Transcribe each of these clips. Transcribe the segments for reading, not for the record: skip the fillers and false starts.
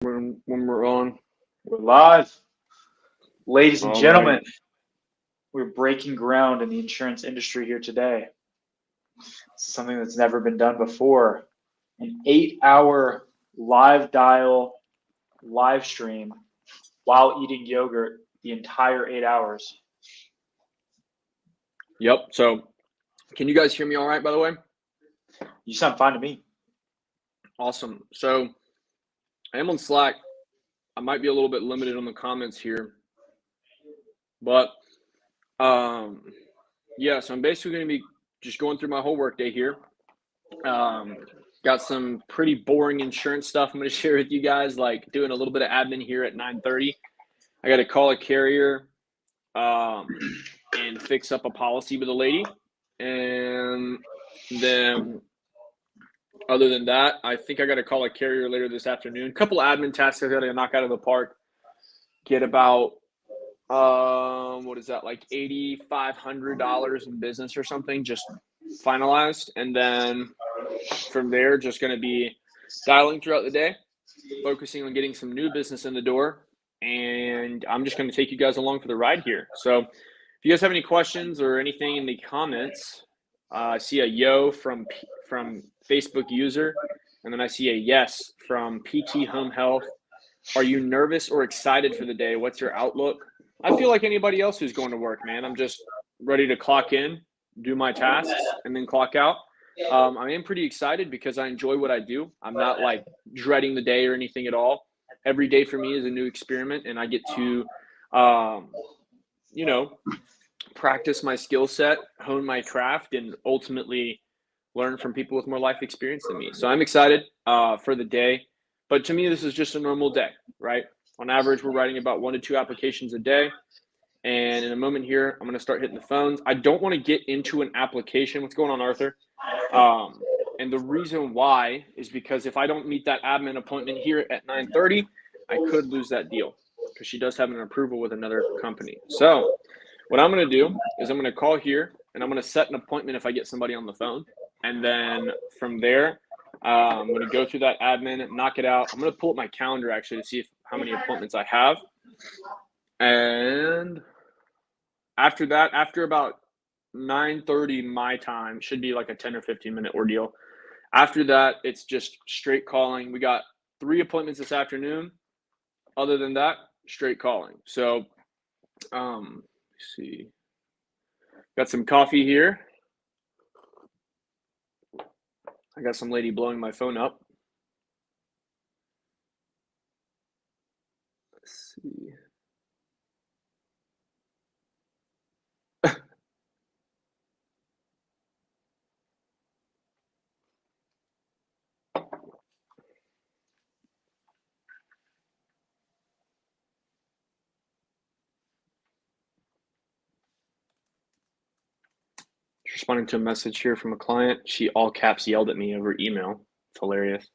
when we're on. We're live. Ladies and All gentlemen, right. we're breaking ground in the insurance industry here today. Something that's never been done before. An 8-hour live dial live stream while eating yogurt the entire 8 hours. Yep. So, can you guys hear me all right, by the way? You sound fine to me. Awesome. So, I am on Slack. I might be a little bit limited on the comments here. But, yeah, so I'm basically going to be just going through my whole workday here. Got some pretty boring insurance stuff I'm going to share with you guys, like doing a little bit of admin here at 9:30. I got to call a carrier and fix up a policy with a lady. And then other than that, I think I got to call a carrier later this afternoon. A couple of admin tasks I got to knock out of the park. Get about what is that, like $8,500 in business or something, just finalized. And then from there, just going to be dialing throughout the day, focusing on getting some new business in the door. And I'm just going to take you guys along for the ride here. So if you guys have any questions or anything in the comments, I see a yo from Facebook user, and then I see a yes from PT Home Health. Are you nervous or excited for the day? What's your outlook? I feel like anybody else who's going to work, man. I'm just ready to clock in, do my tasks, and then clock out. I am pretty excited because I enjoy what I do. I'm not like dreading the day or anything at all. Every day for me is a new experiment, and I get to, practice my skill set, hone my craft, and ultimately learn from people with more life experience than me. So I'm excited for the day. But to me, this is just a normal day, right? On average, we're writing about 1 to 2 applications a day. And in a moment here, I'm going to start hitting the phones. I don't want to get into an application. What's going on, Arthur? And the reason why is because if I don't meet that admin appointment here at 9:30, I could lose that deal because she does have an approval with another company. So what I'm going to do is I'm going to call here and I'm going to set an appointment if I get somebody on the phone. And then from there, I'm going to go through that admin, knock it out. I'm going to pull up my calendar actually to see how many appointments I have. And after that, after about 9:30 my time, should be like a 10 or 15 minute ordeal. After that, it's just straight calling. We got 3 appointments this afternoon. Other than that, straight calling. So, let's see. Got some coffee here. I got some lady blowing my phone up. Let's see. Responding to a message here from a client. She all caps yelled at me over email. It's hilarious.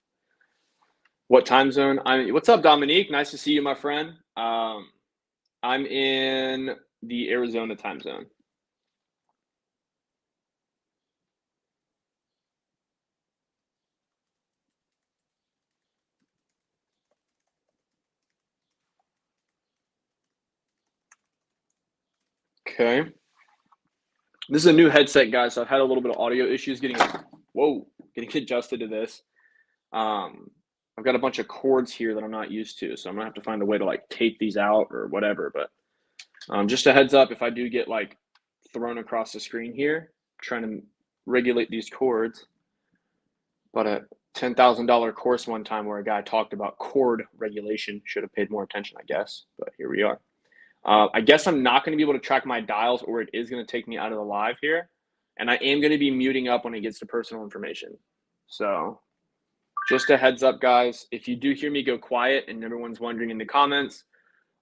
What time zone? What's up, Dominique? Nice to see you, my friend. I'm in the Arizona time zone. Okay. This is a new headset, guys, so I've had a little bit of audio issues getting adjusted to this. I've got a bunch of cords here that I'm not used to, so I'm gonna have to find a way to like tape these out or whatever. But just a heads up, if I do get like thrown across the screen here, trying to regulate these cords. But a $10,000 course one time where a guy talked about cord regulation. Should have paid more attention, I guess. But here we are. I guess I'm not going to be able to track my dials, or it is going to take me out of the live here. And I am going to be muting up when it gets to personal information. So just a heads up, guys. If you do hear me go quiet and everyone's wondering in the comments,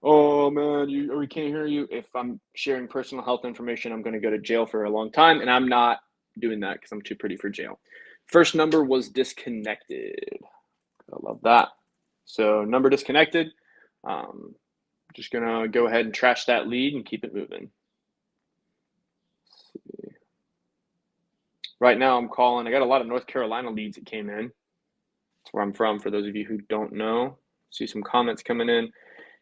oh, man, we can't hear you. If I'm sharing personal health information, I'm going to go to jail for a long time. And I'm not doing that because I'm too pretty for jail. First number was disconnected. I love that. So number disconnected. Just going to go ahead and trash that lead and keep it moving. Right now I'm calling. I got a lot of North Carolina leads that came in. That's where I'm from, for those of you who don't know. See some comments coming in.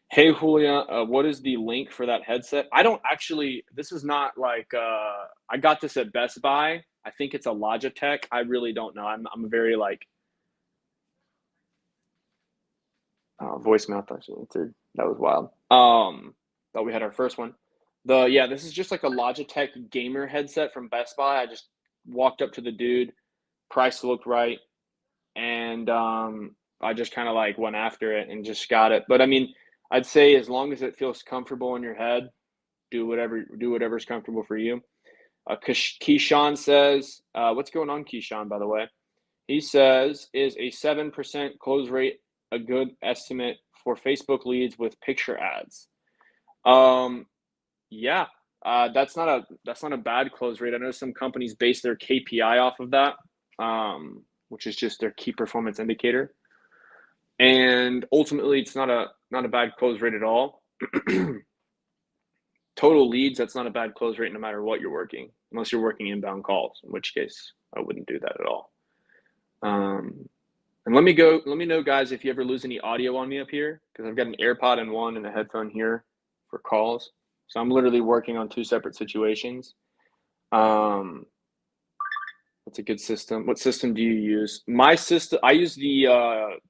Hey, Julia, what is the link for that headset? I don't actually, this is not like, I got this at Best Buy. I think it's a Logitech. I really don't know. I'm very like, voicemail actually answered. That was wild. Thought we had our first one. Yeah, this is just like a Logitech gamer headset from Best Buy. I just walked up to the dude, price looked right, and I just kind of like went after it and just got it. But I mean, I'd say as long as it feels comfortable in your head, do whatever's comfortable for you. Keyshawn says, what's going on, Keyshawn, by the way? He says, is a 7% close rate a good estimate for Facebook leads with picture ads? Yeah, that's not a bad close rate. I know some companies base their KPI off of that, which is just their key performance indicator. And ultimately, it's not a bad close rate at all. Total leads, that's not a bad close rate no matter what you're working, unless you're working inbound calls, in which case I wouldn't do that at all. And let me know, guys, if you ever lose any audio on me up here, because I've got an AirPod in one and a headphone here for calls. So I'm literally working on two separate situations. What's a good system? What system do you use? My system, I use the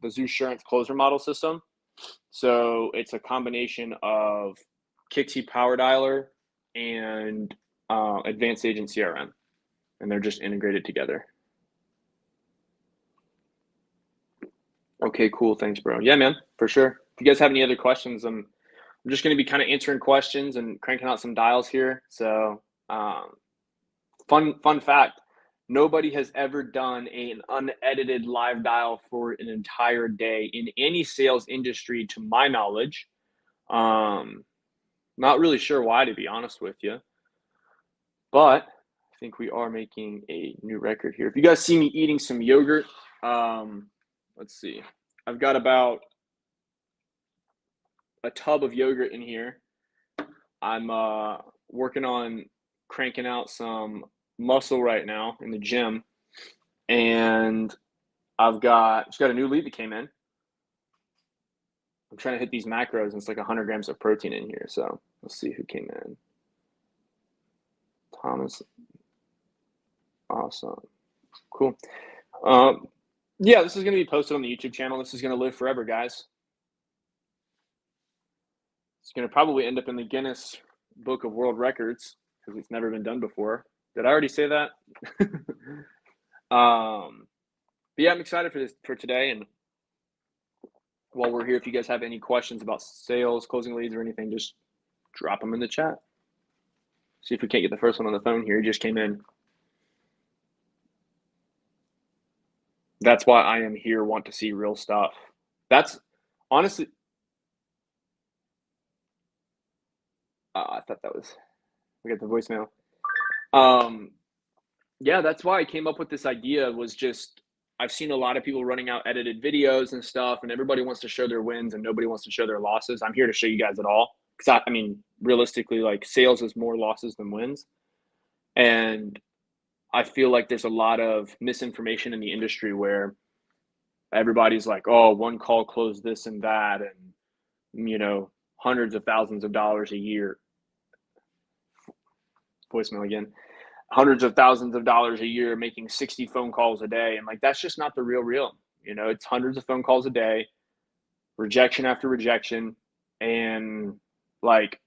Zoosurance closer model system. So it's a combination of Kixie Power Dialer and Advanced Agent CRM, and they're just integrated together. Okay, cool. Thanks, bro. Yeah, man, for sure. If you guys have any other questions, I'm just going to be kind of answering questions and cranking out some dials here. So, fun fact: nobody has ever done an unedited live dial for an entire day in any sales industry, to my knowledge. Not really sure why, to be honest with you, but I think we are making a new record here. If you guys see me eating some yogurt, let's see. I've got about a tub of yogurt in here. I'm working on cranking out some muscle right now in the gym, and just got a new lead that came in. I'm trying to hit these macros, and it's like 100 grams of protein in here. So let's see who came in. Thomas. Awesome. Cool. Yeah, this is going to be posted on the YouTube channel. This is going to live forever, guys. It's going to probably end up in the Guinness Book of World Records because it's never been done before. Did I already say that? But yeah, I'm excited for today. And while we're here, if you guys have any questions about sales, closing leads, or anything, just drop them in the chat. See if we can't get the first one on the phone here. He just came in. That's why I am here, want to see real stuff. That's honestly, I thought that was, we got the voicemail. Yeah, that's why I came up with this idea, was just, I've seen a lot of people running out edited videos and stuff, and everybody wants to show their wins and nobody wants to show their losses. I'm here to show you guys it all. Because I mean, realistically, like, sales is more losses than wins. And I feel like there's a lot of misinformation in the industry where everybody's like, oh, one call closed this and that, and, you know, hundreds of thousands of dollars a year. Voicemail again. Hundreds of thousands of dollars a year, making 60 phone calls a day. And like, that's just not the real. You know, it's hundreds of phone calls a day, rejection after rejection. And like,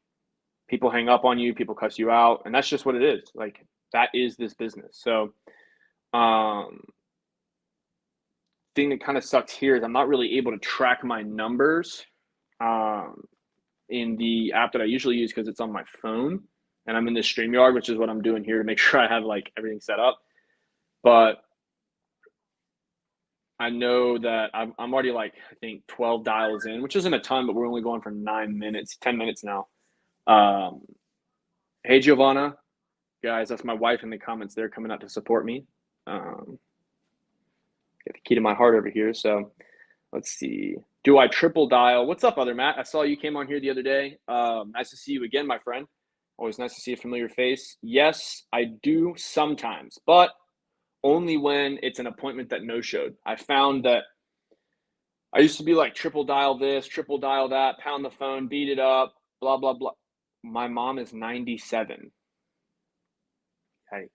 people hang up on you, people cuss you out. And that's just what it is. Like, that is this business. So, thing that kind of sucks here is I'm not really able to track my numbers in the app that I usually use because it's on my phone. And I'm in this StreamYard, which is what I'm doing here to make sure I have like everything set up. But I know that I'm already like, I think 12 dials in, which isn't a ton, but we're only going for 10 minutes now. Hey, Giovanna, guys, that's my wife in the comments there coming out to support me. Got the key to my heart over here. So let's see. Do I triple dial? What's up, other Matt? I saw you came on here the other day. Nice to see you again, my friend. Always nice to see a familiar face. Yes, I do sometimes, but only when it's an appointment that no-showed. I found that I used to be like triple dial this, triple dial that, pound the phone, beat it up, blah, blah, blah. My mom is 97. Okay.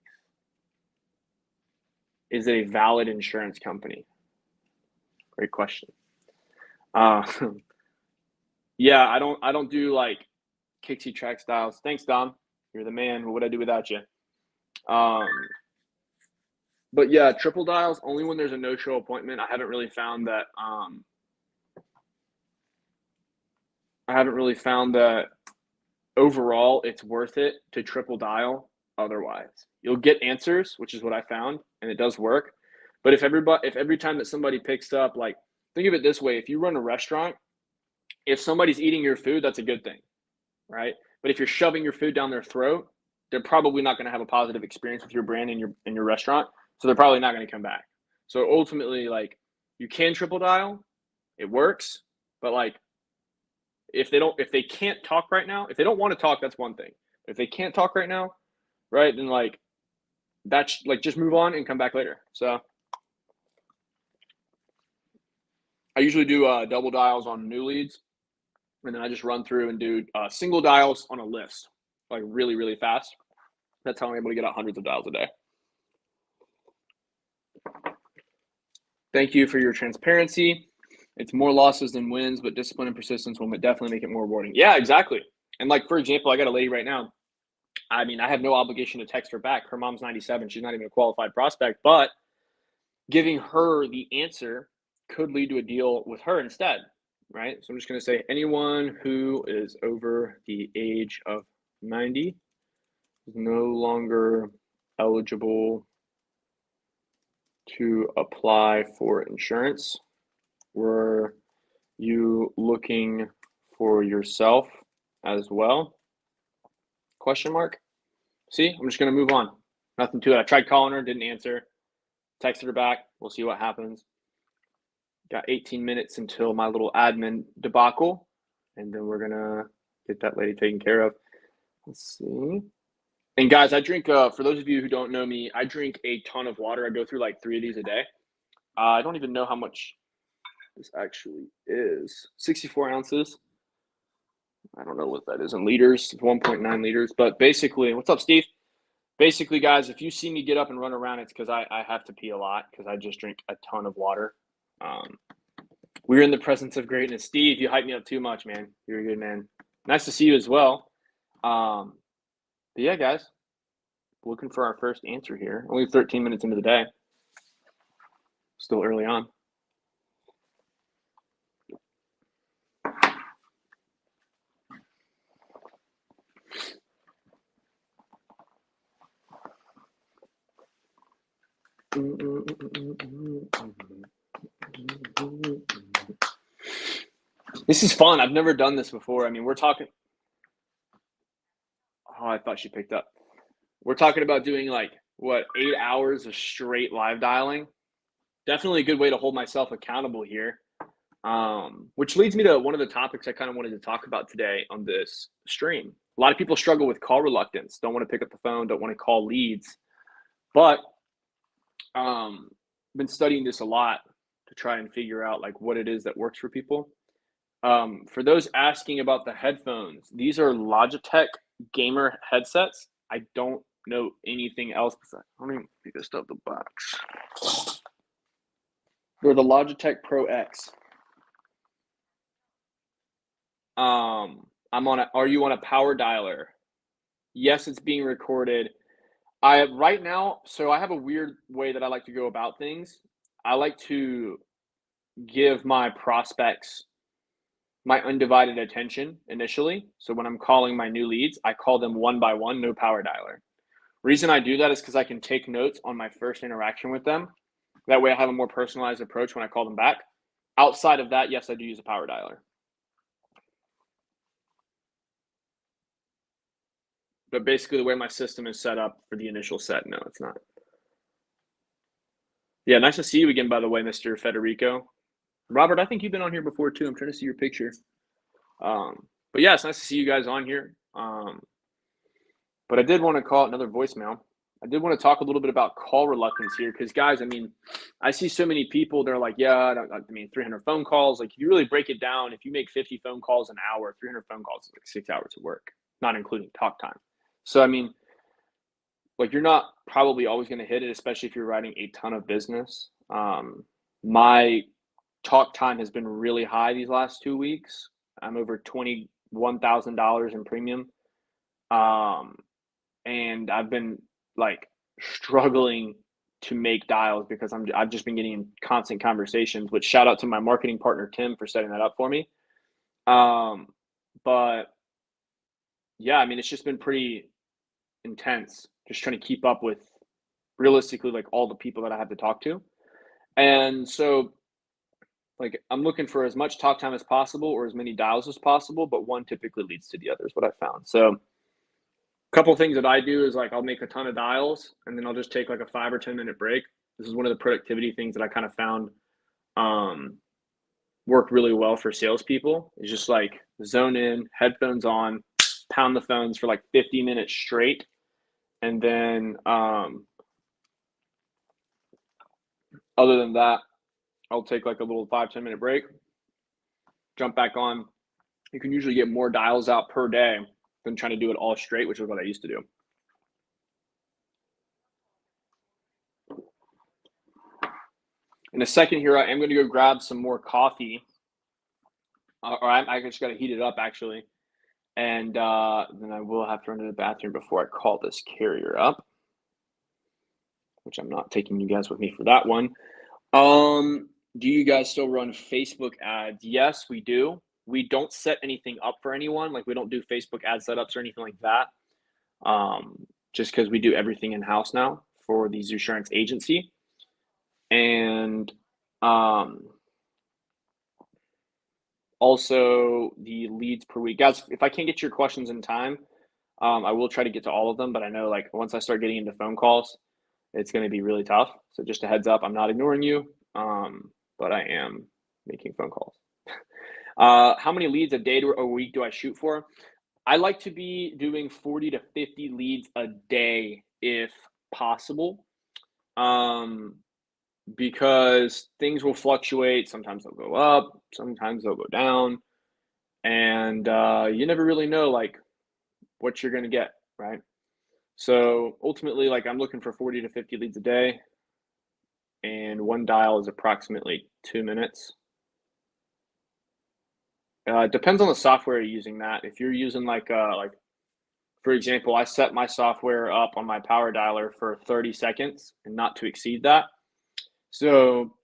Is it a valid insurance company? Great question. Yeah, I don't do like Kixie track styles. Thanks, Dom. You're the man. What would I do without you? But yeah, triple dials only when there's a no-show appointment. I haven't really found that. Overall it's worth it to triple dial. Otherwise, you'll get answers, which is what I found, and it does work. But if every time that somebody picks up, like, think of it this way: if you run a restaurant, if somebody's eating your food, that's a good thing, right? But if you're shoving your food down their throat, they're probably not going to have a positive experience with your brand in your restaurant. So they're probably not going to come back. So ultimately, like, you can triple dial, it works, but like if they can't talk right now, if they don't want to talk, that's one thing. If they can't talk right now, right, then like that's like just move on and come back later. So I usually do double dials on new leads, and then I just run through and do single dials on a list, like really, really fast. That's how I'm able to get out hundreds of dials a day. Thank you for your transparency. It's more losses than wins, but discipline and persistence will definitely make it more rewarding. Yeah, exactly. And like, for example, I got a lady right now. I mean, I have no obligation to text her back. Her mom's 97. She's not even a qualified prospect, but giving her the answer could lead to a deal with her instead, right? So I'm just going to say anyone who is over the age of 90 is no longer eligible to apply for insurance. Were you looking for yourself as well? Question mark. See, I'm just going to move on. Nothing to it. I tried calling her, didn't answer. Texted her back. We'll see what happens. Got 18 minutes until my little admin debacle, and then we're going to get that lady taken care of. Let's see. And guys, I drink, for those of you who don't know me, I drink a ton of water. I go through like 3 of these a day. I don't even know how much this actually is. 64 ounces. I don't know what that is in liters. 1.9 liters. But basically, what's up, Steve? Basically, guys, if you see me get up and run around, it's because I have to pee a lot because I just drink a ton of water. We're in the presence of greatness. Steve, you hype me up too much, man. You're a good man. Nice to see you as well. But yeah, guys, looking for our first answer here. Only 13 minutes into the day. Still early on. This is fun. I've never done this before. I mean, we're talking. Oh, I thought she picked up. We're talking about doing like, what, 8 hours of straight live dialing. Definitely a good way to hold myself accountable here. Which leads me to one of the topics I kind of wanted to talk about today on this stream. A lot of people struggle with call reluctance, don't want to pick up the phone, don't want to call leads. But I've been studying this a lot to try and figure out like what it is that works for people. For those asking about the headphones, these are Logitech gamer headsets. I don't know anything else. I don't even think this stuff the box. They're the Logitech Pro X. Are you on a power dialer? Yes, it's being recorded. Right now, so I have a weird way that I like to go about things. I like to give my prospects my undivided attention initially. So when I'm calling my new leads, I call them one by one, no power dialer. Reason I do that is because I can take notes on my first interaction with them. That way I have a more personalized approach when I call them back. Outside of that, yes, I do use a power dialer. But basically the way my system is set up for the initial set, no, it's not. Yeah, nice to see you again, by the way, Mr. Federico. Robert, I think you've been on here before too. I'm trying to see your picture. But yeah, it's nice to see you guys on here. But I did want to call it another voicemail. I did want to talk a little bit about call reluctance here because, guys, I mean, I see so many people, they're like, yeah, I mean, 300 phone calls. Like, if you really break it down, if you make 50 phone calls an hour, 300 phone calls is like 6 hours of work, not including talk time. So, I mean, like, you're not probably always going to hit it, especially if you're writing a ton of business. My talk time has been really high these last 2 weeks. I'm over $21,000 in premium. And I've been like struggling to make dials because I've just been getting in constant conversations, which shout out to my marketing partner Tim for setting that up for me. But yeah, I mean, it's just been pretty intense just trying to keep up with realistically like all the people that I have to talk to. And so like I'm looking for as much talk time as possible or as many dials as possible, but one typically leads to the other is what I found. So couple things that I do is like I'll make a ton of dials and then I'll just take like a 5 or 10 minute break. This is one of the productivity things that I kind of found work really well for salespeople. Is just like zone in, headphones on, pound the phones for like 50 minutes straight, and then other than that, I'll take like a little 5-10 minute break, jump back on. You can usually get more dials out per day than trying to do it all straight, which is what I used to do. In a second here, I am going to go grab some more coffee. I just got to heat it up, actually. And then I will have to run to the bathroom before I call this carrier up, which I'm not taking you guys with me for that one. Do you guys still run Facebook ads? Yes, we do. We don't set anything up for anyone. Like, we don't do Facebook ad setups or anything like that. Just because we do everything in-house now for the Zoosurance agency. And also the leads per week. Guys, if I can't get your questions in time, I will try to get to all of them, but I know like once I start getting into phone calls, it's going to be really tough. So just a heads up, I'm not ignoring you, but I am making phone calls. How many leads a day or a week do I shoot for? I like to be doing 40 to 50 leads a day if possible. Because things will fluctuate. Sometimes they'll go up, sometimes they'll go down, and you never really know like what you're going to get, right? So ultimately, like I'm looking for 40 to 50 leads a day, and one dial is approximately 2 minutes. It depends on the software you're using. That if you're using like for example, I set my software up on my power dialer for 30 seconds and not to exceed that. So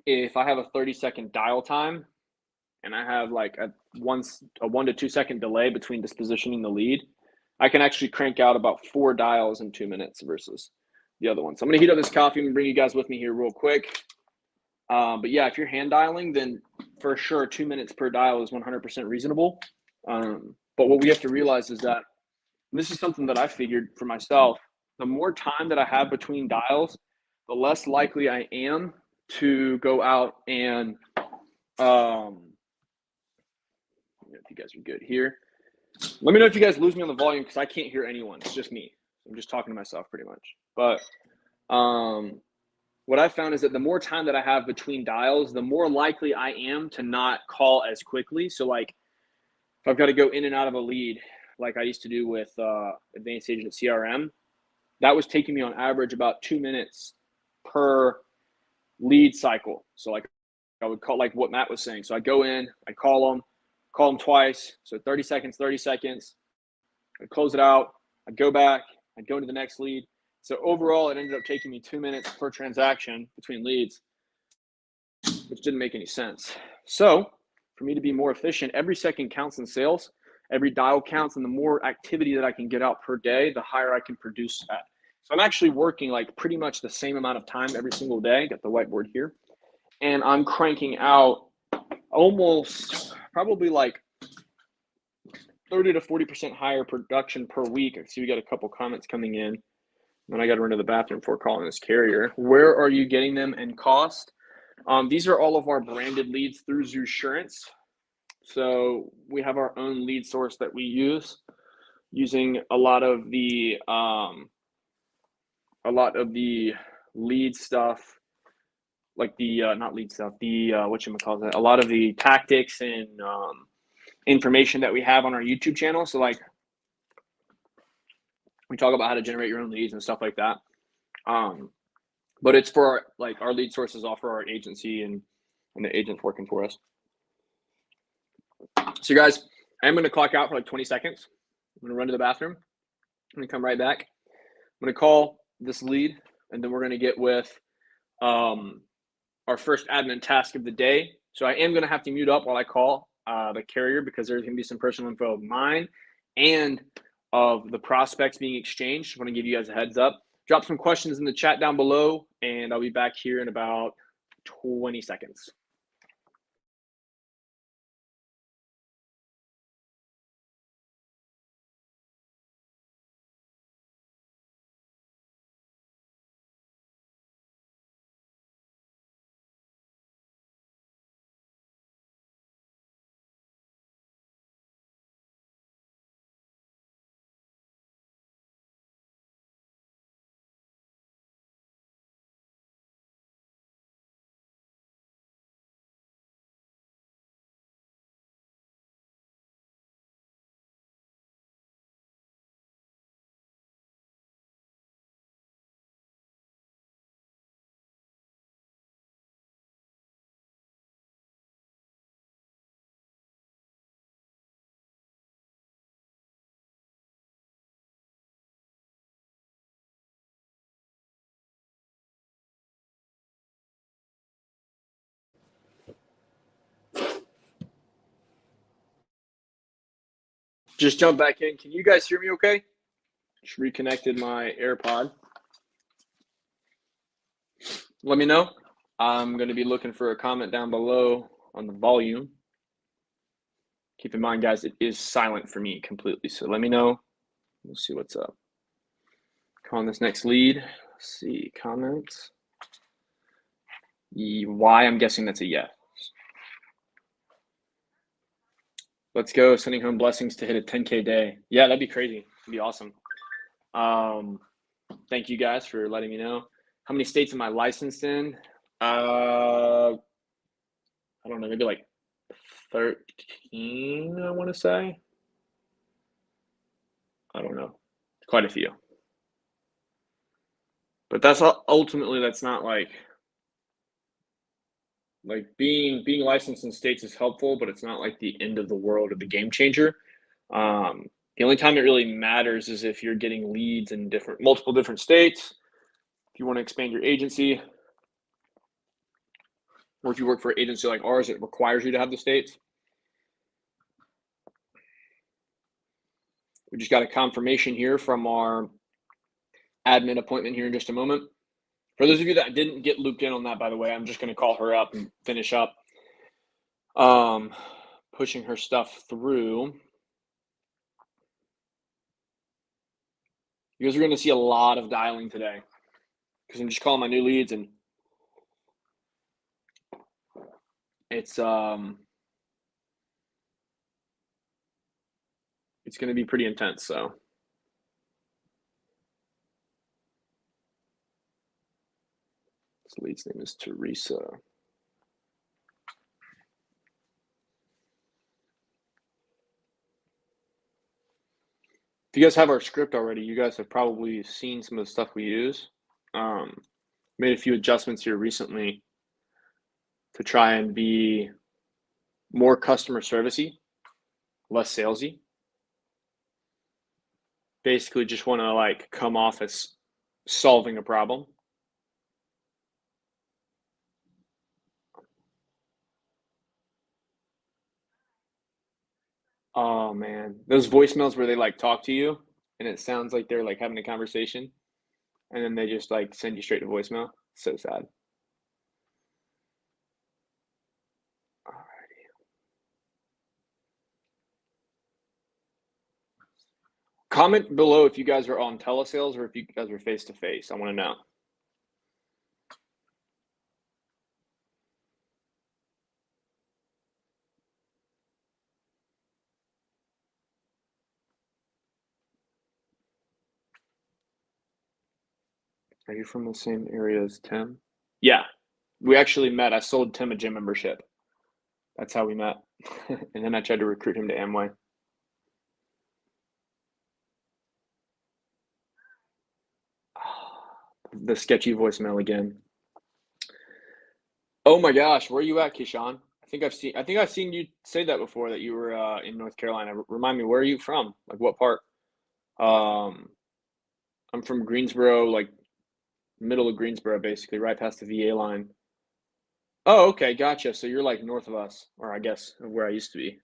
if I have a 30-second dial time and I have like a 1 to 2 second delay between dispositioning the lead, I can actually crank out about 4 dials in 2 minutes versus the other one. So I'm going to heat up this coffee and bring you guys with me here real quick. But yeah, if you're hand dialing, then for sure 2 minutes per dial is 100% reasonable. But what we have to realize is that, and this is something that I figured for myself, the more time that I have between dials, the less likely I am to go out and if you guys are good here. Let me know if you guys lose me on the volume because I can't hear anyone. It's just me. I'm just talking to myself pretty much. But what I found is that the more time that I have between dials, the more likely I am to not call as quickly. So like if I've got to go in and out of a lead, like I used to do with Advanced Agent CRM, that was taking me on average about 2 minutes per lead cycle. So like I would call like what Matt was saying. So I go in, I call them twice. So 30 seconds, I'd close it out. I'd go back, I'd go into the next lead. So overall, it ended up taking me 2 minutes per transaction between leads, which didn't make any sense. So for me to be more efficient, every second counts in sales, every dial counts, and the more activity that I can get out per day, the higher I can produce at. So I'm actually working like pretty much the same amount of time every single day. Got the whiteboard here. And I'm cranking out almost probably like 30 to 40% higher production per week. I see we got a couple comments coming in. And I got to run to the bathroom before calling this carrier. Where are you getting them and cost? These are all of our branded leads through Zoosurance. So we have our own lead source that we use using a lot of the a lot of the lead stuff, like the not lead stuff, the whatchamacallit, a lot of the tactics and information that we have on our YouTube channel. So like we talk about how to generate your own leads and stuff like that. But it's for our lead sources all for our agency and the agents working for us. So guys, I'm going to clock out for like 20 seconds. I'm going to run to the bathroom. I'm going to come right back. I'm going to call this lead, and then we're going to get with our first admin task of the day. So I am going to have to mute up while I call the carrier because there's going to be some personal info of mine and of the prospects being exchanged. I want to give you guys a heads up. Drop some questions in the chat down below, and I'll be back here in about 20 seconds. Just jump back in. Can you guys hear me okay? Just reconnected my AirPod. Let me know. I'm going to be looking for a comment down below on the volume. Keep in mind, guys, it is silent for me completely. So let me know. We'll see what's up. Calling this next lead. Let's see, comments. Why? I'm guessing that's a yes. Let's go. Sending home blessings to hit a 10K day. Yeah, that'd be crazy. It'd be awesome. Thank you guys for letting me know. How many states am I licensed in? I don't know, maybe like 13, I want to say. I don't know. Quite a few. But that's ultimately, that's not like being licensed in states is helpful, but it's not like the end of the world or the game changer. The only time it really matters is if you're getting leads in multiple different states. If you want to expand your agency, or if you work for an agency like ours, it requires you to have the states. We just got a confirmation here from our admin appointment here in just a moment. For those of you that didn't get looped in on that, by the way, I'm just going to call her up and finish up pushing her stuff through. You guys are going to see a lot of dialing today because I'm just calling my new leads, and it's going to be pretty intense. So this lead's name is Teresa. If you guys have our script already, you guys have probably seen some of the stuff we use. Made a few adjustments here recently to try and be more customer servicey, less salesy. Basically just want to come off as solving a problem. Oh man, those voicemails where they talk to you and it sounds like they're having a conversation and then they just send you straight to voicemail. So sad. Alrighty. Comment below if you guys are on telesales or if you guys are face to face. I want to know. Are you from the same area as Tim? Yeah, we actually met. I sold Tim a gym membership. That's how we met. And then I tried to recruit him to Amway. The sketchy voicemail again. Oh my gosh, where are you at, Kishan? I think I've seen you say that before, that you were in North Carolina. Remind me, where are you from? Like what part? Um, I'm from Greensboro, like middle of Greensboro, basically, right past the VA line. Oh, okay, gotcha. So you're like north of us, or I guess where I used to be.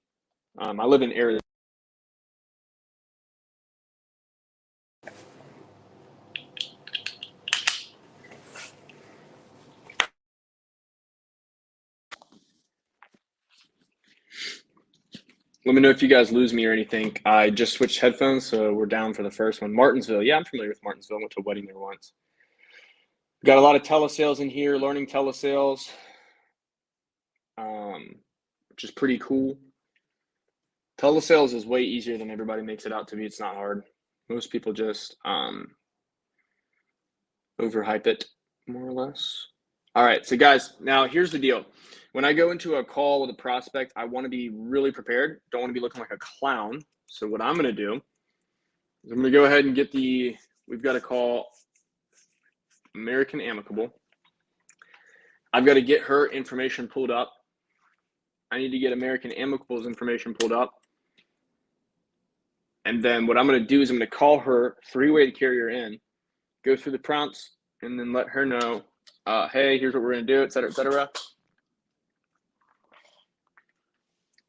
I live in Arizona. Let me know if you guys lose me or anything. I just switched headphones, so we're down for the first one. Martinsville. Yeah, I'm familiar with Martinsville. I went to a wedding there once. Got a lot of telesales in here, learning telesales, which is pretty cool. Telesales is way easier than everybody makes it out to be. It's not hard. Most people just overhype it, more or less. All right, so guys, now here's the deal. When I go into a call with a prospect, I want to be really prepared. Don't want to be looking like a clown. So what I'm going to do is I'm going to go ahead and we've got to call American Amicable. I've got to get her information pulled up. I need to get American Amicable's information pulled up. And then what I'm going to do is I'm going to call her, three-way to carry her in, go through the prompts, and then let her know, hey, here's what we're going to do, et cetera, et cetera.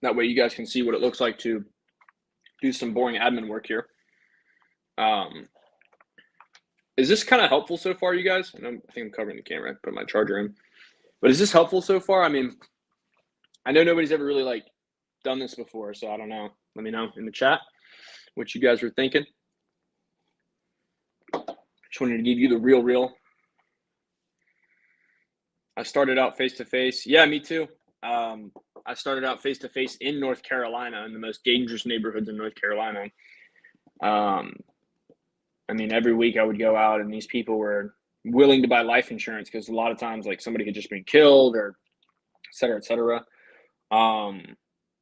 That way you guys can see what it looks like to do some boring admin work here. Is this kind of helpful so far, you guys? I think I'm covering the camera. Put my charger in. But is this helpful so far? I mean, I know nobody's ever really like done this before, so I don't know. Let me know in the chat what you guys were thinking. Just wanted to give you the real. I started out face-to-face. Yeah, me too. I started out face-to-face in North Carolina, in the most dangerous neighborhoods in North Carolina. I mean, every week I would go out, and these people were willing to buy life insurance because a lot of times, like, somebody had just been killed or et cetera, et cetera.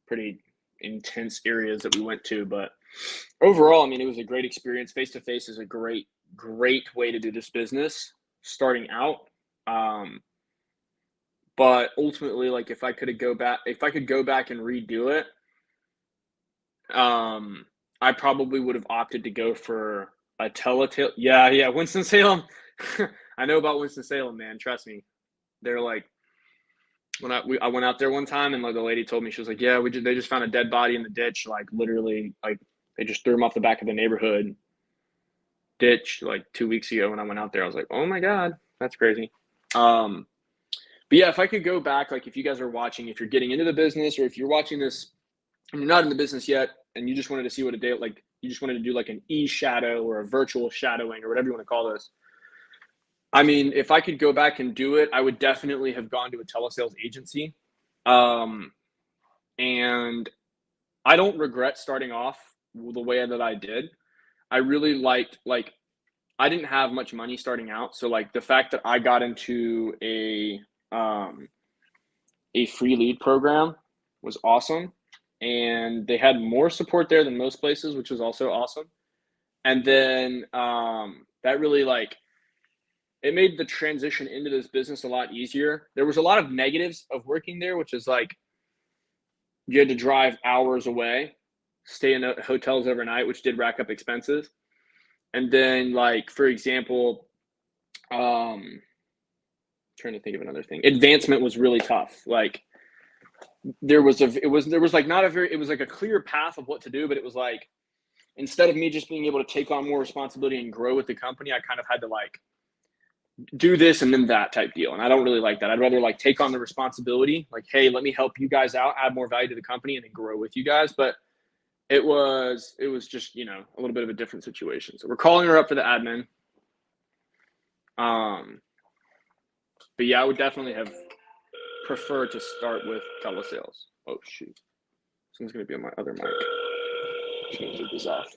Pretty intense areas that we went to. But overall, I mean, it was a great experience. Face-to-face is a great way to do this business starting out. But ultimately, like, if I could go back and redo it, I probably would have opted to go for a teletail. Yeah, Winston-Salem. I know about Winston-Salem, man. Trust me. They're like, when I went out there one time, and like the lady told me, she was like, yeah, they just found a dead body in the ditch, like literally, like they just threw him off the back of the neighborhood ditch like 2 weeks ago. When I went out there, I was like, oh my God, that's crazy. But yeah, if I could go back, like if you guys are watching, if you're getting into the business, or if you're watching this and you're not in the business yet, and you just wanted to see what a day, like you just wanted to do like an e-shadow or a virtual shadowing or whatever you want to call this. I mean, if I could go back and do it, I would definitely have gone to a telesales agency. And I don't regret starting off the way that I did. I really liked, like, I didn't have much money starting out. So like the fact that I got into a free lead program was awesome. And they had more support there than most places, which was also awesome. And then that really, like, it made the transition into this business a lot easier. There was a lot of negatives of working there, which is like you had to drive hours away, stay in hotels overnight, which did rack up expenses. And then, like, for example, trying to think of another thing. Advancement was really tough. Like there was like not a very, it was like a clear path of what to do, but it was like, instead of me just being able to take on more responsibility and grow with the company, I kind of had to like do this and then that type deal. And I don't really like that. I'd rather like take on the responsibility, like, hey, let me help you guys out, add more value to the company, and then grow with you guys. But it was just, you know, a little bit of a different situation. So we're calling her up for the admin. But yeah, I would definitely have preferred to start with telesales. Oh shoot. Someone's gonna be on my other mic. Change this off.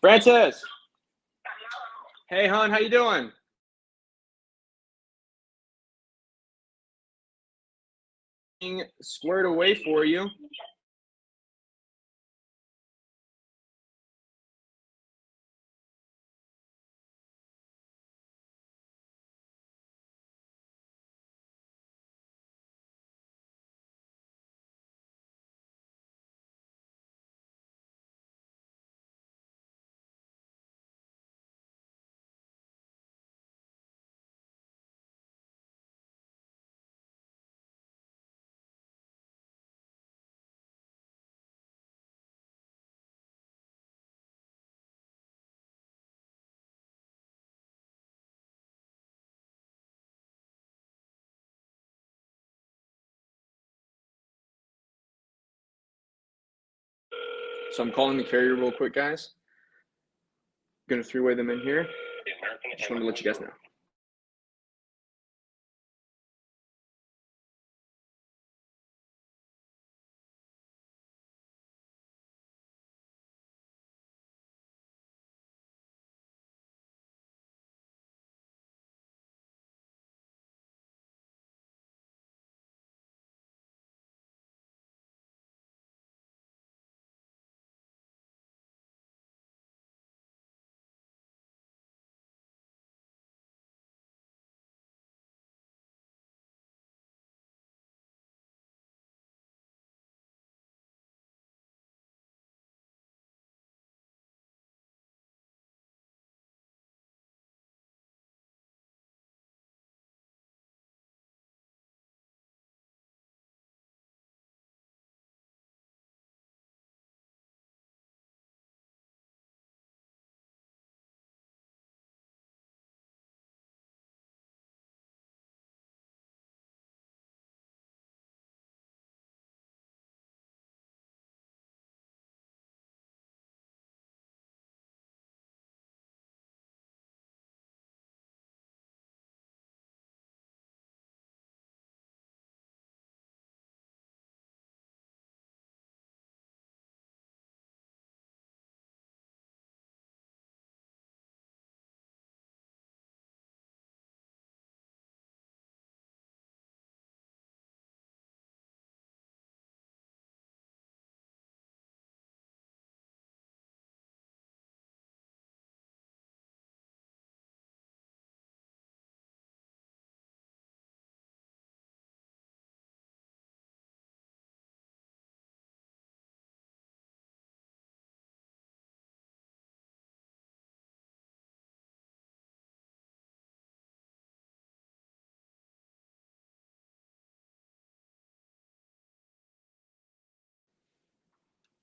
Francis. Hey, hon, how you doing? Squared away for you. So I'm calling the carrier real quick, guys. I'm gonna three-way them in here. Just wanted to let you guys know.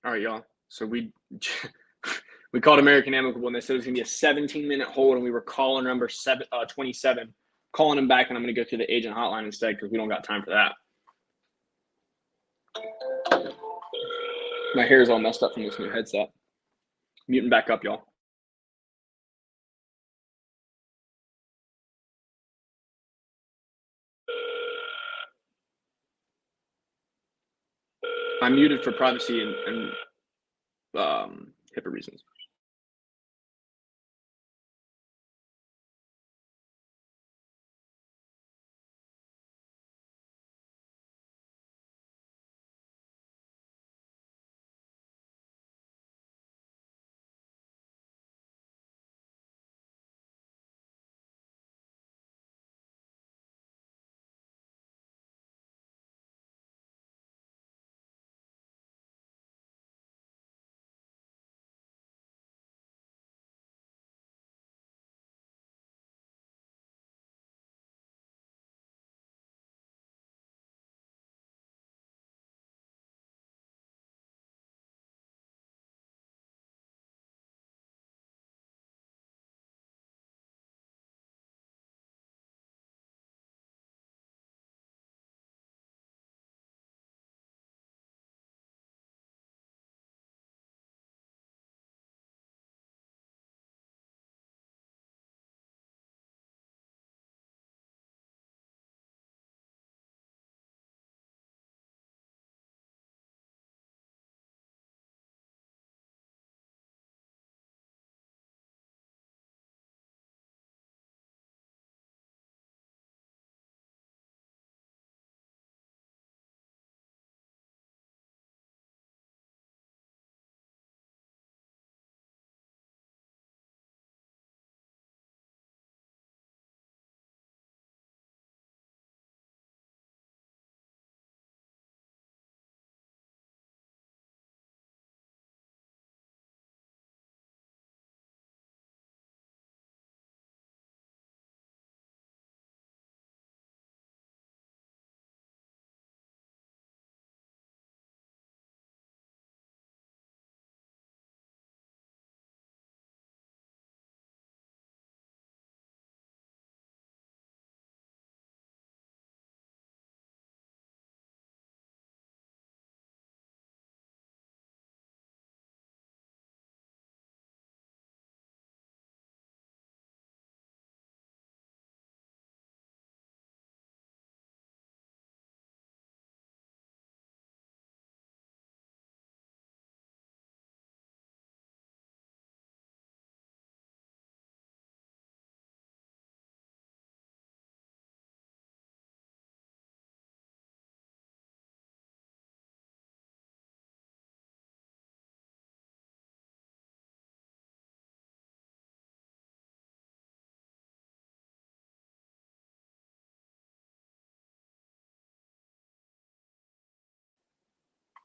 All right, y'all. So we called American Amicable, and they said it was gonna be a 17-minute hold, and we were calling number 27, calling him back, and I'm gonna go through the agent hotline instead because we don't got time for that. My hair is all messed up from this new headset. Muting back up, y'all. I'm muted for privacy and HIPAA reasons.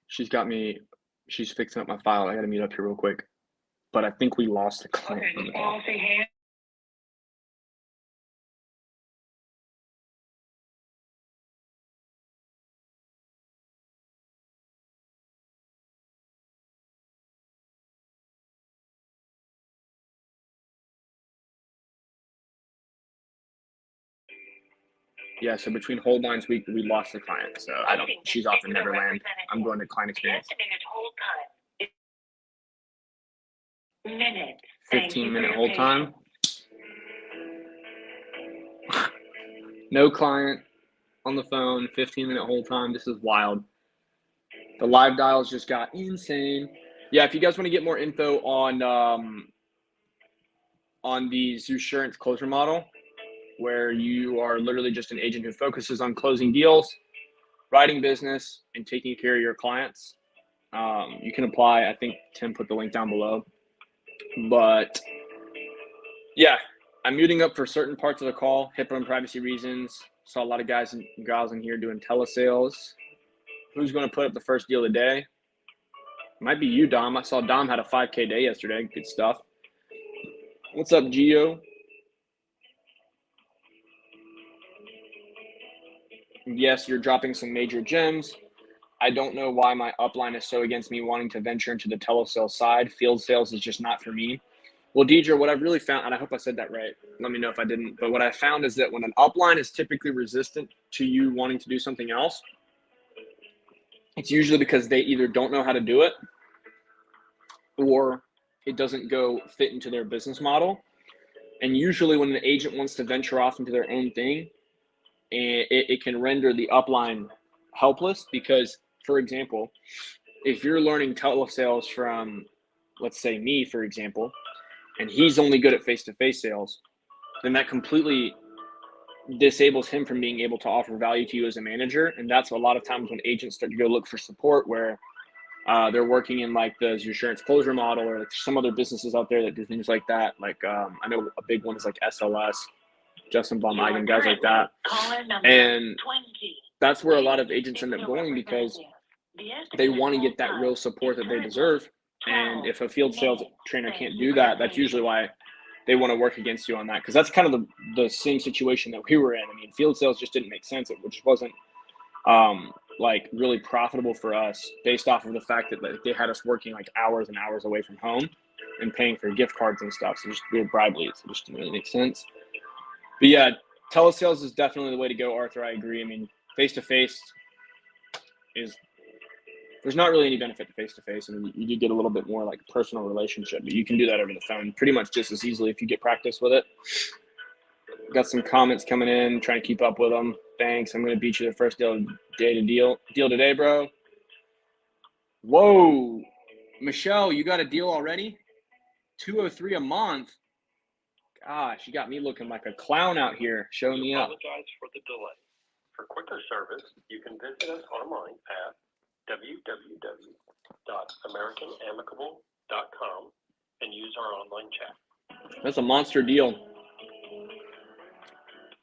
She's fixing up my file. I got to mute up here real quick. But I think we lost the client on the call. Yeah, so between hold lines, we lost the client. So she's off in Neverland. I'm going to client experience. 15-minute hold time. No client on the phone, 15-minute hold time. This is wild. The live dials just got insane. Yeah, if you guys want to get more info on the Zoosurance closer model, where you are literally just an agent who focuses on closing deals, writing business, and taking care of your clients, you can apply. I think Tim put the link down below. But yeah, I'm muting up for certain parts of the call, HIPAA and privacy reasons. Saw a lot of guys and gals in here doing telesales. Who's going to put up the first deal of the day? Might be you, Dom. I saw Dom had a 5K day yesterday. Good stuff. What's up, Gio? Yes, you're dropping some major gems. I don't know why my upline is so against me wanting to venture into the telesales side. Field sales is just not for me. Well, Deidre, what I've really found, and I hope I said that right, let me know if I didn't, but what I found is that when an upline is typically resistant to you wanting to do something else, it's usually because they either don't know how to do it or it doesn't go fit into their business model. And usually when an agent wants to venture off into their own thing, it can render the upline helpless because, for example, if you're learning telesales from, let's say me, for example, and he's only good at face-to-face sales, then that completely disables him from being able to offer value to you as a manager. And that's a lot of times when agents start to go look for support where they're working in like the Zoosurance closure model or like some other businesses out there that do things like that. Like I know a big one is like SLS, Justin Von Eigen, guys like that. And that's where a lot of agents end up going because they want to get that real support that they deserve. And if a field sales trainer can't do that, that's usually why they want to work against you on that. Because that's kind of the same situation that we were in. I mean, field sales just didn't make sense. It just wasn't like really profitable for us based off of the fact that they had us working like hours and hours away from home and paying for gift cards and stuff. So just we were bribe leads. It just didn't really make sense. But yeah, telesales is definitely the way to go, Arthur. I agree. I mean, face-to-face there's not really any benefit to face-to-face. I mean, you do get a little bit more like personal relationship, but you can do that over the phone pretty much just as easily if you get practice with it. Got some comments coming in, trying to keep up with them. Thanks. I'm going to beat you the first deal today, bro. Whoa. Michelle, you got a deal already? $203 a month. Gosh, you got me looking like a clown out here. Showing me up. Apologize for the delay. For quicker service, you can visit us online at www.americanamicable.com and use our online chat. That's a monster deal.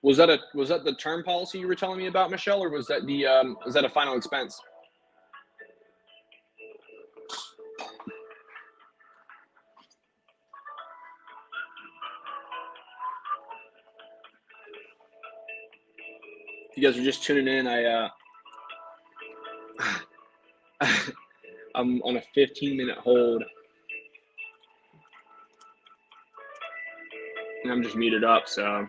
Was that the term policy you were telling me about, Michelle, or was that a final expense? If you guys are just tuning in, I'm on a 15-minute hold. And I'm just muted up, so.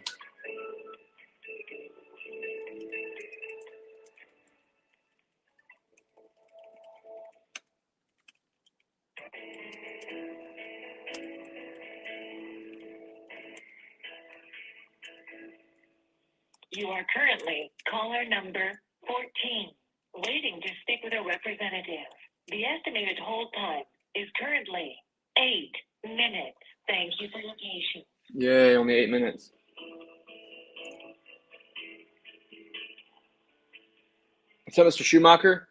You are currently caller number 14, waiting to speak with a representative. The estimated hold time is currently 8 minutes. Thank you for your patience. Yay, only 8 minutes. What's up, Mr. Schumacher?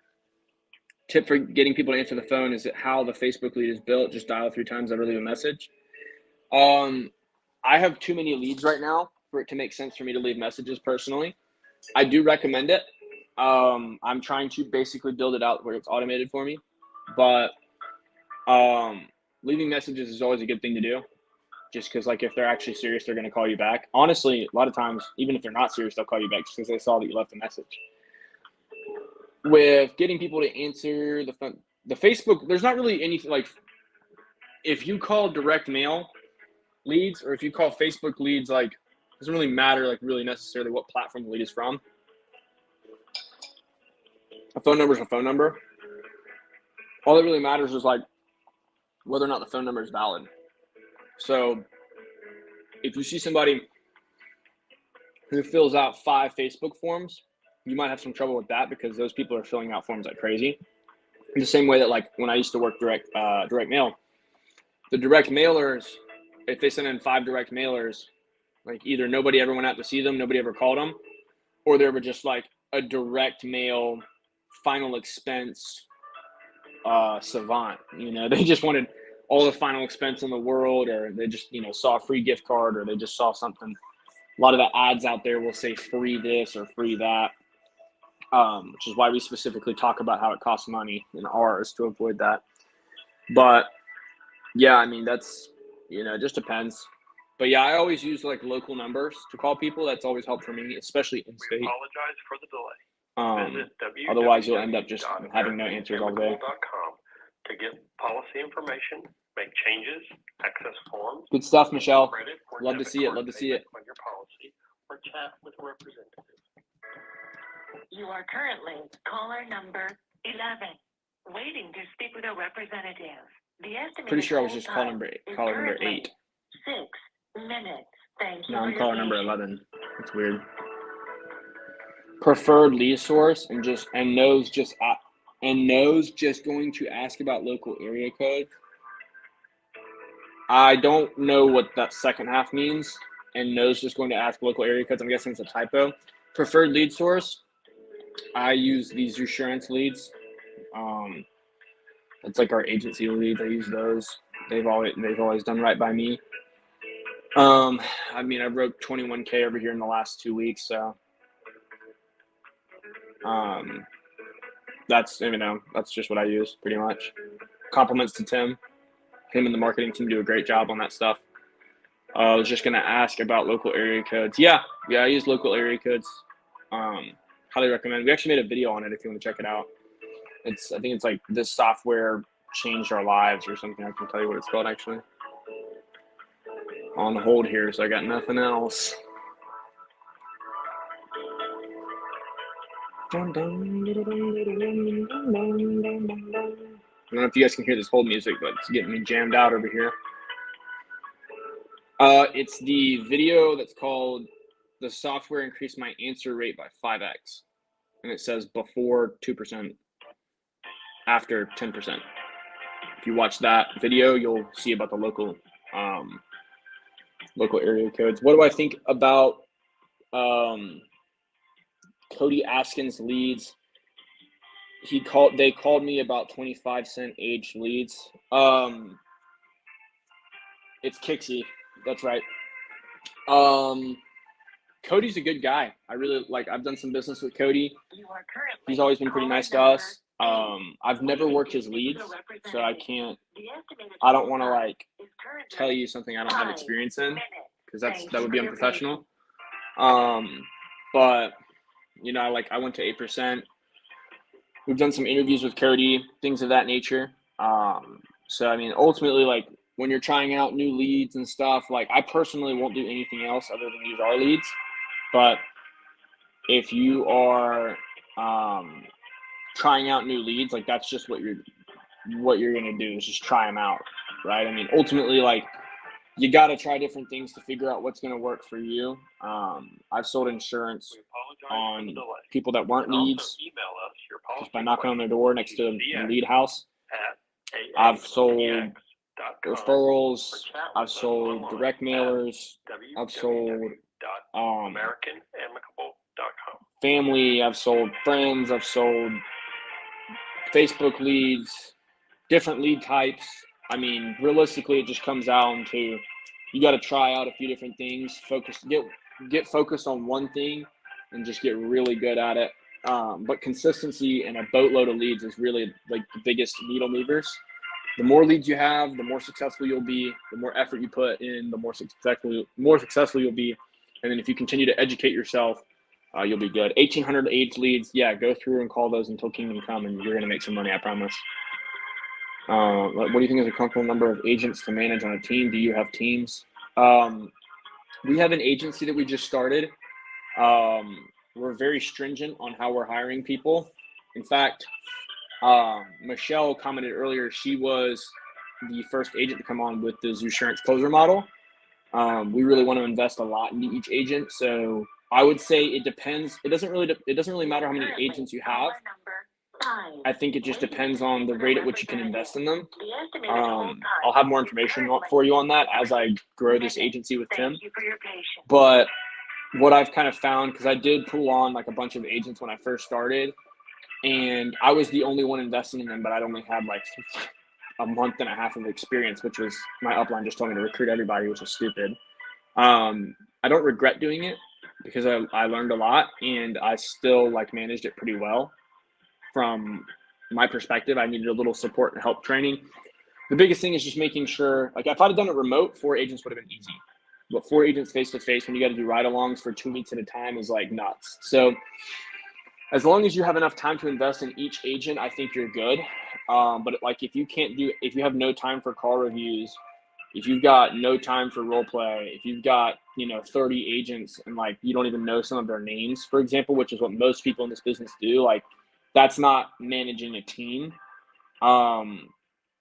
Tip for getting people to answer the phone is how the Facebook lead is built. Just dial 3 times, never leave a message. I have too many leads right now for it to make sense for me to leave messages personally. I do recommend it. I'm trying to basically build it out where it's automated for me, but leaving messages is always a good thing to do. Just because, like, if they're actually serious, they're going to call you back. Honestly, a lot of times, even if they're not serious, they'll call you back just because they saw that you left a message. With getting people to answer the Facebook, there's not really anything like if you call direct mail leads or if you call Facebook leads, like it doesn't really matter like really necessarily what platform the lead is from. A phone number is a phone number. All that really matters is like whether or not the phone number is valid. So if you see somebody who fills out 5 Facebook forms, you might have some trouble with that because those people are filling out forms like crazy. In the same way that like when I used to work direct mail, the direct mailers, if they send in 5 direct mailers, like either nobody ever went out to see them, nobody ever called them, or they were just like a direct mail final expense savant. You know, they just wanted all the final expense in the world, or they just, you know, saw a free gift card, or they just saw something. A lot of the ads out there will say free this or free that, which is why we specifically talk about how it costs money in ours to avoid that. But yeah, I mean, that's, you know, it just depends. But yeah, I always use like local numbers to call people. That's always helped for me, especially in We state. apologize for the delay. Otherwise you'll end up just having no answers all day. To get policy information, make changes, access forms. Good stuff, Michelle. Credit or Love to debit see it. card Love to see it. payment on your policy, or chat with a representative. You are currently caller number 11, waiting to speak with a representative. The estimated Pretty sure I was hold just caller time number is caller number currently 8. 6 minutes. Thank you No, for I'm your caller number patience. 11. It's weird. Preferred lead source and knows just going to ask about local area code. I don't know what that second half means. And knows just going to ask local area codes. I'm guessing it's a typo. Preferred lead source. I use these Assurance leads. It's like our agency leads. I use those. They've always done right by me. I mean, I broke 21K over here in the last 2 weeks, so that's, you know, that's just what I use pretty much. Compliments to Tim. Him and the marketing team do a great job on that stuff. I was just gonna ask about local area codes. Yeah, I use local area codes. Highly recommend. We actually made a video on it if you want to check it out. I think it's like this software changed our lives or something. I can tell you what it's called actually. On hold here, so I got nothing else. I don't know if you guys can hear this hold music, but it's getting me jammed out over here. It's the video that's called "The Software Increased My Answer Rate by 5x," and it says before 2%, after 10%. If you watch that video, you'll see about the local area codes. What do I think about Cody Askins leads? They called me about 25-cent aged leads. It's Kixie. That's right. Cody's a good guy. I really like. I've done some business with Cody. He's always been pretty nice to us. I've never worked his leads, so I don't want to like tell you something I don't have experience in because that would be unprofessional. But you know, like I went to 8%. We've done some interviews with Cody, things of that nature. So I mean, ultimately, like when you're trying out new leads and stuff, like I personally won't do anything else other than use our leads. But if you are trying out new leads, like that's just what you're gonna do is just try them out, right? I mean, ultimately, like you got to try different things to figure out what's gonna work for you. I've sold insurance on people that weren't leads just by knocking on their door next to the lead house. I've sold referrals. I've sold direct mailers. I've sold family. I've sold friends. I've sold Facebook leads, different lead types. I mean, realistically, it just comes down to you got to try out a few different things. Get focused on one thing and just get really good at it. but consistency and a boatload of leads is really like the biggest needle movers. The more leads you have, the more successful you'll be. The more effort you put in, the more successful you'll be. And then if you continue to educate yourself, you'll be good. 1,800 aged leads, yeah, go through and call those until kingdom come, and you're going to make some money, I promise. What do you think is a comfortable number of agents to manage on a team? Do you have teams? We have an agency that we just started. We're very stringent on how we're hiring people. In fact, Michelle commented earlier, she was the first agent to come on with the Zoosurance closer model. We really want to invest a lot into each agent. So I would say it depends. It doesn't really matter how many agents you have. I think it just depends on the rate at which you can invest in them. I'll have more information for you on that as I grow this agency with Tim. But what I've kind of found, because I did pull on like a bunch of agents when I first started, and I was the only one investing in them, but I'd only had like a month and a half of experience, which was my upline just told me to recruit everybody, which is stupid. I don't regret doing it because I learned a lot, and I still like managed it pretty well. From my perspective, I needed a little support and help training. The biggest thing is just making sure, like if I'd have done it remote, 4 agents would have been easy. But 4 agents face-to-face when you got to do ride-alongs for 2 weeks at a time is like nuts. So as long as you have enough time to invest in each agent, I think you're good. But like if you have no time for call reviews, if you've got no time for role play, if you've got 30 agents and like you don't even know some of their names, for example, which is what most people in this business do, like that's not managing a team.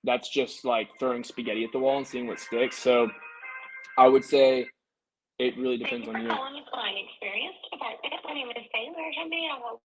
That's just like throwing spaghetti at the wall and seeing what sticks. So I would say it really depends on you. Client experience department. My name is Taylor. How may I help?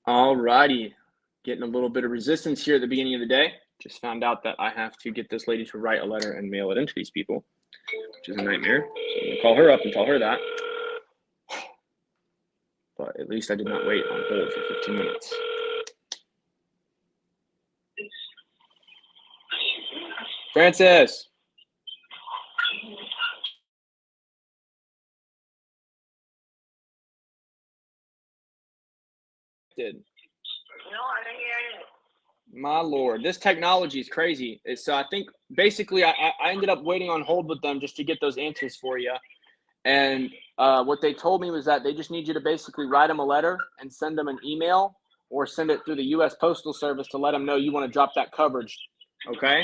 All righty. Getting a little bit of resistance here at the beginning of the day. Just found out that I have to get this lady to write a letter and mail it into these people, which is a nightmare. So I'm going to call her up and tell her that. But at least I did not wait on hold for 15 minutes. Francis. Did. No, I didn't hear you. My Lord, this technology is crazy. So I think basically I ended up waiting on hold with them just to get those answers for you. And what they told me was that they just need you to basically write them a letter and send them an email or send it through the U.S. Postal Service to let them know you want to drop that coverage. Okay?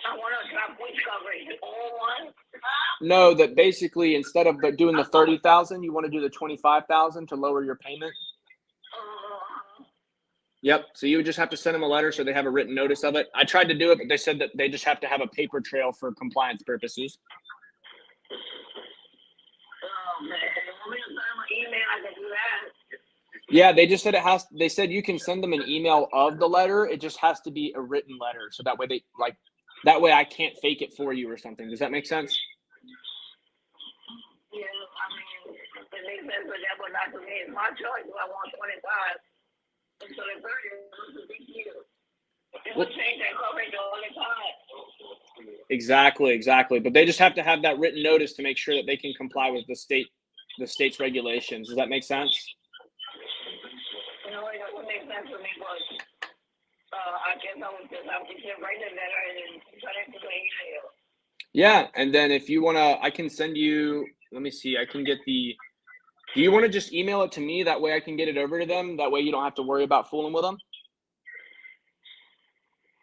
I want to drop which coverage? All one? No, that basically instead of doing the 30,000, you want to do the 25,000 to lower your payment. Yep. So you would just have to send them a letter so they have a written notice of it. I tried to do it, but they said that they just have to have a paper trail for compliance purposes. Oh, man. Want me to send them an email? I can do that. Yeah, they just said it has. They said you can send them an email of the letter. It just has to be a written letter, so that way that way I can't fake it for you or something. Does that make sense? Yeah, I mean, it makes sense, but that would not to me. It's my choice. Do I want 25? So the 30 is a big deal. It would change that coverage all the time. Exactly. But they just have to have that written notice to make sure that they can comply with the state's regulations. Does that make sense? No, it doesn't make sense to me, but I guess I would just have to get write a letter and send it to the email. Yeah, and then if you want to, I can send you, let me see, I can get do you want to just email it to me? That way I can get it over to them. That way you don't have to worry about fooling with them.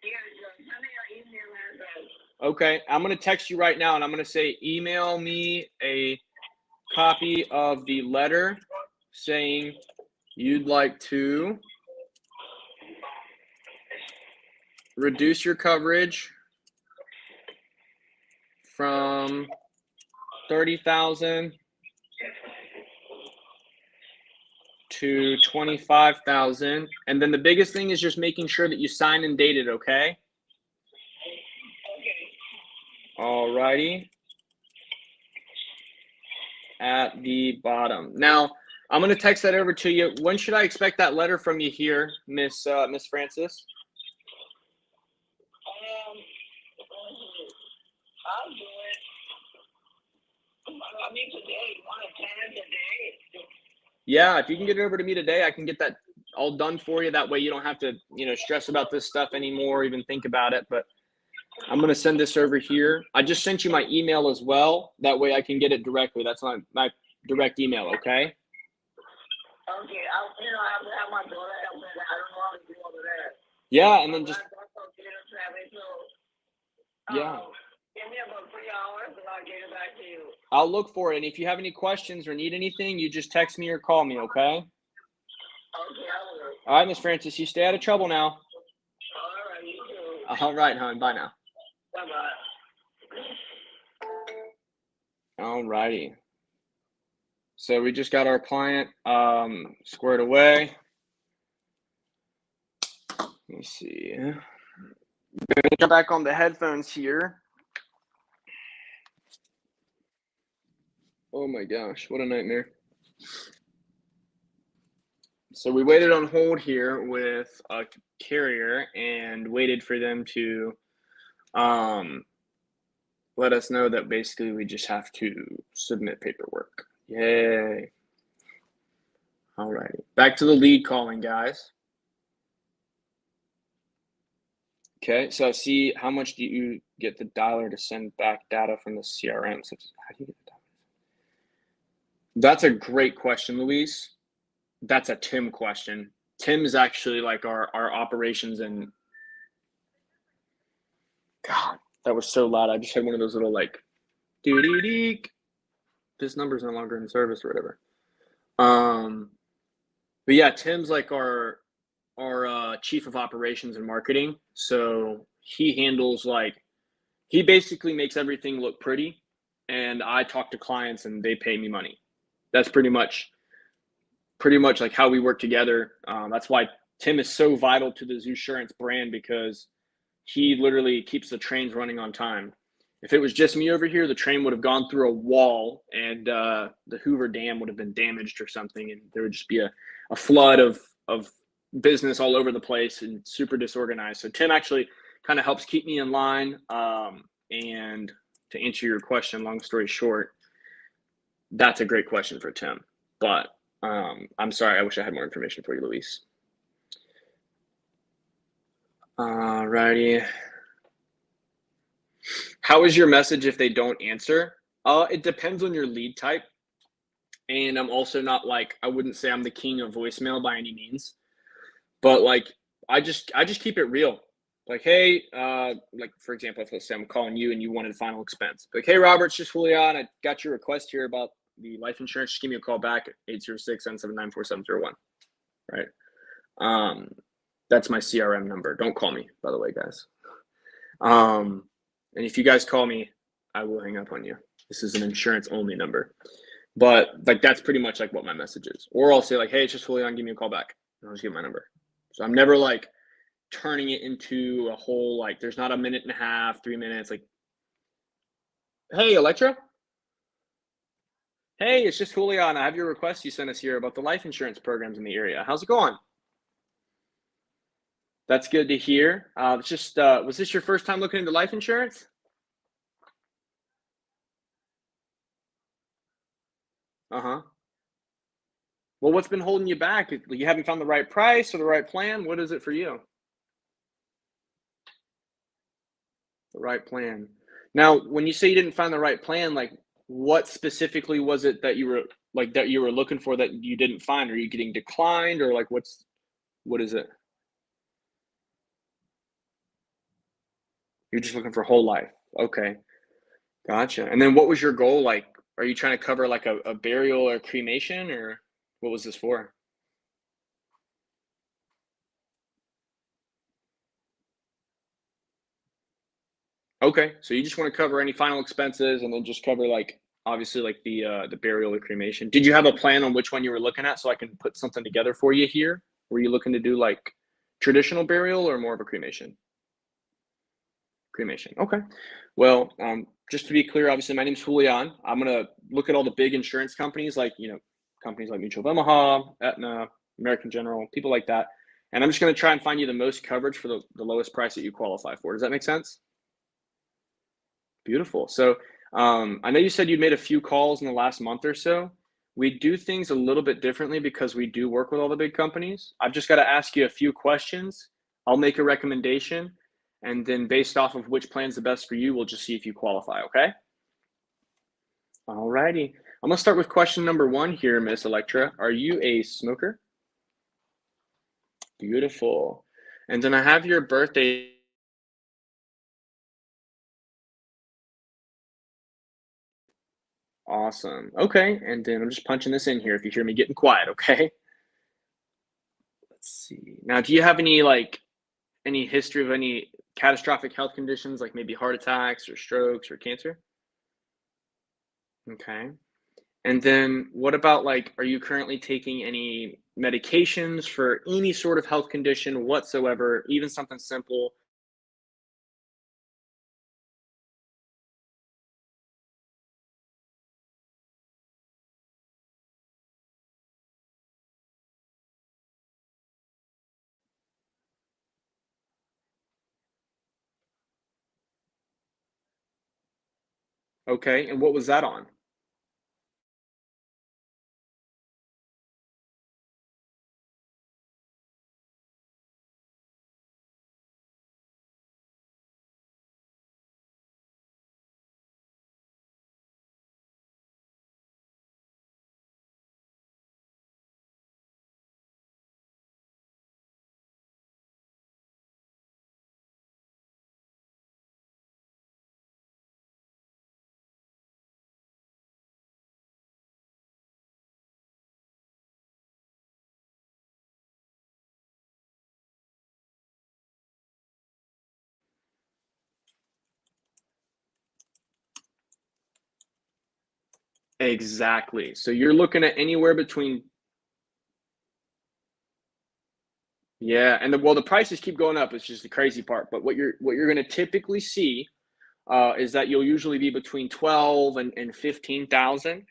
Yeah, just send me your email address. Okay, I'm going to text you right now, and I'm going to say, email me a copy of the letter saying you'd like to reduce your coverage from 30,000 to 25,000. And then the biggest thing is just making sure that you sign and date it, okay? Okay. All righty. At the bottom. Now, I'm going to text that over to you. When should I expect that letter from you here, Miss Francis? I'll do it. I mean, today, 1 to 10 today. Yeah, if you can get it over to me today, I can get that all done for you. That way you don't have to, stress about this stuff anymore, even think about it. But I'm going to send this over here. I just sent you my email as well. That way I can get it directly. That's my direct email, okay? Okay, I have to have my daughter help me. I don't know how to do all of that. Yeah, and then just yeah. Give me about 3 hours and I'll get it back to you. I'll look for it. And if you have any questions or need anything, you just text me or call me, okay? Okay, I will. All right, Miss Francis, you stay out of trouble now. All right, you too. All right, hon. Bye now. Bye-bye. All righty. So we just got our client squared away. Let me see. I'm gonna jump back on the headphones here. Oh my gosh, what a nightmare. So we waited on hold here with a carrier and waited for them to let us know that basically we just have to submit paperwork. Yay. All righty. Back to the lead calling, guys. Okay, so see, how much do you get the dialer to send back data from the CRM? So how do you get the data? That's a great question, Luis. That's a Tim question. Tim is actually like our operations and God, that was so loud. I just had one of those little like doo-dee-dee. This number's no longer in service or whatever. But yeah, Tim's like our chief of operations and marketing. So he handles he basically makes everything look pretty, and I talk to clients and they pay me money. That's pretty much like how we work together. That's why Tim is so vital to the Zoosurance brand, because he literally keeps the trains running on time. If it was just me over here, the train would have gone through a wall and the Hoover Dam would have been damaged or something, and there would just be a flood of business all over the place and super disorganized. So Tim actually kind of helps keep me in line. And to answer your question, long story short, that's a great question for Tim. But I'm sorry, I wish I had more information for you, Luis. Alrighty. How is your message if they don't answer? It depends on your lead type. And I'm also not I wouldn't say I'm the king of voicemail by any means. But I just keep it real. Hey, for example, if let's say I'm calling you and you wanted final expense. Hey, Robert, it's just Julian. I got your request here about the life insurance. Just give me a call back at 806-779-4701. Right. That's my CRM number. Don't call me, by the way, guys. And if you guys call me, I will hang up on you. This is an insurance only number. But that's pretty much what my message is. Or I'll say hey, it's just Julian, give me a call back. And I'll just give my number. So I'm never turning it into a whole there's not a minute and a half, 3 minutes. Hey, Electra. Hey, it's just Julian. I have your request you sent us here about the life insurance programs in the area. How's it going? That's good to hear. It's just was this your first time looking into life insurance? Uh-huh. Well, what's been holding you back? You haven't found the right price or the right plan? What is it for you? The right plan. Now, when you say you didn't find the right plan, like what specifically was it that you were looking for that you didn't find? Are you getting declined or like what is it? You're just looking for whole life. Okay. Gotcha. And then what was your goal? Like, are you trying to cover like a burial or cremation or what was this for? Okay. So you just want to cover any final expenses and then just cover like obviously like the burial or cremation. Did you have a plan on which one you were looking at so I can put something together for you here? Were you looking to do like traditional burial or more of a cremation? Cremation. Okay. Well, just to be clear, obviously my name's Julian. I'm gonna look at all the big insurance companies, like companies like Mutual of Omaha, Aetna, American General, people like that, and I'm just gonna try and find you the most coverage for the lowest price that you qualify for. Does that make sense? Beautiful. So, I know you said you made a few calls in the last month or so. We do things a little bit differently because we do work with all the big companies. I've just got to ask you a few questions. I'll make a recommendation, and then based off of which plan's the best for you, we'll just see if you qualify. Okay? All righty. I'm gonna start with question number one here, Miss Electra. Are you a smoker? Beautiful. And then I have your birthday. Awesome. Okay. And then I'm just punching this in here if you hear me getting quiet. Okay. Let's see. Now, do you have any history of any catastrophic health conditions, like maybe heart attacks or strokes or cancer? Okay. And then what about like, are you currently taking any medications for any sort of health condition whatsoever, even something simple? Okay. And what was that on? Exactly. So you're looking at anywhere between, yeah, and well, the prices keep going up. It's just the crazy part. But what you're going to typically see is that you'll usually be between 12 and 15,000.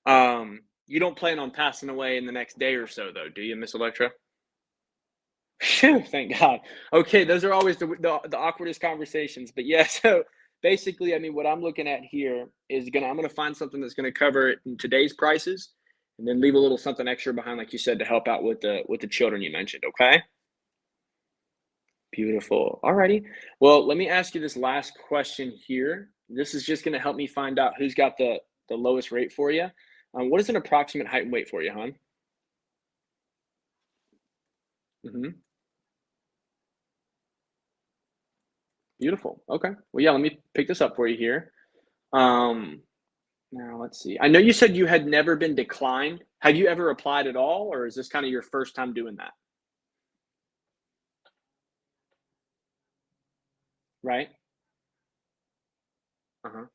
You don't plan on passing away in the next day or so, though, do you, Miss Electra? Phew, thank God. Okay, those are always the awkwardest conversations. But yeah, so basically, I mean, what I'm looking at here is I'm gonna find something that's gonna cover it in today's prices, and then leave a little something extra behind, like you said, to help out with the children you mentioned. Okay, beautiful. Alrighty. Well, let me ask you this last question here. This is just gonna help me find out who's got the lowest rate for you. What is an approximate height and weight for you, hon? Hmm. Beautiful. Okay. Well, yeah. Let me pick this up for you here. Um, Now let's see. I know you said you had never been declined. Have you ever applied at all, or is this kind of your first time doing that? Right? Uh-huh.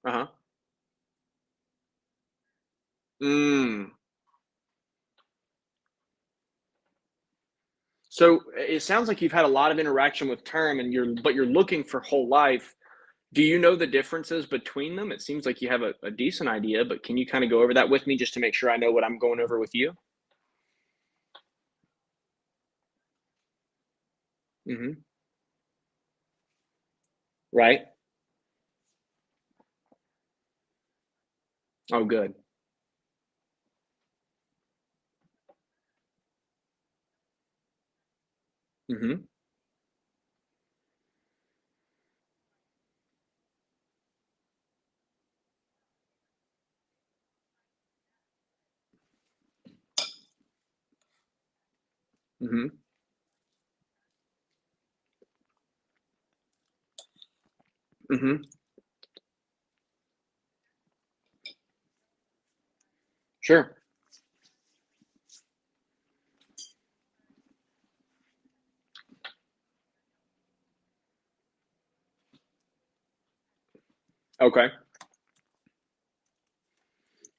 Uh-huh. Mm. So it sounds like you've had a lot of interaction with term and you're looking for whole life. Do you know the differences between them? It seems like you have a decent idea, but can you kind of go over that with me just to make sure I know what I'm going over with you? Mm-hmm. Right? Oh, good. Mm-hmm. Mm-hmm. Mm-hmm. Sure. Okay.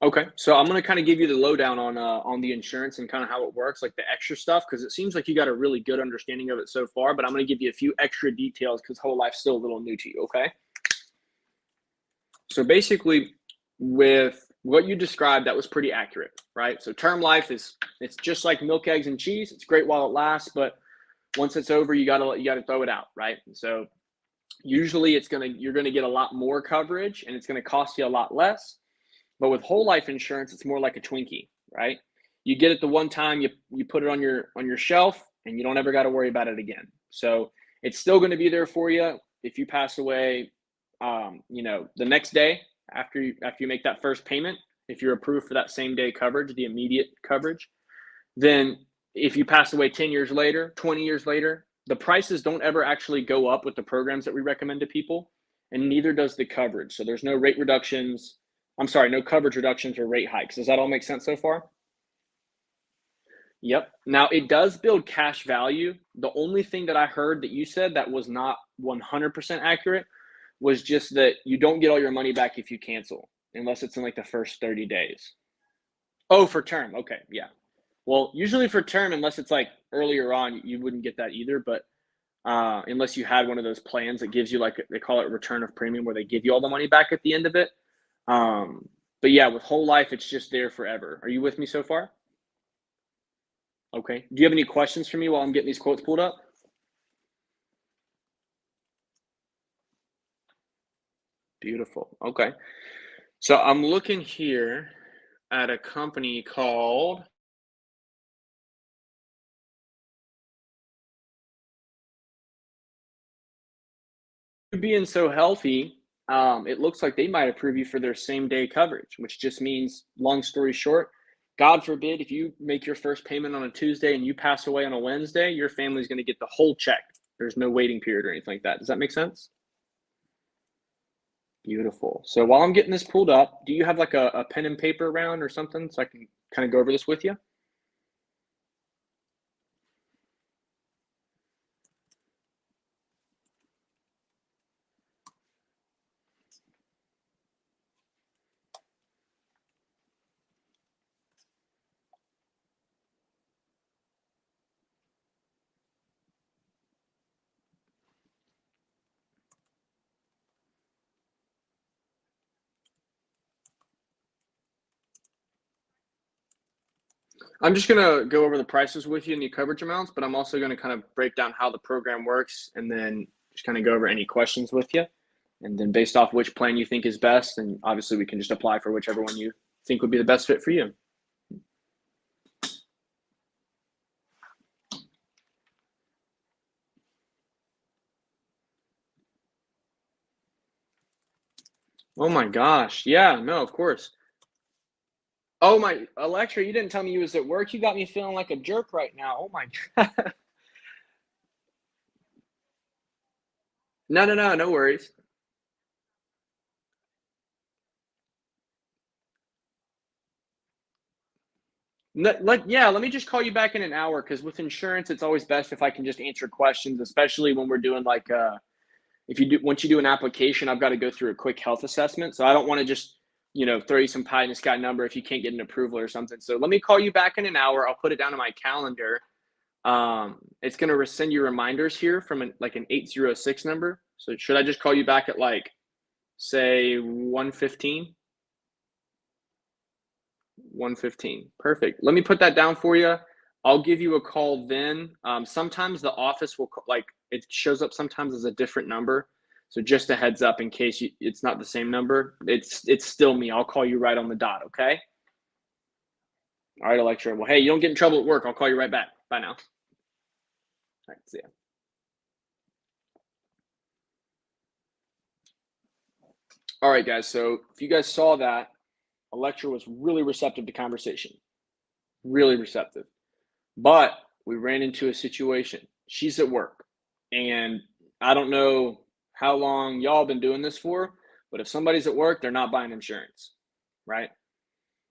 Okay. So I'm gonna kind of give you the lowdown on the insurance and kind of how it works, like the extra stuff, because it seems like you got a really good understanding of it so far. But I'm gonna give you a few extra details because whole life's still a little new to you. Okay. So basically, with what you described, that was pretty accurate, right? So term life it's just like milk, eggs, and cheese. It's great while it lasts, but once it's over, you gotta throw it out, right? So usually you're gonna get a lot more coverage and it's gonna cost you a lot less. But with whole life insurance, it's more like a Twinkie, right? You get it the one time, you put it on your shelf, and you don't ever got to worry about it again. So it's still going to be there for you if you pass away. The next day after you make that first payment, if you're approved for that same day coverage, the immediate coverage, then if you pass away 10 years later, 20 years later, the prices don't ever actually go up with the programs that we recommend to people, and neither does the coverage. So there's no rate reductions. I'm sorry, no coverage reductions or rate hikes. Does that all make sense so far? Yep. Now it does build cash value. The only thing that I heard that you said that was not 100% accurate was just that you don't get all your money back if you cancel, unless it's in like the first 30 days. Oh, for term. Okay. Yeah. Well, usually for term, unless it's like earlier on, you wouldn't get that either. But unless you had one of those plans that gives you like they call it return of premium, where they give you all the money back at the end of it. But yeah, with whole life, it's just there forever. Are you with me so far? Okay. Do you have any questions for me while I'm getting these quotes pulled up? Beautiful. Okay. So I'm looking here at a company called being so healthy. It looks like they might approve you for their same day coverage, which just means, long story short, God forbid, if you make your first payment on a Tuesday and you pass away on a Wednesday, your family's going to get the whole check. There's no waiting period or anything like that. Does that make sense? Beautiful. So while I'm getting this pulled up, do you have like a pen and paper around or something so I can kind of go over this with you? I'm just gonna go over the prices with you and the coverage amounts, but I'm also gonna kind of break down how the program works and then just kind of go over any questions with you. And then based off which plan you think is best, and obviously we can just apply for whichever one you think would be the best fit for you. Oh my gosh. Yeah, no, of course. Oh my Alexa, you didn't tell me you was at work. You got me feeling like a jerk right now. Oh my God. No, no, no, no worries. Let me just call you back in an hour because with insurance, it's always best if I can just answer questions, especially when we're doing like if you do once you do an application, I've got to go through a quick health assessment. So I don't want to just, throw you some pie in the sky number if you can't get an approval or something. So let me call you back in an hour. I'll put it down on my calendar. It's gonna send you reminders here from an 806 number. So should I just call you back at like say 1:15? 1:15. Perfect. Let me put that down for you. I'll give you a call then. Sometimes the office will like it shows up sometimes as a different number. So just a heads up in case it's not the same number. It's still me. I'll call you right on the dot, okay? All right, Electra. Well, hey, you don't get in trouble at work. I'll call you right back. Bye now. All right, see ya. All right, guys. So if you guys saw that, Electra was really receptive to conversation. Really receptive. But we ran into a situation. She's at work. And I don't know how long y'all been doing this for, but if somebody's at work, they're not buying insurance, right?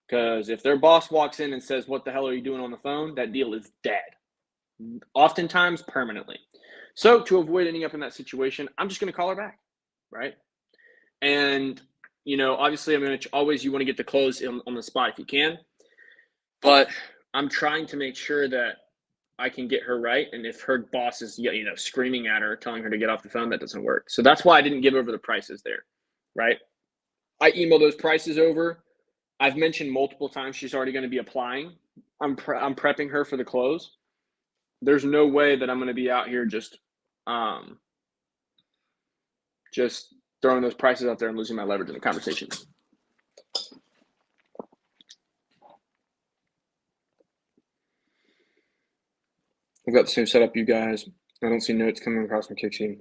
Because if their boss walks in and says, "What the hell are you doing on the phone?" that deal is dead. Oftentimes permanently. So to avoid ending up in that situation, I'm just going to call her back, right? And, you know, obviously I'm going to always, you want to get the close on the spot if you can, but I'm trying to make sure that I can get her right. And if her boss is, you know, screaming at her, telling her to get off the phone, that doesn't work. So that's why I didn't give over the prices there, right? I emailed those prices over. I've mentioned multiple times she's already going to be applying. I'm prepping her for the close. There's no way that I'm going to be out here just throwing those prices out there and losing my leverage in the conversation. I've got the same setup, you guys. I don't see notes coming across my Kixie.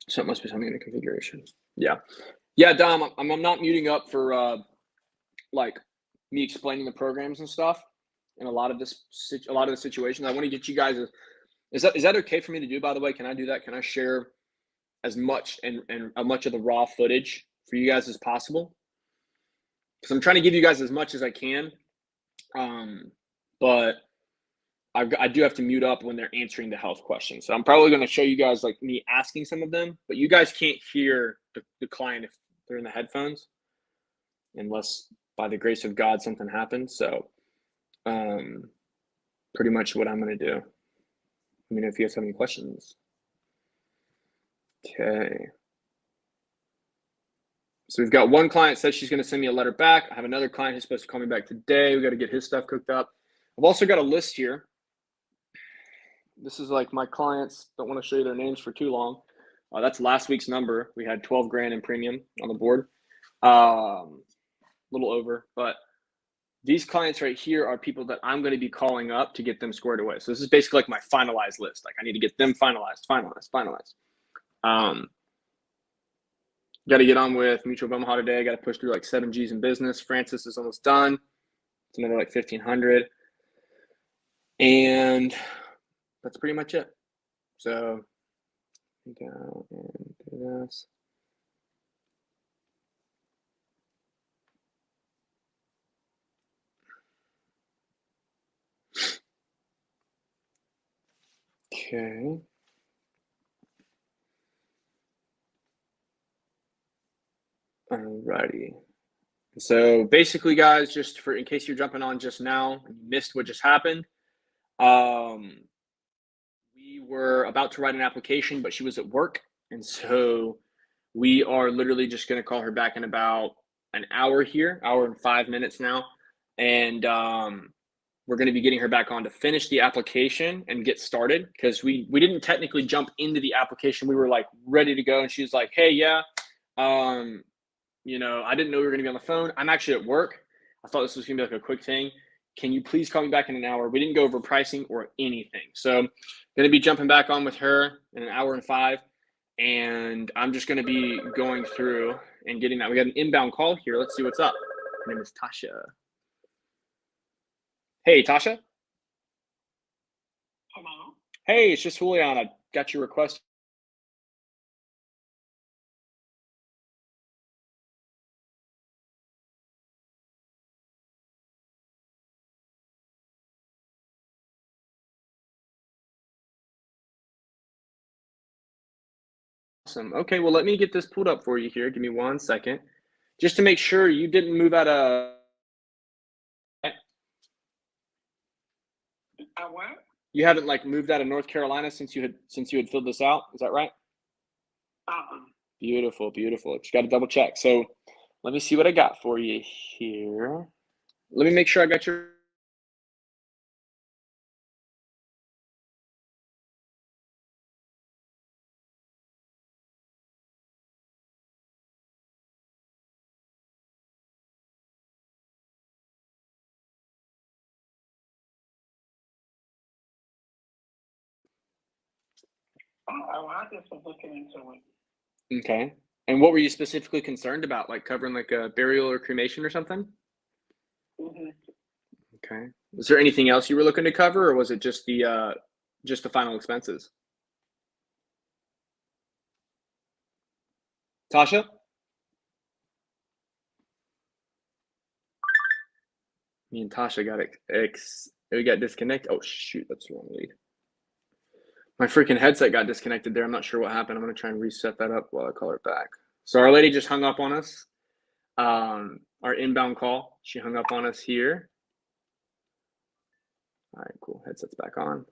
So it must be something in the configuration. Yeah. Yeah, Dom, I'm not muting up for like me explaining the programs and stuff in a lot of the situations. I want to get you guys is that okay for me to do, by the way? Can I do that? Can I share as much and much of the raw footage for you guys as possible? Because I'm trying to give you guys as much as I can. But I do have to mute up when they're answering the health questions. So I'm probably going to show you guys like me asking some of them, but you guys can't hear the client if they're in the headphones, unless by the grace of God something happens. So pretty much what I'm going to do. Let me know if you guys have any questions. Okay. So we've got one client says she's going to send me a letter back. I have another client who's supposed to call me back today. We got to get his stuff cooked up. I've also got a list here. This is like my clients. Don't want to show you their names for too long. That's last week's number. We had 12 grand in premium on the board. A little over, but these clients right here are people that I'm going to be calling up to get them squared away. So this is basically like my finalized list. Like I need to get them finalized. Got to get on with Mutual of Omaha today. Got to push through like 7 G's in business. Francis is almost done. It's another like 1,500. And that's pretty much it. So go and do this. Okay. Alrighty. So basically, guys, just for in case you're jumping on just now and you missed what just happened, we were about to write an application, but she was at work, and so we are literally just going to call her back in about an hour here, hour and 5 minutes now, and we're going to be getting her back on to finish the application and get started because we didn't technically jump into the application. We were like ready to go, and she was like, "Hey, yeah, you know, I didn't know we were going to be on the phone. I'm actually at work. I thought this was going to be like a quick thing. Can you please call me back in an hour?" We didn't go over pricing or anything. So I'm going to be jumping back on with her in an hour and 5. And I'm just going to be going through and getting that. We got an inbound call here. Let's see what's up. Her name is Tasha. Hey, Tasha. Hello? Hey, it's just Julian. I got your request. Awesome. Okay, well, let me get this pulled up for you here. Give me 1 second. Just to make sure you didn't move out of... What? You haven't like moved out of North Carolina since you had filled this out. Is that right? Beautiful, beautiful. Just got to double check. So let me see what I got for you here. Let me make sure I got your... I just was looking into it. Okay. And what were you specifically concerned about? Like covering like a burial or cremation or something? Mm-hmm. Okay. Was there anything else you were looking to cover, or was it just the final expenses? Tasha? Me and Tasha got we got disconnected. Oh shoot, that's the wrong lead. My freaking headset got disconnected there. I'm not sure what happened. I'm gonna try and reset that up while I call her back. So our lady just hung up on us. Our inbound call. She hung up on us here. All right, cool. Headset's back on.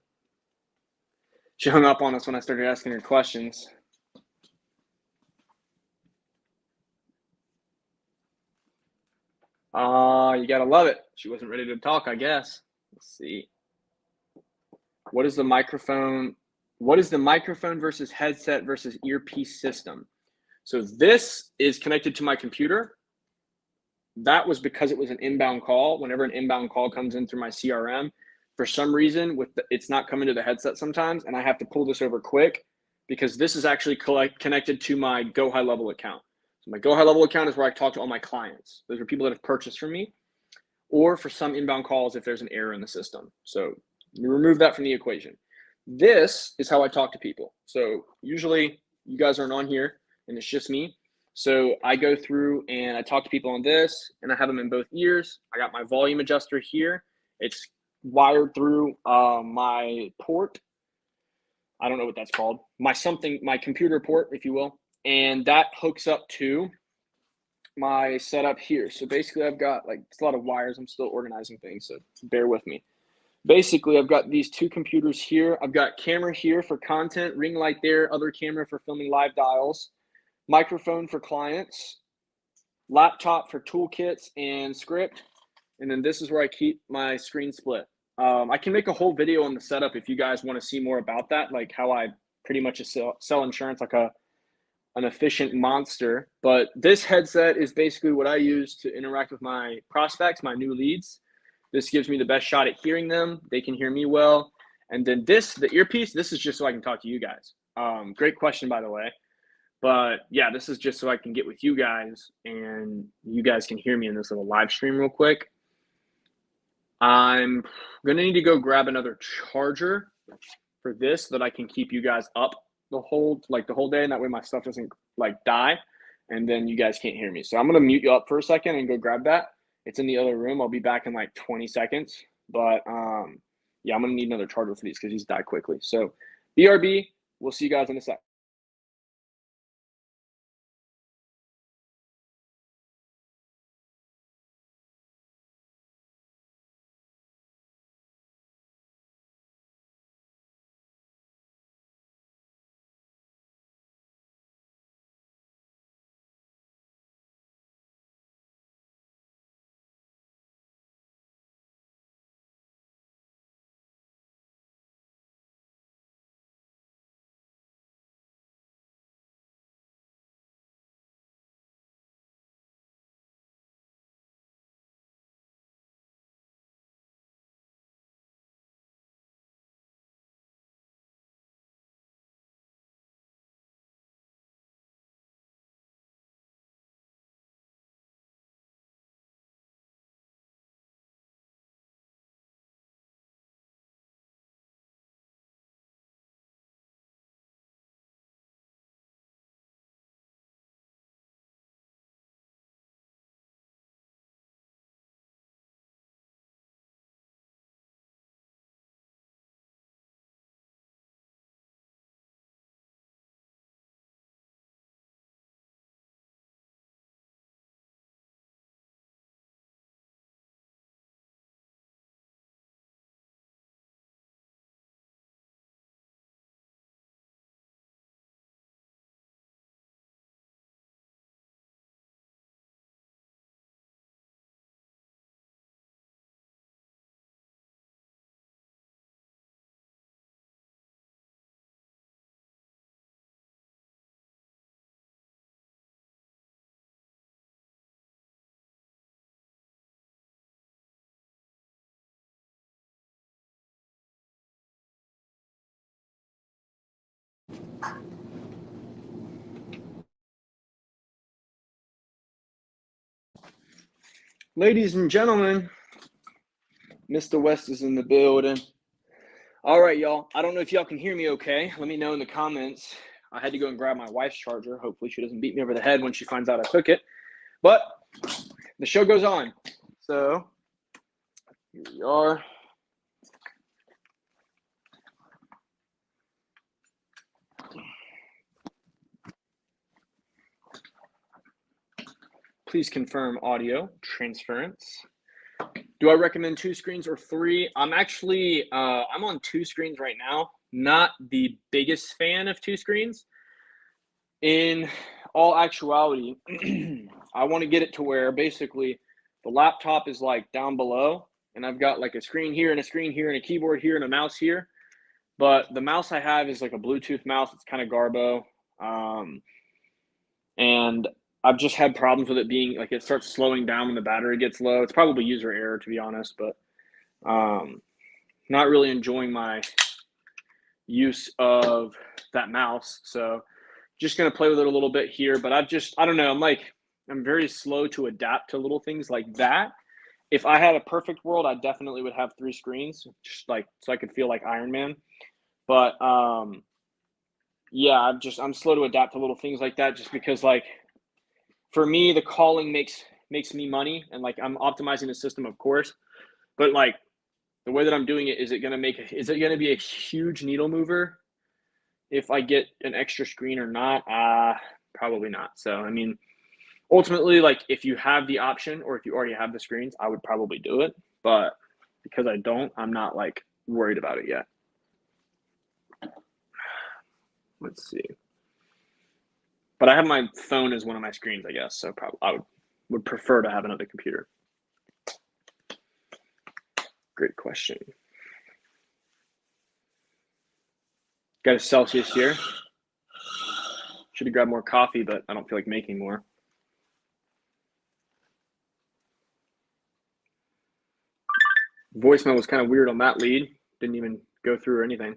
She hung up on us when I started asking her questions. You gotta love it. She wasn't ready to talk, I guess. Let's see. What is the microphone? What is the microphone versus headset versus earpiece system? So this is connected to my computer. That was because it was an inbound call. Whenever an inbound call comes in through my CRM, for some reason it's not coming to the headset sometimes, and I have to pull this over quick because this is actually connected to my Go High Level account. So my Go High Level account is where I talk to all my clients. Those are people that have purchased from me, or for some inbound calls if there's an error in the system. So you remove that from the equation. This is how I talk to people. So usually you guys aren't on here and it's just me. So I go through and I talk to people on this, and I have them in both ears. I got my volume adjuster here. It's wired through my port. I don't know what that's called. My computer port, if you will. And that hooks up to my setup here. So basically I've got it's a lot of wires. I'm still organizing things, so bear with me. Basically I've got these two computers here. I've got camera here for content, ring light there, other camera for filming live dials, microphone for clients, laptop for toolkits and script, and then this is where I keep my screen split. I can make a whole video on the setup if you guys want to see more about that, like how I pretty much sell insurance like an efficient monster. But this headset is basically what I use to interact with my prospects, my new leads. This gives me the best shot at hearing them. They can hear me well. And then the earpiece, this is just so I can talk to you guys. Great question, by the way. But yeah, this is just so I can get with you guys and you guys can hear me in this little live stream real quick. I'm going to need to go grab another charger for this so that I can keep you guys up the whole day, and that way my stuff doesn't die and then you guys can't hear me. So I'm going to mute you up for a second and go grab that. It's in the other room. I'll be back in 20 seconds. But yeah, I'm going to need another charger for these because these die quickly. So BRB, we'll see you guys in a sec. Ladies and gentlemen, Mr. West is in the building. All right, y'all. I don't know if y'all can hear me okay. Let me know in the comments. I had to go and grab my wife's charger. Hopefully she doesn't beat me over the head when she finds out I took it. But the show goes on. So here we are. Please confirm audio transference. Do I recommend 2 screens or 3? I'm actually, I'm on 2 screens right now. Not the biggest fan of 2 screens. In all actuality, I want to get it to where basically the laptop is like down below and I've got like a screen here and a screen here and a keyboard here and a mouse here. But the mouse I have is like a Bluetooth mouse. It's kind of garbo. And I've just had problems with it being like it starts slowing down when the battery gets low. It's probably user error, to be honest, but not really enjoying my use of that mouse. So just going to play with it a little bit here, but I don't know. I'm very slow to adapt to little things like that. If I had a perfect world, I definitely would have 3 screens, just like so I could feel like Iron Man. But yeah, I'm slow to adapt to little things like that, just because like for me, the calling makes me money, and like I'm optimizing the system, of course. But like the way that I'm doing it, is it going to be a huge needle mover if I get an extra screen or not? Probably not. So I mean, ultimately, like if you have the option or if you already have the screens, I would probably do it. But because I don't, I'm not like worried about it yet. Let's see. But I have my phone as one of my screens, I guess. So probably I would prefer to have another computer. Great question. Got a Celsius here. Should have grabbed more coffee, but I don't feel like making more. Voicemail was kind of weird on that lead. Didn't even go through or anything.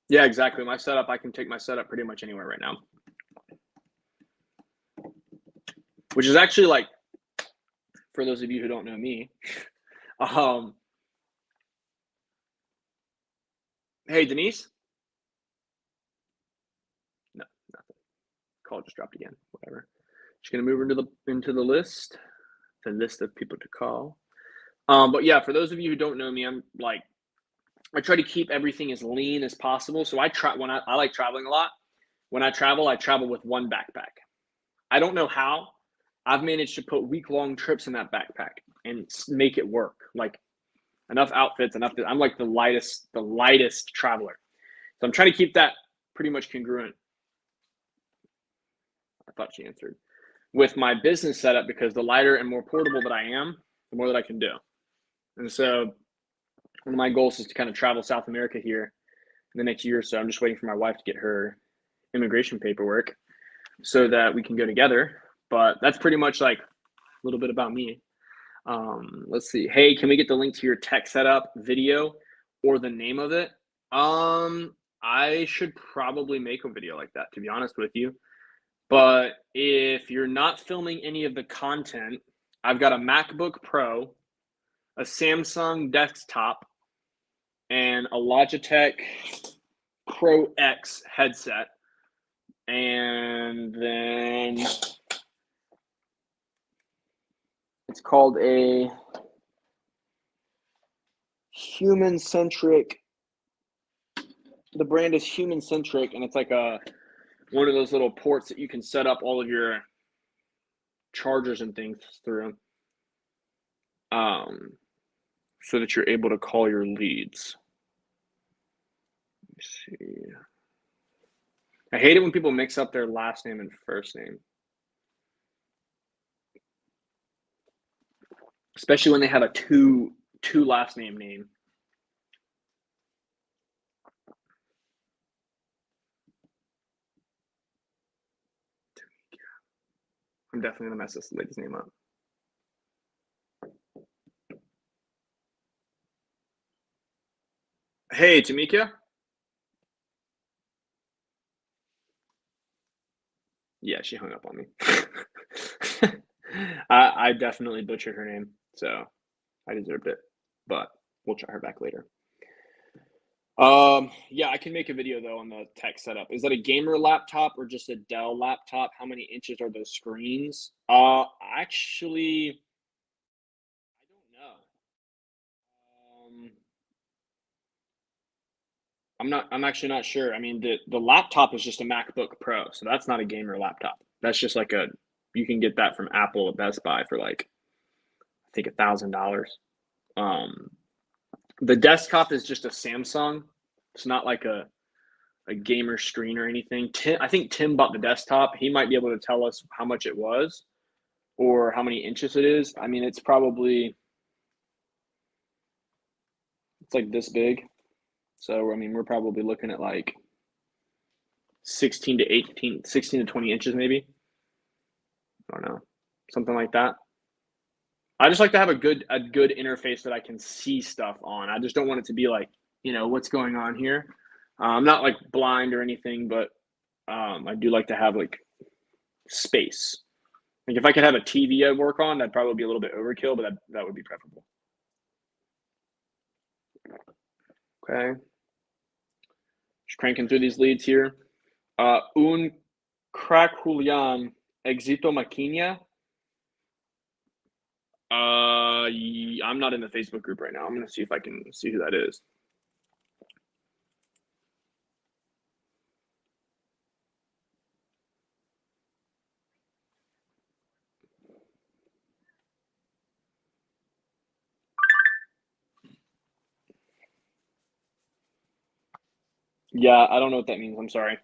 Yeah, exactly. My setup, I can take my setup pretty much anywhere right now. Which is actually like, for those of you who don't know me, hey, Denise? No, nothing. Call just dropped again. Whatever. Just gonna move into the list of people to call. But yeah, for those of you who don't know me, I try to keep everything as lean as possible. So I like traveling a lot. When I travel with one backpack. I don't know how. I've managed to put week-long trips in that backpack and make it work. Like enough outfits, I'm like the lightest traveler. So I'm trying to keep that pretty much congruent. I thought she answered. With my business setup, because the lighter and more portable that I am, the more that I can do. And so one of my goals is to kind of travel South America here in the next year or so. I'm just waiting for my wife to get her immigration paperwork so that we can go together. But that's pretty much like a little bit about me. Let's see. Hey, can we get the link to your tech setup video or the name of it? I should probably make a video like that, to be honest with you. But if you're not filming any of the content, I've got a MacBook Pro, a Samsung desktop, and a Logitech Pro X headset. And then it's called a human-centric. The brand is human-centric, and it's like one of those little ports that you can set up all of your chargers and things through, so that you're able to call your leads. Let me see. I hate it when people mix up their last name and first name, especially when they have a two last name. I'm definitely gonna mess this lady's name up. Hey, Tamika. Yeah, she hung up on me. I definitely butchered her name, so I deserved it. But we'll try her back later. Yeah, I can make a video though on the tech setup. Is that a gamer laptop or just a Dell laptop? How many inches are those screens? Actually, I don't know. I'm actually not sure. I mean, the laptop is just a MacBook Pro, so that's not a gamer laptop. That's just like you can get that from Apple at Best Buy for like I think $1,000. Um, the desktop is just a Samsung. It's not like a gamer screen or anything. I think Tim bought the desktop. He might be able to tell us how much it was or how many inches it is. I mean, it's like this big. So, I mean, we're probably looking at like 16 to 20 inches maybe. I don't know. Something like that. I just like to have a good interface that I can see stuff on. I just don't want it to be like, what's going on here. I'm not like blind or anything, but I do like to have like space. Like if I could have a TV I'd work on, that'd probably be a little bit overkill, but that would be preferable. Okay. Just cranking through these leads here. Un crack Julian Exito Maquina. I'm not in the Facebook group right now. I'm gonna see if I can see who that is. Yeah, I don't know what that means. I'm sorry.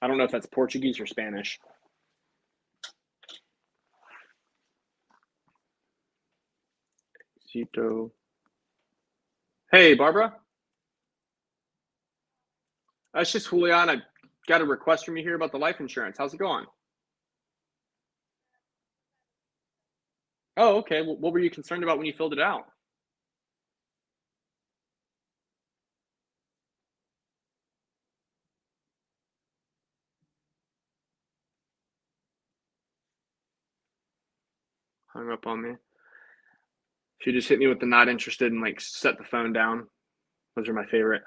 I don't know if that's Portuguese or Spanish. Cito. Hey, Barbara. That's just Julian. I got a request from you here about the life insurance. How's it going? Oh, okay. What were you concerned about when you filled it out? Hung up on me. She just hit me with the not interested and like set the phone down. Those are my favorite.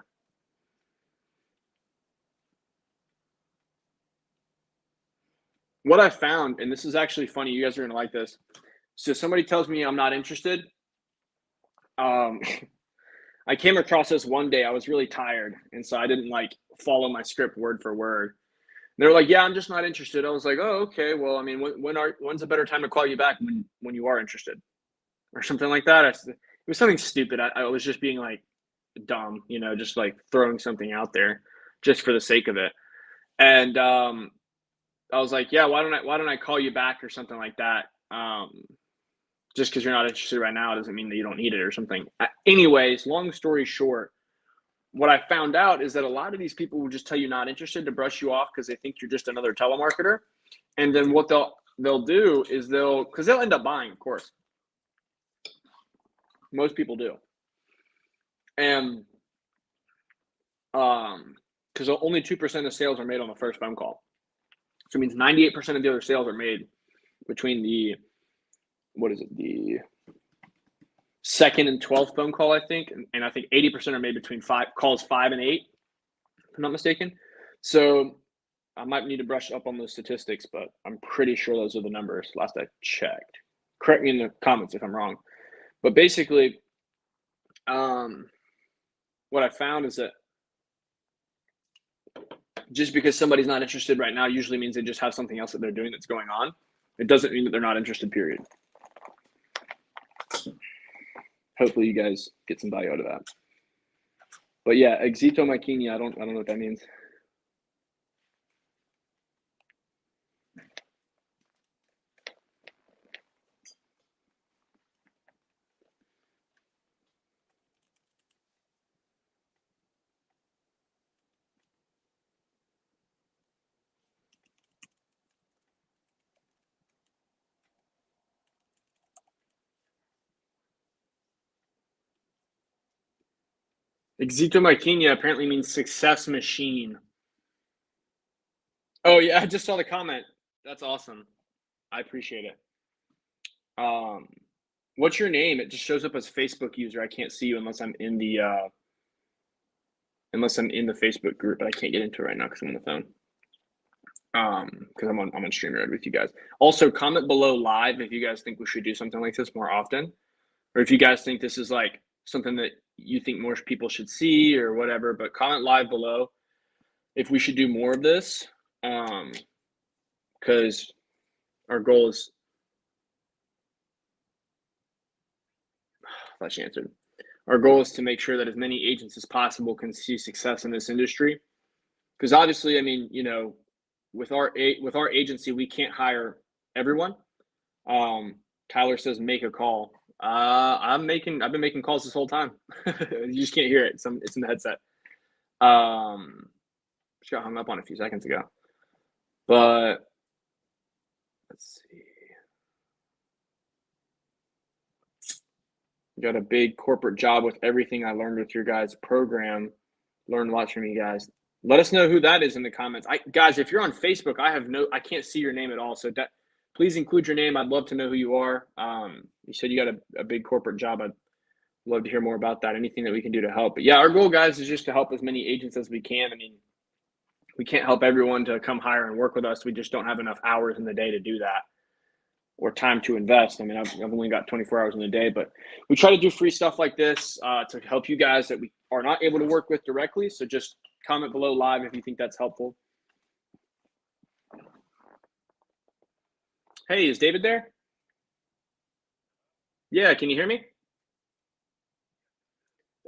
What I found, and this is actually funny, you guys are gonna like this. So somebody tells me I'm not interested. Um, I came across this one day. I was really tired, and so I didn't like follow my script word for word. And they were like, "Yeah, I'm just not interested." I was like, "Oh, okay. Well, I mean, when's a better time to call you back when you are interested, or something like that?" It was something stupid. I was just being like dumb, just like throwing something out there, just for the sake of it. And I was like, "Yeah, why don't I call you back or something like that?" Just because you're not interested right now doesn't mean that you don't need it or something. Anyways, long story short, what I found out is that a lot of these people will just tell you not interested to brush you off because they think you're just another telemarketer. And then what they'll do is because they'll end up buying, of course. Most people do. And because only 2% of sales are made on the first phone call. So it means 98% of the other sales are made between the second and 12th phone call, I think. And I think 80% are made between calls 5 and 8, if I'm not mistaken. So I might need to brush up on those statistics, but I'm pretty sure those are the numbers last I checked. Correct me in the comments if I'm wrong. But basically, what I found is that just because somebody's not interested right now usually means they just have something else that they're doing that's going on. It doesn't mean that they're not interested, period. Hopefully you guys get some value out of that. But yeah, Exito Maquina, I don't know what that means. Exito Maquina apparently means success machine. Oh yeah, I just saw the comment. That's awesome. I appreciate it. What's your name? It just shows up as Facebook user. I can't see you unless I'm in the Facebook group, but I can't get into it right now because I'm on the phone. Because I'm on StreamYard with you guys. Also, comment below live if you guys think we should do something like this more often, or if you guys think this is like something that you think more people should see or whatever. But comment live below if we should do more of this, because our goal is. I thought she answered. Our goal is to make sure that as many agents as possible can see success in this industry. Because obviously, I mean, you know, with our agency, we can't hire everyone. Tyler says make a call. I've been making calls this whole time. You just can't hear it. It's in the headset. Just got hung up on a few seconds ago. But let's see. Got a big corporate job with everything I learned with your guys' program. Learned a lot from you guys. Let us know who that is in the comments. Guys, if you're on Facebook, I can't see your name at all. So please include your name. I'd love to know who you are. You said you got a big corporate job. I'd love to hear more about that. Anything that we can do to help. But yeah, our goal, guys, is just to help as many agents as we can. I mean, we can't help everyone to come hire and work with us. We just don't have enough hours in the day to do that or time to invest. I mean, I've only got 24 hours in a day, but we try to do free stuff like this to help you guys that we are not able to work with directly. So just comment below live if you think that's helpful. Hey, is David there? Yeah, can you hear me?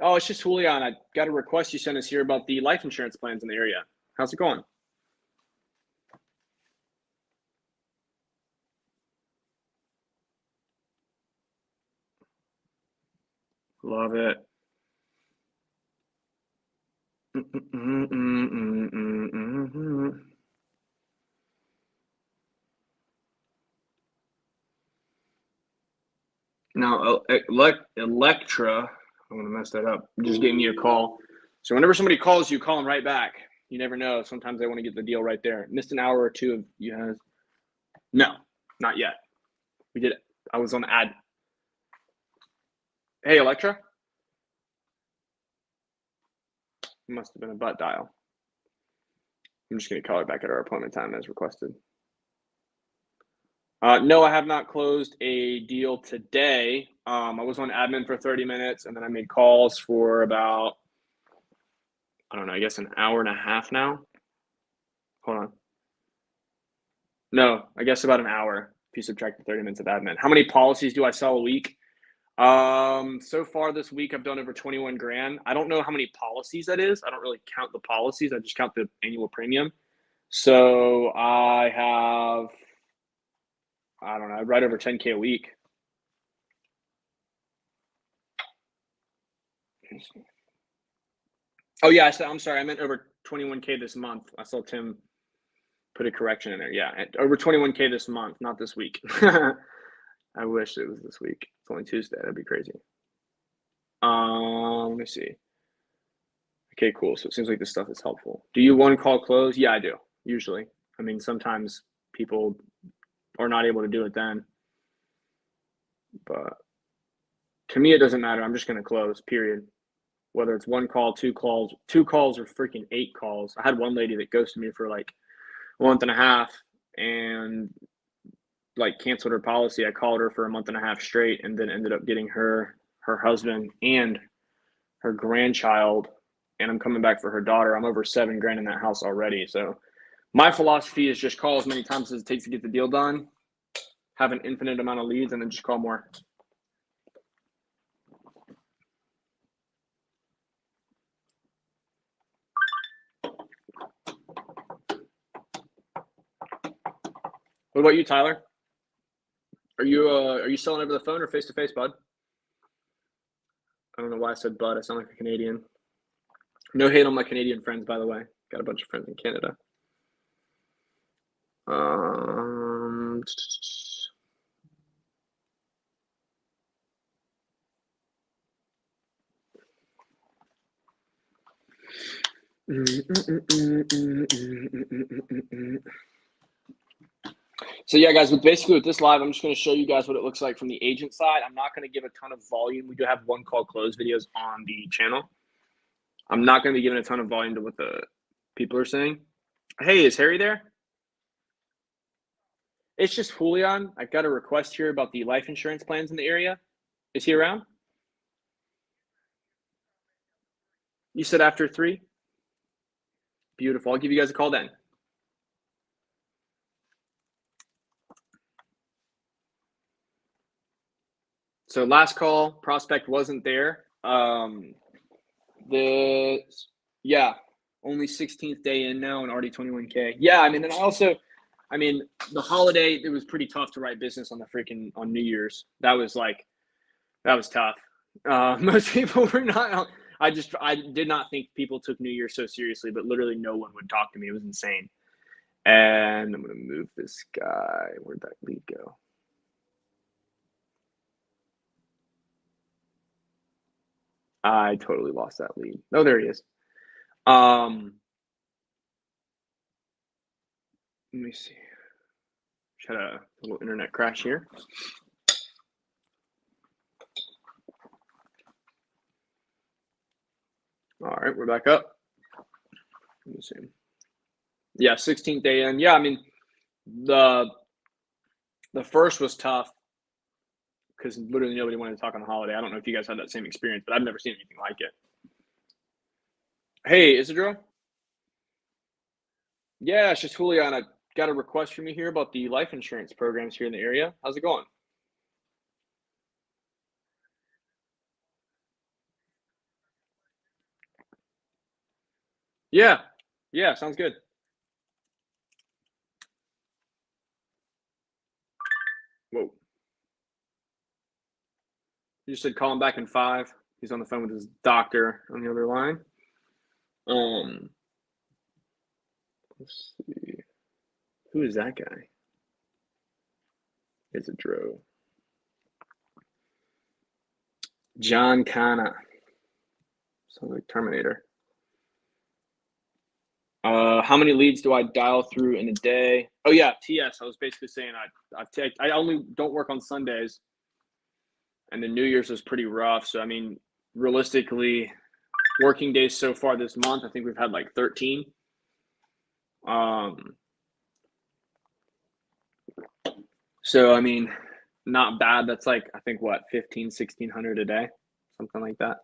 Oh, it's just Julian. I got a request you sent us here about the life insurance plans in the area. How's it going? Love it. Now, Electra, I'm going to mess that up, just gave me a call. So whenever somebody calls you, call them right back. You never know. Sometimes they want to get the deal right there. Missed an hour or two of you guys. No, not yet. We did. I was on the ad. Hey, Electra. It must have been a butt dial. I'm just going to call her back at our appointment time as requested. No, I have not closed a deal today. I was on admin for 30 minutes, and then I made calls for about, I don't know, I guess an hour and a half now. Hold on. No, I guess about an hour if you subtract the 30 minutes of admin. How many policies do I sell a week? So far this week, I've done over 21 grand. I don't know how many policies that is. I don't really count the policies. I just count the annual premium. So I have, I don't know, right over 10K a week. Oh yeah, I'm sorry. I meant over 21K this month. I saw Tim put a correction in there. Yeah, over 21K this month, not this week. I wish it was this week. It's only Tuesday. That'd be crazy. Let me see. Okay, cool. So it seems like this stuff is helpful. Do you one call close? Yeah, I do. Usually. I mean, sometimes people are not able to do it then. But to me, it doesn't matter. I'm just going to close, period. Whether it's one call, two calls, or freaking 8 calls. I had one lady that ghosted me for like a month and a half and like canceled her policy. I called her for a month and a half straight and then ended up getting her husband and her grandchild, and I'm coming back for her daughter. I'm over 7 grand in that house already. So my philosophy is just call as many times as it takes to get the deal done, have an infinite amount of leads, and then just call more. What about you, Tyler? Are you selling over the phone or face to face, bud? I don't know why I said bud. I sound like a Canadian. No hate on my Canadian friends, by the way. Got a bunch of friends in Canada. So yeah, guys, with this live, I'm just going to show you guys what it looks like from the agent side. I'm not going to give a ton of volume. We do have one call close videos on the channel. I'm not going to be giving a ton of volume to what the people are saying. Hey, is Harry there? It's just Julian. I got a request here about the life insurance plans in the area. Is he around? You said after 3? Beautiful. I'll give you guys a call then. So last call, prospect wasn't there. Only 16th day in now and already 21K. Yeah, I mean, and also, the holiday, it was pretty tough to write business on on New Year's. That was tough. Most people were not. I did not think people took New Year so seriously, but literally no one would talk to me. It was insane. And I'm gonna move this guy. Where'd that lead go? I totally lost that lead. Oh, there he is. Let me see. Just had a little internet crash here. All right, we're back up. Let me see. Yeah, 16th day in. Yeah, I mean, the first was tough because literally nobody wanted to talk on the holiday. I don't know if you guys had that same experience, but I've never seen anything like it. Hey, Isidro? Yeah, it's just Julian. I got a request from you here about the life insurance programs here in the area. How's it going? Yeah, sounds good. Whoa. You said call him back in 5. He's on the phone with his doctor on the other line. Let's see. Who is that guy? It's a Dro. John Cana. Sounds like Terminator. How many leads do I dial through in a day? Oh yeah, TS. I was basically saying I only don't work on Sundays, and the New Year's was pretty rough. So I mean, realistically, working days so far this month, I think we've had like 13. So I mean, not bad. That's like I think what 1,500-1,600 a day, something like that.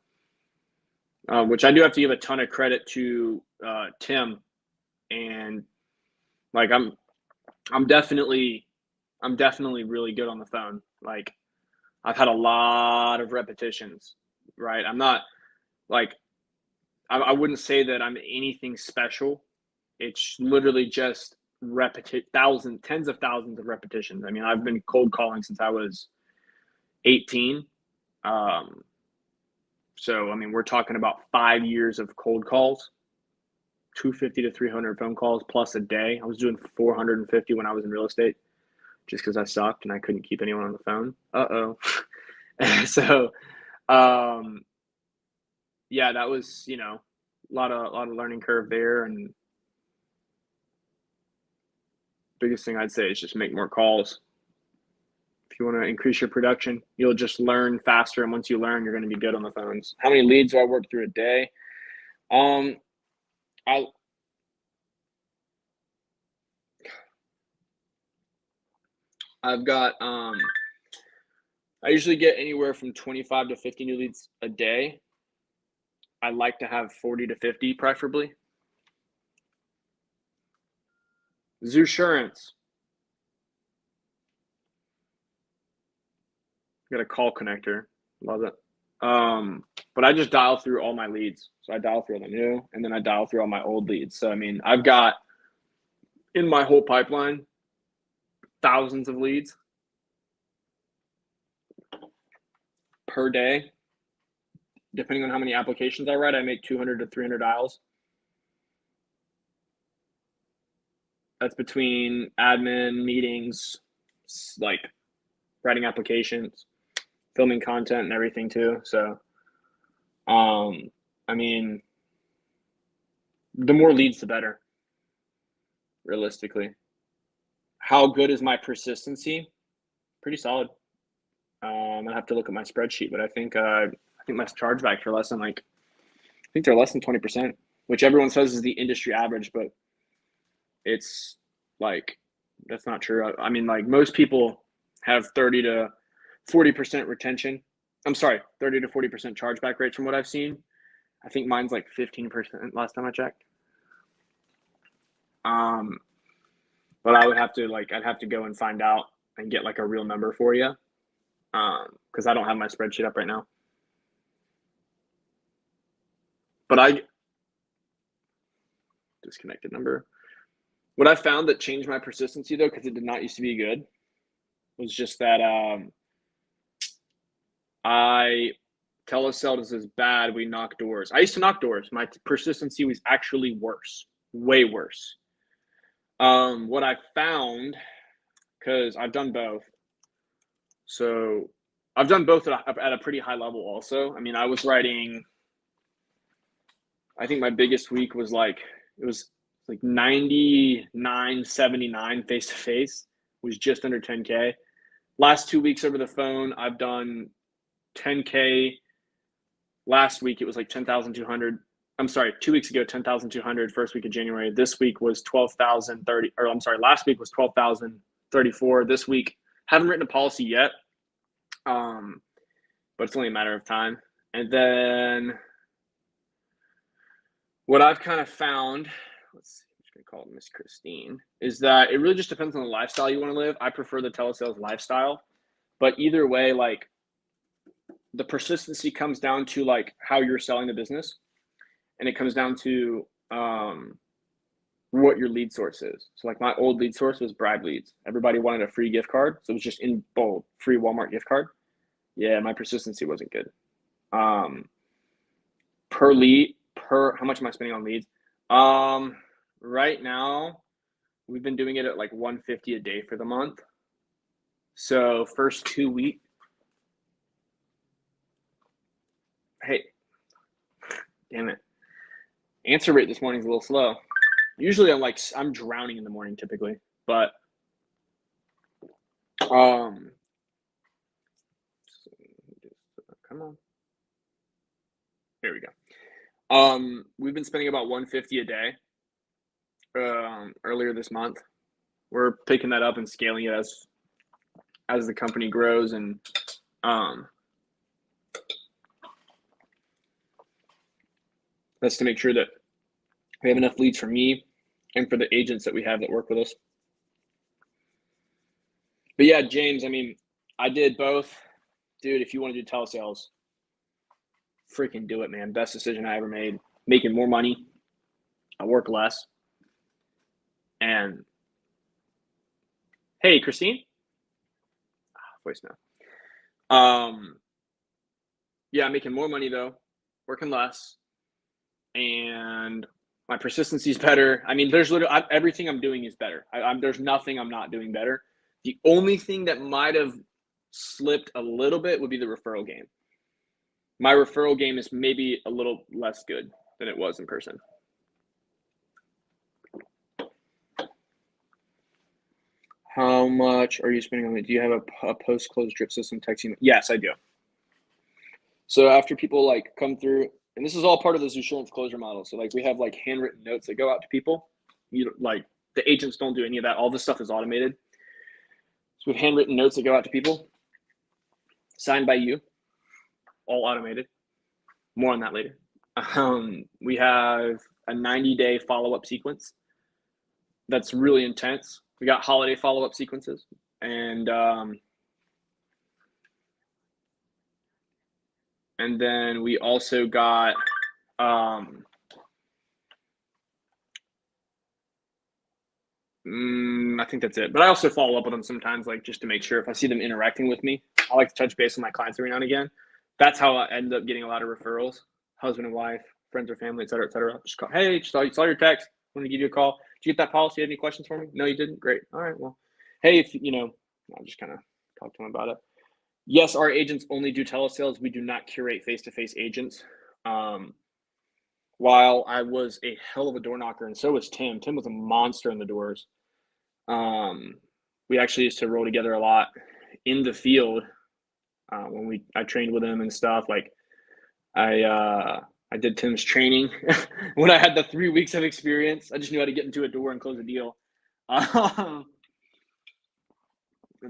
Which I do have to give a ton of credit to Tim, and like I'm definitely really good on the phone. Like I've had a lot of repetitions, right? I'm not like I wouldn't say that I'm anything special. It's literally just tens of thousands of repetitions. I mean, I've been cold calling since I was 18. So I mean, we're talking about 5 years of cold calls, 250 to 300 phone calls plus a day. I was doing 450 when I was in real estate, just because I sucked and I couldn't keep anyone on the phone. So, yeah, that was a lot of learning curve there, and biggest thing I'd say is just make more calls. If you want to increase your production, you'll just learn faster, and once you learn, you're going to be good on the phones. How many leads do I work through a day? I've got I usually get anywhere from 25 to 50 new leads a day. I like to have 40 to 50 preferably. Zoosurance. Got a call connector. Love it. But I just dial through all my leads. So I dial through all the new, and then I dial through all my old leads. So I mean, I've got in my whole pipeline thousands of leads per day. Depending on how many applications I write, I make 200 to 300 dials. That's between admin, meetings, like writing applications, filming content, and everything too. So, I mean, The more leads, the better, realistically. How good is my persistency? Pretty solid. I have to look at my spreadsheet, but I think my chargebacks are less than I think they're less than 20%, which everyone says is the industry average, but it's that's not true. I mean, most people have 30 to 40% retention. I'm sorry, 30 to 40% chargeback rates from what I've seen. I think mine's 15% last time I checked. But I would have to I'd have to go and find out and get a real number for you. Because I don't have my spreadsheet up right now. But I disconnected number. What I found that changed my persistency though, because it did not used to be good, was just that telesales is bad. We knock doors. I used to knock doors. My persistency was actually worse, way worse. What I found, because I've done both, so I've done both at a pretty high level also. I mean, I was writing, I think my biggest week was it was 99.79 face-to-face, was just under 10K. Last 2 weeks over the phone, I've done 10K. Last week, it was 10,200. I'm sorry, 2 weeks ago, 10,200, first week of January. This week was 12,030, or I'm sorry, last week was 12,034. This week, haven't written a policy yet, but it's only a matter of time. And then what I've kind of found, let's see, I'm just going to call it Miss Christine, is that it really just depends on the lifestyle you want to live. I prefer the telesales lifestyle, but either way, the persistency comes down to how you're selling the business, and it comes down to what your lead source is. So my old lead source was bribe leads. Everybody wanted a free gift card, so it was just in bold, free Walmart gift card. Yeah, my persistency wasn't good. Per lead, how much am I spending on leads? Right now, we've been doing it at $150 a day for the month. So first 2 weeks. Hey, damn it. Answer rate this morning is a little slow. Usually I'm drowning in the morning typically, but come on. Here we go. We've been spending about $150 a day earlier this month. We're picking that up and scaling it as the company grows, and that's to make sure that we have enough leads for me and for the agents that we have that work with us. But yeah, James, I mean, I did both. Dude, if you want to do telesales, freaking do it, man. Best decision I ever made. Making more money. I work less. And hey, Christine. Voicemail. Yeah, making more money though, working less, and my persistency is better. I mean, there's literally everything I'm doing is better. There's nothing I'm not doing better. The only thing that might have slipped a little bit would be the referral game. My referral game is maybe a little less good than it was in person. How much are you spending on it? Do you have a post-close drip system texting? Yes, I do. So after people come through, and this is all part of this insurance closure model. So we have handwritten notes that go out to people. You the agents don't do any of that. All this stuff is automated. So we have handwritten notes that go out to people, signed by you, all automated. More on that later. We have a 90-day follow-up sequence that's really intense. We got holiday follow-up sequences, and then we also got I think that's it. But I also follow up with them sometimes, just to make sure if I see them interacting with me. I like to touch base with my clients every now and again. That's how I end up getting a lot of referrals. Husband and wife, friends or family, et cetera, et cetera. Just call, hey, saw your text. Want to give you a call. Did you get that policy? Have any questions for me? No, you didn't? Great. All right, well, hey, if I'll just kind of talk to them about it. Yes, our agents only do telesales. We do not curate face-to-face agents. while I was a hell of a door knocker, and so was Tim. Tim was a monster in the doors. We actually used to roll together a lot in the field when I trained with him and stuff. Like I did Tim's training when I had the 3 weeks of experience. I just knew how to get into a door and close a deal. And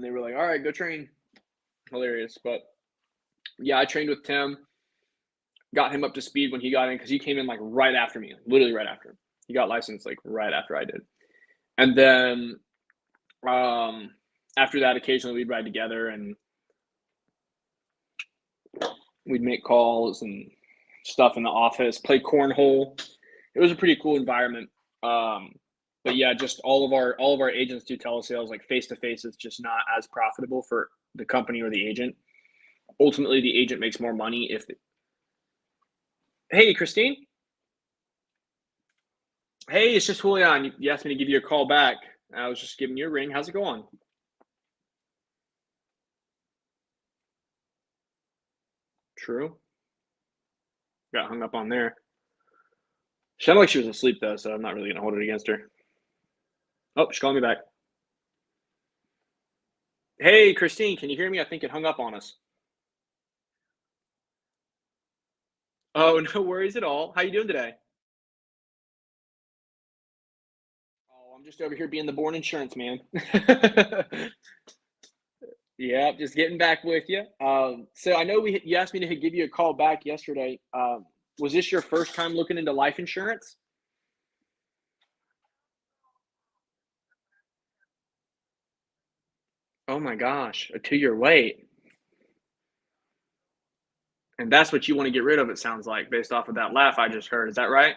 they were like, "All right, go train." Hilarious, but yeah, I trained with Tim. Got him up to speed when he got in because he came in like right after me, literally right after him. He got licensed like right after I did, and then after that, occasionally we'd ride together and we'd make calls and stuff in the office, play cornhole. It was a pretty cool environment. But yeah, just all of our agents do telesales. Like face to face is just not as profitable for the company or the agent. Ultimately, the agent makes more money if. Hey, Christine. Hey, it's just Julian. You asked me to give you a call back. I was just giving you a ring. How's it going? True. Got hung up on there. She sounded like she was asleep though, so I'm not really gonna hold it against her. Oh, she's calling me back. Hey, Christine, can you hear me? I think it hung up on us. Oh, no worries at all. How you doing today? Oh, I'm just over here being the born insurance man. Yeah, just getting back with you. So I know you asked me to give you a call back yesterday. Was this your first time looking into life insurance? Oh my gosh, a 2-year wait. And that's what you want to get rid of, it sounds like, based off of that laugh I just heard. Is that right?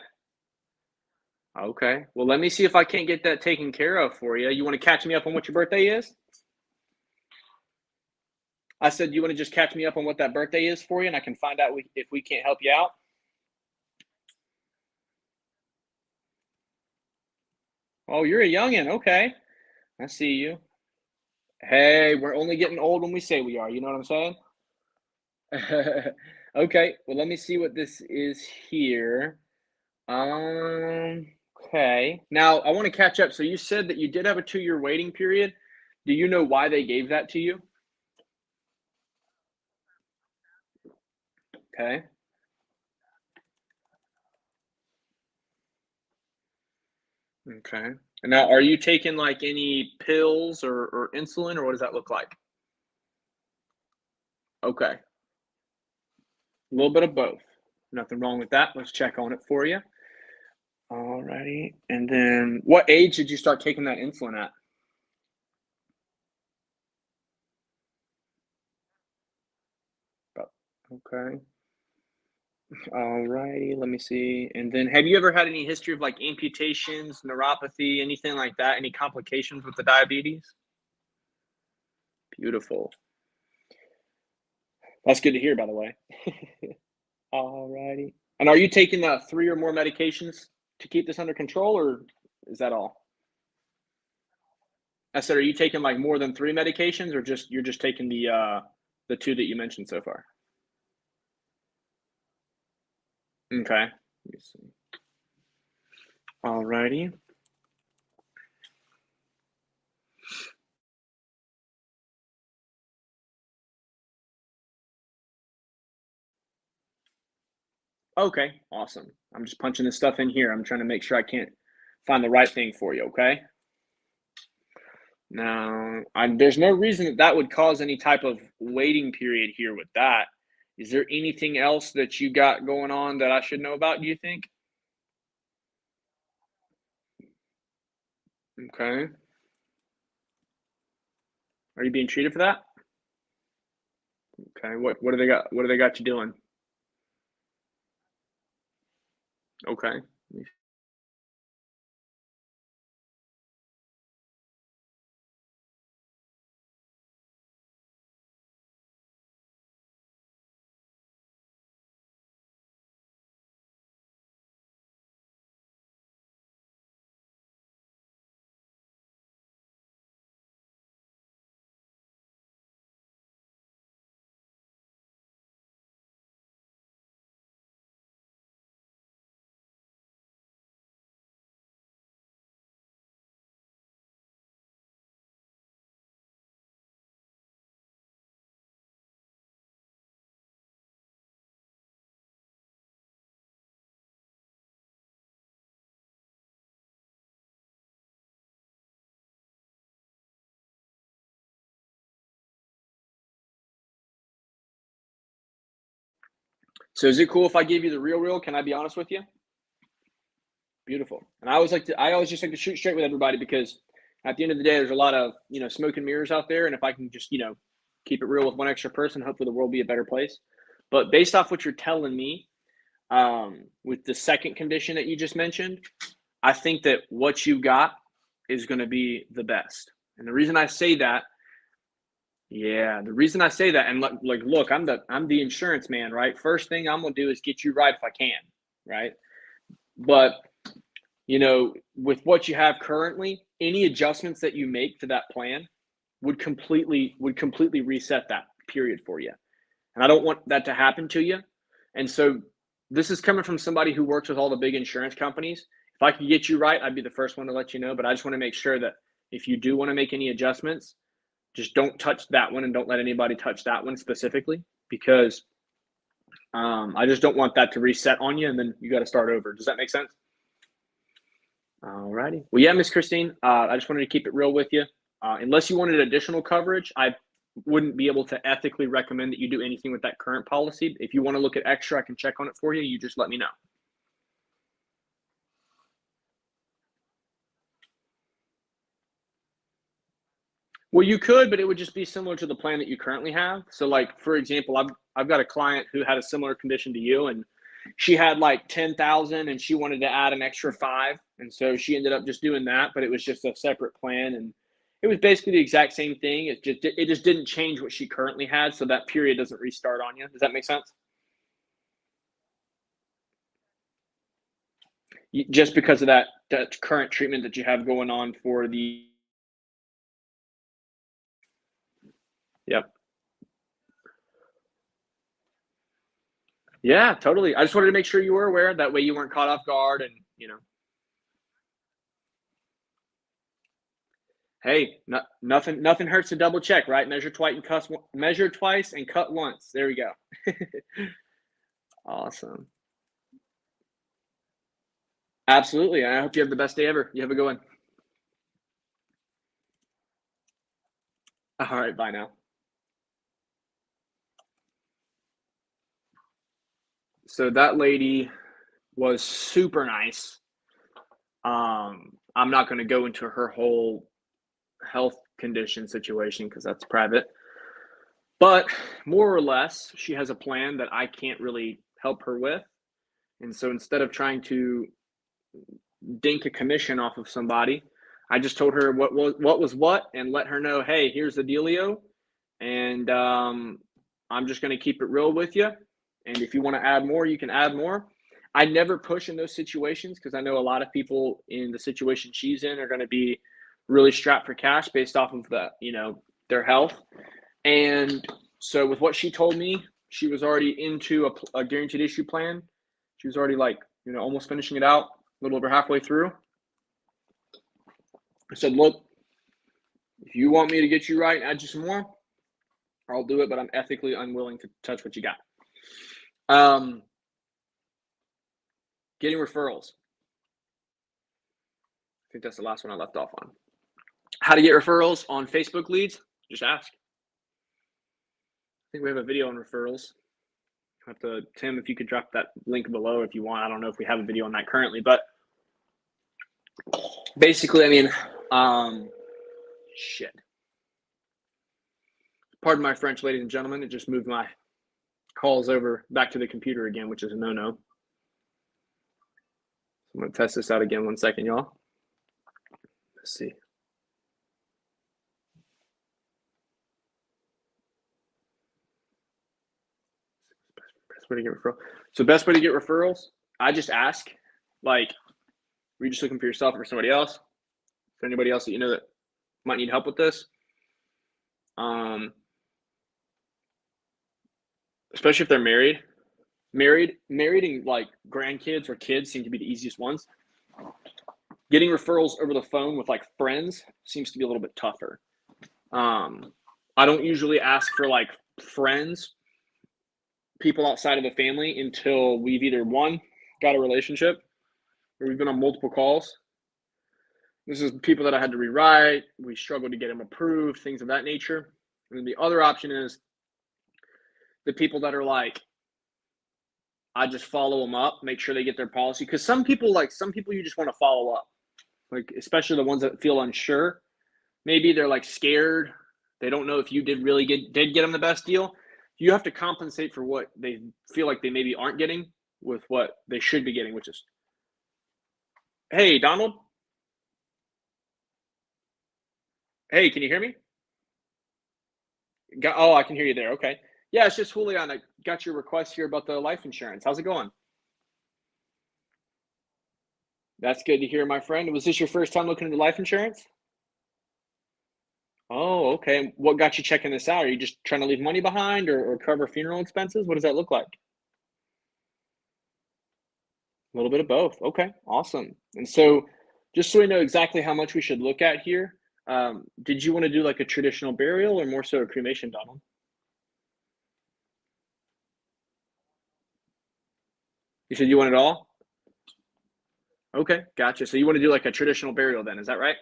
Okay. Well, let me see if I can't get that taken care of for you. You want to catch me up on what your birthday is? I said, you want to just catch me up on what that birthday is for you, and I can find out if we can't help you out? Oh, you're a youngin'. Okay. I see you. Hey, we're only getting old when we say we are. You know what I'm saying? Okay. Well, let me see what this is here. Um, okay. Now, I want to catch up. So you said that you did have a 2-year waiting period. Do you know why they gave that to you? Okay. Okay. And now, are you taking like any pills or insulin, or what does that look like? Okay. A little bit of both. Nothing wrong with that. Let's check on it for you. Alrighty. And then what age did you start taking that insulin at? Okay. Alrighty. Let me see. And then have you ever had any history of like amputations, neuropathy, anything like that? Any complications with the diabetes? Beautiful. That's good to hear, by the way. Alrighty. And are you taking 3 or more medications to keep this under control, or is that all? I said, are you taking like more than 3 medications, or you're just taking the 2 that you mentioned so far? Okay. Let me see. Alrighty. Okay, awesome. I'm just punching this stuff in here. I'm trying to make sure I can't find the right thing for you, okay? Now, there's no reason that would cause any type of waiting period here with that. Is there anything else that you got going on that I should know about, do you think? Okay. Are you being treated for that? Okay. What do they got? What do they got you doing? Okay. So is it cool if I give you the real? Can I be honest with you? Beautiful. And I always just like to shoot straight with everybody, because at the end of the day, there's a lot of, smoke and mirrors out there. And if I can just, keep it real with one extra person, hopefully the world will be a better place. But based off what you're telling me, with the second condition that you just mentioned, I think that what you got is going to be the best. And the reason I say that, and look, I'm the insurance man, right? First thing I'm going to do is get you right if I can, right? But with what you have currently, any adjustments that you make to that plan would completely reset that period for you. And I don't want that to happen to you. And so this is coming from somebody who works with all the big insurance companies. If I could get you right, I'd be the first one to let you know. But I just want to make sure that if you do want to make any adjustments, just don't touch that one and don't let anybody touch that one specifically, because I just don't want that to reset on you and then you got to start over. Does that make sense? All righty. Well, yeah, Miss Christine, I just wanted to keep it real with you. Unless you wanted additional coverage, I wouldn't be able to ethically recommend that you do anything with that current policy. If you want to look at extra, I can check on it for you. You just let me know. Well, you could, but it would just be similar to the plan that you currently have. So, like, for example, I've got a client who had a similar condition to you, and she had like 10,000 and she wanted to add an extra 5. And so she ended up just doing that, but it was just a separate plan. And it was basically the exact same thing. It just didn't change what she currently had. So that period doesn't restart on you. Does that make sense? Just because of that current treatment that you have going on for the, yep. Yeah, totally. I just wanted to make sure you were aware. That way you weren't caught off guard and, Hey, nothing hurts to double check, right? Measure twice and cut once. There we go. Awesome. Absolutely. I hope you have the best day ever. You have a good one. All right, bye now. So that lady was super nice. I'm not going to go into her whole health condition situation because that's private. But more or less, she has a plan that I can't really help her with. And so instead of trying to dink a commission off of somebody, I just told her what was what and let her know, hey, here's the dealio. And I'm just going to keep it real with you. And if you want to add more, you can add more. I never push in those situations because I know a lot of people in the situation she's in are going to be really strapped for cash based off of their health. And so with what she told me, she was already into a guaranteed issue plan. She was already almost finishing it out, a little over halfway through. I said, look, if you want me to get you right and add you some more, I'll do it, but I'm ethically unwilling to touch what you got. Getting referrals. I think that's the last one I left off on. How to get referrals on Facebook leads? Just ask. I think we have a video on referrals. Tim, if you could drop that link below if you want. I don't know if we have a video on that currently, but basically, shit. Pardon my French, ladies and gentlemen. It just moved my calls over back to the computer again, which is a no-no. I'm going to test this out again. 1 second, y'all. Let's see. Best way to get referrals. So best way to get referrals, I just ask, were you just looking for yourself or for somebody else? Is there anybody else that you know that might need help with this? Especially if they're married and grandkids or kids seem to be the easiest ones. Getting referrals over the phone with friends seems to be a little bit tougher. I don't usually ask for friends, people outside of the family, until we've either got a relationship or we've been on multiple calls. This is people that I had to rewrite. We struggled to get them approved, things of that nature. And then the other option is the people that are I just follow them up, make sure they get their policy. Because some people you just want to follow up, like especially the ones that feel unsure. Maybe they're like scared. They don't know if you did get them the best deal. You have to compensate for what they feel like they maybe aren't getting with what they should be getting, which is, hey, Donald. Hey, can you hear me? Oh, I can hear you there. Okay. Yeah, it's just Julian. I got your request here about the life insurance. How's it going? That's good to hear, my friend. Was this your first time looking into life insurance? Oh, okay. What got you checking this out? Are you just trying to leave money behind or cover funeral expenses? What does that look like? A little bit of both. Okay, awesome. And so, just so we know exactly how much we should look at here, did you want to do like a traditional burial or more so a cremation, Donald? You said you want it all? Okay, gotcha. So you want to do like a traditional burial then, is that right?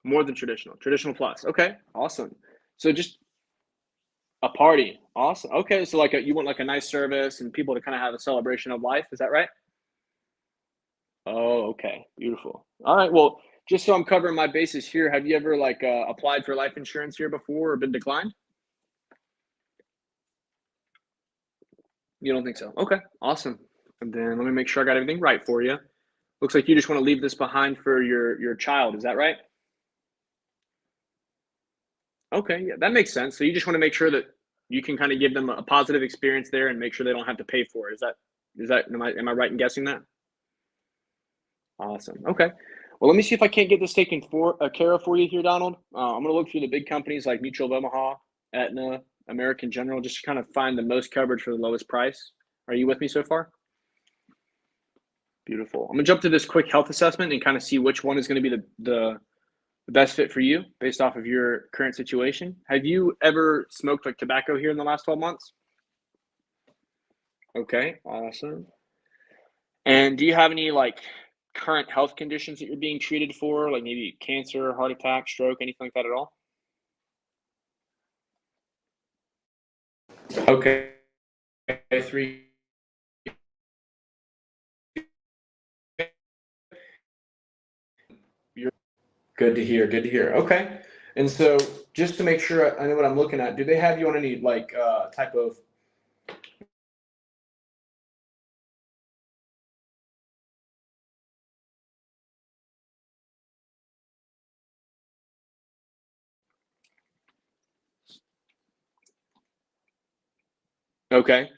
More than traditional. Traditional plus. Okay, awesome. So just a party. Awesome. Okay, so you want like a nice service and people to kind of have a celebration of life, is that right? Oh, okay. Beautiful. All right. Well, just so I'm covering my bases here, have you ever applied for life insurance here before or been declined? You don't think so? Okay, awesome. And then let me make sure I got everything right for you. Looks like you just want to leave this behind for your child. Is that right? Okay, yeah, that makes sense. So you just want to make sure that you can kind of give them a positive experience there and make sure they don't have to pay for it. Is that am I right in guessing that? Awesome. Okay. Well, let me see if I can't get this taken care of for you here, Donald. I'm going to look through the big companies like Mutual of Omaha, Aetna, American General, just to kind of find the most coverage for the lowest price. Are you with me so far? Beautiful. I'm going to jump to this quick health assessment and kind of see which one is going to be the best fit for you based off of your current situation. Have you ever smoked like tobacco here in the last 12 months? Okay, awesome. And do you have any like current health conditions that you're being treated for, like maybe cancer, heart attack, stroke, anything like that at all? Okay, 3. You're good to hear. Good to hear. Okay. And so, just to make sure I know what I'm looking at, do they have you on any type of okay?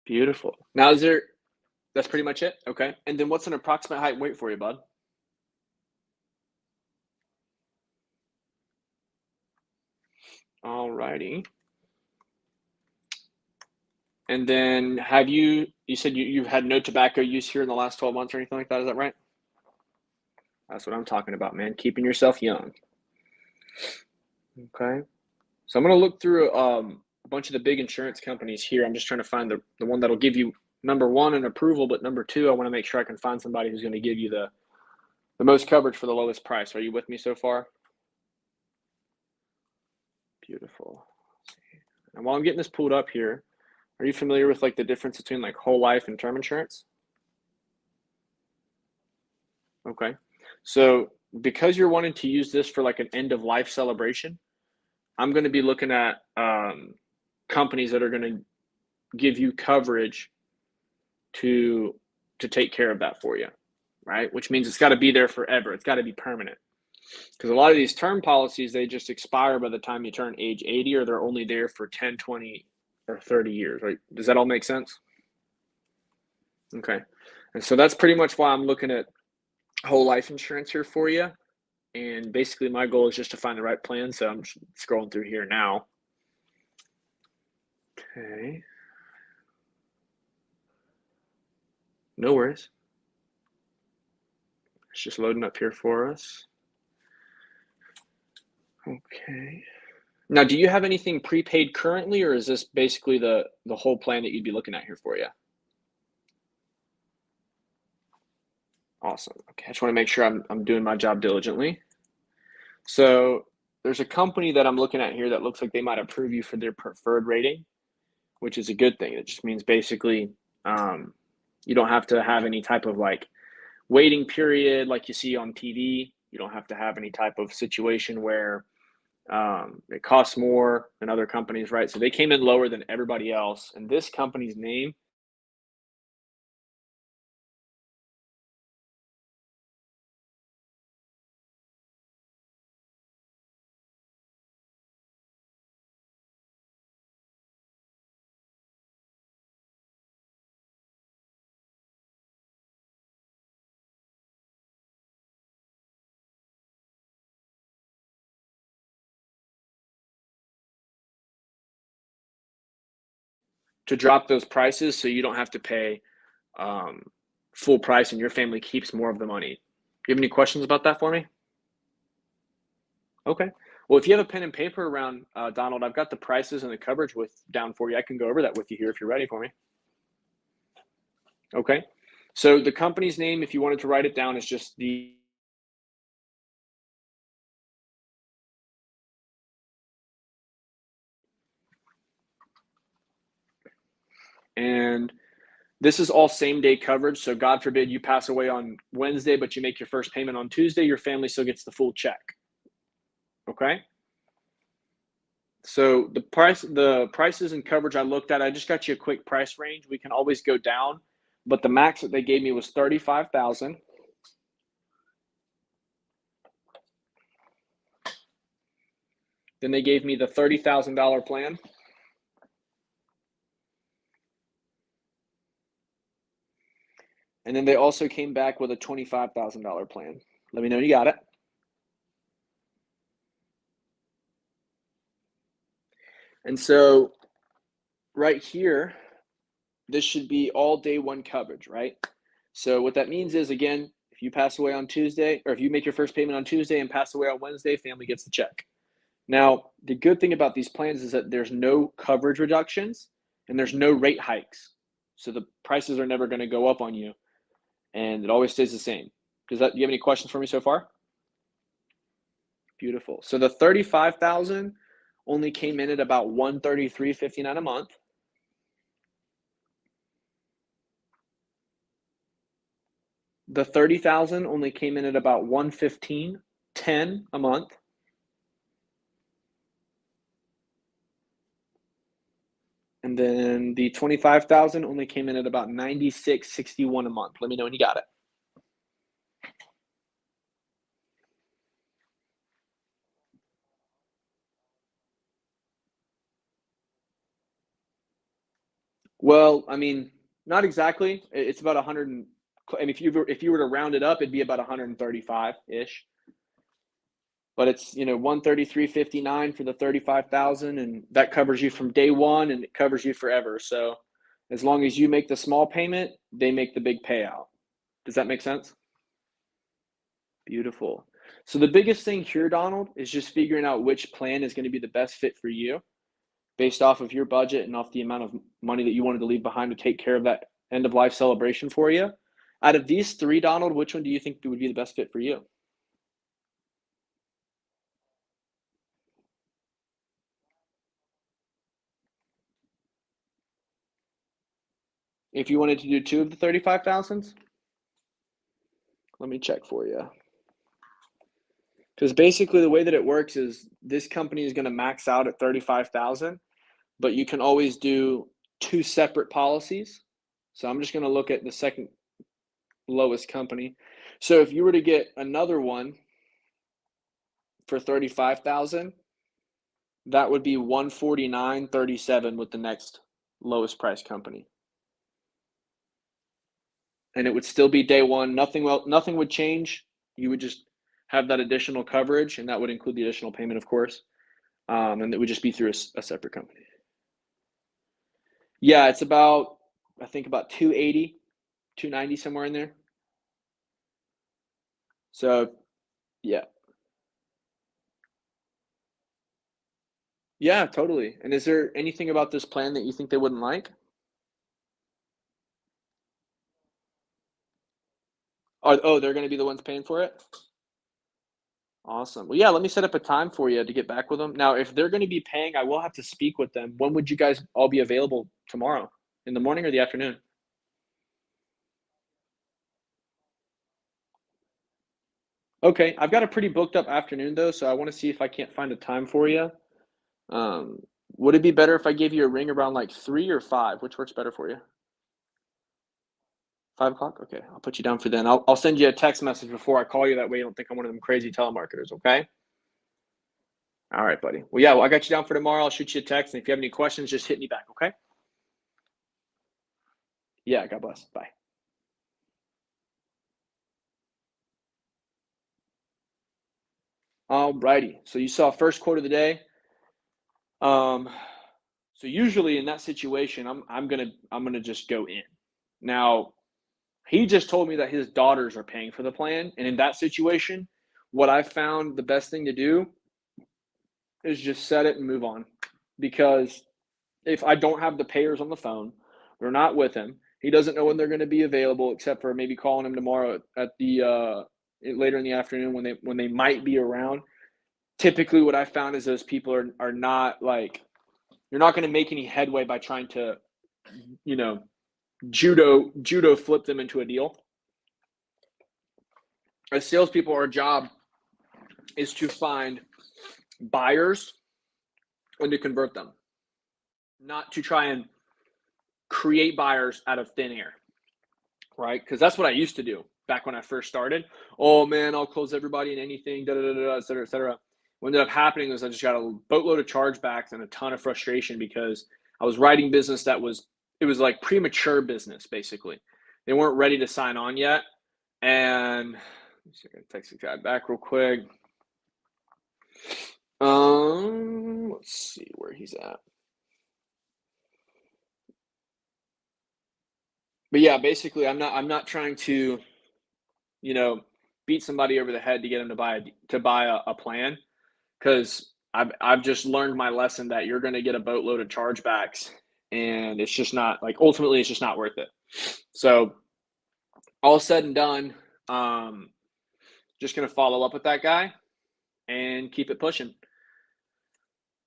Beautiful. Now, that's pretty much it? Okay. And then what's an approximate height and weight for you, bud? All righty. And then you said you've had no tobacco use here in the last 12 months or anything like that, is that right? That's what I'm talking about, man. Keeping yourself young. Okay. So I'm going to look through a bunch of the big insurance companies here. I'm just trying to find the one that'll give you, number one, an approval, but number two, I want to make sure I can find somebody who's going to give you the most coverage for the lowest price. Are you with me so far? Beautiful. And while I'm getting this pulled up here, are you familiar with like the difference between like whole life and term insurance? Okay. So because you're wanting to use this for like an end of life celebration, I'm going to be looking at companies that are going to give you coverage to take care of that for you, right? Which means it's got to be there forever. It's got to be permanent. Because a lot of these term policies, they just expire by the time you turn age 80, or they're only there for 10, 20, or 30 years, right? Does that all make sense? Okay. And so that's pretty much why I'm looking at whole life insurance here for you. And basically my goal is just to find the right plan. So I'm scrolling through here now. Okay. No worries. It's just loading up here for us. Okay. Now, do you have anything prepaid currently, or is this basically the whole plan that you'd be looking at here for you? Awesome. Okay, I just want to make sure I'm doing my job diligently. So there's a company that I'm looking at here that looks like they might approve you for their preferred rating, which is a good thing. It just means basically you don't have to have any type of like waiting period like you see on TV. You don't have to have any type of situation where it costs more than other companies, right? So they came in lower than everybody else. And this company's name, to drop those prices so you don't have to pay full price and your family keeps more of the money. Do you have any questions about that for me? Okay. Well, if you have a pen and paper around, Donald, I've got the prices and the coverage down for you. I can go over that with you here if you're ready for me. Okay. So the company's name, if you wanted to write it down, is just the and this is all same day coverage. So God forbid you pass away on Wednesday, but you make your first payment on Tuesday, your family still gets the full check. Okay. So the prices and coverage I looked at, I just got you a quick price range. We can always go down, but the max that they gave me was $35,000. Then they gave me the $30,000 plan. And then they also came back with a $25,000 plan. Let me know you got it. And so right here, this should be all day one coverage, right? So what that means is, again, if you pass away on Tuesday, or if you make your first payment on Tuesday and pass away on Wednesday, family gets the check. Now, the good thing about these plans is that there's no coverage reductions and there's no rate hikes. So the prices are never going to go up on you, and it always stays the same. Do you have any questions for me so far? Beautiful. So the 35,000 only came in at about $133.59 a month. The 30,000 only came in at about $115.10 a month. And then the 25,000 only came in at about $96.61 a month. Let me know when you got it. Well, I mean, not exactly. It's about 100. I mean, if you were to round it up, it'd be about 135 ish. But it's 133.59 for the 35,000, and that covers you from day one, and it covers you forever. So as long as you make the small payment, they make the big payout. Does that make sense? Beautiful. So the biggest thing here, Donald, is just figuring out which plan is going to be the best fit for you based off of your budget and off the amount of money that you wanted to leave behind to take care of that end of life celebration for you. Out of these three, Donald, which one do you think would be the best fit for you? If you wanted to do two of the 35,000s, let me check for you. Because basically the way that it works is this company is going to max out at 35,000, but you can always do two separate policies. So I'm just going to look at the second lowest company. So if you were to get another one for 35,000, that would be 149.37 with the next lowest price company. And it would still be day one. Nothing would change. You would just have that additional coverage, and that would include the additional payment, of course. And it would just be through a separate company. Yeah, it's about, I think about 280, 290, somewhere in there. So, yeah. Yeah, totally. And is there anything about this plan that you think they wouldn't like? Oh, they're going to be the ones paying for it? Awesome. Well, yeah, let me set up a time for you to get back with them. Now, if they're going to be paying, I will have to speak with them. When would you guys all be available tomorrow? In the morning or the afternoon? Okay, I've got a pretty booked up afternoon though, so I want to see if I can't find a time for you. Um, would it be better if I gave you a ring around like 3 or 5? Which works better for you? 5 o'clock? Okay, I'll put you down for then. I'll send you a text message before I call you. That way you don't think I'm one of them crazy telemarketers, okay? All right, buddy. Well, yeah, I got you down for tomorrow. I'll shoot you a text. And if you have any questions, just hit me back, okay? Yeah, God bless. Bye. All righty. So you saw first quote of the day. So usually in that situation, I'm gonna just go in. Now, he just told me that his daughters are paying for the plan, and in that situation, what I found the best thing to do is just set it and move on. Because if I don't have the payers on the phone, they're not with him. He doesn't know when they're going to be available, except for maybe calling him tomorrow at the later in the afternoon when they might be around. Typically, what I found is those people are not like, you're not going to make any headway by trying to, you know, judo flip them into a deal. As salespeople, our job is to find buyers and to convert them, not to try and create buyers out of thin air, right? Because that's what I used to do back when I first started. Oh man, I'll close everybody and anything, da da da da, et cetera, et cetera. What ended up happening was I just got a boatload of chargebacks and a ton of frustration because I was writing business it was like premature business, basically. They weren't ready to sign on yet. And I'm gonna text the guy back real quick. Let's see where he's at. But yeah, basically I'm not trying to, beat somebody over the head to get them to buy a plan, because I've just learned my lesson that you're going to get a boatload of chargebacks, and it's just not, like, ultimately it's just not worth it. So all said and done, just going to follow up with that guy and keep it pushing.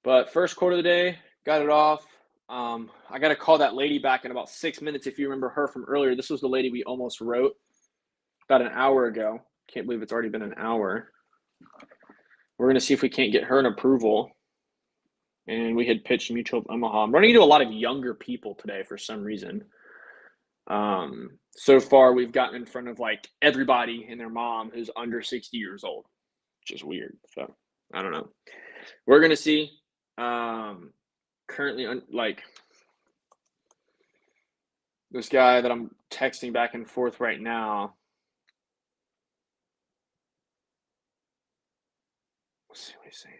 But first quote of the day, got it off. I got to call that lady back in about 6 minutes. If you remember her from earlier, this was the lady we almost wrote about an hour ago. Can't believe it's already been an hour. We're going to see if we can't get her an approval. And we had pitched Mutual of Omaha. I'm running into a lot of younger people today for some reason. So far, we've gotten in front of like everybody and their mom who's under 60 years old, which is weird. So I don't know. We're going to see. Currently, This guy that I'm texting back and forth right now. Let's see what he's saying.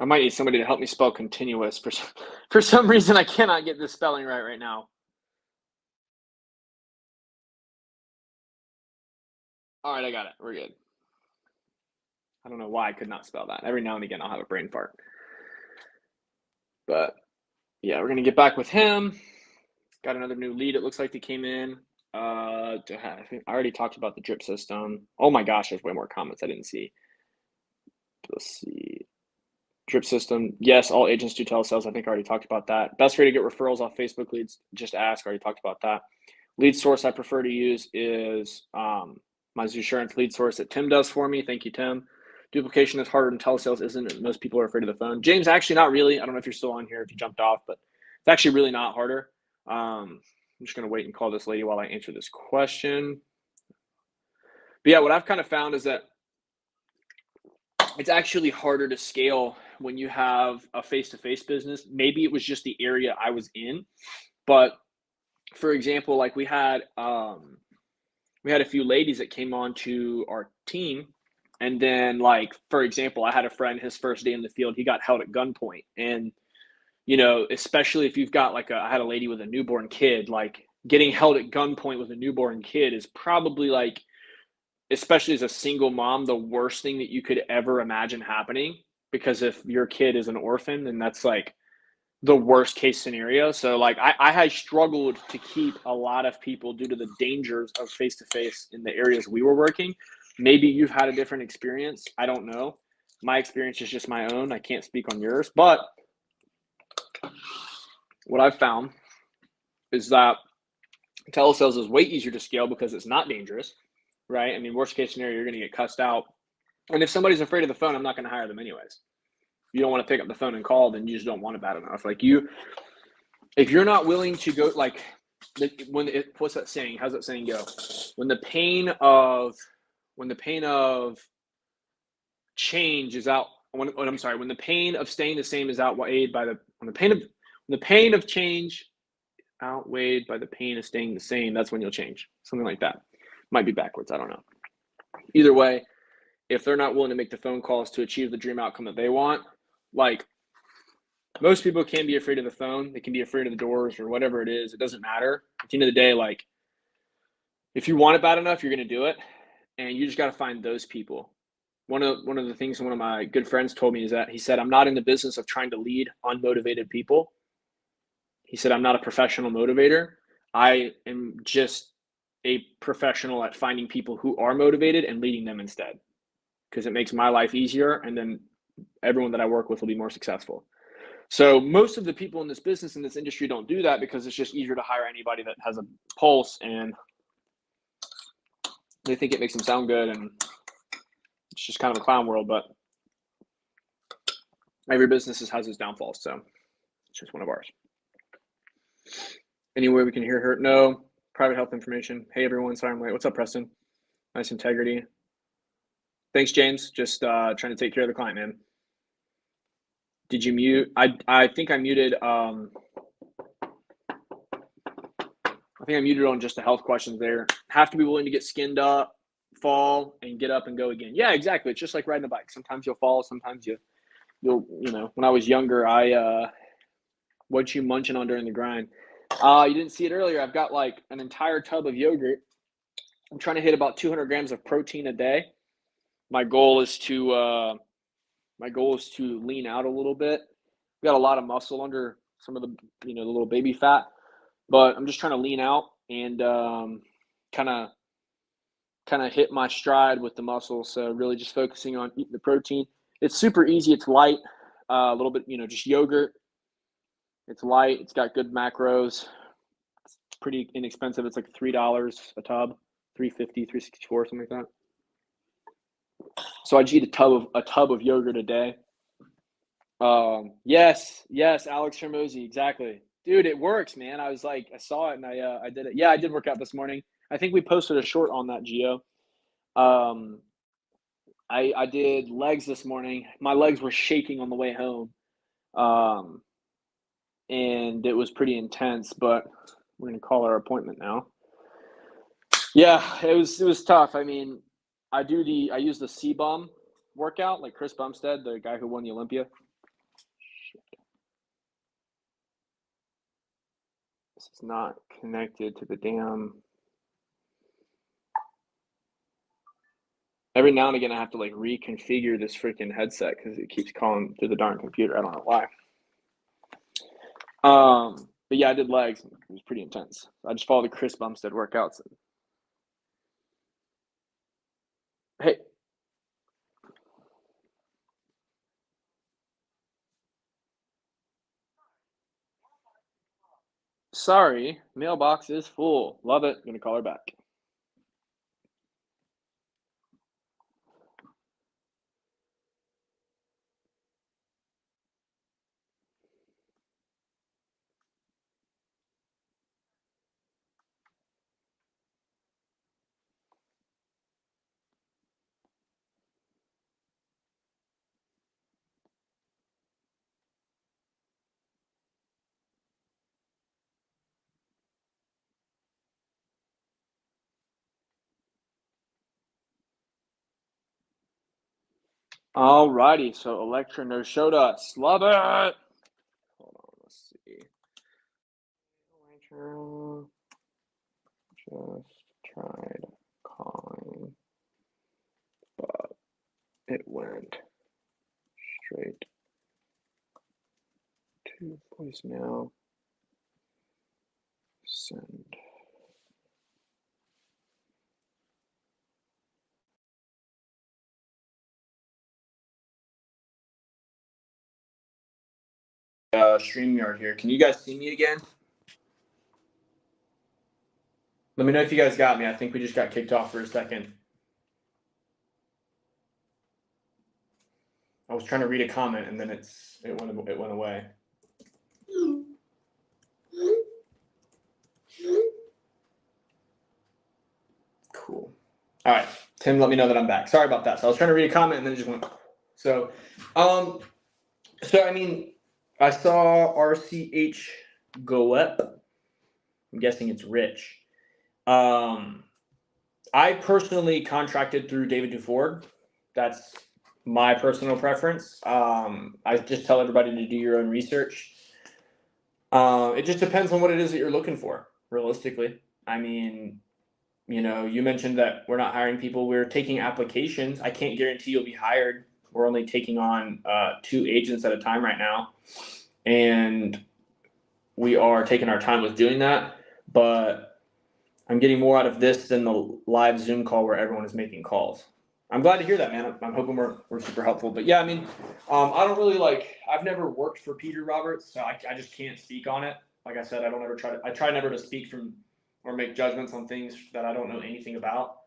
I might need somebody to help me spell continuous. For some reason, I cannot get this spelling right now. All right, I got it. We're good. I don't know why I could not spell that. Every now and again, I'll have a brain fart. But yeah, we're going to get back with him. Got another new lead. It looks like they came in. I think I already talked about the drip system. Oh my gosh, there's way more comments I didn't see. Let's see. Drip system. Yes, all agents do telesales. I think I already talked about that. Best way to get referrals off Facebook leads, just ask. I already talked about that. Lead source I prefer to use is my Zoosurance lead source that Tim does for me. Thank you, Tim. Duplication is harder than telesales, isn't it? Most people are afraid of the phone. James, actually not really. I don't know if you're still on here, if you jumped off, but it's actually really not harder. I'm just going to wait and call this lady while I answer this question. But yeah, what I've kind of found is that it's actually harder to scale when you have a face-to-face business. Maybe it was just the area I was in, but for example, like we had a few ladies that came on to our team, and then like, for example, I had a friend, his first day in the field, he got held at gunpoint. And, you know, especially if you've got like I had a lady with a newborn kid, like getting held at gunpoint with a newborn kid is probably like, especially as a single mom, the worst thing that you could ever imagine happening, because if your kid is an orphan, then that's like the worst case scenario. So like I had struggled to keep a lot of people due to the dangers of face-to-face in the areas we were working. Maybe you've had a different experience. I don't know. My experience is just my own. I can't speak on yours, but what I've found is that telesales is way easier to scale because it's not dangerous, right? I mean, worst case scenario, you're going to get cussed out. And if somebody's afraid of the phone, I'm not going to hire them anyways. You don't want to pick up the phone and call, then you just don't want it bad enough. Like if you're not willing to go, like what's that saying? How's that saying go? When the pain of change is out, when the pain of staying the same is outweighed by when the pain of change outweighed by the pain of staying the same, that's when you'll change. Something like that. Might be backwards. I don't know. Either way, if they're not willing to make the phone calls to achieve the dream outcome that they want, like most people can be afraid of the phone. They can be afraid of the doors or whatever it is. It doesn't matter. At the end of the day, like if you want it bad enough, you're going to do it. And you just got to find those people. One of the things one of my good friends told me is that he said, I'm not in the business of trying to lead unmotivated people. He said, I'm not a professional motivator. I am just a professional at finding people who are motivated and leading them instead, because it makes my life easier. And then everyone that I work with will be more successful. So most of the people in this business, in this industry, don't do that because it's just easier to hire anybody that has a pulse and they think it makes them sound good, and it's just kind of a clown world. But every business has its downfalls, so it's just one of ours. Any way we can hear her? No. Private health information. Hey everyone, sorry I'm late. What's up, Preston? Nice integrity. Thanks, James. Just trying to take care of the client, man. Did you mute? I think I muted. I think I muted on just the health questions there. Have to be willing to get skinned up, fall, and get up and go again. Yeah, exactly. It's just like riding a bike. Sometimes you'll fall. Sometimes you'll. You know, when I was younger, what you munching on during the grind? You didn't see it earlier. I've got like an entire tub of yogurt. I'm trying to hit about 200 grams of protein a day. My goal is to lean out a little bit. We got a lot of muscle under some of the the little baby fat, but I'm just trying to lean out and kind of hit my stride with the muscle. So really just focusing on eating the protein. It's super easy. It's light. A little bit, just yogurt. It's light. It's got good macros. It's pretty inexpensive. It's like $3 a tub, $3.50, $3.64, something like that. So I just eat a tub of yogurt a day. Yes, Alex Hermosi, exactly. Dude, it works, man. I was like, I saw it and I did it. Yeah, I did work out this morning. I think we posted a short on that, Gio. Um, I did legs this morning. My legs were shaking on the way home. Um, and it was pretty intense, but we're gonna call our appointment now. Yeah, it was tough. I mean, I use the C-bomb workout, like Chris Bumstead, the guy who won the Olympia. This is not connected to the damn. Every now and again, I have to like reconfigure this freaking headset because it keeps calling through the darn computer. I don't know why. But yeah, I did legs. It was pretty intense. I just followed the Chris Bumstead workouts. Hey, sorry, mailbox is full. Love it. Gonna call her back. Alrighty, so Electra no showed us. Love it. Hold on, let's see. Just tried calling, but it went straight to voicemail. Send. StreamYard here. Can you guys see me again? Let me know if you guys got me. I think we just got kicked off for a second. I was trying to read a comment and then it went away. Cool. All right, Tim, let me know that I'm back. Sorry about that. So I was trying to read a comment and then it just went. So I mean, I saw RCH go up. I'm guessing it's Rich. I personally contracted through David Duford. That's my personal preference. I just tell everybody to do your own research. It just depends on what it is that you're looking for, realistically. I mean, you mentioned that we're not hiring people. We're taking applications. I can't guarantee you'll be hired. We're only taking on 2 agents at a time right now. And we are taking our time with doing that. But I'm getting more out of this than the live Zoom call where everyone is making calls. I'm glad to hear that, man. I'm hoping we're super helpful. But yeah, I mean, I don't really I've never worked for Peter Roberts, so I just can't speak on it. Like I said, I try never to speak from or make judgments on things that I don't know anything about.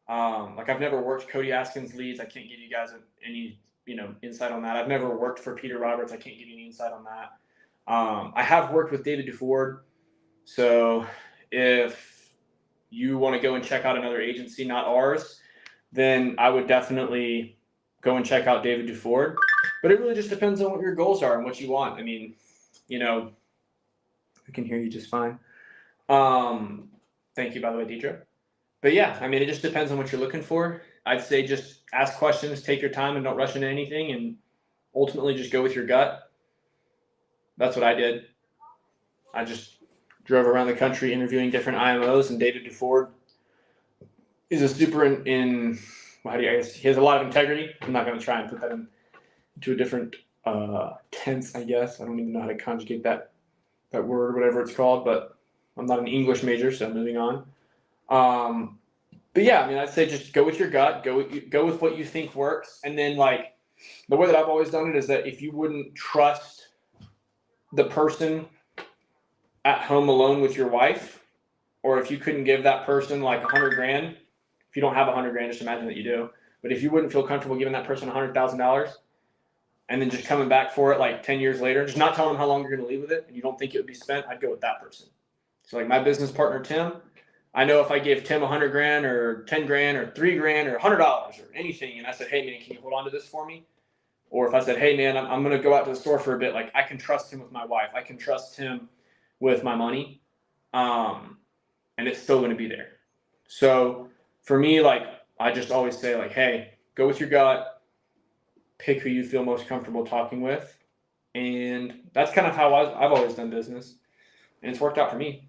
I've never worked Cody Askins leads. I can't give you guys any, insight on that. I've never worked for Peter Roberts. I can't give you any insight on that. I have worked with David Duford. So if you want to go and check out another agency, not ours, then I would definitely go and check out David Duford. But it really just depends on what your goals are and what you want. I mean, I can hear you just fine. Thank you, by the way, Deidre. But yeah, I mean, it just depends on what you're looking for. I'd say just ask questions, take your time, and don't rush into anything, and ultimately just go with your gut. That's what I did. I just drove around the country interviewing different IMOs, and David Duford is a super he has a lot of integrity. I'm not going to try and put that into a different tense, I guess. I don't even know how to conjugate that word, whatever it's called, but I'm not an English major, so moving on. But yeah, I mean, I'd say just go with your gut, go with what you think works. And then the way that I've always done it is that if you wouldn't trust the person at home alone with your wife, or if you couldn't give that person $100,000, if you don't have $100,000, just imagine that you do. But if you wouldn't feel comfortable giving that person $100,000, and then just coming back for it like 10 years later, just not telling them how long you're going to leave with it, and you don't think it would be spent, I'd go with that person. So like my business partner, Tim, I know if I give Tim $100,000 or 10 grand or $3,000 or $100 or anything, and I said, hey man, can you hold on to this for me? Or if I said, hey man, I'm going to go out to the store for a bit, like I can trust him with my wife. I can trust him with my money. And it's still going to be there. So for me, like I just always say like, hey, go with your gut, pick who you feel most comfortable talking with. And that's kind of how I've always done business. And it's worked out for me.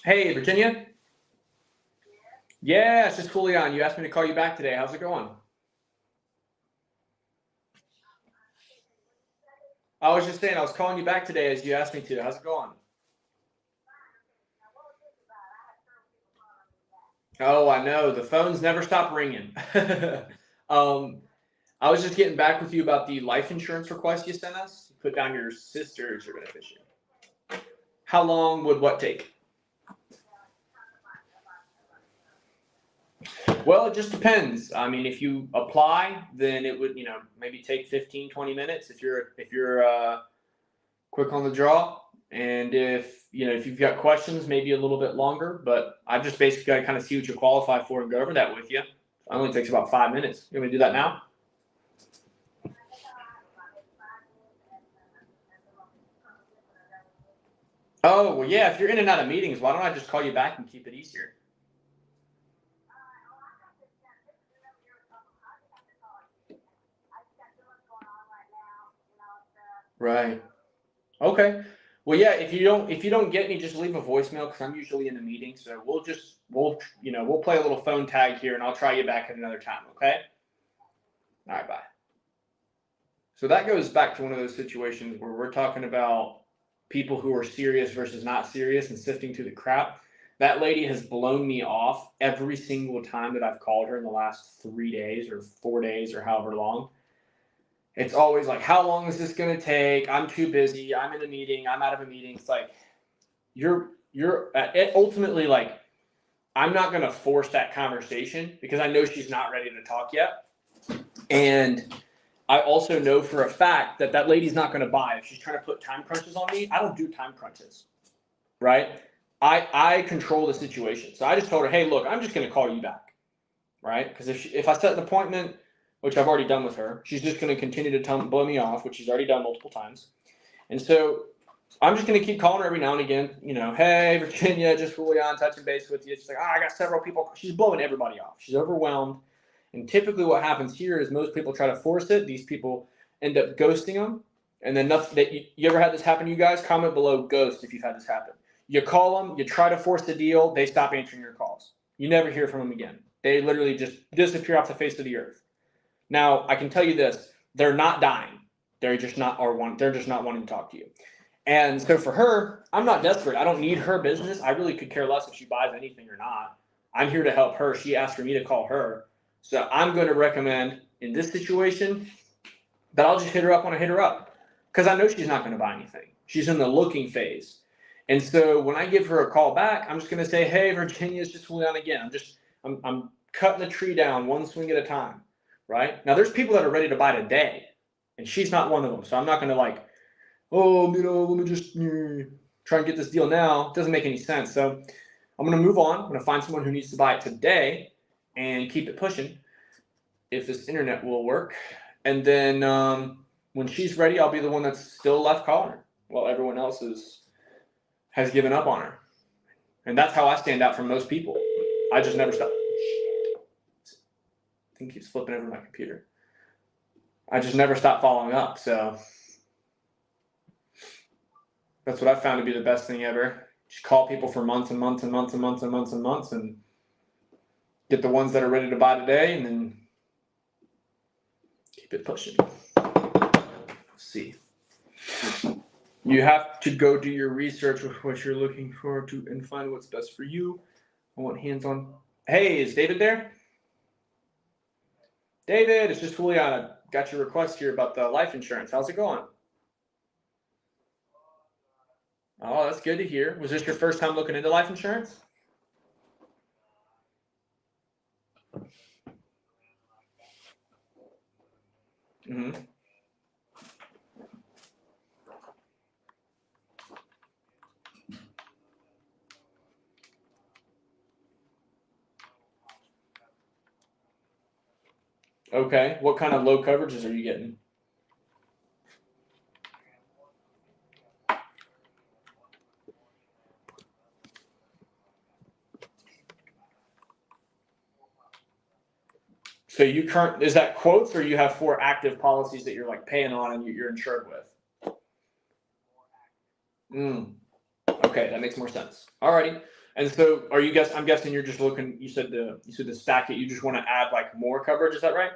Hey, Virginia? Yeah, it's just Julian. You asked me to call you back today. How's it going? I was just saying I was calling you back today as you asked me to. How's it going? Oh, I know. The phones never stop ringing. I was just getting back with you about the life insurance request you sent us. You put down your sister as your beneficiary. How long would what take? Well, it just depends. I mean, if you apply, then it would, maybe take 15, 20 minutes if you're quick on the draw. And if you've got questions, maybe a little bit longer, but I just basically got to kind of see what you qualify for and go over that with you. It only takes about 5 minutes. You want me to do that now? Oh, well, yeah, if you're in and out of meetings, why don't I just call you back and keep it easier? Right. Okay. Well, yeah, if you don't get me, just leave a voicemail because I'm usually in a meeting. So we'll play a little phone tag here and I'll try you back at another time. Okay. All right. Bye. So that goes back to one of those situations where we're talking about people who are serious versus not serious and sifting through the crap. That lady has blown me off every single time that I've called her in the last 3 days or 4 days or however long. It's always like, how long is this going to take? I'm too busy. I'm in a meeting. I'm out of a meeting. It's like, you're ultimately like, I'm not going to force that conversation because I know she's not ready to talk yet. And I also know for a fact that that lady's not going to buy. If she's trying to put time crunches on me, I don't do time crunches, right? I control the situation. So I just told her, hey, look, I'm just going to call you back, right? Because if I set an appointment, which I've already done with her, she's just going to continue to blow me off, which she's already done multiple times. And so I'm just going to keep calling her every now and again, hey, Virginia, just really on touching base with you. She's like, I got several people. She's blowing everybody off. She's overwhelmed. And typically what happens here is most people try to force it. These people end up ghosting them. And then nothing. You ever had this happen to you guys? Comment below ghost if you've had this happen. You call them, you try to force the deal, they stop answering your calls. You never hear from them again. They literally just disappear off the face of the earth. Now, I can tell you this, they're not dying. They're just not wanting to talk to you. And so for her, I'm not desperate. I don't need her business. I really could care less if she buys anything or not. I'm here to help her. She asked for me to call her. So I'm going to recommend in this situation that I'll just hit her up when I hit her up because I know she's not going to buy anything. She's in the looking phase. And so when I give her a call back, I'm just going to say, hey, Virginia, it's just Julian again. I'm cutting the tree down one swing at a time. Right? Now, there's people that are ready to buy today, and she's not one of them. So I'm not going to let me just try and get this deal now. It doesn't make any sense. So I'm going to move on. I'm going to find someone who needs to buy it today and keep it pushing if this internet will work. And then when she's ready, I'll be the one that's still left calling her while everyone else has given up on her. And that's how I stand out from most people. I just never stop. Thing keeps flipping over my computer. I just never stop following up. So that's what I found to be the best thing ever. Just call people for months and months and months and months and months and months and get the ones that are ready to buy today and then keep it pushing. Let's see. You have to go do your research with what you're looking for and find what's best for you. I want hands-on Hey, is David there? David, it's just Juliana. Got your request here about the life insurance. How's it going? Oh, that's good to hear. Was this your first time looking into life insurance? Mm-hmm. Okay. What kind of low coverages are you getting? So is that quotes, or you have 4 active policies that you're like paying on and you're insured with? Okay, that makes more sense. Alrighty. And so I'm guessing you're just looking, you said the stack it, you just want to add like more coverage, is that right?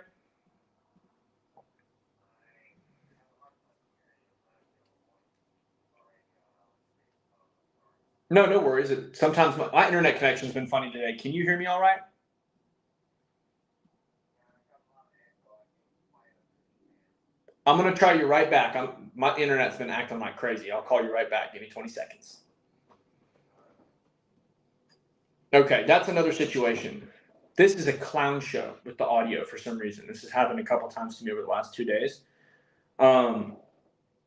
No, no worries. Sometimes my internet connection's been funny today. Can you hear me all right? I'm gonna try you right back. My internet's been acting like crazy. I'll call you right back. Give me 20 seconds. Okay, that's another situation. This is a clown show with the audio for some reason. This has happened a couple times to me over the last 2 days.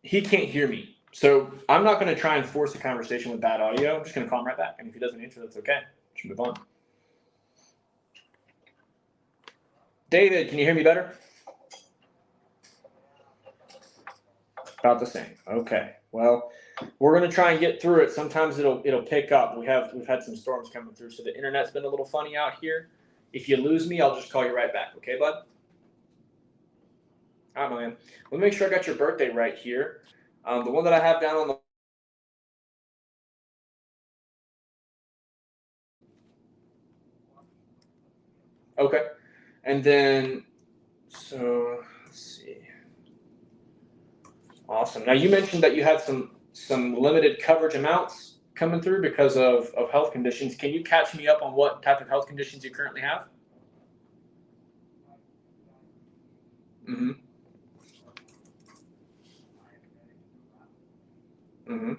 He can't hear me. So I'm not going to try and force a conversation with bad audio. I'm just going to call him right back. And if he doesn't answer, that's okay. Just move on. David, can you hear me better? About the same. Okay. Well, we're going to try and get through it. Sometimes it'll pick up. We've had some storms coming through, so the internet's been a little funny out here. If you lose me, I'll just call you right back. Okay, bud? All right, man. Let me make sure I got your birthday right here. The one that I have down on the okay, and then so let's see. Awesome. Now you mentioned that you had some limited coverage amounts coming through because of health conditions. Can you catch me up on what type of health conditions you currently have? Mm-hmm. Mm-hmm.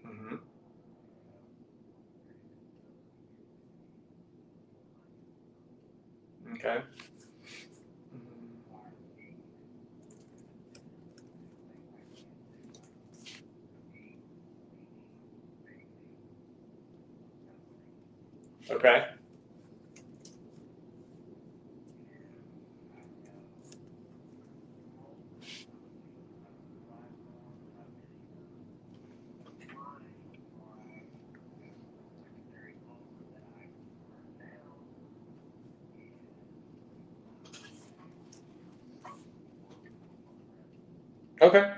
Mm-hmm. Okay. Okay. Okay.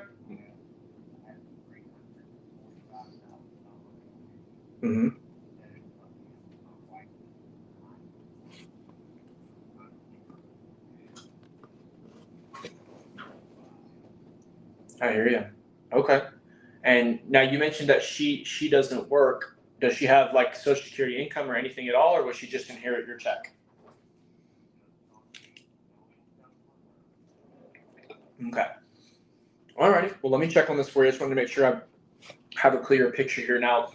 Mm-hmm. I hear you. Okay. And now you mentioned that she doesn't work. Does she have like Social Security income or anything at all, or was she just inherit your check? Okay. Alrighty. Well, let me check on this for you. I just wanted to make sure I have a clearer picture here. Now,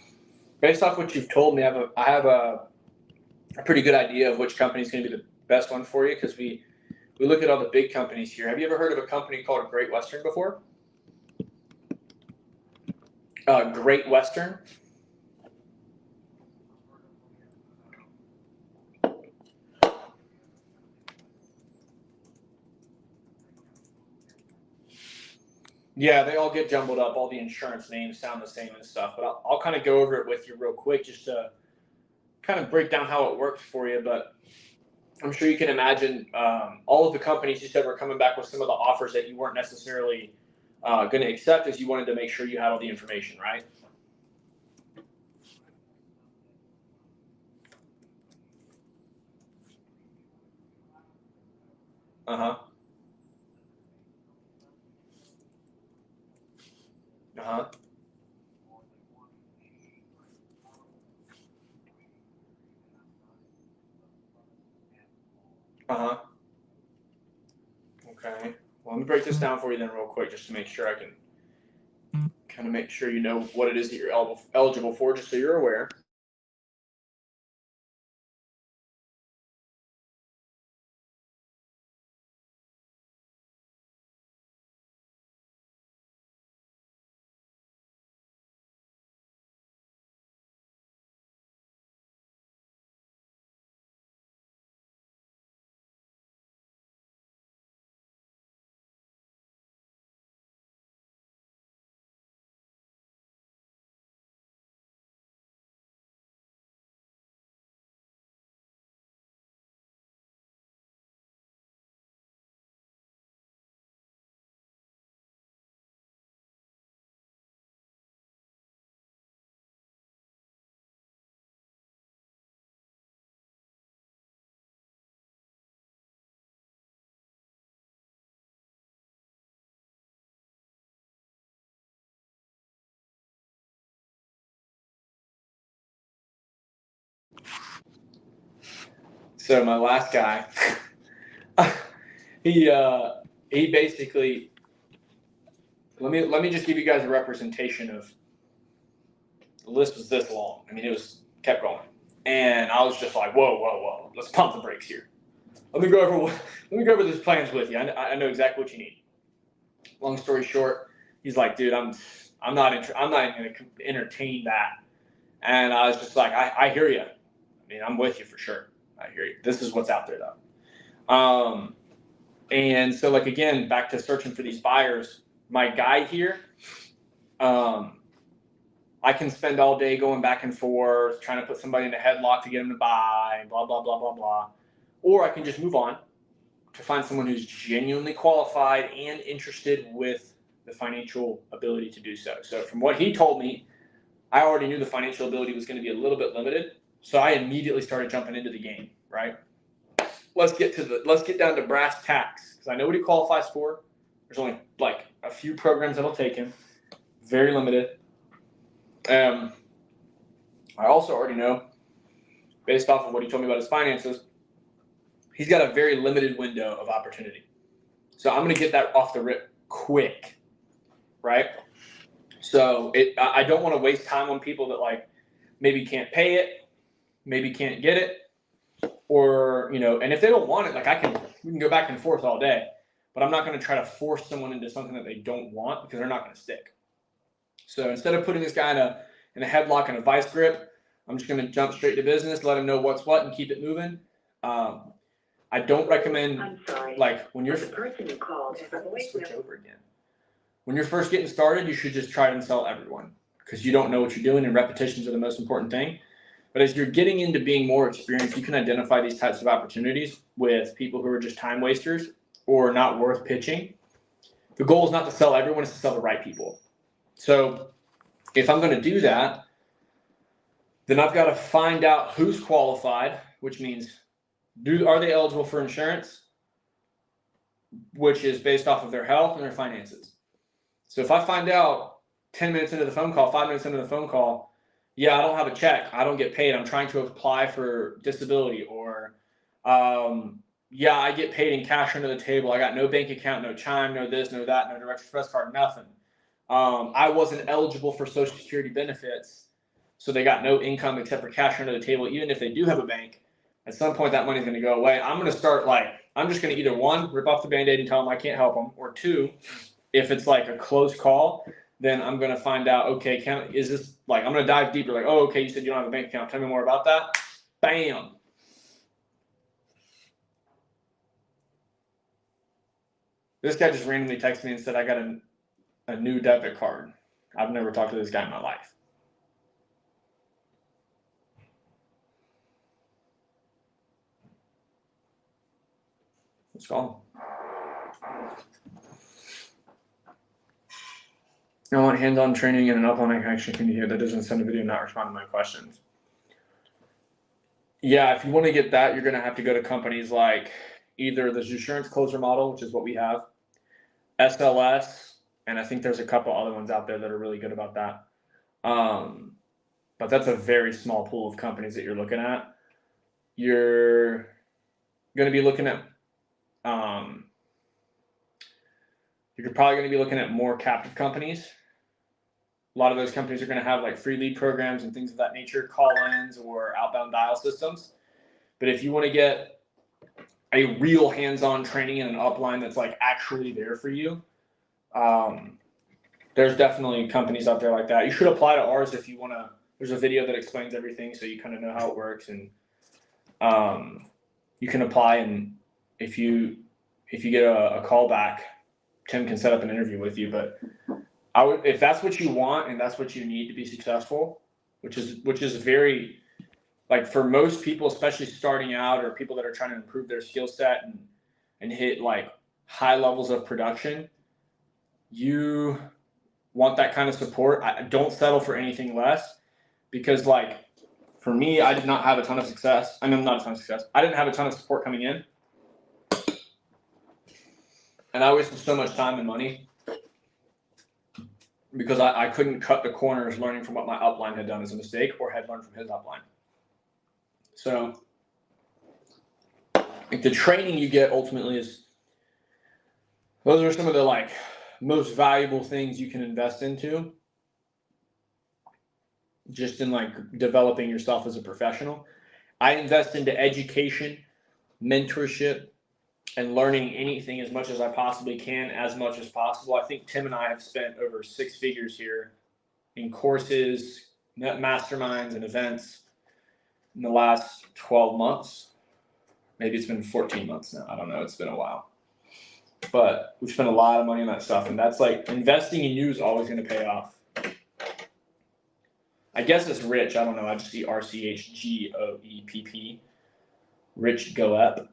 based off what you've told me, I have a pretty good idea of which company is going to be the best one for you because we look at all the big companies here. Have you ever heard of a company called Great Western before? Great Western. Yeah, they all get jumbled up. All the insurance names sound the same and stuff. But I'll kind of go over it with you real quick just to kind of break down how it works for you. But I'm sure you can imagine all of the companies you said were coming back with some of the offers that you weren't necessarily going to accept, as you wanted to make sure you had all the information, right? Uh-huh. Uh-huh. Uh-huh. Okay. Well, let me break this down for you then real quick just to make sure I can kind of make sure you know what it is that you're eligible for, just so you're aware. So my last guy, he basically, let me just give you guys a representation of, the list was this long. I mean, it was kept going, and I was just like, whoa, let's pump the brakes here. Let me go over these plans with you. I know exactly what you need. Long story short, he's like, dude, I'm not even going to entertain that. And I was just like, I hear you. I mean, I'm with you for sure. I hear you. This is what's out there though. And so like, again, back to searching for these buyers, my guy here, I can spend all day going back and forth, trying to put somebody in a headlock to get them to buy, blah, blah, blah, blah, blah. Or I can just move on to find someone who's genuinely qualified and interested with the financial ability to do so. So from what he told me, I already knew the financial ability was going to be a little bit limited. So I immediately started jumping into the game, right? Let's get down to brass tacks, because I know what he qualifies for. There's only like a few programs that'll take him, very limited. I also already know, based off of what he told me about his finances, he's got a very limited window of opportunity. So I'm going to get that off the rip quick, right? So I don't want to waste time on people that like maybe can't pay it, maybe can't get it, or, you know, and if they don't want it, like we can go back and forth all day, but I'm not going to try to force someone into something that they don't want, because they're not going to stick. So instead of putting this guy in a headlock and a vice grip, I'm just going to jump straight to business, let him know what's what, and keep it moving. I don't recommend, like, when you're switch over again. When you're first getting started, you should just try and sell everyone, because you don't know what you're doing, and repetitions are the most important thing. But as you're getting into being more experienced, you can identify these types of opportunities with people who are just time wasters or not worth pitching. The goal is not to sell everyone, it's to sell the right people. So if I'm going to do that, then I've got to find out who's qualified, which means are they eligible for insurance, which is based off of their health and their finances. So if I find out 10 minutes into the phone call, 5 minutes into the phone call, yeah, I don't have a check, I don't get paid, I'm trying to apply for disability, or yeah, I get paid in cash under the table, I got no bank account, no chime, no this, no that, no direct express card, nothing. I wasn't eligible for Social Security benefits, so they got no income except for cash under the table. Even if they do have a bank, at some point that money's going to go away. I'm going to start I'm just going to either one, rip off the Band-Aid and tell them I can't help them, or two, if it's like a close call, then I'm going to find out, okay, is this I'm going to dive deeper. Like, oh, okay, you said you don't have a bank account. Tell me more about that. Bam. This guy just randomly texted me and said I got a new debit card. I've never talked to this guy in my life. Let's call him. I want hands-on training and an upline action community that doesn't send a video and not respond to my questions. Yeah, if you want to get that, you're going to have to go to companies like either the insurance closer model, which is what we have, SLS, and I think there's a couple other ones out there that are really good about that. But that's a very small pool of companies that you're looking at. You're going to be looking at, you're probably going to be looking at more captive companies. A lot of those companies are going to have like free lead programs and things of that nature, call-ins or outbound dial systems. But if you want to get a real hands-on training and an upline that's like actually there for you, there's definitely companies out there like that. You should apply to ours if you want to. There's a video that explains everything, so you kind of know how it works, and you can apply. And if you get a call back, Tim can set up an interview with you. But if that's what you want and that's what you need to be successful, which is very, like, for most people, especially starting out or people that are trying to improve their skill set and hit like high levels of production, you want that kind of support. I don't settle for anything less, because like for me, I did not have a ton of success. I mean, not a ton of success. I didn't have a ton of support coming in, and I wasted so much time and money because I couldn't cut the corners learning from what my upline had done as a mistake or had learned from his upline. So like, the training you get ultimately those are some of the like most valuable things you can invest into, just in like developing yourself as a professional. I invest into education, mentorship, and learning anything as much as I possibly can, as much as possible. I think Tim and I have spent over 6 figures here in courses, masterminds, and events in the last 12 months. Maybe it's been 14 months now. I don't know. It's been a while. But we've spent a lot of money on that stuff, and that's like investing in you is always going to pay off. I guess it's Rich. I don't know. I just see RCHGOEPP. Rich Goep.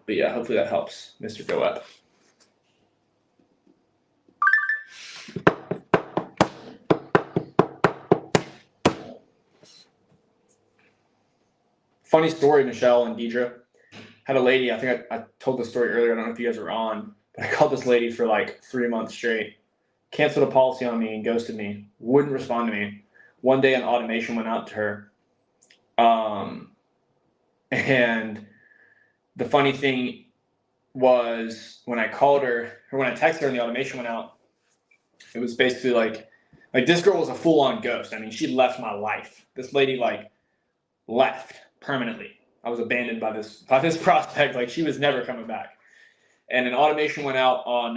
But yeah, hopefully that helps, Mr. Goep. Funny story, Michelle and Deidre. Had a lady, I think I told the story earlier, I don't know if you guys were on, but I called this lady for like 3 months straight. Canceled a policy on me and ghosted me. Wouldn't respond to me. One day an automation went out to her. And the funny thing was when I called her, or when I texted her and the automation went out, it was basically like this girl was a full-on ghost. I mean, she left my life. This lady like left permanently. I was abandoned by this prospect. Like, she was never coming back. And an automation went out on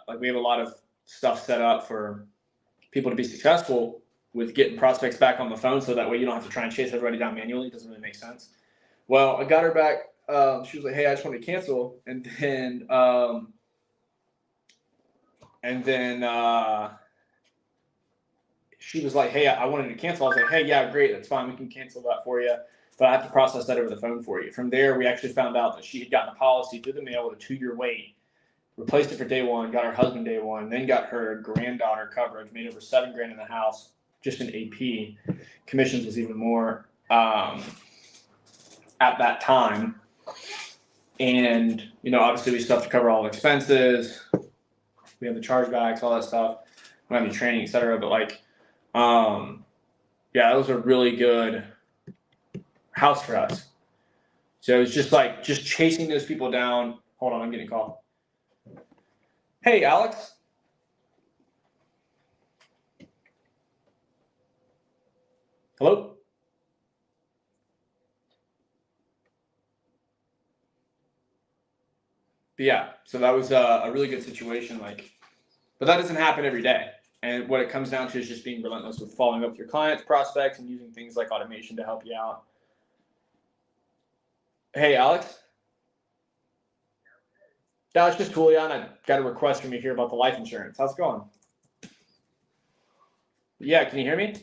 like, we have a lot of stuff set up for people to be successful with getting prospects back on the phone, so that way you don't have to try and chase everybody down manually. It doesn't really make sense. Well, I got her back. She was like, "Hey, I just want to cancel," and then she was like, "Hey, I wanted to cancel." I was like, "Hey, yeah, great, that's fine. We can cancel that for you, but I have to process that over the phone for you." From there, we actually found out that she had gotten a policy through the mail with a 2-year wait, replaced it for day one, got her husband day one, then got her granddaughter coverage, made over $7,000 in the house, just in AP. Commissions was even more at that time. And, you know, obviously we still have to cover all the expenses. We have the chargebacks, all that stuff. We don't have any training, et cetera. But like, yeah, that was a really good house for us. So it was just like, just chasing those people down. Hold on, I'm getting a call. Hey, Alex. Hello? But yeah, so that was a really good situation. Like, but that doesn't happen every day. And what it comes down to is just being relentless with following up with your clients, prospects, and using things like automation to help you out. Hey, Alex. Yeah, it's just Julian. I got a request from you here about the life insurance. How's it going? Yeah, can you hear me?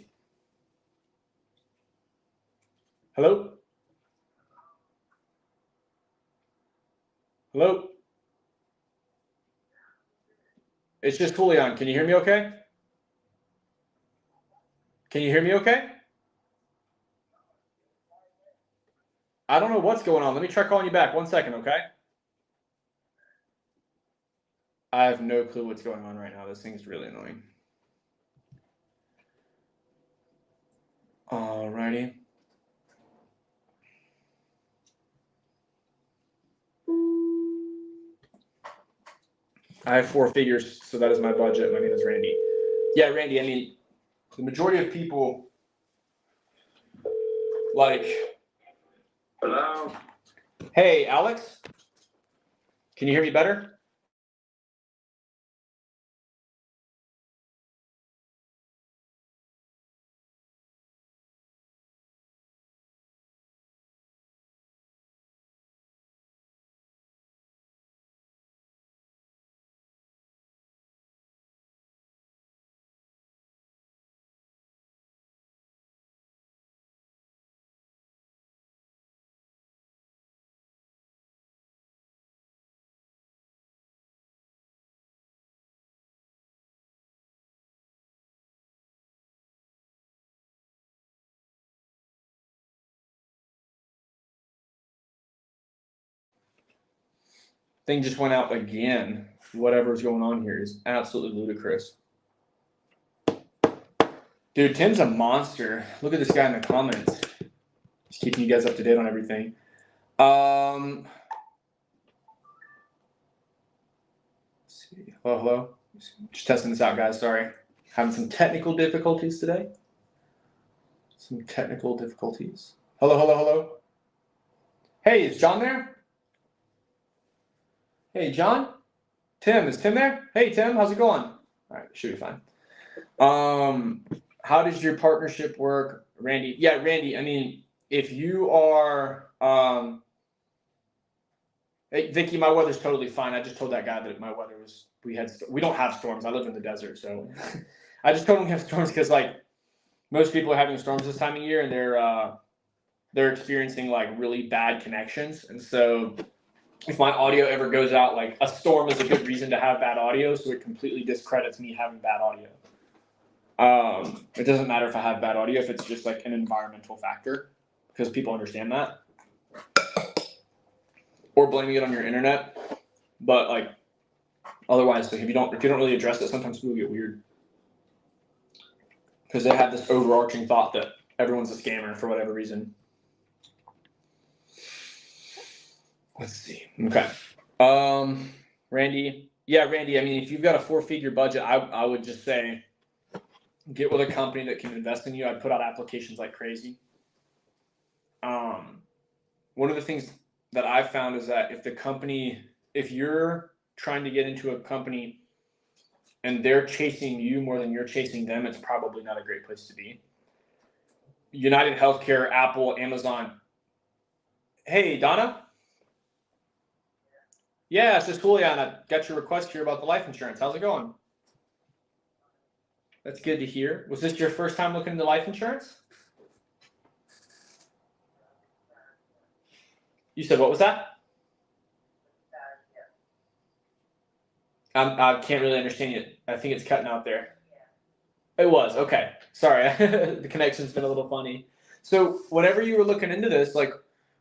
Hello? Hello? It's just Julian. Can you hear me okay? Can you hear me okay? I don't know what's going on. Let me try calling you back. 1 second, okay? I have no clue what's going on right now. This thing's really annoying. Alrighty. I have 4 figures, so that is my budget. My name is Randy. Yeah, Randy, I mean, the majority of people, like... Hello? Hey, Alex? Can you hear me better? Thing just went out again. Whatever's going on here is absolutely ludicrous. Dude, Tim's a monster. Look at this guy in the comments. Just keeping you guys up to date on everything. Let's see. Hello. Just testing this out, guys. Sorry. Having some technical difficulties today. Some technical difficulties. Hello. Hey, is John there? Hey, John? Tim, is Tim there? Hey, Tim, how's it going? All right, should be fine. How does your partnership work, Randy? Yeah, Randy, I mean, if you are, hey, Vicky, my weather's totally fine. I just told that guy that my weather was, we don't have storms. I live in the desert, so I just told him we have storms because, like, most people are having storms this time of year, and they're experiencing, like, really bad connections. And so if my audio ever goes out, like, a storm is a good reason to have bad audio, so it completely discredits me having bad audio. It doesn't matter if I have bad audio, if it's just like an environmental factor, because people understand that. Or blaming it on your internet. But like otherwise, like if you don't really address it, sometimes people get weird. Because they have this overarching thought that everyone's a scammer for whatever reason. Let's see. Okay. Randy. Yeah, Randy, I mean, if you've got a 4-figure budget, I would just say get with a company that can invest in you. I'd put out applications like crazy. One of the things that I've found is that if you're trying to get into a company and they're chasing you more than you're chasing them, it's probably not a great place to be. United Healthcare, Apple, Amazon. Hey, Donna? Yeah, it's just Juliana. Got your request here about the life insurance. How's it going? That's good to hear. Was this your first time looking into life insurance? You said, what was that? I can't really understand you. I think it's cutting out there. It was, okay. Sorry, the connection's been a little funny. So whenever you were looking into this, like,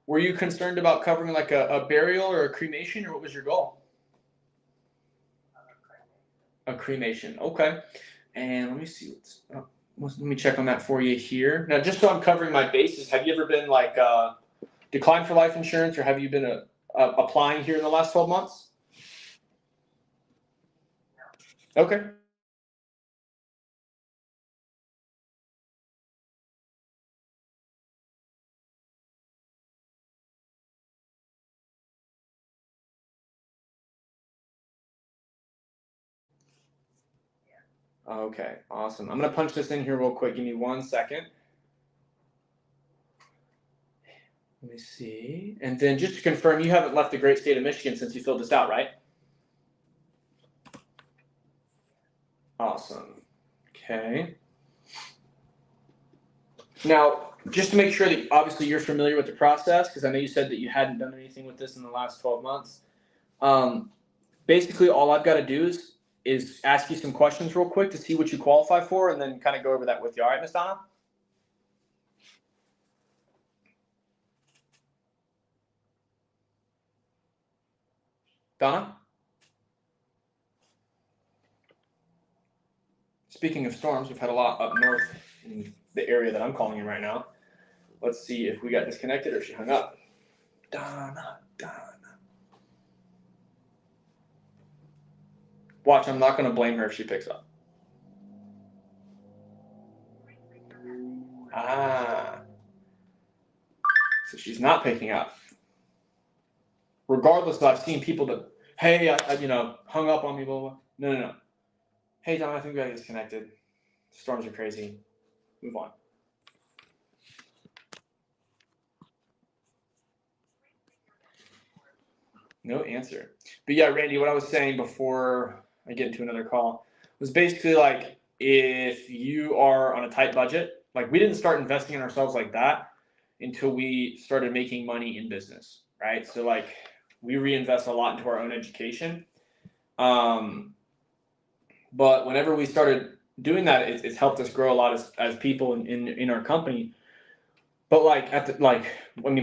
were you concerned about covering like a burial or a cremation, or what was your goal? A cremation, okay. And let me see let me check on that for you here. Now, just so I'm covering my bases, have you ever been like declined for life insurance, or have you been applying here in the last 12 months? Okay. Okay, awesome. I'm gonna punch this in here real quick. Give me 1 second. Let me see. And then just to confirm, you haven't left the great state of Michigan since you filled this out, right? Awesome. Okay. Now, just to make sure that obviously you're familiar with the process, because I know you said that you hadn't done anything with this in the last 12 months. Basically, all I've got to do is ask you some questions real quick to see what you qualify for, and then kind of go over that with you. All right, Miss Donna? Donna? speaking of storms, we've had a lot up north in the area that I'm calling in right now. Let's see if we got disconnected or if she hung up. Donna. Watch, I'm not going to blame her if she picks up. So she's not picking up. Regardless, I've seen people that, hey, I hung up on me, blah, blah. No. Hey, Don, I think we got disconnected. Storms are crazy. Move on. No answer. But yeah, Randy, what I was saying before I get into another call was basically like, if you are on a tight budget, like we didn't start investing in ourselves like that until we started making money in business, right? So like we reinvest a lot into our own education. But whenever we started doing that, it's helped us grow a lot as people in our company. But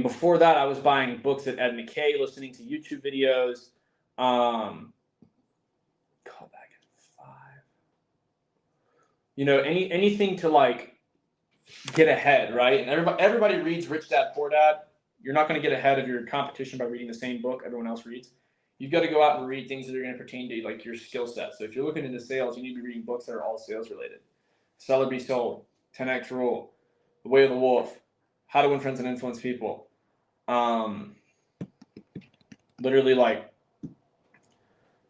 before that, I was buying books at Ed McKay, listening to YouTube videos. Call back at 5. Anything to like get ahead, right? And everybody reads Rich Dad Poor Dad. You're not going to get ahead of your competition by reading the same book everyone else reads. You've got to go out and read things that are going to pertain to like your skill set. So if you're looking into sales, you need to be reading books that are all sales related. Sell or Be Sold, 10X Rule, The Way of the Wolf, How to Win Friends and Influence People. Literally, like,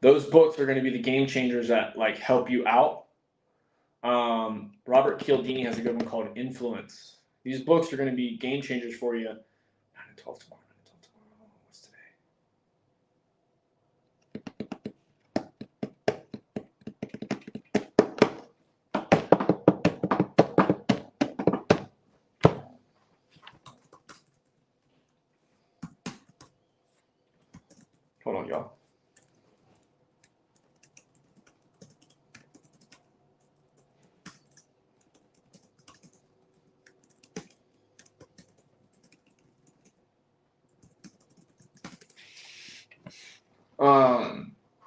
those books are going to be the game changers that like help you out. Robert Cialdini has a good one called Influence. These books are going to be game changers for you. 9 and 12 tomorrow. What's today? Hold on, y'all.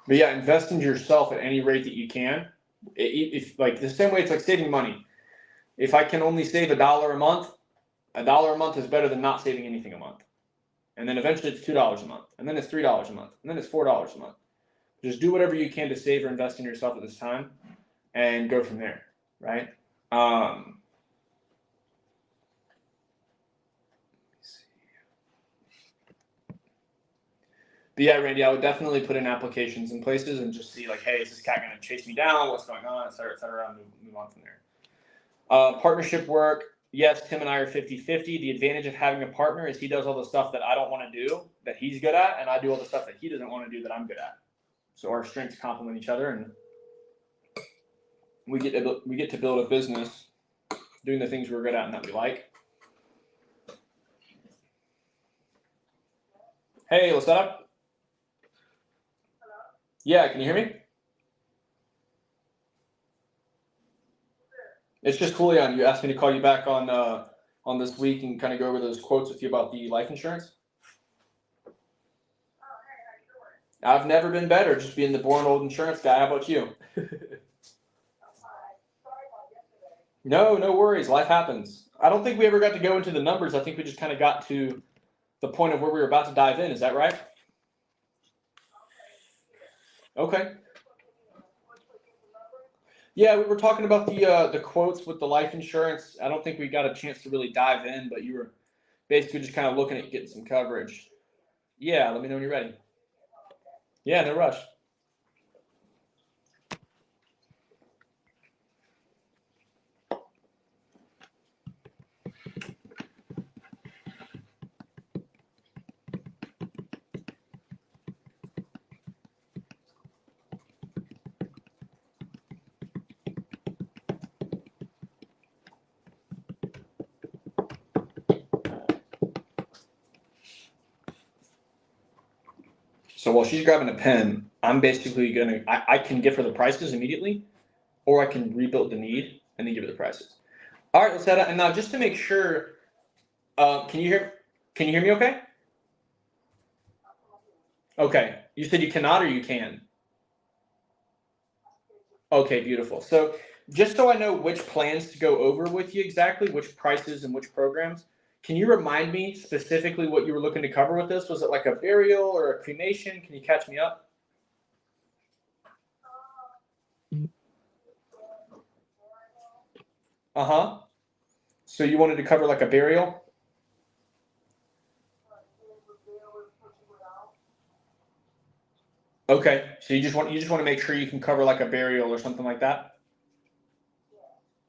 But yeah, invest in yourself at any rate that you can. If like the same way it's like saving money. If I can only save $1 a month is better than not saving anything a month. And then eventually it's $2 a month, and then it's $3 a month, and then it's $4 a month. Just do whatever you can to save or invest in yourself at this time, and go from there, right? But yeah, Randy, I would definitely put in applications in places and just see like, hey, is this cat going to chase me down? What's going on, et cetera, and move on from there. Partnership work. Yes, Tim and I are 50-50. The advantage of having a partner is he does all the stuff that I don't want to do that he's good at, and I do all the stuff that he doesn't want to do that I'm good at. So our strengths complement each other, and we get to build a business doing the things we're good at and that we like. Hey, what's up? Yeah, can you hear me? It's just Julian. You asked me to call you back on this week and kind of go over those quotes with you about the life insurance. I've never been better, just being the boring old insurance guy. How about you? No worries. Life happens. I don't think we ever got to go into the numbers. I think we just kind of got to the point of where we were about to dive in. Is that right? Okay. Yeah, we were talking about the quotes with the life insurance. I don't think we got a chance to really dive in, but you were basically just kind of looking at getting some coverage. Yeah, let me know when you're ready. Yeah, no rush. So while she's grabbing a pen, I'm basically I can give her the prices immediately, or I can rebuild the need and then give her the prices. All right, let's set up. And now just to make sure, can you hear me okay? Okay, you said you cannot or you can? Okay, beautiful. So just so I know which plans to go over with you exactly, which prices and which programs, can you remind me specifically what you were looking to cover with this? Was it like a burial or a cremation? Can you catch me up? Uh-huh. So you wanted to cover like a burial? Okay. So you just want to make sure you can cover like a burial or something like that?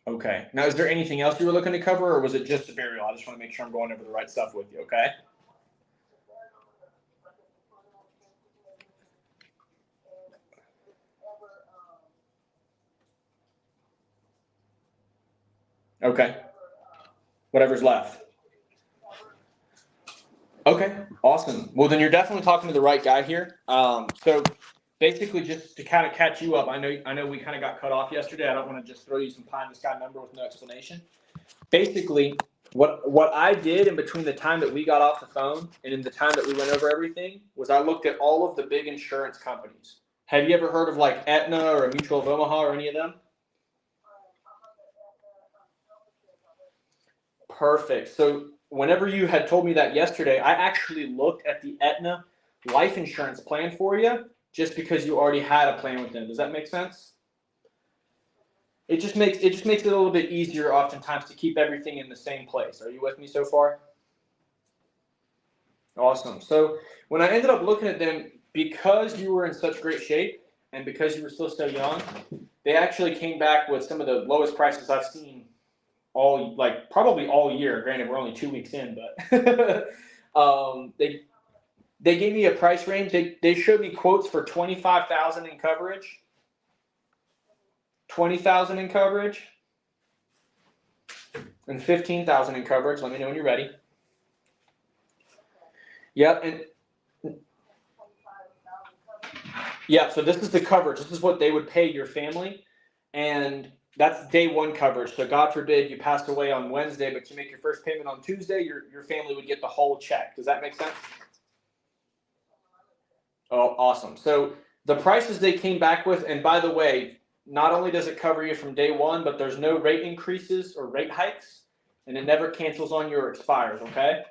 Okay. Now, is there anything else you were looking to cover, or was it just a burial? I just want to make sure I'm going over the right stuff with you, okay? Okay. Whatever's left. Okay, awesome. Well, then you're definitely talking to the right guy here. So basically, just to kind of catch you up, I know we kind of got cut off yesterday. I don't want to just throw you some pie in the sky number with no explanation. Basically, what I did in between the time that we got off the phone and in the time that we went over everything was I looked at all of the big insurance companies. Have you ever heard of like Aetna or Mutual of Omaha or any of them? Perfect. So whenever you had told me that yesterday, I actually looked at the Aetna life insurance plan for you just because you already had a plan with them. Does that make sense? It just makes it a little bit easier oftentimes to keep everything in the same place. Are you with me so far? Awesome. So when I ended up looking at them, because you were in such great shape and because you were still so young, they actually came back with some of the lowest prices I've seen probably all year. Granted, we're only 2 weeks in, but they gave me a price range. They showed me quotes for 25,000 in coverage, 20,000 in coverage, and 15,000 in coverage. Let me know when you're ready. Yep, and yeah. So this is the coverage. This is what they would pay your family, and that's day one coverage. So God forbid you passed away on Wednesday, but you make your first payment on Tuesday, your family would get the whole check. Does that make sense? Oh, awesome. So the prices they came back with, and by the way, not only does it cover you from day one, but there's no rate increases or rate hikes, and it never cancels on you or expires, okay?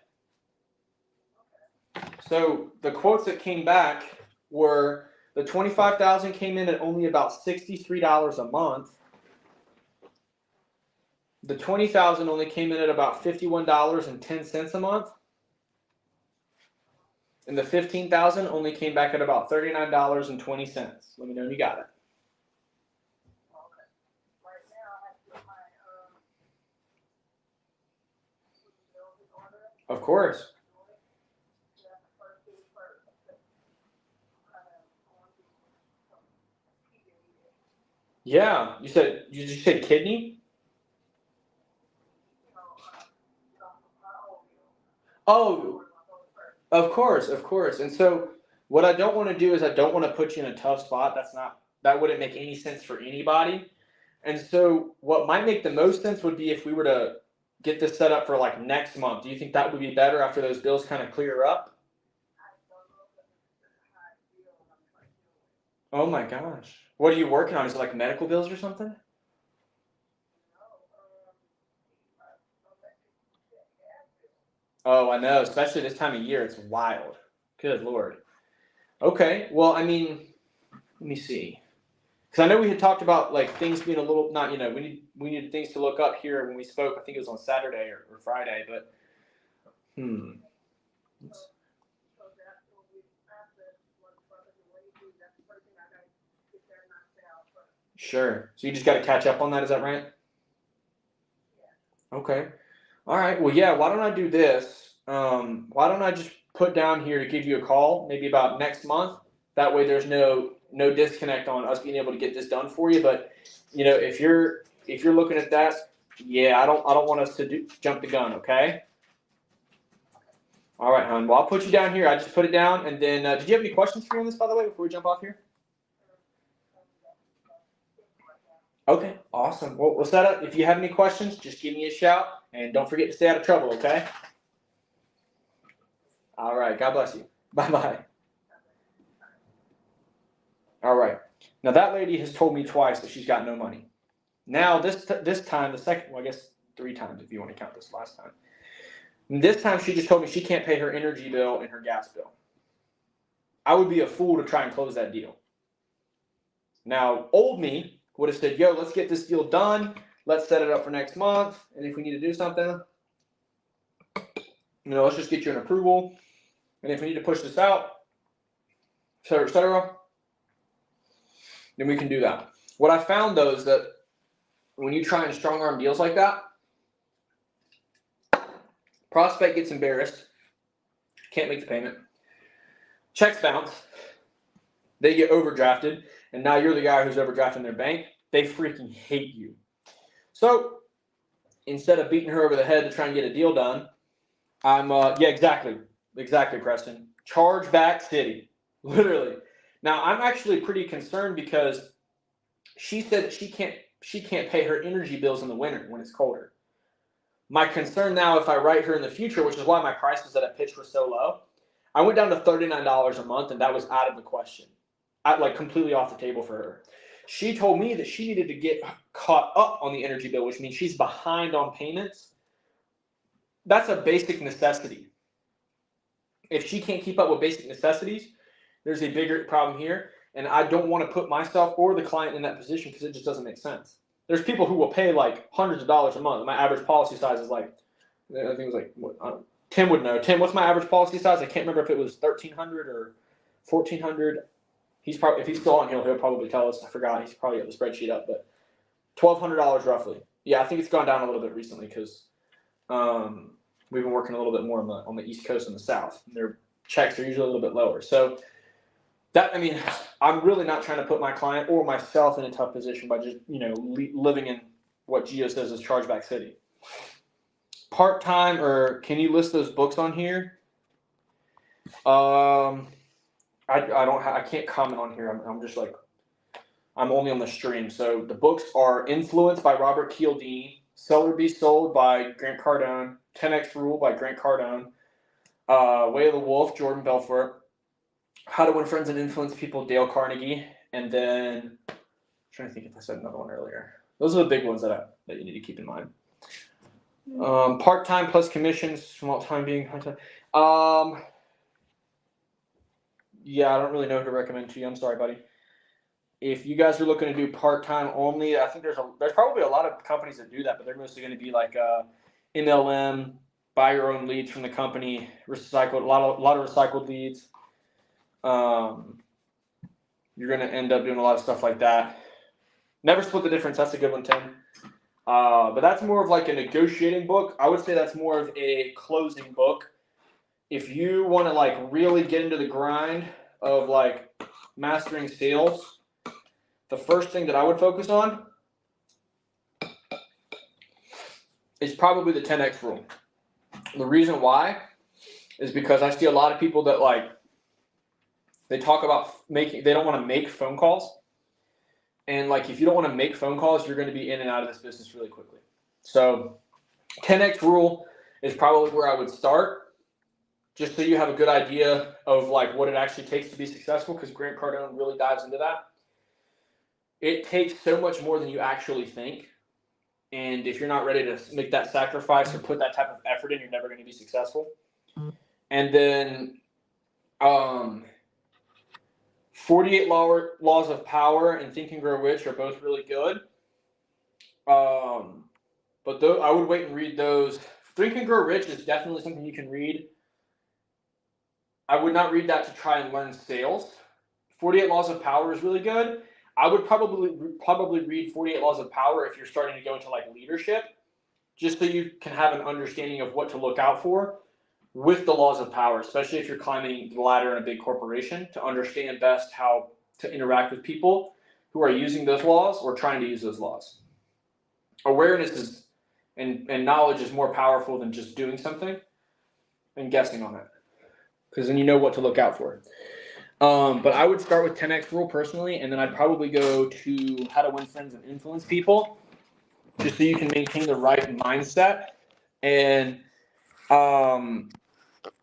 So the quotes that came back were the 25,000 came in at only about $63 a month. The 20,000 only came in at about $51.10 a month. And the 15,000 only came back at about $39.20. Let me know when you got it. Of course. Yeah, you said kidney? Oh, of course, of course. And so what I don't want to do is I don't want to put you in a tough spot. That wouldn't make any sense for anybody. And so what might make the most sense would be if we were to get this set up for like next month. Do you think that would be better after those bills kind of clear up? Oh my gosh. What are you working on? Is it like medical bills or something? Oh, I know, especially this time of year. It's wild. Good Lord. Okay. Well, I mean, let me see. Because I know we had talked about like things being a little not, we needed things to look up here when we spoke. I think it was on Saturday or Friday, but hmm. Sure. So you just got to catch up on that. Is that right? Okay. All right. Well, yeah. Why don't I do this? Why don't I just put down here to give you a call, maybe about next month. That way, there's no disconnect on us being able to get this done for you. But if you're looking at that, yeah, I don't want us to jump the gun. Okay. All right, hon. Well, I'll put you down here. I just put it down, and then did you have any questions for me on this, by the way, before we jump off here? Okay, awesome. Well, we'll set up. If you have any questions, just give me a shout, and don't forget to stay out of trouble. Okay. All right. God bless you. Bye bye. All right. Now that lady has told me twice that she's got no money. Now this time, the second, well, I guess 3 times if you want to count this last time. And this time she just told me she can't pay her energy bill and her gas bill. I would be a fool to try and close that deal. Now, old me would have said, yo, let's get this deal done. Let's set it up for next month. And if we need to do something, let's just get you an approval. And if we need to push this out, et cetera, then we can do that. What I found, though, is that when you try and strong arm deals like that, prospect gets embarrassed, can't make the payment, checks bounce, they get overdrafted, and now you're the guy who's overdrafting their bank. They freaking hate you. So instead of beating her over the head to try and get a deal done, I'm exactly, Preston. Chargeback city, literally. Now I'm actually pretty concerned because she said she can't pay her energy bills in the winter when it's colder. My concern now, if I write her in the future, which is why my prices that I pitched were so low, I went down to $39 a month, and that was out of the question. Completely off the table for her. She told me that she needed to get caught up on the energy bill, which means she's behind on payments. That's a basic necessity. If she can't keep up with basic necessities, there's a bigger problem here, and I don't want to put myself or the client in that position because it just doesn't make sense. There's people who will pay like hundreds of dollars a month. My average policy size is like, I think it was like, Tim would know. Tim, what's my average policy size? I can't remember if it was 1,300 or 1,400. He's probably, if he's still on here, he'll probably tell us. I forgot. He's probably got the spreadsheet up, but $1,200 roughly. Yeah, I think it's gone down a little bit recently because we've been working a little bit more on the East Coast and the South. And their checks are usually a little bit lower. So I'm really not trying to put my client or myself in a tough position by just living in what Gio says is chargeback city. Part-time, or can you list those books on here? I can't comment on here. I'm only on the stream. So the books are Influence by Robert Cialdini, Sell or Be Sold by Grant Cardone, 10X Rule by Grant Cardone, Way of the Wolf, Jordan Belfort, How to Win Friends and Influence People, Dale Carnegie, and then I'm trying to think if I said another one earlier. Those are the big ones that you need to keep in mind. Part-time plus commissions, small time being part-time. Yeah, I don't really know who to recommend to you. I'm sorry, buddy. If you guys are looking to do part-time only, I think there's probably a lot of companies that do that, but they're mostly going to be like MLM, buy your own leads from the company, recycled, a lot of recycled leads. You're going to end up doing a lot of stuff like that. Never Split the Difference. That's a good one, Tim. But that's more of like a negotiating book. I would say that's more of a closing book. If you want to like really get into the grind of like mastering sales, the first thing that I would focus on is probably the 10X rule. The reason why is because I see a lot of people that they talk about they don't want to make phone calls. And if you don't want to make phone calls, you're going to be in and out of this business really quickly. So 10X rule is probably where I would start, just so you have a good idea of what it actually takes to be successful, because Grant Cardone really dives into that. It takes so much more than you actually think. And if you're not ready to make that sacrifice or put that type of effort in, you're never going to be successful. And then 48 Laws of Power and Think and Grow Rich are both really good. But I would wait and read those. Think and Grow Rich is definitely something you can read. I would not read that to try and learn sales. 48 Laws of Power is really good. I would probably read 48 Laws of Power if you're starting to go into leadership, just so you can have an understanding of what to look out for with the laws of power, especially if you're climbing the ladder in a big corporation, to understand best how to interact with people who are using those laws or trying to use those laws. Awareness and knowledge is more powerful than just doing something and guessing on it, because then you know what to look out for. But I would start with 10X rule personally, and then I'd probably go to How to Win Friends and Influence People, just so you can maintain the right mindset. And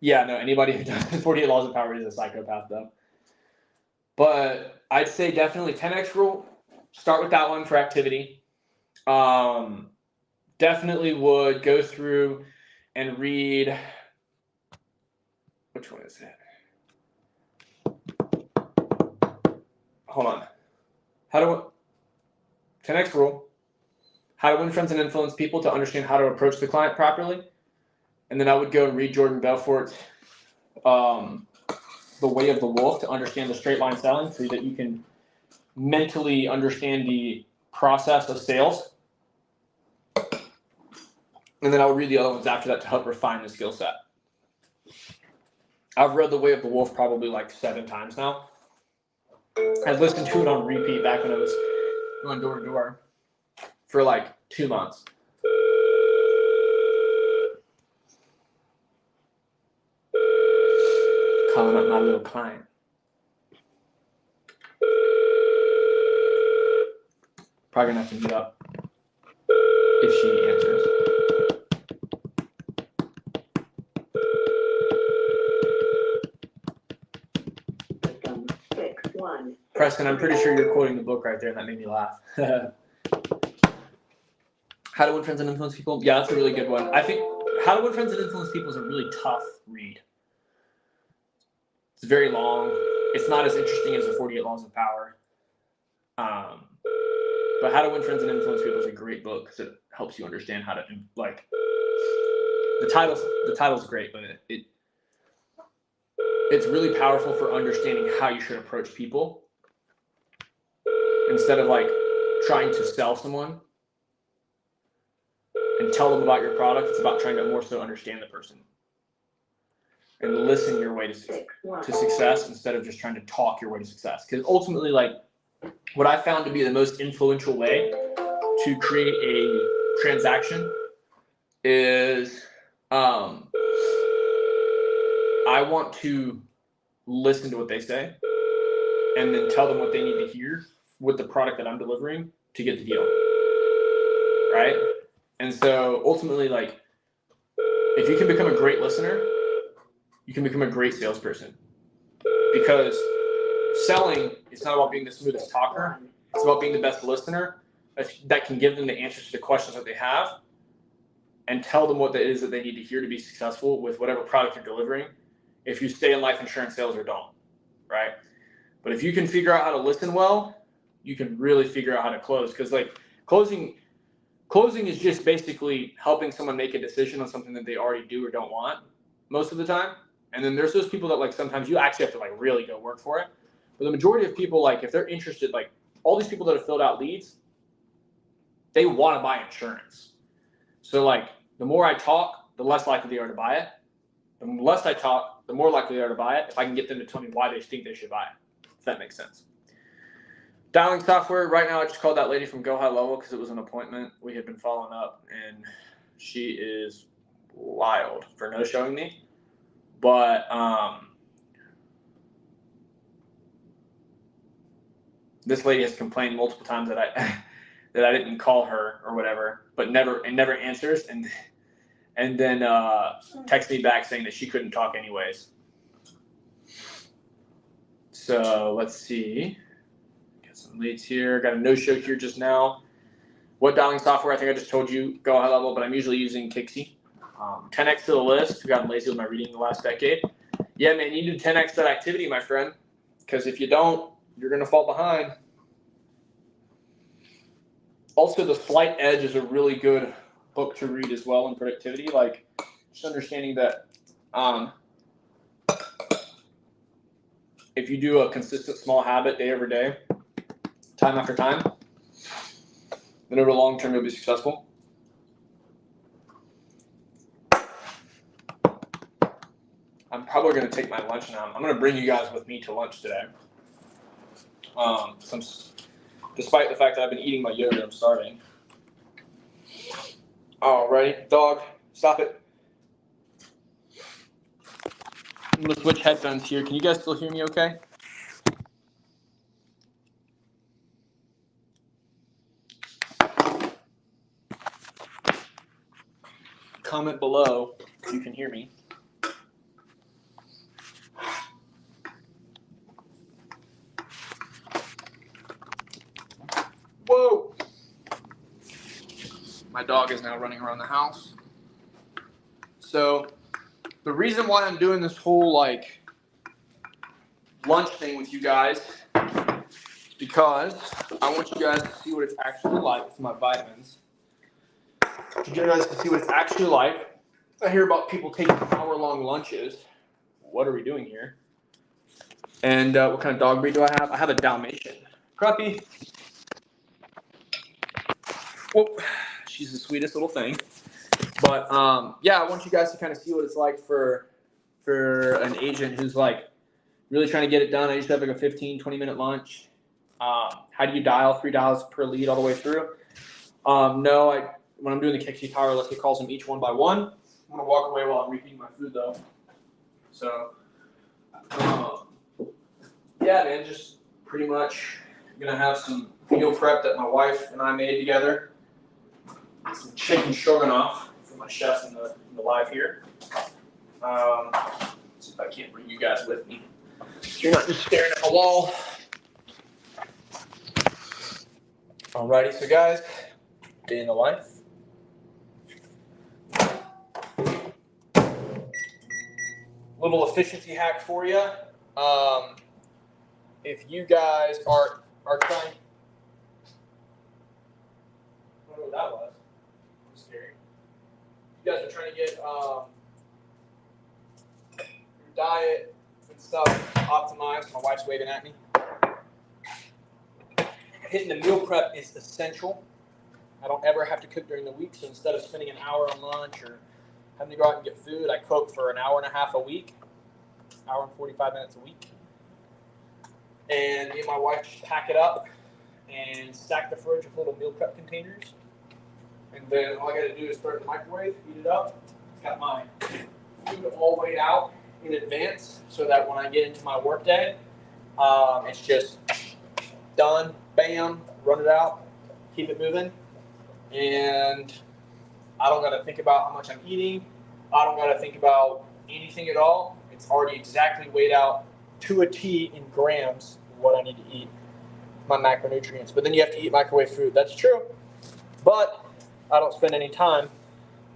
anybody who does 48 Laws of Power is a psychopath, though. But I'd say definitely 10X rule. Start with that one for activity. Definitely would go through and read. Which one is it? Hold on. 10x rule. How to win friends and influence people to understand how to approach the client properly. And then I would go and read Jordan Belfort's The Way of the Wolf to understand the straight line selling so that you can mentally understand the process of sales. And then I would read the other ones after that to help refine the skill set. I've read The Way of the Wolf probably like 7 times now. I listened to it on repeat back when I was going door to door for like 2 months. Calling up my little client. Probably gonna have to meet up if she answers. Preston, I'm pretty sure you're quoting the book right there, and that made me laugh. How to Win Friends and Influence People? Yeah, that's a really good one. I think How to Win Friends and Influence People is a really tough read. It's very long. It's not as interesting as the 48 Laws of Power. But How to Win Friends and Influence People is a great book because it helps you understand how to, like, the title's great, but it's really powerful for understanding how you should approach people instead of like trying to sell someone and tell them about your product. It's about trying to more so understand the person and listen your way to success instead of just trying to talk your way to success. Because ultimately, like, what I found to be the most influential way to create a transaction is I want to listen to what they say and then tell them what they need to hear with the product that I'm delivering to get the deal, right? And so ultimately, like, if you can become a great listener, you can become a great salesperson, because selling is not about being the smoothest talker. It's about being the best listener that can give them the answers to the questions that they have and tell them what it is that they need to hear to be successful with whatever product you're delivering, if you stay in life insurance sales or don't, right? But if you can figure out how to listen well, you can really figure out how to close. Because like closing is just basically helping someone make a decision on something that they already do or don't want most of the time. And then there's those people that like sometimes you actually have to like really go work for it. But the majority of people, like if they're interested, like all these people that have filled out leads, they want to buy insurance. So like the more I talk, the less likely they are to buy it. The less I talk, the more likely they are to buy it if I can get them to tell me why they think they should buy it, if that makes sense. Dialing software, right now I just called that lady from Go High Level because it was an appointment. We had been following up, and she is wild for no showing me. But this lady has complained multiple times that I didn't call her or whatever, but never answers, and then text me back saying that she couldn't talk anyways. So let's see. Got some leads here. Got a no-show here just now. What dialing software? I think I just told you, Go High Level, but I'm usually using Kixie. 10x to the list. I've gotten lazy with my reading the last decade. Yeah, man, you need to 10x that activity, my friend, because if you don't, you're going to fall behind. Also, The Slight Edge is a really good book to read as well in productivity. Like, just understanding that if you do a consistent small habit day over day, time after time, then over the long term you'll be successful. I'm probably going to take my lunch now. I'm going to bring you guys with me to lunch today. Despite the fact that I've been eating my yogurt, I'm starving. Alrighty, dog, stop it. I'm going to switch headphones here. Can you guys still hear me okay? Comment below if you can hear me. Whoa! My dog is now running around the house. So the reason why I'm doing this whole like lunch thing with you guys is because I want you guys to see what it's actually like with my vitamins. You guys to see what it's actually like. I hear about people taking hour-long lunches. What are we doing here? And what kind of dog breed do I have? I have a Dalmatian. Cruppy. Well, she's the sweetest little thing. But yeah, I want you guys to kind of see what it's like for an agent who's like really trying to get it done. I used to have like a 15, 20-minute lunch. How do you dial 3 dials per lead all the way through? No, when I'm doing the Kixie Power List, it calls them each one by one. I'm going to walk away while I'm reheating my food, though. So, yeah, man, just pretty much going to have some meal prep that my wife and I made together. Some chicken stroganoff for my chefs in the live here. Let's see if I can't bring you guys with me. So you're not just staring at the wall. Alrighty, so guys, day in the life. Little efficiency hack for you. If you guys are trying, I don't know what that was. It was scary. You guys are trying to get your diet and stuff optimized. My wife's waving at me. Hitting the meal prep is essential. I don't ever have to cook during the week, so instead of spending an hour on lunch or having to go out and get food, I cook for an hour and a half a week, hour and 45 minutes a week. And me and my wife just pack it up and stack the fridge with little meal prep containers. And then all I got to do is throw it in the microwave, heat it up. It's got my food all weighed out in advance so that when I get into my work day, it's just done, bam, run it out, keep it moving. And I don't got to think about how much I'm eating. I don't got to think about anything at all. It's already exactly weighed out to a T in grams what I need to eat, my macronutrients. But then you have to eat microwave food. That's true. But I don't spend any time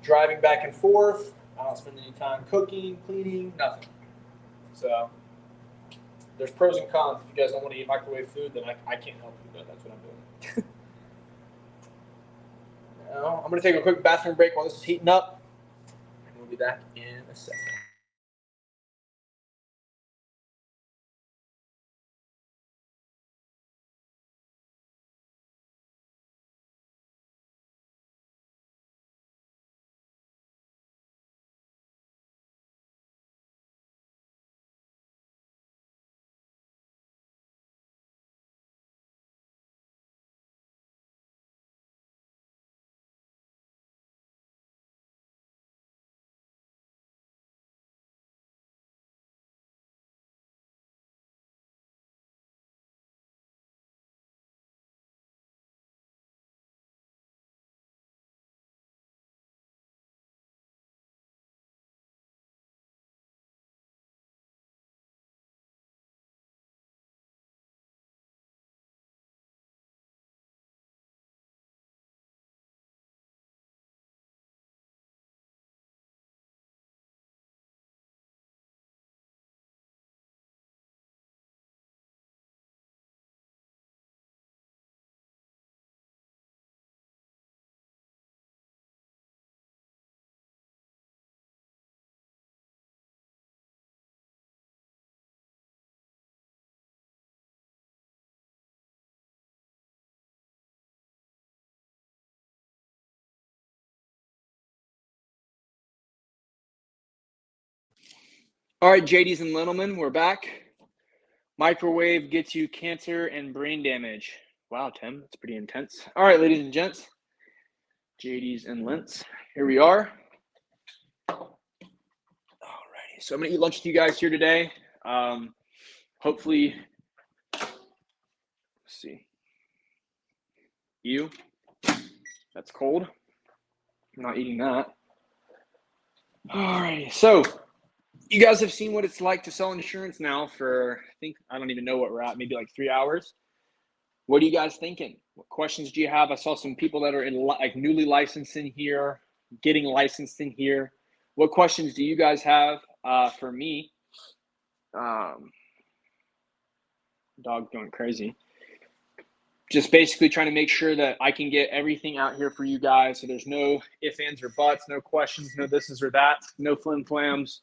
driving back and forth. I don't spend any time cooking, cleaning, nothing. So there's pros and cons. If you guys don't want to eat microwave food, then I can't help you, but that's what I'm doing. Now, I'm going to take a quick bathroom break while this is heating up, and we'll be back in a second. All right, JDs and gentlemen, we're back. Microwave gets you cancer and brain damage. Wow, Tim, that's pretty intense. All right, ladies and gents, JDs and Lents, here we are. All righty, so I'm going to eat lunch with you guys here today. Hopefully, let's see. That's cold. I'm not eating that. All righty, so you guys have seen what it's like to sell insurance now for, I don't even know what we're at, maybe like 3 hours. What are you guys thinking? What questions do you have? I saw some people that are in like newly licensed in here, getting licensed in here. What questions do you guys have for me? Dog going crazy. Just basically trying to make sure that I can get everything out here for you guys. So there's no ifs, ands, or buts, no questions, no thises or that, no flim-flams,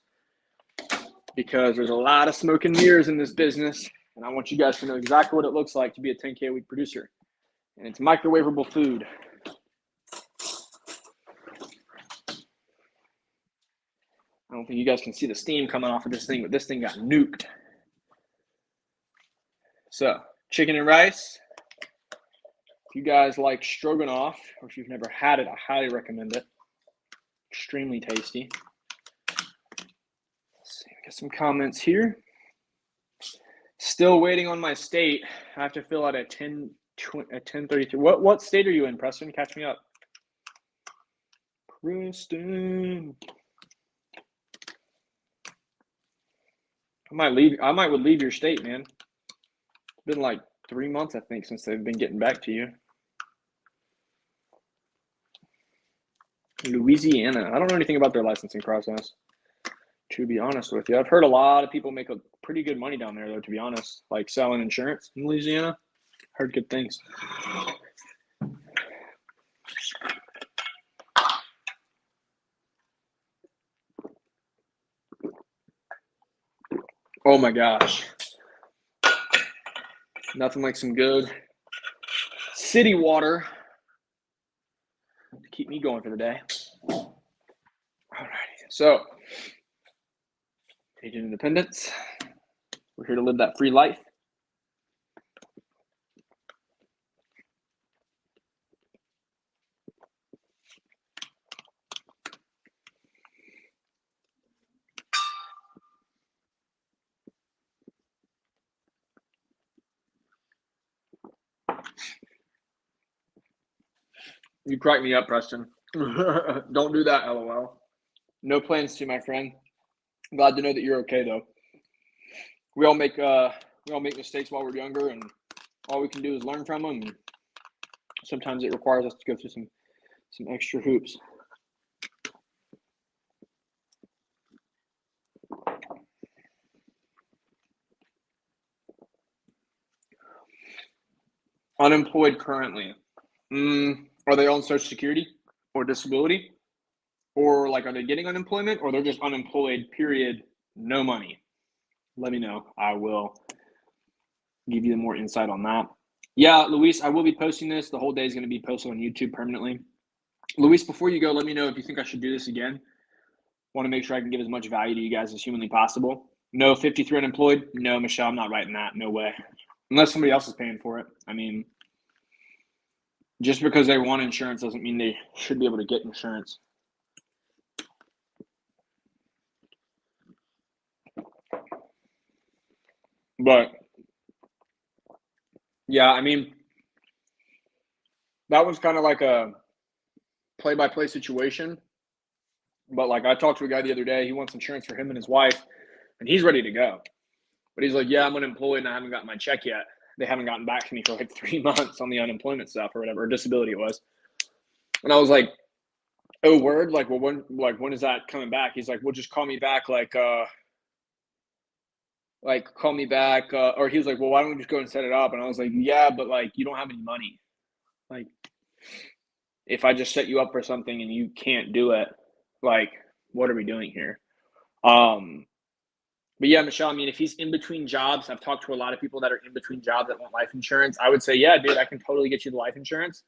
because there's a lot of smoke and mirrors in this business. And I want you guys to know exactly what it looks like to be a 10K a week producer. And it's microwavable food. I don't think you guys can see the steam coming off of this thing, but this thing got nuked. So, chicken and rice. If you guys like stroganoff, or if you've never had it, I highly recommend it. Extremely tasty. Let's see, I got some comments here. Still waiting on my state. I have to fill out at 10:33. What state are you in, Preston? Catch me up. Preston. I might leave your state, man. It's been like 3 months, I think, since they've been getting back to you. Louisiana. I don't know anything about their licensing process, to be honest with you. I've heard a lot of people make a pretty good money down there, though, to be honest, like selling insurance in Louisiana. Heard good things. Oh my gosh. Nothing like some good city water to keep me going for the day. All right. So, agent independence. We're here to live that free life. You crack me up, Preston. Don't do that, LOL. No plans to, my friend. Glad to know that you're okay, though. We all make mistakes while we're younger, and all we can do is learn from them. And sometimes it requires us to go through some extra hoops. Unemployed currently. Are they on Social Security or disability? Or like, are they getting unemployment, or they're just unemployed, period, no money? Let me know. I will give you more insight on that. Yeah, Luis, I will be posting this. The whole day is going to be posted on YouTube permanently. Luis, before you go, let me know if you think I should do this again. Want to make sure I can give as much value to you guys as humanly possible. No 53 unemployed? No, Michelle, I'm not writing that. No way. Unless somebody else is paying for it. I mean, just because they want insurance doesn't mean they should be able to get insurance. But, yeah, I mean, that was kind of like a play-by-play situation. But, like, I talked to a guy the other day. He wants insurance for him and his wife, and he's ready to go. But he's like, yeah, I'm unemployed, and I haven't gotten my check yet. They haven't gotten back to me for like 3 months on the unemployment stuff or whatever, or disability it was. And I was like, oh, word? Like, well, when is that coming back? He's like, well, just call me back, call me back. Or he was like, well, why don't we just go and set it up? And I was like, yeah, but like, you don't have any money. Like, if I just set you up for something and you can't do it, like, what are we doing here? But yeah, Michelle, I mean, if he's in between jobs, I've talked to a lot of people that are in between jobs that want life insurance. I would say, yeah, dude, I can totally get you the life insurance.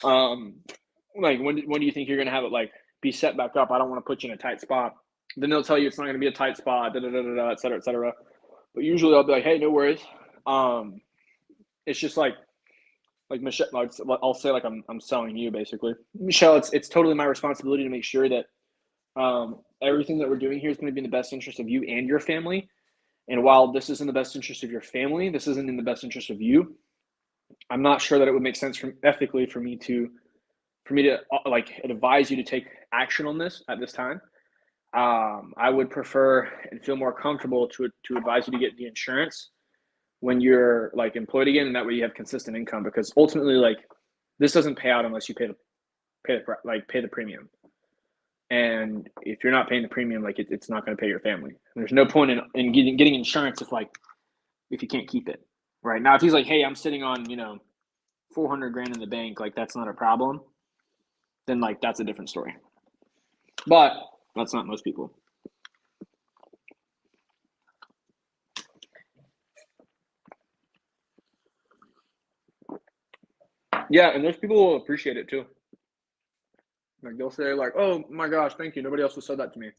Like, when do you think you're going to have it, like, be set back up? I don't want to put you in a tight spot. Then they'll tell you it's not going to be a tight spot, et cetera, et cetera. But usually I'll be like, hey, no worries. It's just like Michelle, I'll say like I'm selling you basically. Michelle, it's totally my responsibility to make sure that everything that we're doing here is going to be in the best interest of you and your family. And while this is in the best interest of your family, this isn't in the best interest of you. I'm not sure that it would make sense ethically for me to like advise you to take action on this at this time. I would prefer and feel more comfortable to advise you to get the insurance when you're like employed again, and that way you have consistent income, because ultimately like this doesn't pay out unless you pay the premium. And if you're not paying the premium, like it's not going to pay your family. There's no point in getting insurance if you can't keep it. Right now, if he's like, hey, I'm sitting on, $400,000 in the bank, like that's not a problem, then like that's a different story. But that's not most people. Yeah, and those people will appreciate it too. Like they'll say like, oh my gosh, thank you. Nobody else has said that to me.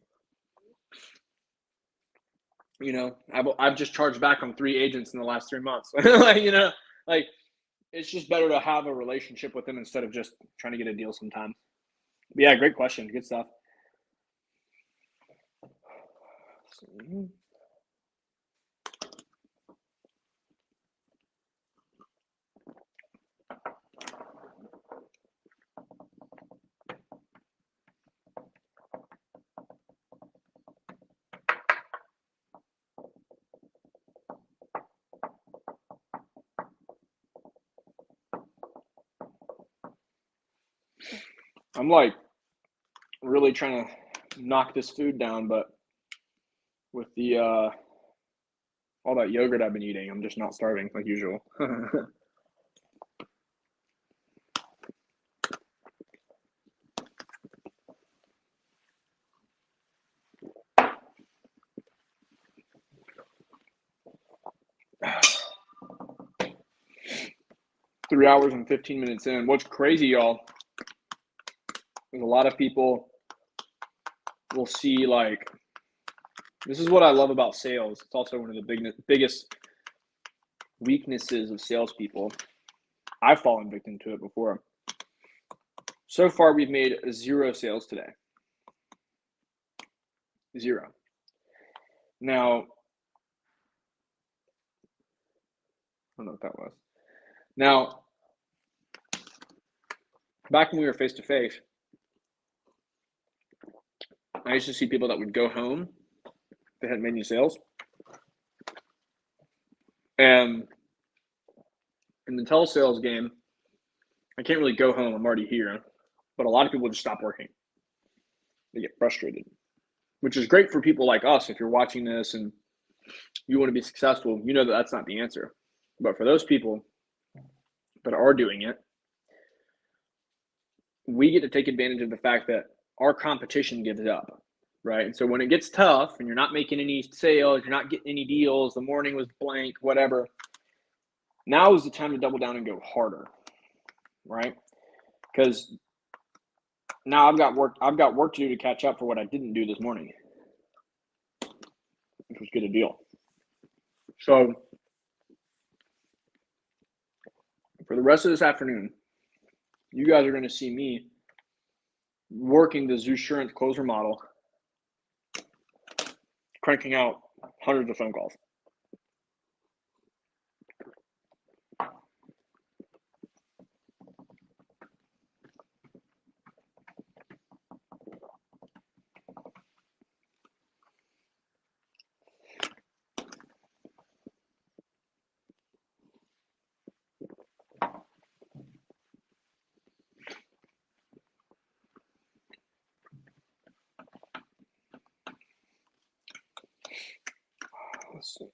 I've just charged back on 3 agents in the last 3 months. Like it's just better to have a relationship with them instead of just trying to get a deal sometimes. But yeah, great question. Good stuff. I'm like really trying to knock this food down, but with the all that yogurt I've been eating, I'm just not starving like usual. 3 hours and 15 minutes in. What's crazy, y'all, is a lot of people will see like, this is what I love about sales. It's also one of the biggest weaknesses of salespeople. I've fallen victim to it before. So far, we've made 0 sales today. 0. Now, I don't know what that was. Now, back when we were face to face, I used to see people that would go home. They hadn't made any sales. And in the telesales game, I can't really go home. I'm already here. But a lot of people just stop working. They get frustrated, which is great for people like us. If you're watching this and you want to be successful, you know that that's not the answer. But for those people that are doing it, we get to take advantage of the fact that our competition gives up, right? And so when it gets tough and you're not making any sales, you're not getting any deals, the morning was blank, whatever, now is the time to double down and go harder, right? Because now I've got work to do to catch up for what I didn't do this morning, which was get a deal. So for the rest of this afternoon, you guys are going to see me working the Zoosurance closer model, cranking out hundreds of phone calls. Let's see.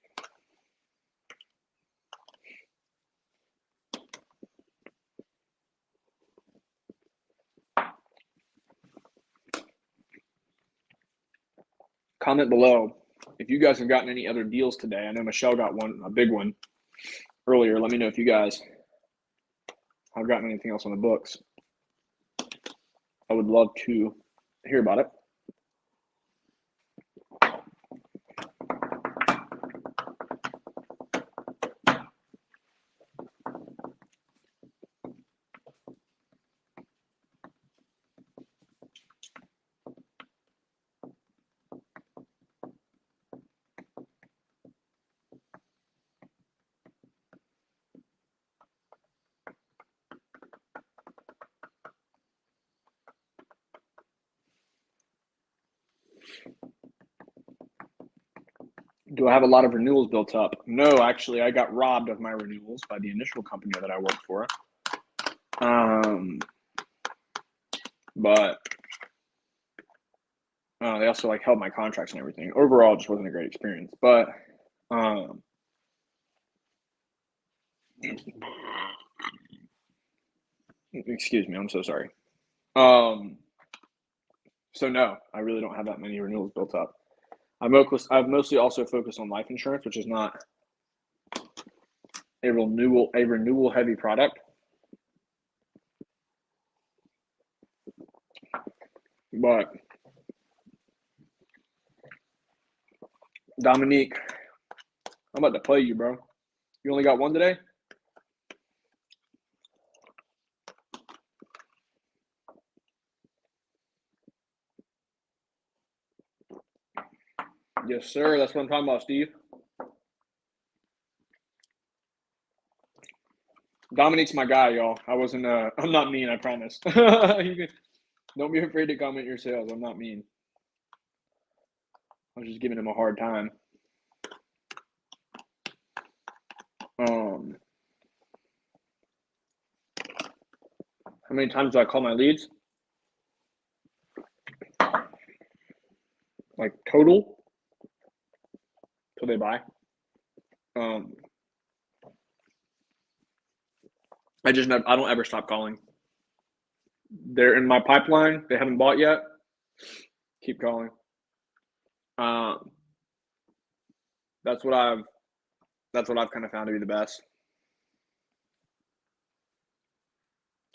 Comment below if you guys have gotten any other deals today. I know Michelle got one, a big one earlier. Let me know if you guys have gotten anything else on the books. I would love to hear about it. Do I have a lot of renewals built up? No, actually, I got robbed of my renewals by the initial company that I worked for. But they also like held my contracts and everything. Overall, it just wasn't a great experience. But excuse me, I'm so sorry. So no, I really don't have that many renewals built up. I've mostly also focused on life insurance, which is not a renewal heavy product. But Dominique, I'm about to play you, bro. You only got one today? Yes, sir. That's what I'm talking about, Steve. Dominique's my guy, y'all. I'm not mean, I promise. Don't be afraid to comment your sales. I'm not mean. I was just giving him a hard time. How many times do I call my leads? Like total till they buy. I don't ever stop calling. They're in my pipeline. They haven't bought yet. Keep calling. That's what I've kind of found to be the best.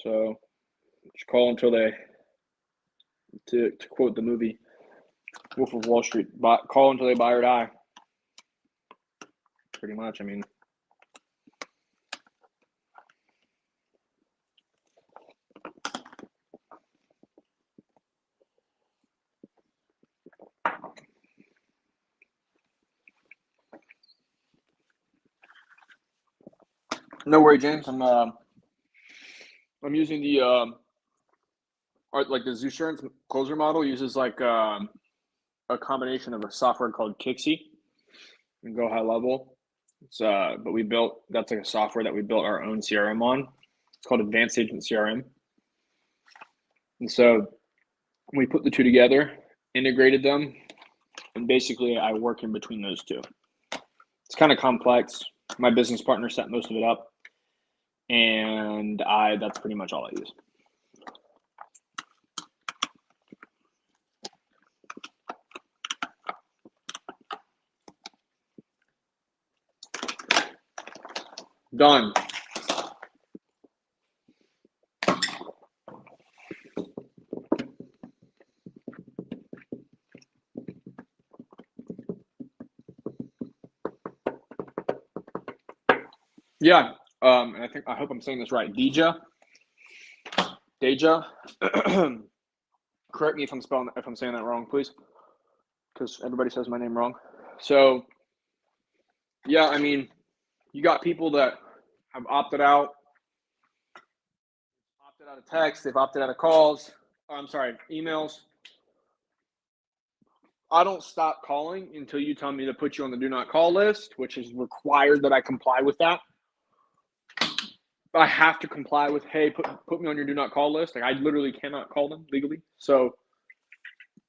So just call until they, to quote the movie Wolf of Wall Street, call until they buy or die. Pretty much. I mean, no worry, James. I'm using the like the Zoosurance closer model uses like a combination of a software called Kixie and Go High Level. It's but that's like a software that we built our own CRM on. It's called Advanced Agent CRM. And so we put the two together, integrated them, and basically I work in between those two. It's kind of complex. My business partner set most of it up, and that's pretty much all I use. Done. Yeah, and I hope I'm saying this right. Deja. Correct me if I'm saying that wrong, please, because everybody says my name wrong. So, yeah, I mean, you got people that have opted out of text, they've opted out of calls. Emails. I don't stop calling until you tell me to put you on the do not call list, which is required that I comply with that. I have to comply with, hey, put me on your do not call list. Like I literally cannot call them legally. So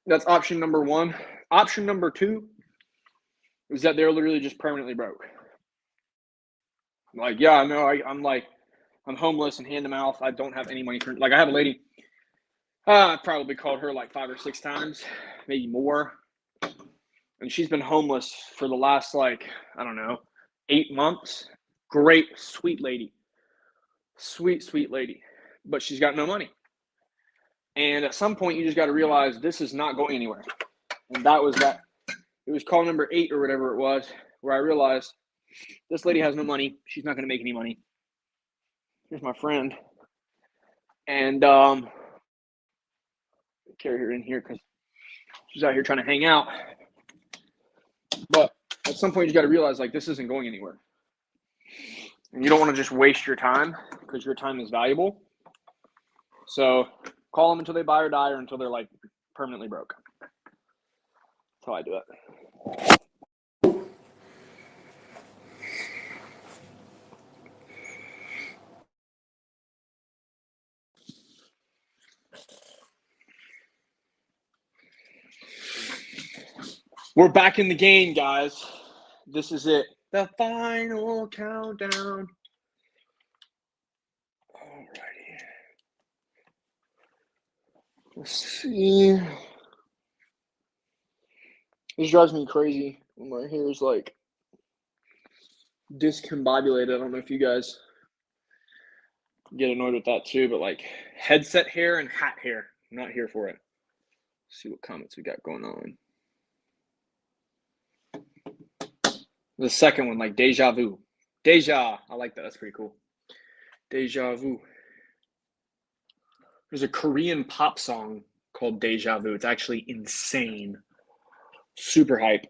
that's option number one. Option number two is that they're literally just permanently broke. Like, yeah, no, I'm homeless and hand to mouth. I don't have any money for, like I have a lady, I probably called her like 5 or 6 times, maybe more. And she's been homeless for the last 8 months. Great, sweet lady. Sweet lady. But she's got no money. And at some point you just got to realize this is not going anywhere. And that was that. It was call number 8 or whatever it was, where I realized this lady has no money. She's not going to make any money. Here's my friend. And carry her in here because she's out here trying to hang out. But at some point you got to realize like this isn't going anywhere. And you don't want to just waste your time because your time is valuable. So call them until they buy or die or until they're like permanently broke. That's how I do it. We're back in the game, guys. This is it. The final countdown. Alrighty. Let's see. This drives me crazy when my hair is like discombobulated. I don't know if you guys get annoyed with that too, but like headset hair and hat hair. I'm not here for it. Let's see what comments we got going on. The second one, like deja vu. Deja. I like that. That's pretty cool. Deja vu. There's a Korean pop song called Deja Vu. It's actually insane. Super hype. I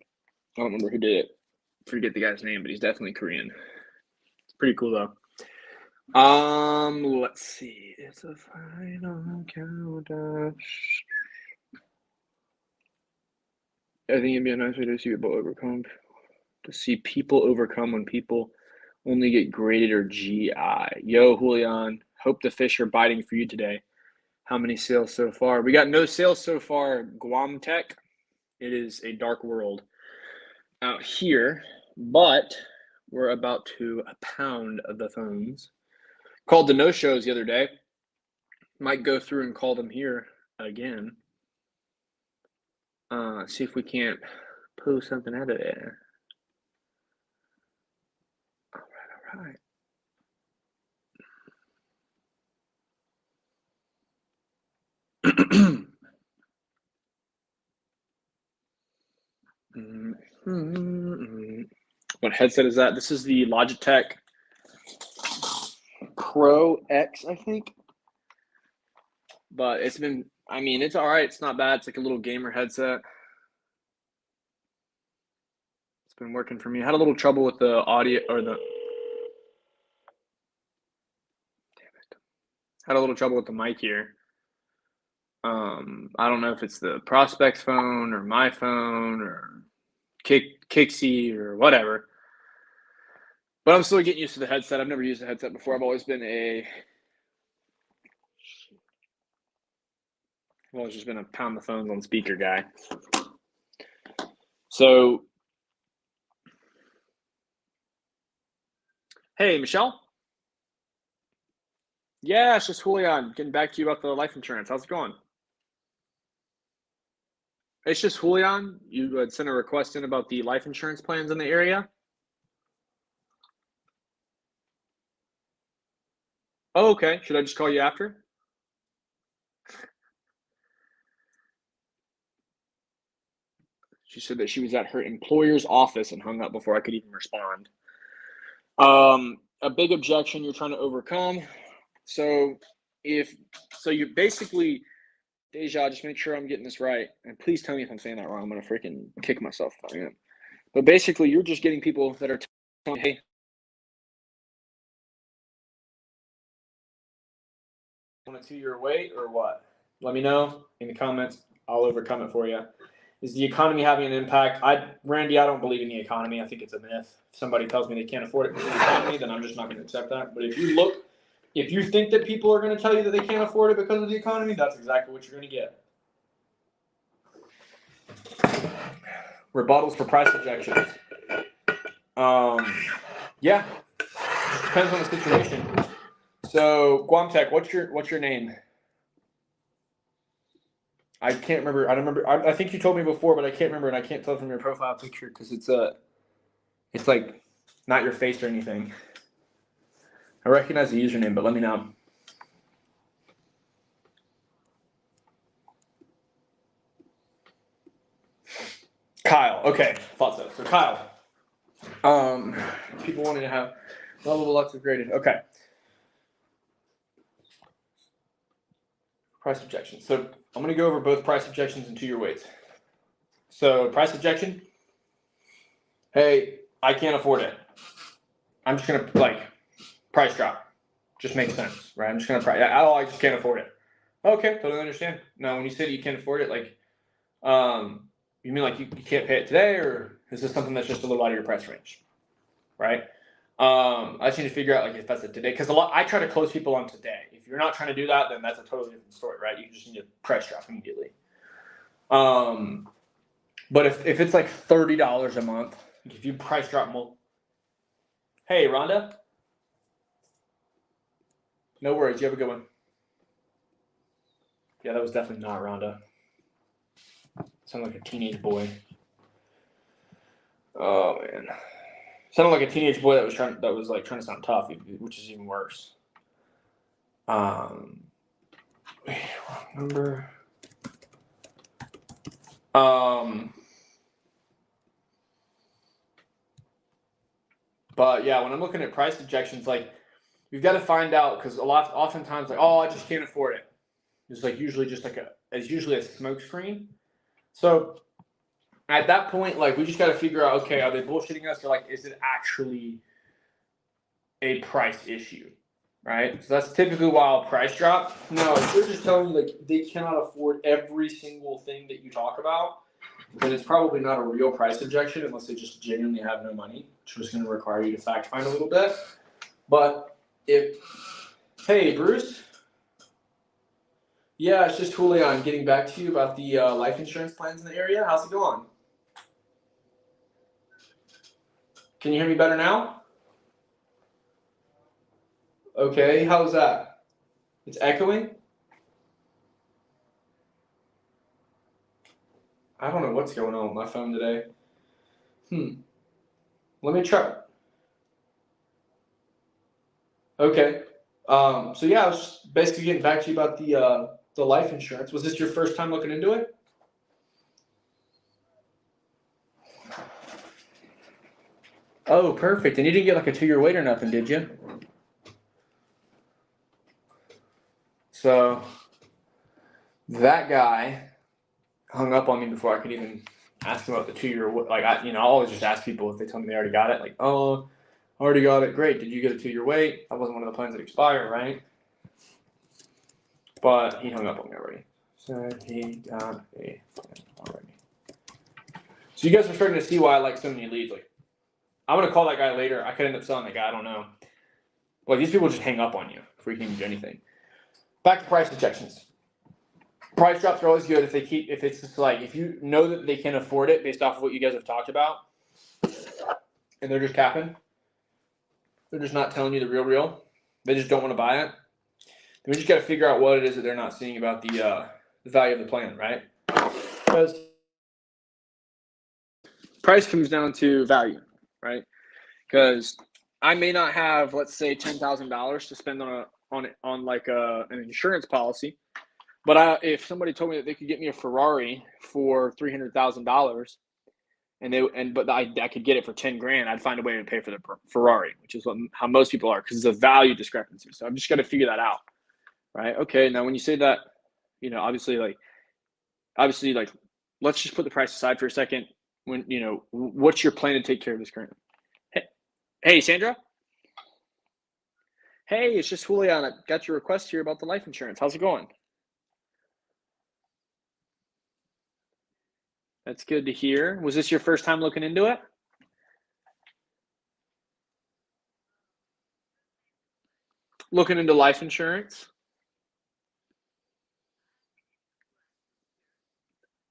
don't remember who did it. Forget the guy's name, but he's definitely Korean. It's pretty cool though. Let's see. It's a final countdown. I think it'd be a nice way to see people overcome. To see people overcome when people only get graded or GI. Yo, Julian. Hope the fish are biting for you today. How many sales so far? We got no sales so far, Guam Tech. It is a dark world out here, but we're about to pound the phones. Called the no-shows the other day. Might go through and call them here again. See if we can't pull something out of there. All right. What headset is that? This is the Logitech Pro X, I think. But it's been, I mean, it's all right. It's not bad. It's like a little gamer headset. It's been working for me. I had a little trouble with the audio or the, had a little trouble with the mic here. I don't know if it's the Prospect's phone or my phone or Kixie or whatever. But I'm still getting used to the headset. I've never used a headset before. I've always been a pound the phones on speaker guy. So, hey, Michelle. Yeah, it's just Julian getting back to you about the life insurance. How's it going? It's just Julian. You had sent a request in about the life insurance plans in the area. Oh, okay. Should I just call you after? She said that she was at her employer's office and hung up before I could even respond. A big objection you're trying to overcome. So you basically, Deja, just make sure I'm getting this right. And please tell me if I'm saying that wrong. I'm going to freaking kick myself if I am. But basically, you're just getting people that are telling, hey, want a 2-year wait or what? Let me know in the comments. I'll overcome it for you. Is the economy having an impact? Randy, I don't believe in the economy. I think it's a myth. If somebody tells me they can't afford it because of the economy, then I'm just not going to accept that. But if you think that people are going to tell you that they can't afford it because of the economy, that's exactly what you're going to get. Rebuttals for price objections. Yeah, depends on the situation. So Guam Tech, what's your name? I can't remember. I don't remember. I think you told me before, but I can't remember, and I can't tell from your profile picture because it's like not your face or anything. I recognize the username, but let me know. Kyle. Okay, thought so. So Kyle. People wanting to have level of Alexa graded. Okay. Price objections. So I'm going to go over both price objections and 2-year waits. So price objection. Hey, I can't afford it. I'm just going to price drop. Just makes sense, right? I'm just going to price. I just can't afford it. Okay, totally understand. Now, when you say that you can't afford it, you mean like you can't pay it today, or is this something that's just a little out of your price range, right? I just need to figure out if that's a today, because I try to close people on today. If you're not trying to do that, then that's a totally different story, right? You just need to price drop immediately. But if it's like $30 a month, if you price drop more. Hey, Rhonda. No worries. You have a good one. Yeah, that was definitely not Rhonda. Sounded like a teenage boy. Oh man, sounded like a teenage boy that was trying to sound tough, which is even worse. Wrong number. But yeah, when I'm looking at price projections, like you've got to find out because oftentimes like, oh, I just can't afford it. It's like usually just like it's usually a smoke screen. So at that point, like we just got to figure out, okay, are they bullshitting us or like is it actually a price issue, right? So that's typically why I'll price drop. No, if they're just telling you like they cannot afford every single thing that you talk about, then it's probably not a real price objection unless they just genuinely have no money, which is going to require you to fact find a little bit. But hey, Bruce. Yeah, it's just Julian getting back to you about the life insurance plans in the area. How's it going? Can you hear me better now? Okay, how's that? It's echoing? I don't know what's going on with my phone today. Let me try. Okay. So yeah, I was just basically getting back to you about the life insurance. Was this your first time looking into it? Oh, perfect. And you didn't get like a 2-year wait or nothing, did you? So that guy hung up on me before I could even ask him about the 2-year. Like I always just ask people if they tell me they already got it. Like, oh, I already got it. Great. Did you get a 2-year wait? That wasn't one of the plans that expired, right? But he hung up on me already. So he got a plan already. So you guys are starting to see why I like so many leads. Like, I'm gonna call that guy later. I could end up selling that guy. I don't know. Like these people just hang up on you before you can even do anything. Back to price projections. Price drops are always good if it's just like if you know that they can afford it based off of what you guys have talked about, and they're just capping. They're just not telling you the real. They just don't want to buy it. Then we just got to figure out what it is that they're not seeing about the value of the plan, right? Because price comes down to value, right? Because I may not have, let's say, $10,000 to spend on like an insurance policy, but if somebody told me that they could get me a Ferrari for $300,000, but I could get it for 10 grand, I'd find a way to pay for the Ferrari, which is how most people are, because it's a value discrepancy. So I've just got to figure that out, right? Okay, now when you say that, obviously, let's just put the price aside for a second. What's your plan to take care of this currently? Hey, Sandra. Hey, it's just Julian. I got your request here about the life insurance. How's it going? That's good to hear. Was this your first time looking into it? Looking into life insurance?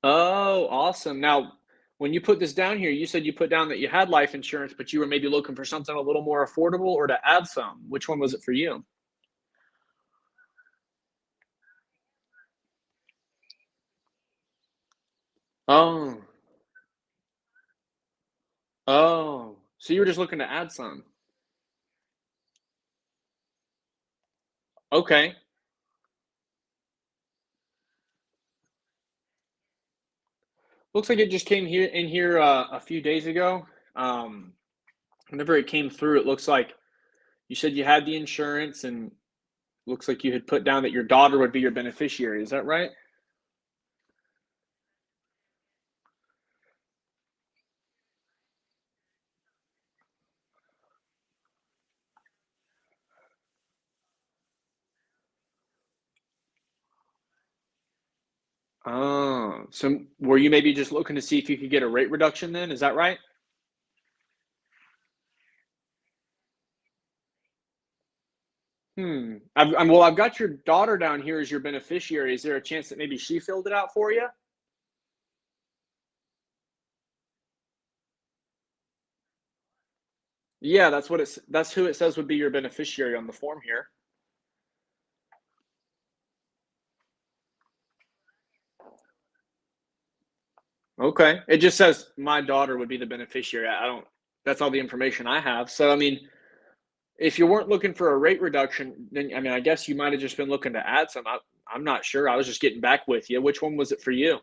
Oh, awesome. Now, when you put this down here, you said you put down that you had life insurance, but you were maybe looking for something a little more affordable or to add some. Which one was it for you? Oh, oh. So you were just looking to add some. Okay. Looks like it just came in here a few days ago. Whenever it came through, it looks like you said you had the insurance and looks like you had put down that your daughter would be your beneficiary. Is that right? Oh, so were you maybe just looking to see if you could get a rate reduction then? Is that right? I've got your daughter down here as your beneficiary. Is there a chance that maybe she filled it out for you? Yeah, that's who it says would be your beneficiary on the form here. Okay. It just says my daughter would be the beneficiary. I don't That's all the information I have. So I mean, if you weren't looking for a rate reduction, then I mean, I guess you might have just been looking to add some. I'm not sure. I was just getting back with you. Which one was it for you?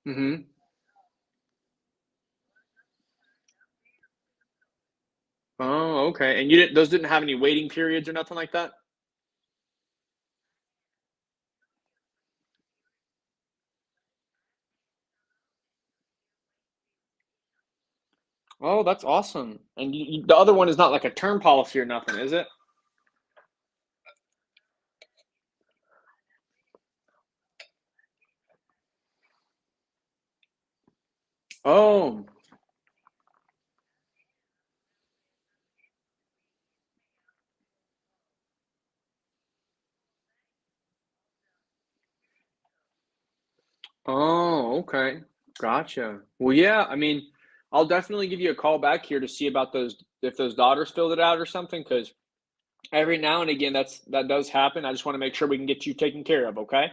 Mm-hmm. Oh, okay. And those didn't have any waiting periods or nothing like that? Oh, that's awesome. And the other one is not like a term policy or nothing, is it? Oh, oh, okay. Gotcha. Well, yeah, I mean, I'll definitely give you a call back here to see about those if those daughters filled it out or something, because every now and again that does happen. I just want to make sure we can get you taken care of, okay?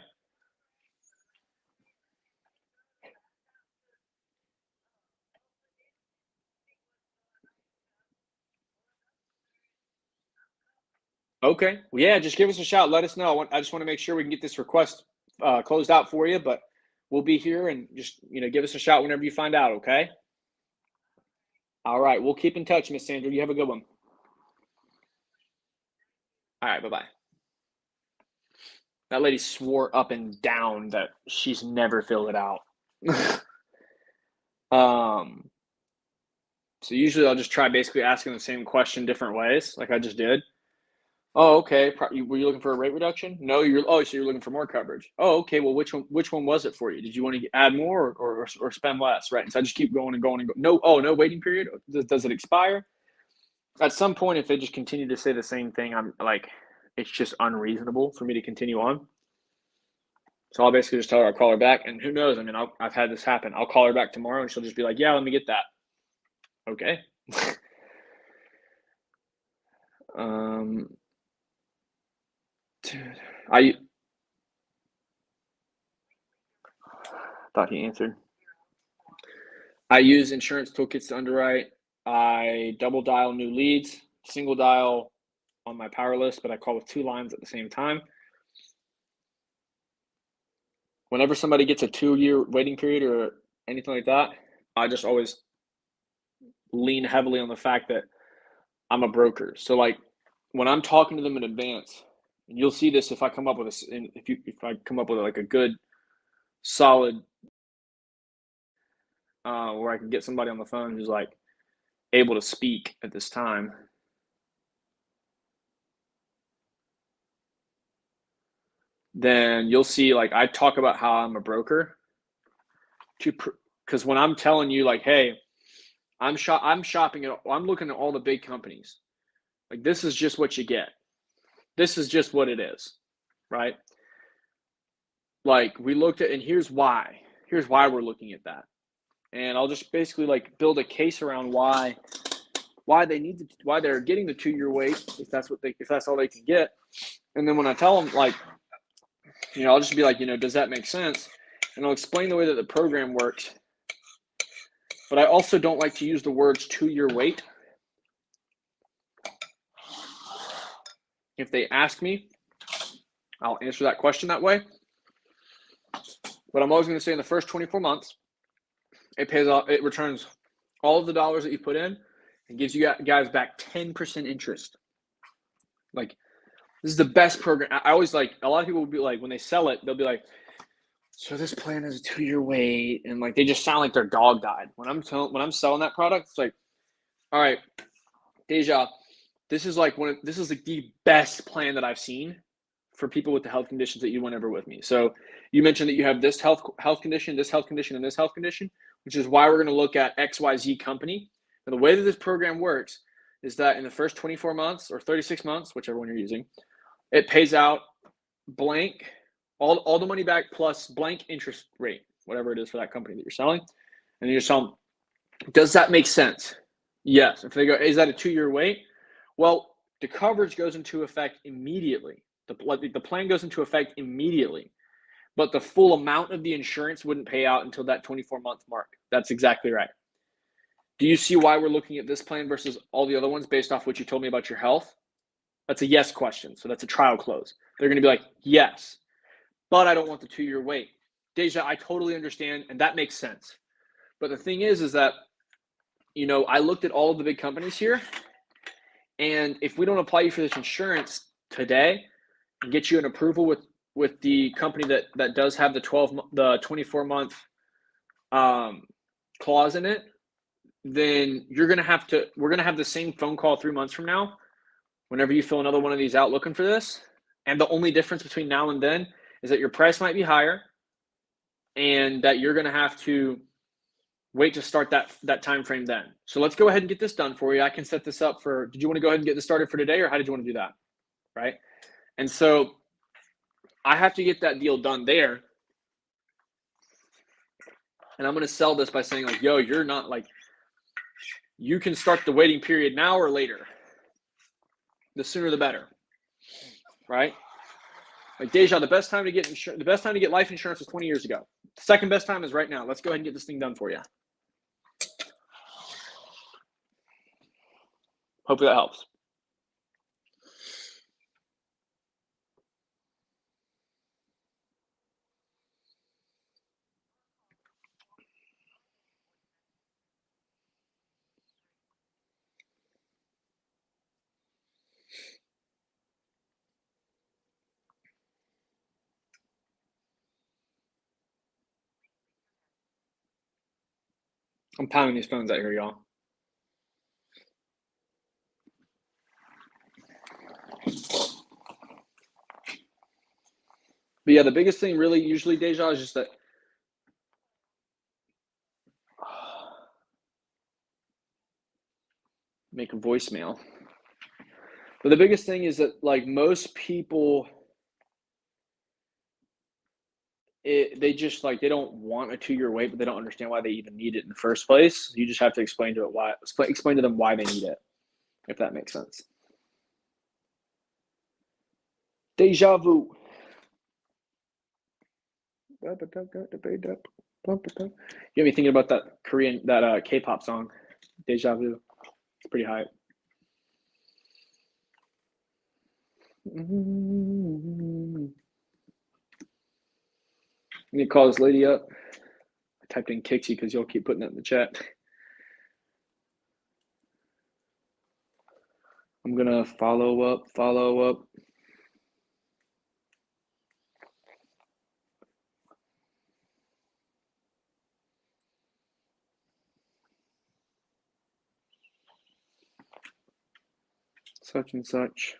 Okay. Well, yeah, just give us a shout. Let us know. I just want to make sure we can get this request closed out for you, but we'll be here and just, give us a shout whenever you find out, okay? All right. We'll keep in touch, Miss Sandra. You have a good one. All right. Bye-bye. That lady swore up and down that she's never filled it out. um, so usually I'll just try basically asking the same question different ways, like I just did. Oh, okay. Were you looking for a rate reduction? No, so you're looking for more coverage. Oh, okay. Well, which one was it for you? Did you want to add more or spend less? Right. And so I just keep going and going and go. No, no waiting period. Does it expire? At some point, if they just continue to say the same thing, I'm like, it's just unreasonable for me to continue on. So I'll basically just tell her I'll call her back, and who knows? I mean, I've had this happen. I'll call her back tomorrow, and she'll just be like, "Yeah, let me get that." Okay. um, dude, I thought he answered. I use insurance toolkits to underwrite. I double dial new leads, single dial on my power list, but I call with two lines at the same time. Whenever somebody gets a 2-year waiting period or anything like that, I just always lean heavily on the fact that I'm a broker. So like when I'm talking to them in advance, and you'll see this if I come up with if I come up with like a good solid where I can get somebody on the phone who's like able to speak at this time. Then you'll see like I talk about how I'm a broker because when I'm telling you like, hey, I'm shopping I'm looking at all the big companies. Like this is just what you get. This is just what it is, right? Like we looked at, and here's why. Here's why we're looking at that. And I'll just basically like build a case around why why they're getting the 2-year wait if that's all they can get. And then when I tell them like, I'll just be like, does that make sense? And I'll explain the way that the program works. But I also don't like to use the words 2-year wait. If they ask me, I'll answer that question that way. But I'm always going to say in the first 24 months, it returns all of the dollars that you put in and gives you guys back 10% interest. Like, this is the best program. I always like, a lot of people will be like, when they sell it, they'll be like, so this plan is a 2-year wait. And like, they just sound like their dog died. When I'm selling that product, it's like, all right, Deja, this is like the best plan that I've seen for people with the health conditions that you went over with me. So you mentioned that you have this health condition, this health condition, and this health condition, which is why we're going to look at XYZ company. And the way that this program works is that in the first 24 months or 36 months, whichever one you're using, it pays out blank, all the money back plus blank interest rate. whatever it is for that company that you're selling. And you just tell them, does that make sense? Yes. If they go, is that a 2-year wait? Well, the coverage goes into effect immediately. The plan goes into effect immediately, but the full amount of the insurance wouldn't pay out until that 24-month mark. That's exactly right. Do you see why we're looking at this plan versus all the other ones based off what you told me about your health? That's a yes question. So that's a trial close. They're going to be like, yes, but I don't want the 2-year wait. Deja, I totally understand, and that makes sense. But the thing is that, I looked at all of the big companies here, and if we don't apply you for this insurance today and get you an approval with the company that does have the 24-month clause in it, then we're going to have the same phone call 3 months from now whenever you fill another one of these out looking for this. And the only difference between now and then is that your price might be higher and that you're going to have to wait to start that time frame then. So let's go ahead and get this done for you. I can set this up for, did you want to go ahead and get this started for today, or how did you want to do that? Right? And so I have to get that deal done there. And I'm going to sell this by saying like, yo, you're not like, you can start the waiting period now or later. The sooner the better. Right? Like, Deja, the best time to get life insurance was 20 years ago. The second best time is right now. Let's go ahead and get this thing done for you. Hopefully that helps. I'm pounding these phones out here, y'all. But yeah, the biggest thing really usually, Deja, is just that make a voicemail. But the biggest thing is that like most people, they just like, they don't want a 2-year wait, but they don't understand why they even need it in the first place. You just have to explain to them why they need it, if that makes sense. Deja vu. You have me thinking about that K-pop song, Deja Vu. It's pretty hype. Let me call this lady up. I typed in Kixie because y'all keep putting that in the chat. I'm gonna follow up. Such and such.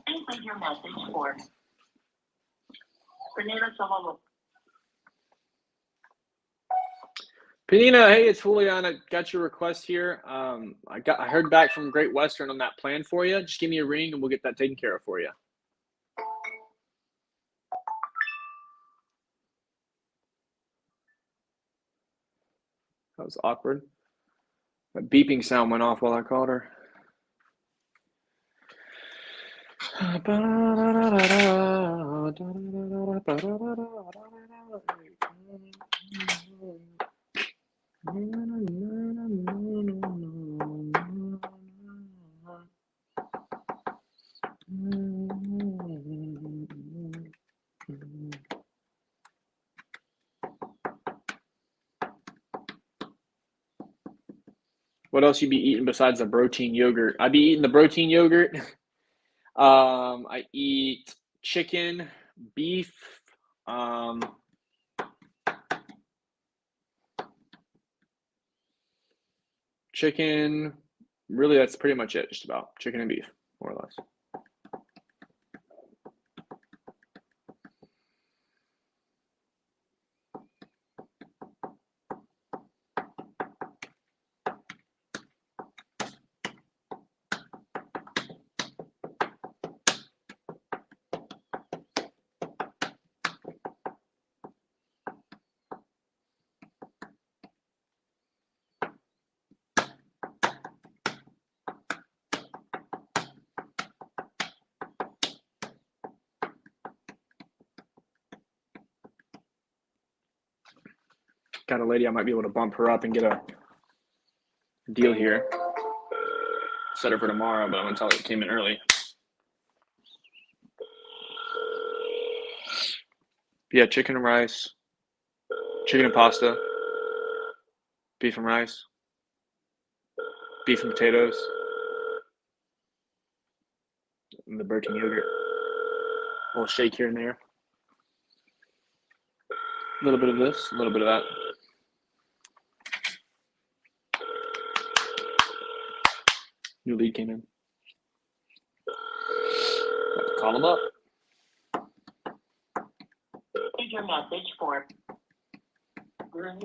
Please leave your message for Renata Solo. Penina, hey, it's Julian. I got your request here. I heard back from Great Western on that plan for you. Just give me a ring and we'll get that taken care of for you. That was awkward. That beeping sound went off while I called her. What else you be eating besides the protein yogurt? I be eating the protein yogurt. I eat chicken, beef, chicken. Really, that's pretty much it. Just about chicken and beef, more or less. Got a lady, I might be able to bump her up and get a deal here. Set her for tomorrow, but I'm gonna tell her it came in early. Yeah, chicken and rice, chicken and pasta, beef and rice, beef and potatoes, and the protein yogurt. A little shake here and there. A little bit of this, a little bit of that. New lead came in. Have to call him up. Leave your message for Ruth.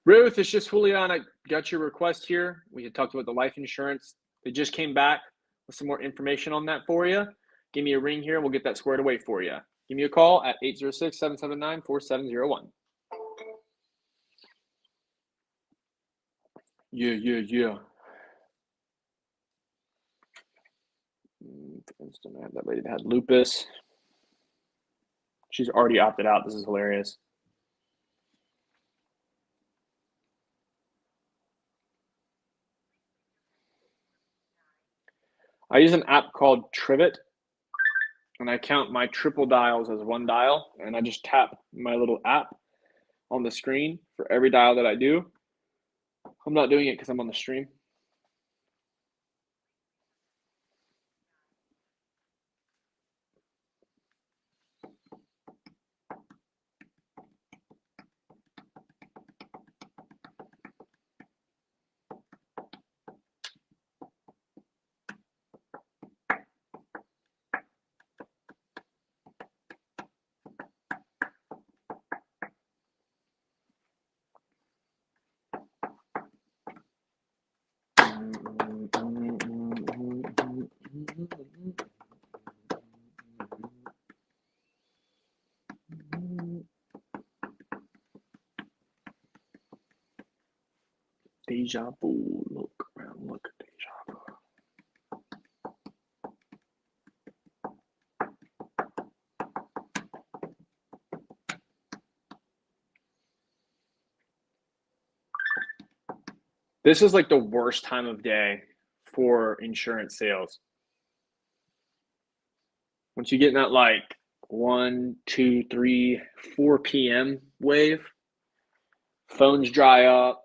Ruth, it's just Julian. I got your request here. We had talked about the life insurance. They just came back with some more information on that for you. Give me a ring here and we'll get that squared away for you. Give me a call at 806-779-4701. Yeah. For instance, I had that lady that had lupus. She's already opted out. This is hilarious. I use an app called Trivet, and I count my triple dials as one dial, and I just tap my little app on the screen for every dial that I do. I'm not doing it because I'm on the stream. Deja vu. Look around. Look at deja vu. This is like the worst time of day for insurance sales. Once you get in that like 1, 2, 3, 4 p.m. wave, phones dry up.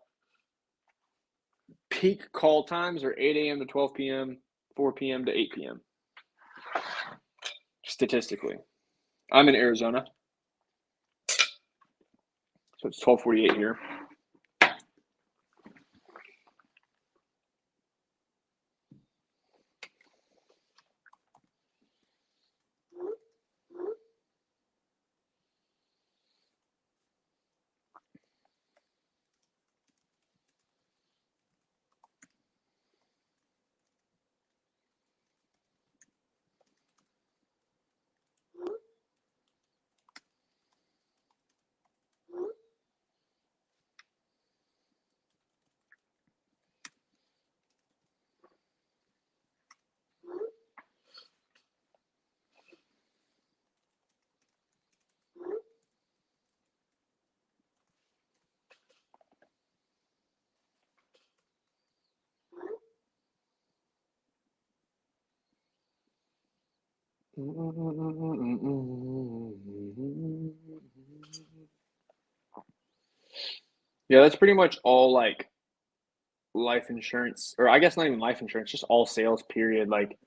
Peak call times are 8 a.m. to 12 p.m., 4 p.m. to 8 p.m. Statistically. I'm in Arizona, so it's 12:48 here. Yeah, that's pretty much all like life insurance, or I guess not even life insurance, just all sales period. Like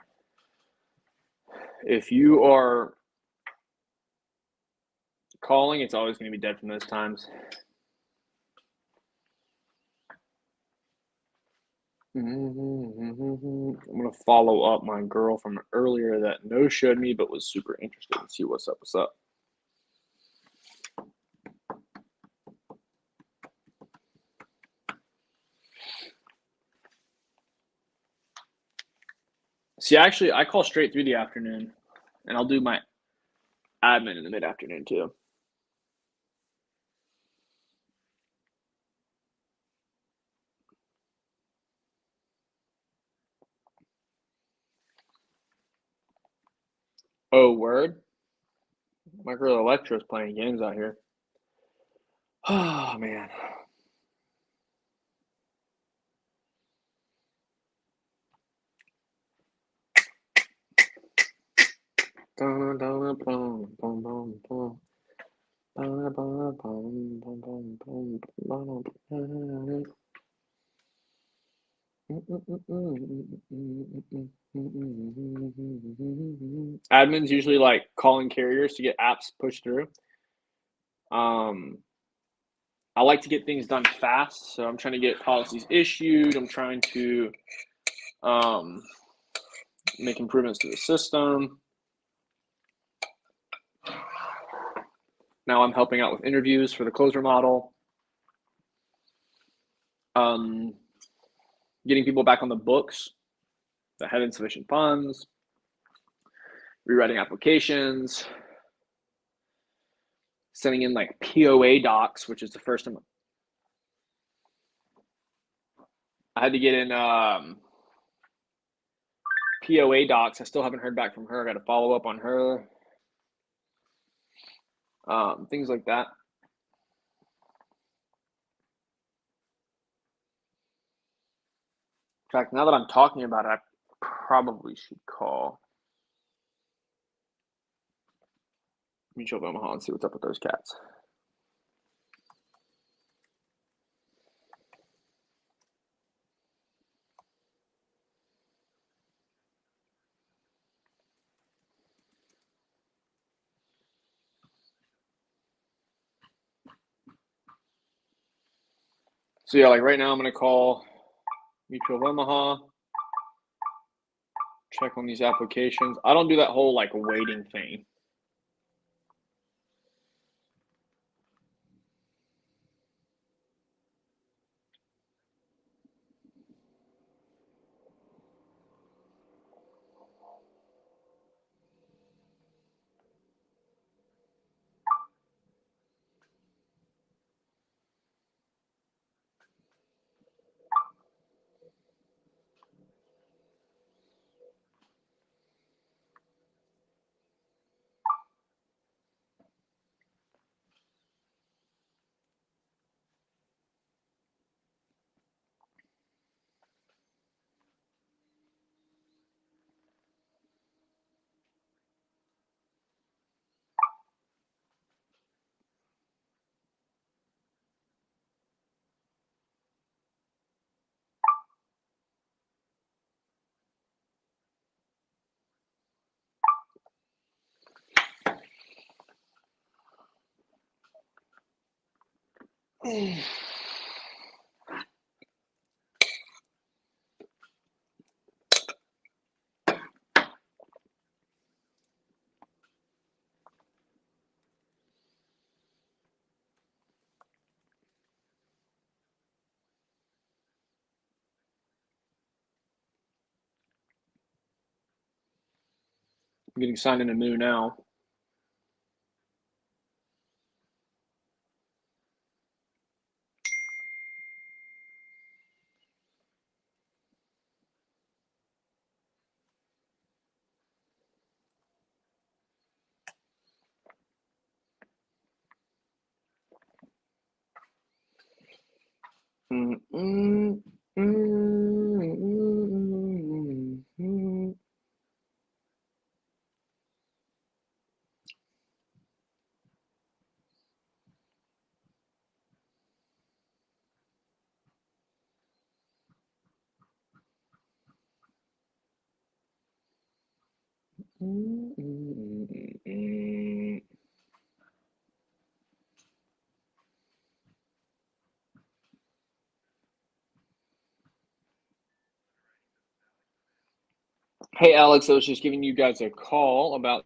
if you are calling, it's always going to be dead from those times. I'm going to follow up my girl from earlier that no showed me but was super interested and see what's up. What's up? See, actually, I call straight through the afternoon, and I'll do my admin in the mid-afternoon too. Oh, word? My girl Electra's playing games out here. Oh, man. Admins usually like calling carriers to get apps pushed through. I like to get things done fast, so I'm trying to get policies issued. I'm trying to make improvements to the system. Now I'm helping out with interviews for the closer model. Getting people back on the books that had insufficient funds, rewriting applications, sending in like POA docs, which is the first time I had to get in POA docs. I still haven't heard back from her. I got to follow up on her. Things like that. In fact, now that I'm talking about it, I probably should call Mutual of Omaha and see what's up with those cats. So yeah, like right now I'm going to call Mutual of Omaha, check on these applications. I don't do that whole like waiting thing. I'm getting signed into Moo now. Hey, Alex, I was just giving you guys a call about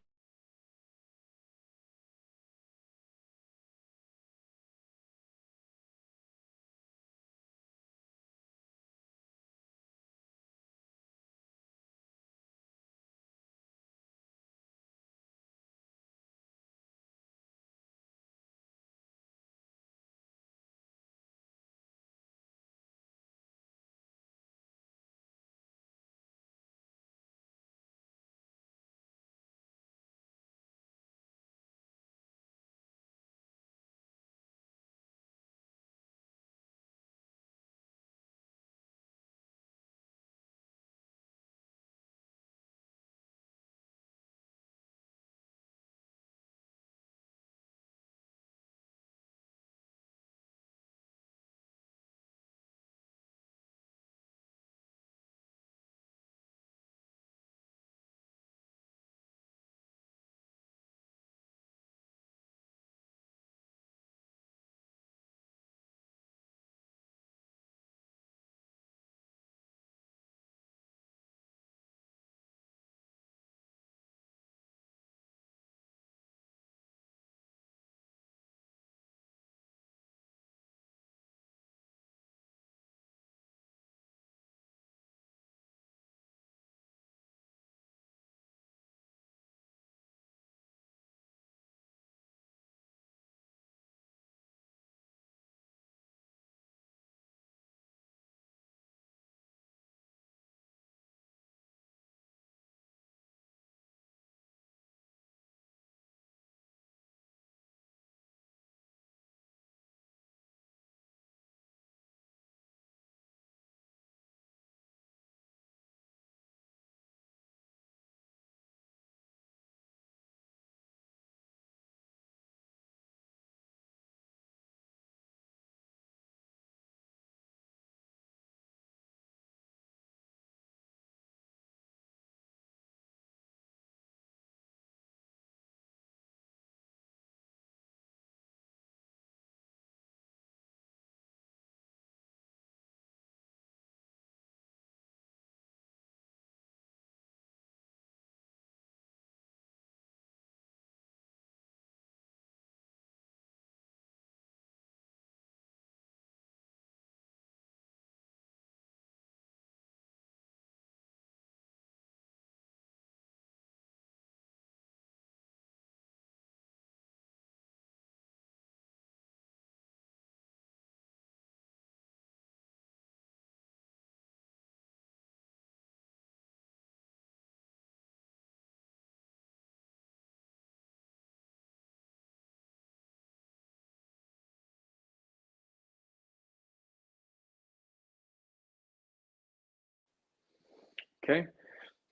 okay.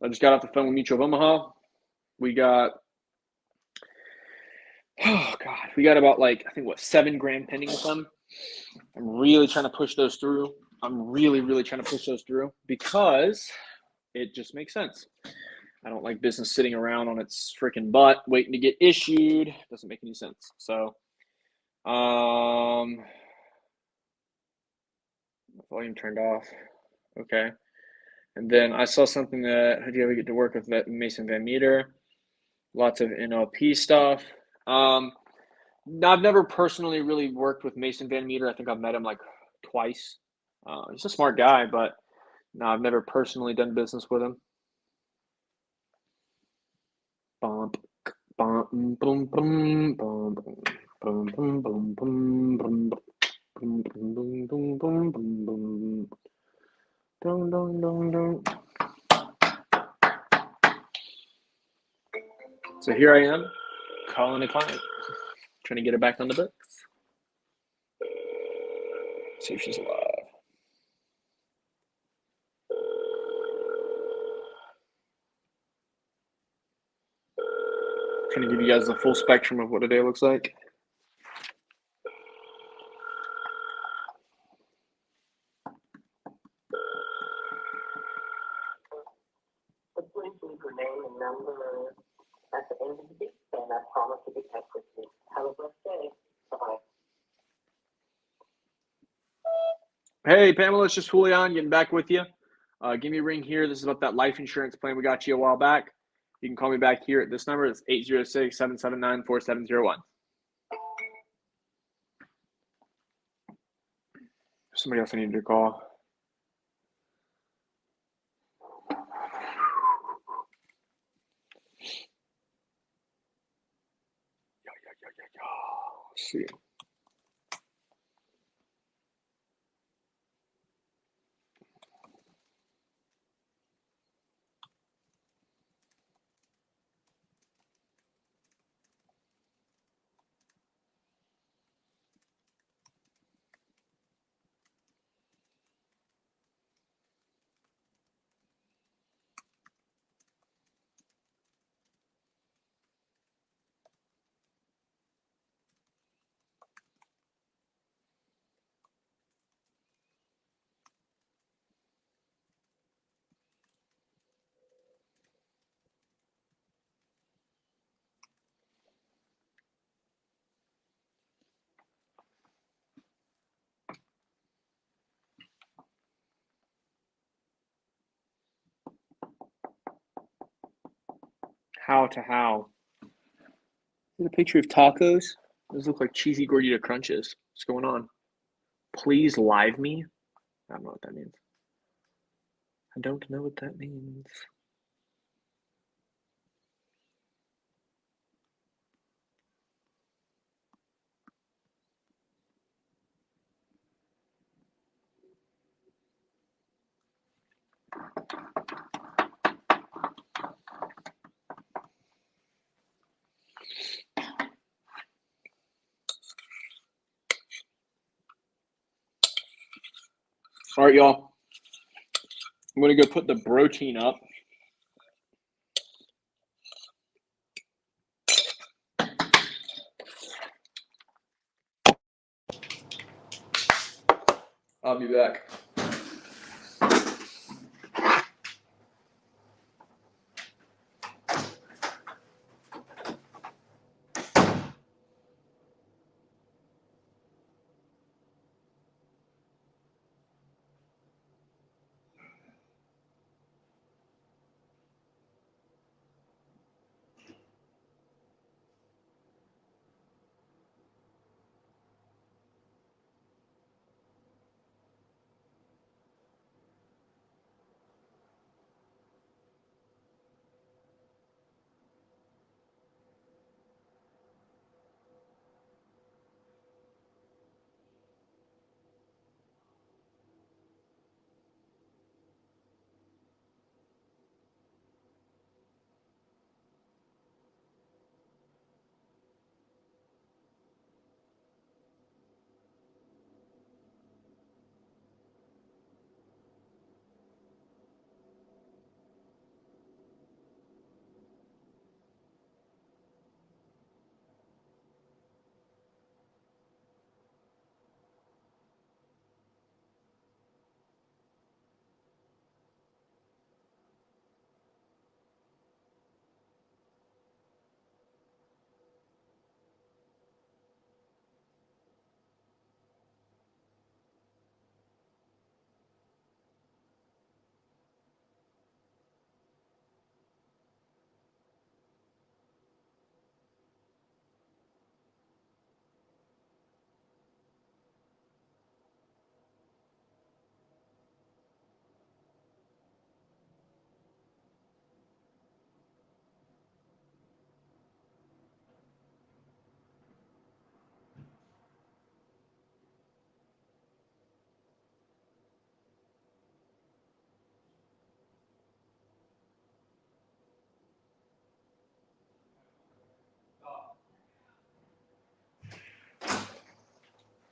I just got off the phone with Mutual of Omaha. We got we got about like I think what 7 grand pending with them. I'm really trying to push those through. I'm really trying to push those through because it just makes sense. I don't like business sitting around on its freaking butt waiting to get issued. Doesn't make any sense. So, volume turned off. Okay. And then I saw something that, how do you ever get to work with Mason Van Meter? Lots of NLP stuff. I've never personally really worked with Mason Van Meter. I think I've met him like twice. He's a smart guy, but no, I've never personally done business with him. Bump, bump, boom, boom, boom, boom, boom, boom, boom, boom, boom. Boom, boom, boom, boom, boom, boom, boom. Dun, dun, dun, dun. So here I am, calling a client, trying to get her back on the books. See if she's alive. Trying to give you guys the full spectrum of what a day looks like. name and number at the end of the beep, and I promise to get back with you. Have a blessed day. Bye-bye. Hey, Pamela, it's just Julian getting back with you. Give me a ring here. This is about that life insurance plan we got you a while back. You can call me back here at this number. It's 806-779-4701. Somebody else I needed to call. Let's see. How to how? Is it a picture of tacos? Those look like cheesy gordita crunches. What's going on? Please live me? I don't know what that means. I don't know what that means. All right, y'all. I'm going to go put the protein up. I'll be back.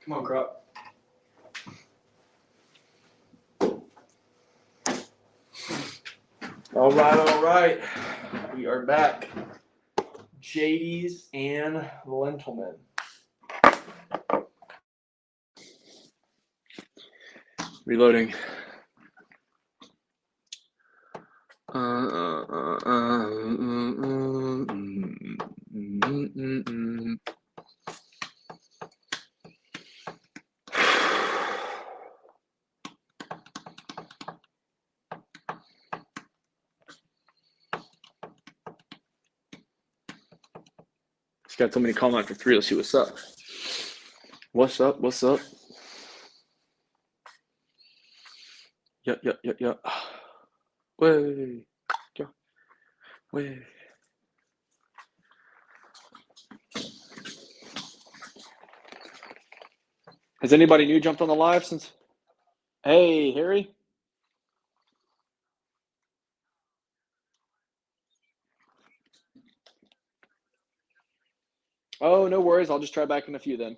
Come on, Crop. All right. We are back. JD's and Lentilman. Reloading. This guy told me to call him after 3. Let's see what's up. What's up? What's up? Yeah. Way. Yeah. Way. Has anybody new jumped on the live since? Hey, Harry. Oh, no worries. I'll just try back in a few then.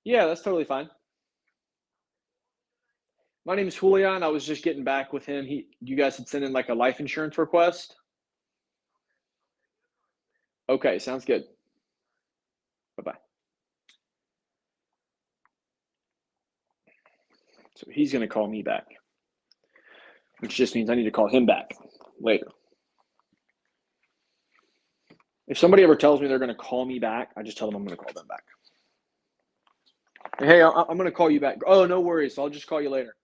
Yeah, that's totally fine. My name is Julian. I was just getting back with him. You guys had sent in like a life insurance request. Okay, sounds good. Bye-bye. So he's going to call me back, which just means I need to call him back later. If somebody ever tells me they're going to call me back, I just tell them I'm going to call them back. Hey, I'm going to call you back. Oh, no worries. I'll just call you later.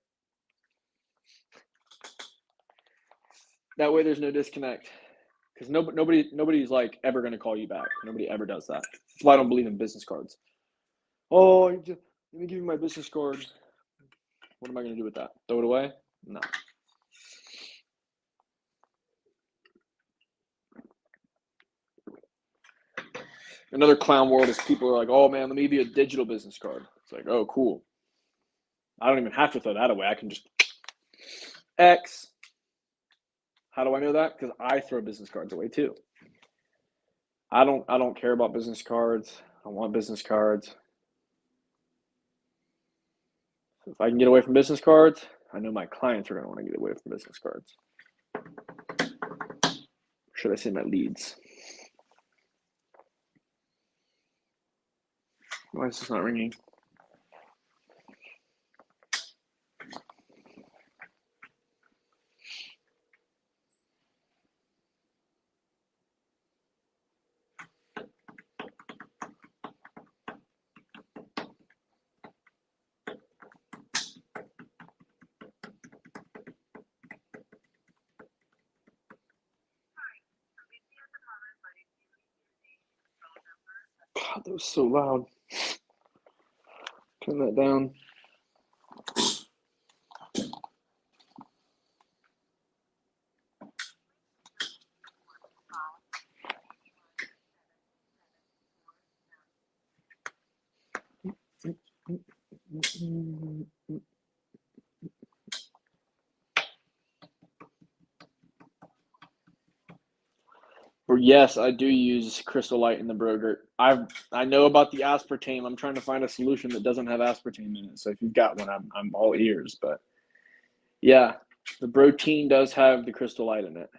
That way there's no disconnect. Because nobody's like ever going to call you back. Nobody ever does that. That's why I don't believe in business cards. Oh, let me give you my business card. What am I going to do with that? Throw it away? No. Another clown world is people are like, oh man, let me give you a digital business card. It's like, oh, cool. I don't even have to throw that away. I can just X. How do I know that? Because I throw business cards away too. I don't care about business cards. I want business cards. So if I can get away from business cards, I know my clients are going to want to get away from business cards. Or should I say my leads? Why is this not ringing? God, that was so loud. Turn that down. Or yes, I do use Crystal Light in the Brogurt. I know about the aspartame. I'm trying to find a solution that doesn't have aspartame in it. So if you've got one, I'm all ears. But yeah, the Protein does have the Crystal Light in it.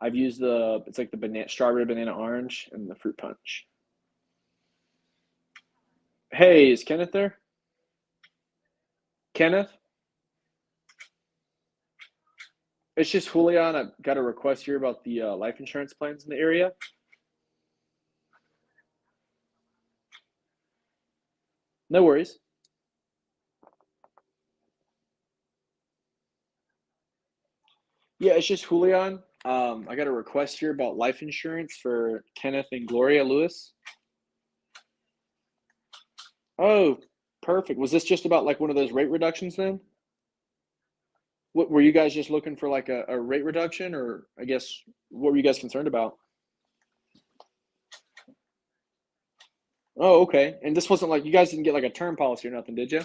I've used it's like the strawberry banana orange and the fruit punch. Hey, is Kenneth there? Kenneth? It's just Julian. I've got a request here about the life insurance plans in the area. No worries. Yeah, it's just Julian. I got a request here about life insurance for Kenneth and Gloria Lewis. Oh, perfect. Was this just about like one of those rate reductions then? What were you guys just looking for, like a rate reduction, or I guess what were you guys concerned about? Oh, okay. And this wasn't like you guys didn't get like a term policy or nothing, did you?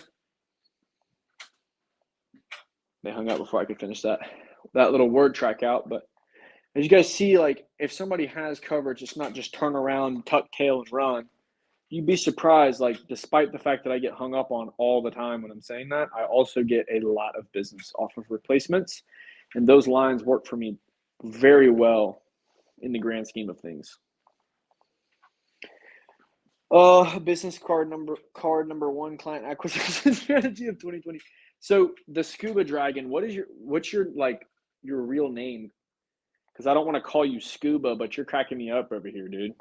They hung out before I could finish that little word track out. But as you guys see, like if somebody has coverage, it's not just turn around, tuck tail, and run. You'd be surprised, like despite the fact that I get hung up on all the time when I'm saying that, I also get a lot of business off of replacements. And those lines work for me very well in the grand scheme of things. Business card number one, client acquisition strategy of 2020. So the Scuba Dragon, what's your like your real name? Because I don't want to call you Scuba, but you're cracking me up over here, dude.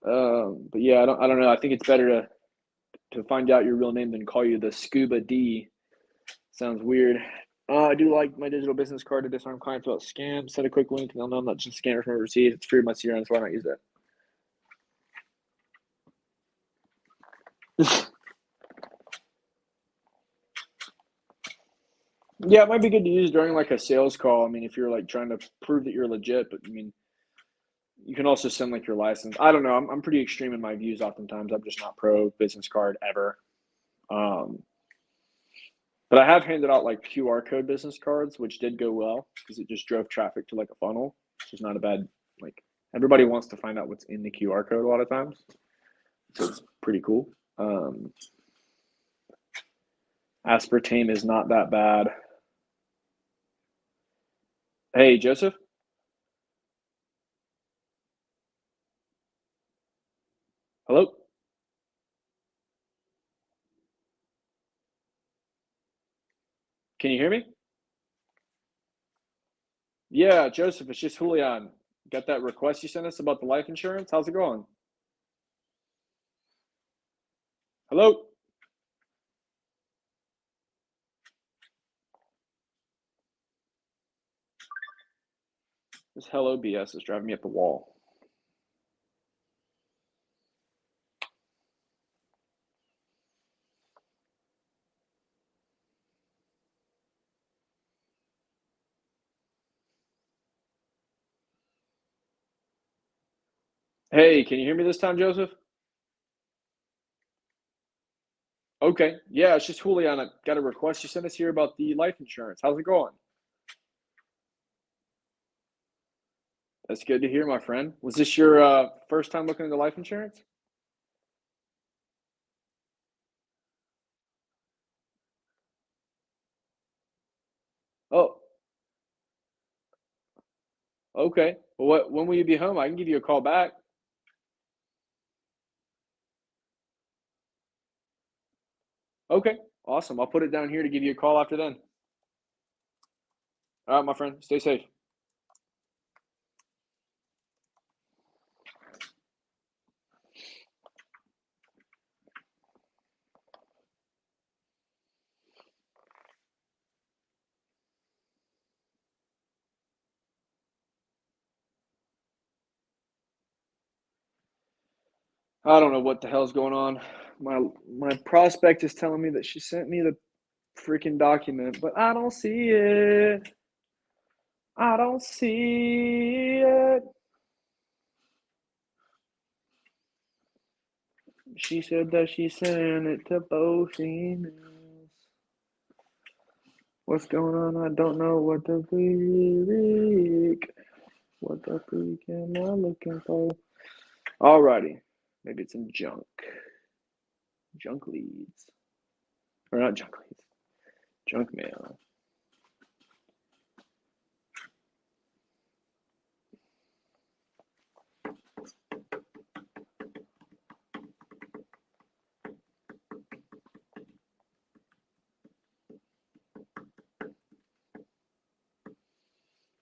But yeah, I don't know. I think it's better to find out your real name than call you the Scuba D. Sounds weird. I do like my digital business card to disarm clients about scams. Set a quick link and they'll know I'm not just a scammer from overseas. It's free of my CRM, so why not use that? Yeah, it might be good to use during like a sales call. I mean, if you're like trying to prove that you're legit, but I mean, you can also send like your license. I don't know. I'm pretty extreme in my views oftentimes. I'm just not pro business card ever. Um, but I have handed out like QR code business cards, which did go well because it just drove traffic to like a funnel, which is not a bad, like, everybody wants to find out what's in the QR code a lot of times. So it's pretty cool. Aspartame is not that bad. Hey, Joseph? Hello? Can you hear me? Yeah, Joseph, it's just Julian. Got that request you sent us about the life insurance? How's it going? Hello? This hello BS is driving me up the wall. Hey, can you hear me this time, Joseph? Okay. Yeah, it's just Julian. I got a request you sent us here about the life insurance. How's it going? That's good to hear, my friend. Was this your first time looking into life insurance? Oh, okay. Well, when will you be home? I can give you a call back. Okay, awesome. I'll put it down here to give you a call after then. All right, my friend. Stay safe. I don't know what the hell's going on. My prospect is telling me that she sent me the freaking document, but I don't see it. I don't see it. She said that she sent it to both emails. What's going on? I don't know what the freak. What the freak am I looking for? Alrighty. Maybe it's in junk. Junk leads. Or not junk leads. Junk mail.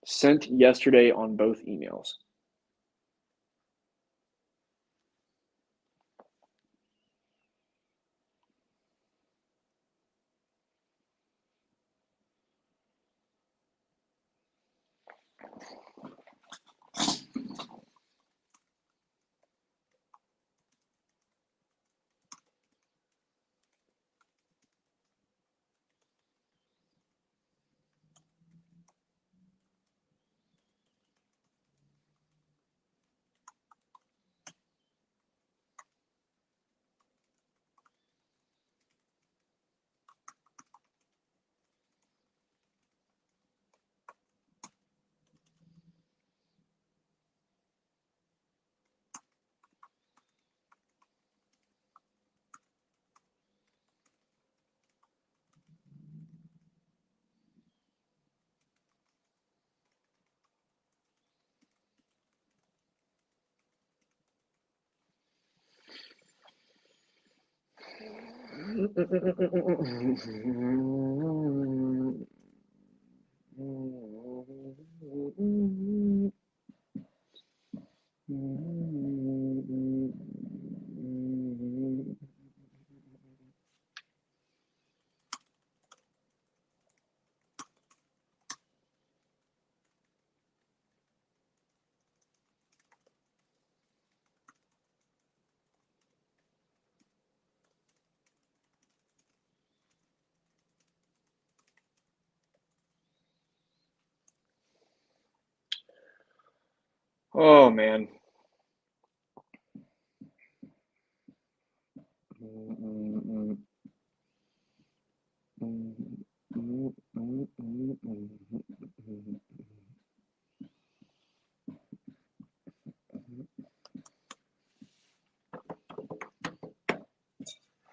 Sent yesterday on both emails. Oh man.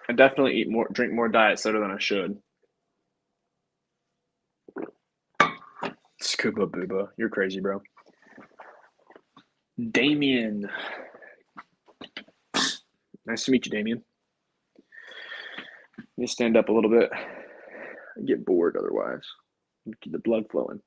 I definitely drink more diet soda than I should. Scuba booba, you're crazy, bro. Damien. Nice to meet you, Damien. Let me stand up a little bit. I get bored otherwise. Keep the blood flowing.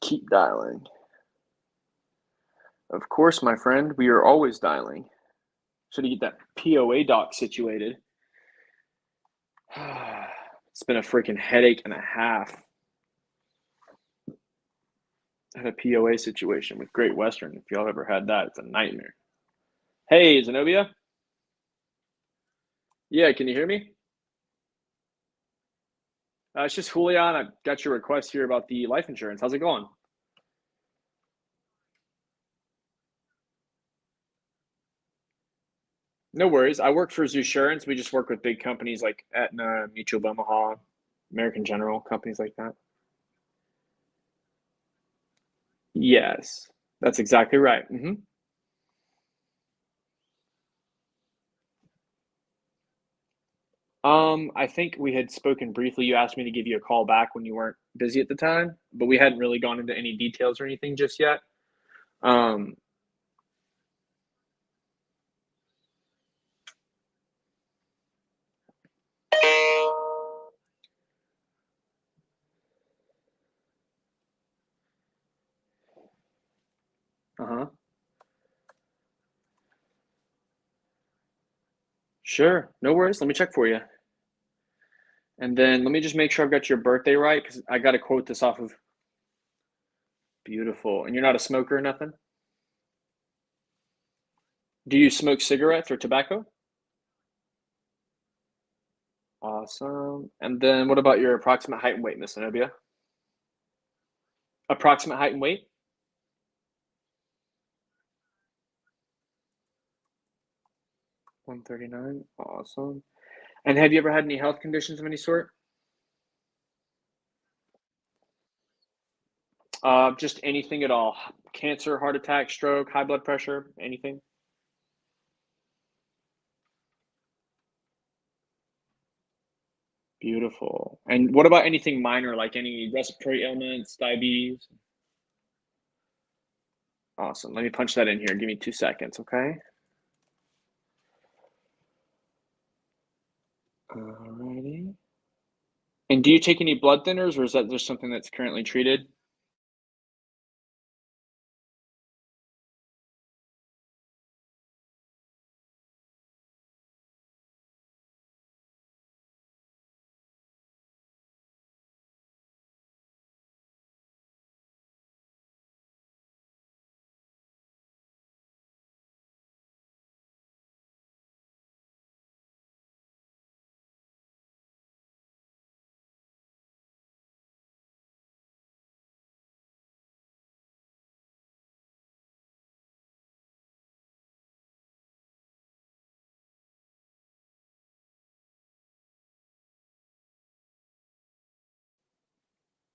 Keep dialing. Of course, my friend, we are always dialing. So to get that POA doc situated, it's been a freaking headache and a half. I had a POA situation with Great Western. If y'all ever had that, it's a nightmare. Hey, Zenobia? Yeah, can you hear me? It's just Julian. I got your request here about the life insurance. How's it going? No worries. I work for Zoosurance. We just work with big companies like Aetna, Mutual of Omaha, American General, companies like that. Yes, that's exactly right. I think we had spoken briefly. You asked me to give you a call back when you weren't busy at the time, but we hadn't really gone into any details or anything just yet. Um, uh-huh. Sure. No worries. Let me check for you. And then let me just make sure I've got your birthday right because I got to quote this off of. Beautiful. And you're not a smoker or nothing? Do you smoke cigarettes or tobacco? Awesome. And then what about your approximate height and weight, Miss Zenobia? Approximate height and weight? 139. Awesome. And have you ever had any health conditions of any sort? Just anything at all. Cancer, heart attack, stroke, high blood pressure, anything? Beautiful. And what about anything minor, like any respiratory ailments, diabetes? Awesome. Let me punch that in here. Give me 2 seconds, okay? Alrighty. And do you take any blood thinners, or is that just something that's currently treated?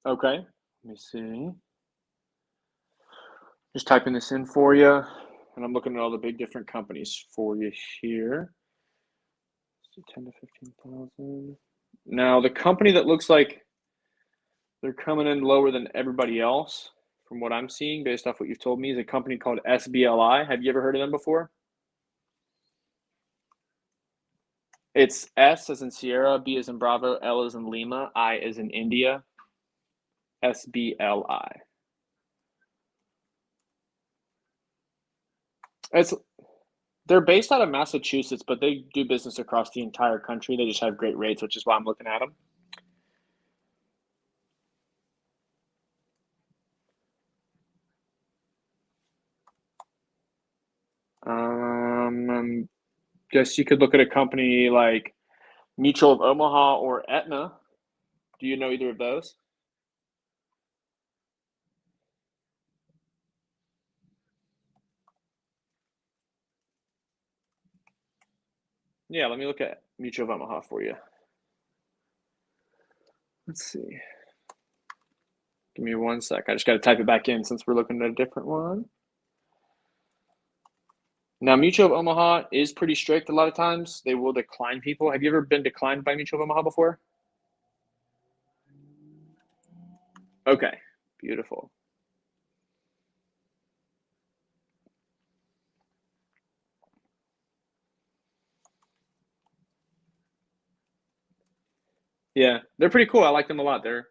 Okay. Let me see. Just typing this in for you, and I'm looking at all the big different companies for you here. So 10 to 15,000. Now, the company that looks like they're coming in lower than everybody else from what I'm seeing, based off what you've told me, is a company called SBLI. Have you ever heard of them before? It's S as in Sierra, B as in Bravo, L as in Lima, I as in India. SBLI. They're based out of Massachusetts, but they do business across the entire country. They just have great rates, which is why I'm looking at them. Guess you could look at a company like Mutual of Omaha or Aetna. Do you know either of those? Yeah, let me look at Mutual of Omaha for you. Let's see. Give me 1 sec. I just got to type it back in since we're looking at a different one. Now, Mutual of Omaha is pretty strict a lot of times. They will decline people. Have you ever been declined by Mutual of Omaha before? Okay, beautiful. Yeah, they're pretty cool. I like them a lot. They've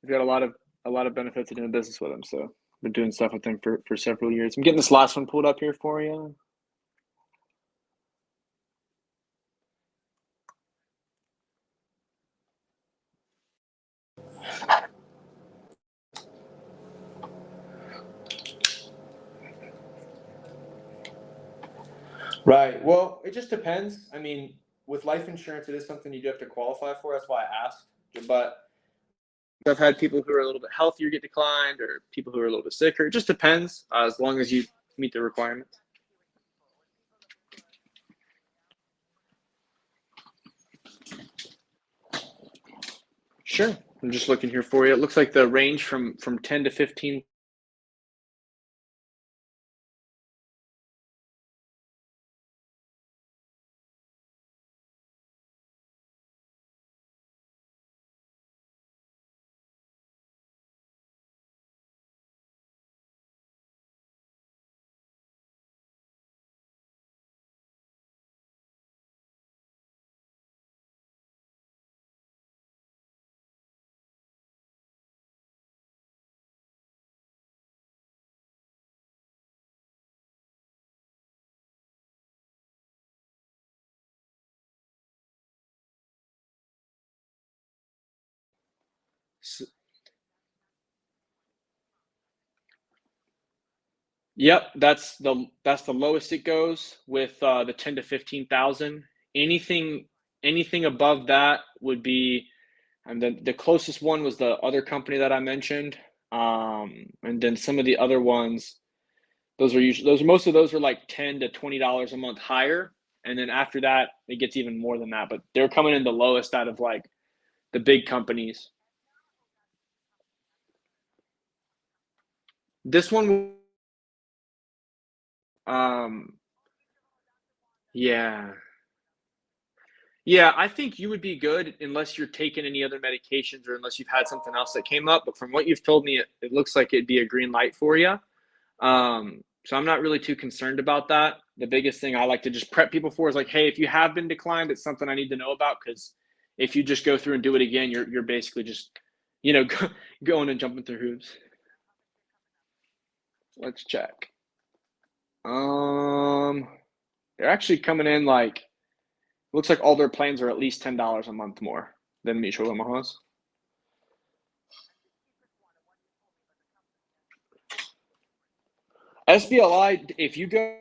got a lot of benefits of doing business with them. So I've been doing stuff with them for several years. I'm getting this last one pulled up here for you. Right. Well, it just depends. I mean, with life insurance, it is something you do have to qualify for. That's why I asked. But I've had people who are a little bit healthier get declined, or people who are a little bit sicker. It just depends, as long as you meet the requirements. Sure. I'm just looking here for you. It looks like the range from 10 to 15. Yep, that's the lowest it goes with the 10 to 15,000. Anything above that would be, and the closest one was the other company that I mentioned. And then some of the other ones, most of those are like $10 to $20 a month higher. And then after that, it gets even more than that. But they're coming in the lowest out of like the big companies. This one, um, yeah. Yeah, I think you would be good unless you're taking any other medications or unless you've had something else that came up. But from what you've told me, it looks like it'd be a green light for you. So I'm not really too concerned about that. The biggest thing I like to just prep people for is like, hey, if you have been declined, it's something I need to know about, because if you just go through and do it again, you're basically just, going and jumping through hoops. Let's check. Um, they're actually coming in like, looks like all their plans are at least $10 a month more than Mutual Omaha's. SBLI, if you go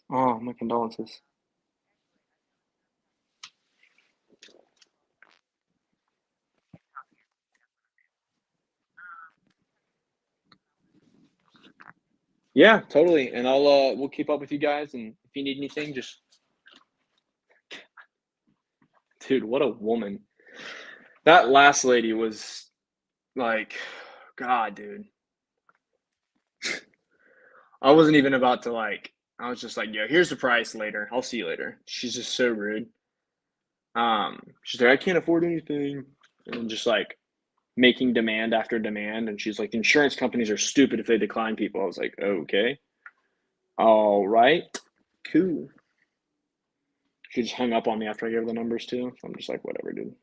Oh, my condolences. Yeah, totally. And we'll keep up with you guys. And if you need anything, just, dude, what a woman. That last lady was like, God, dude. I wasn't even about to I was just like, yo, here's the price later. I'll see you later. She's just so rude. She's like, I can't afford anything. And just like making demand after demand. And she's like, insurance companies are stupid if they decline people. I was like, okay. All right. Cool. She just hung up on me after I gave her the numbers too. So I'm just like, whatever, dude.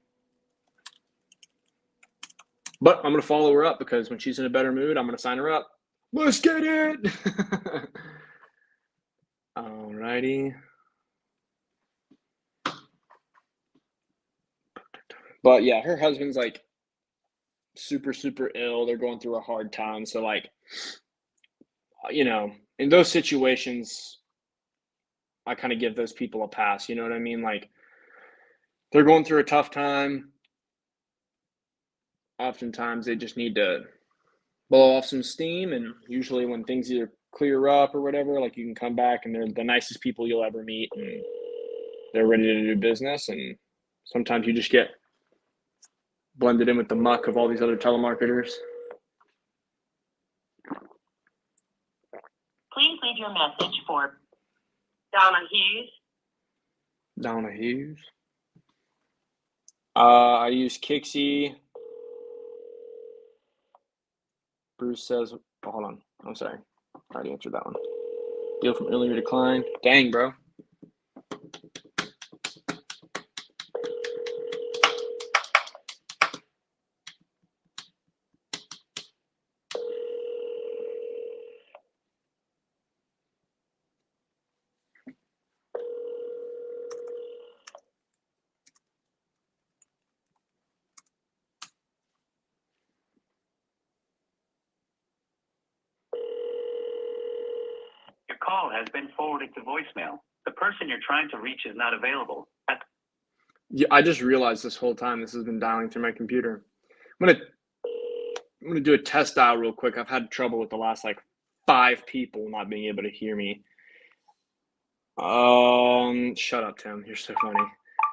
But I'm gonna follow her up because when she's in a better mood, I'm gonna sign her up. Let's get it. Alrighty. But yeah, her husband's like super, super ill. They're going through a hard time. So like, in those situations, I kind of give those people a pass. You know what I mean? Like, they're going through a tough time. Oftentimes, they just need to blow off some steam. And usually, when things either clear up or whatever, like you can come back and they're the nicest people you'll ever meet. And they're ready to do business. And sometimes you just get blended in with the muck of all these other telemarketers. Please leave your message for Donna Hughes. Donna Hughes. I use Kixie. Bruce says, oh, hold on. I'm sorry. I already answered that one. Deal from earlier declined. Dang, bro. Your call has been forwarded to voicemail. The person you're trying to reach is not available. Yeah, I just realized this whole time this has been dialing through my computer. I'm gonna do a test dial real quick. I've had trouble with the last 5 people not being able to hear me. Shut up, Tim. You're so funny.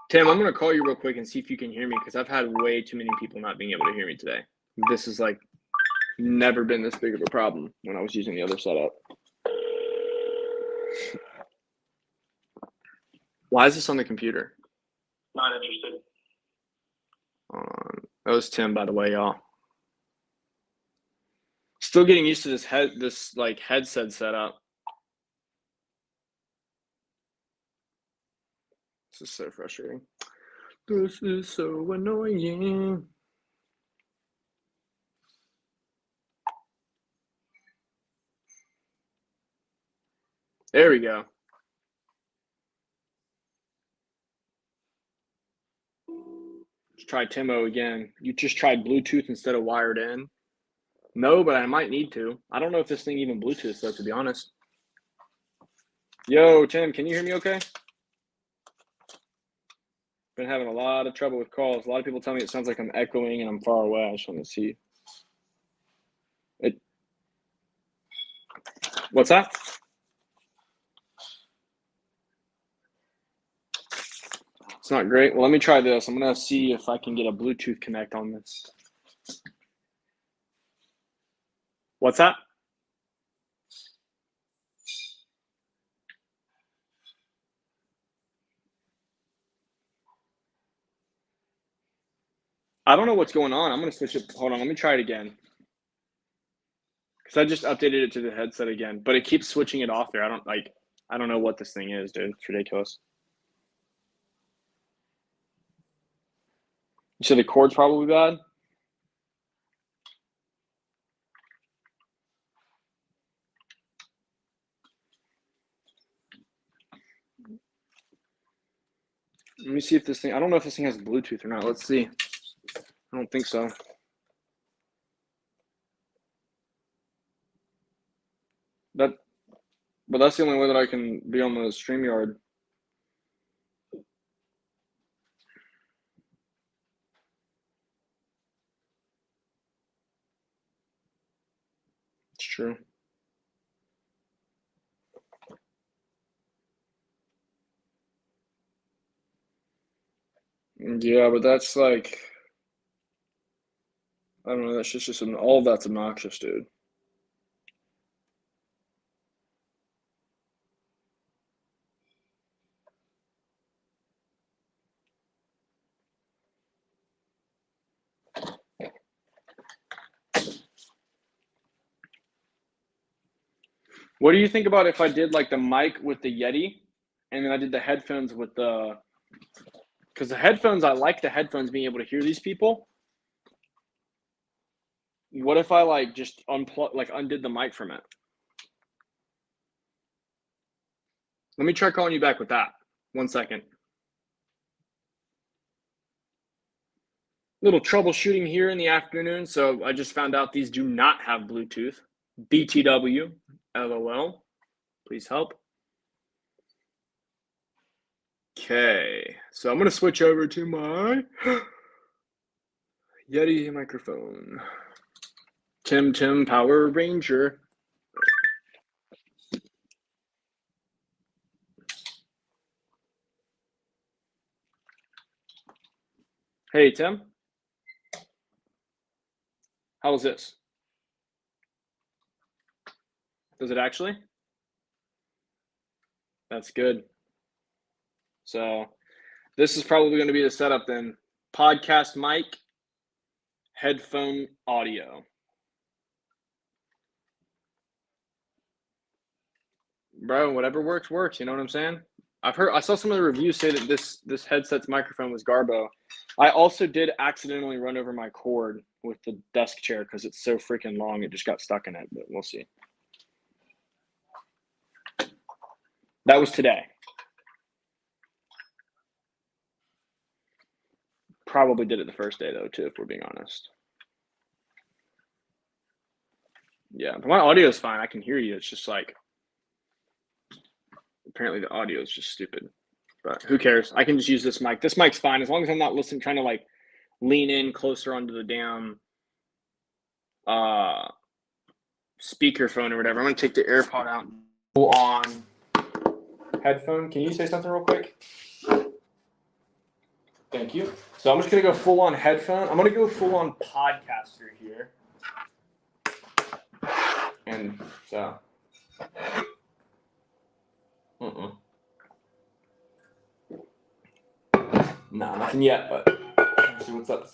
Tim, I'm gonna call you real quick and see if you can hear me because I've had way too many people not being able to hear me today. This is never been this big of a problem when I was using the other setup. Why is this on the computer? Not interested. That was Tim, by the way, y'all. Still getting used to this headset setup. This is so frustrating. This is so annoying. There we go. Let's try Timo again. You just tried Bluetooth instead of wired in? No, but I might need to. I don't know if this thing even Bluetooth though, to be honest. Yo, Tim, can you hear me okay? Been having a lot of trouble with calls. A lot of people tell me it sounds like I'm echoing and I'm far away. I just want to see. What's that? It's not great. Well, let me try this. I'm going to see if I can get a Bluetooth connect on this. What's that? I don't know what's going on. I'm going to switch it. Hold on. Let me try it again. Because I just updated it to the headset again. But it keeps switching it off there. I don't know what this thing is, dude. It's ridiculous. You said the cord's probably bad? Let me see if this thing, I don't know if this thing has Bluetooth or not. Let's see. I don't think so. But that's the only way that I can be on the StreamYard. It's true. Yeah, but that's like, I don't know, that's just all of that's obnoxious, dude. What do you think about if I did like the mic with the Yeti and then I did the headphones with the, because the headphones, I like the headphones being able to hear these people. What if I like just undid the mic from it? Let me try calling you back with that. 1 second. Little troubleshooting here in the afternoon. So I just found out these do not have Bluetooth. BTW, LOL. Please help. Okay, so I'm going to switch over to my Yeti microphone. Tim Power Ranger. Hey, Tim. How is this? Does it actually? That's good. So this is probably going to be the setup then. Podcast mic, headphone audio. Bro, whatever works, you know what I'm saying? I saw some of the reviews say that this headset's microphone was Garbo. I also did accidentally run over my cord with the desk chair because it's so freaking long, it just got stuck in it, but we'll see. That was today. Probably did it the first day though, too, if we're being honest. Yeah, but my audio is fine. I can hear you. It's just like, apparently the audio is just stupid. But who cares? I can just use this mic. This mic's fine as long as I'm not trying to like lean in closer onto the damn speakerphone or whatever. I'm gonna take the AirPod out. Full on headphone. Can you say something real quick? Thank you. So I'm just gonna go full on headphone. I'm gonna go full on podcaster here. And so no, nothing yet, but let's see what's up.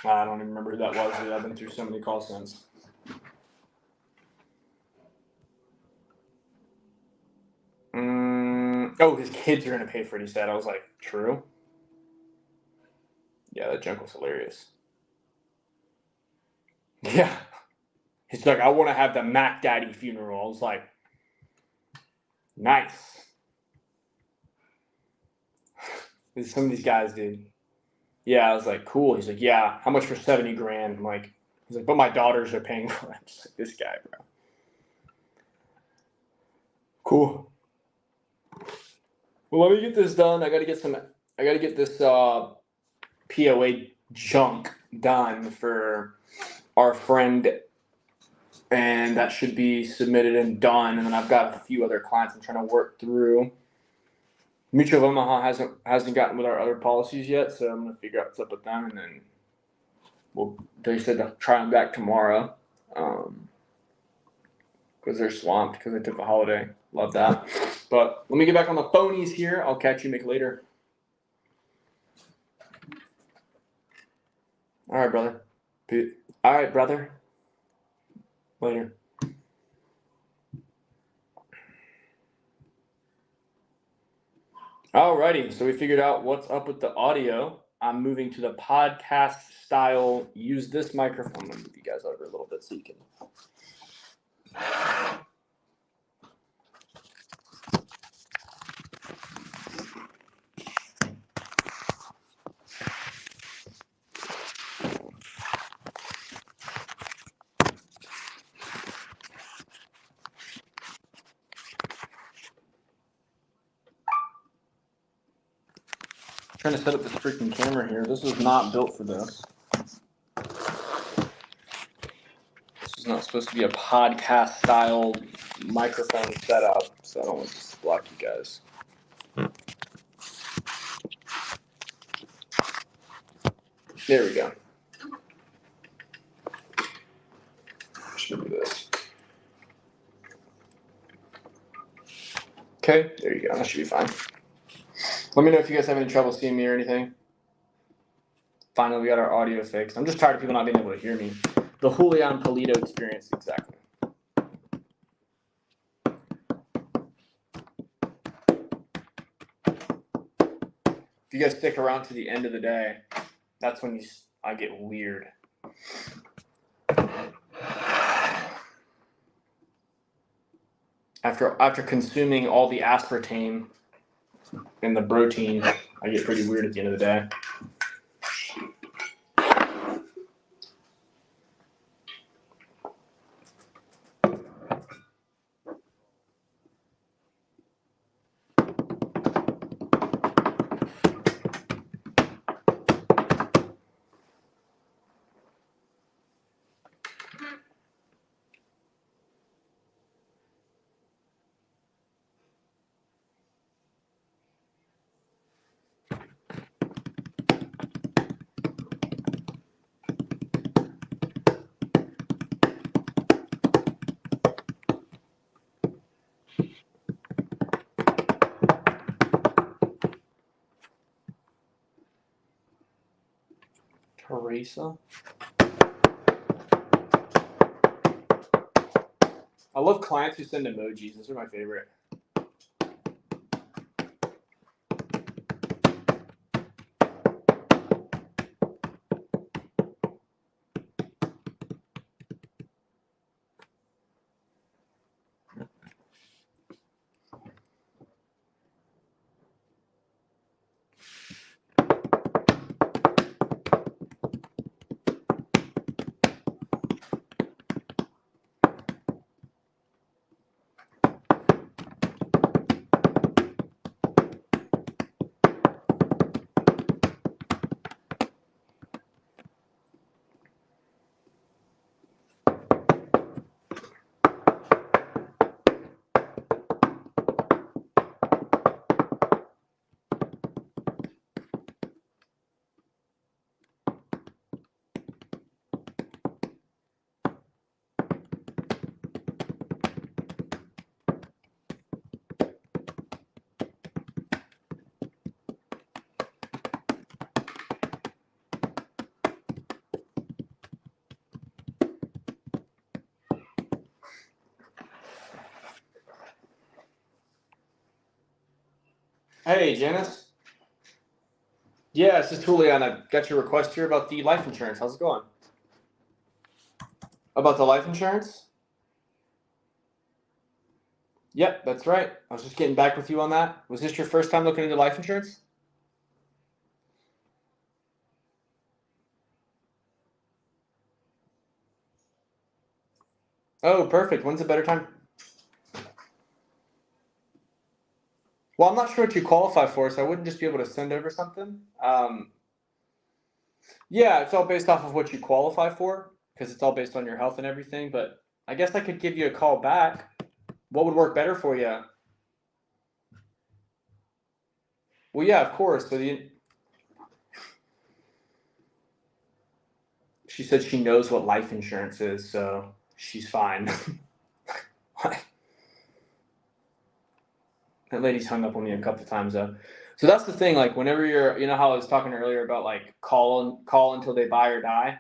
I don't even remember who that was. I've been through so many calls since. Oh, his kids are going to pay for it, he said. I was like, true? Yeah, that junk was hilarious. Yeah. He's like, I want to have the Mac Daddy funeral. I was like, nice. Some of these guys, dude. Yeah, I was like, cool. He's like, yeah, how much for 70 grand? I'm like, he's like, but my daughters are paying for it. I'm just like, this guy, bro. Cool. Well, let me get this done. I gotta get this POA junk done for our friend, and that should be submitted and done. And then I've got a few other clients I'm trying to work through. Mutual of Omaha hasn't gotten with our other policies yet, so I'm gonna figure out what's up with them, and then they said to try them back tomorrow, because they're swamped because they took a holiday. Love that. But let me get back on the phonies here. I'll catch you, Mick, later. All right, brother. Later. Alrighty, so we figured out what's up with the audio. I'm moving to the podcast style. Use this microphone. I'm gonna move you guys over a little bit so you can. Trying to set up this freaking camera here. This is not built for this. This is not supposed to be a podcast style microphone setup, so I don't want to block you guys. There we go. Should do this. Okay, there you go. That should be fine. Let me know if you guys have any trouble seeing me or anything. Finally, we got our audio fixed. I'm just tired of people not being able to hear me. The Julian Polito experience, exactly. If you guys stick around to the end of the day, that's when I get weird. After consuming all the aspartame and the protein, I get pretty weird at the end of the day. Teresa. I love clients who send emojis. Those are my favorite. Hey, Janice. Yeah, this is Julian. I got your request here about the life insurance. How's it going? About the life insurance? Yep, that's right. I was just getting back with you on that. Was this your first time looking into life insurance? Oh, perfect. When's a better time? Well, I'm not sure what you qualify for, so I wouldn't just be able to send over something. Yeah, it's all based off of what you qualify for, because it's all based on your health and everything. But I guess I could give you a call back. What would work better for you? Well, yeah, of course. So she said she knows what life insurance is, so she's fine. That lady's hung up on me a couple times though. So that's the thing. Like whenever you're, you know how I was talking earlier about like call until they buy or die.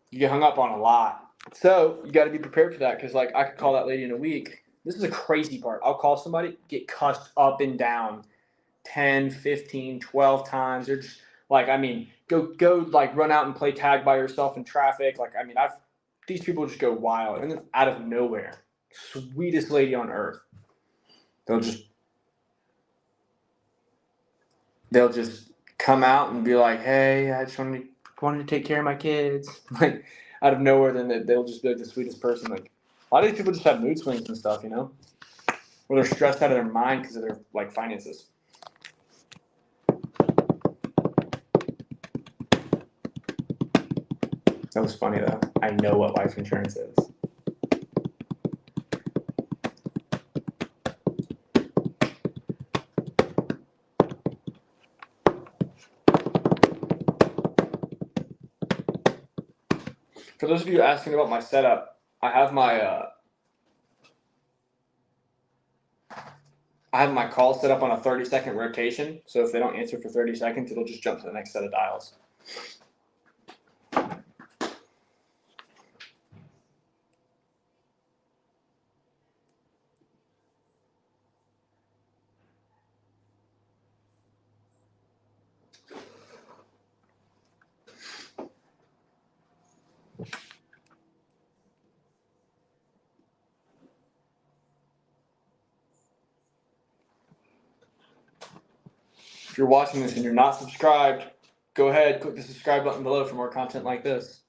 You get hung up on a lot. So you got to be prepared for that because like I could call that lady in a week. This is the crazy part. I'll call somebody, get cussed up and down 10, 15, 12 times. They're just like, I mean, go like run out and play tag by yourself in traffic. Like, I mean, these people just go wild and then out of nowhere. Sweetest lady on earth. They'll just come out and be like, hey, I just wanted to take care of my kids. Like out of nowhere, then they'll just be like the sweetest person. Like a lot of these people just have mood swings and stuff, you know, or they're stressed out of their mind because of their like finances. That was funny though. I know what life insurance is. For those of you asking about my setup, I have my call set up on a 30-second rotation. So if they don't answer for 30 seconds, it'll just jump to the next set of dials. If you're watching this and you're not subscribed, go ahead, click the subscribe button below for more content like this.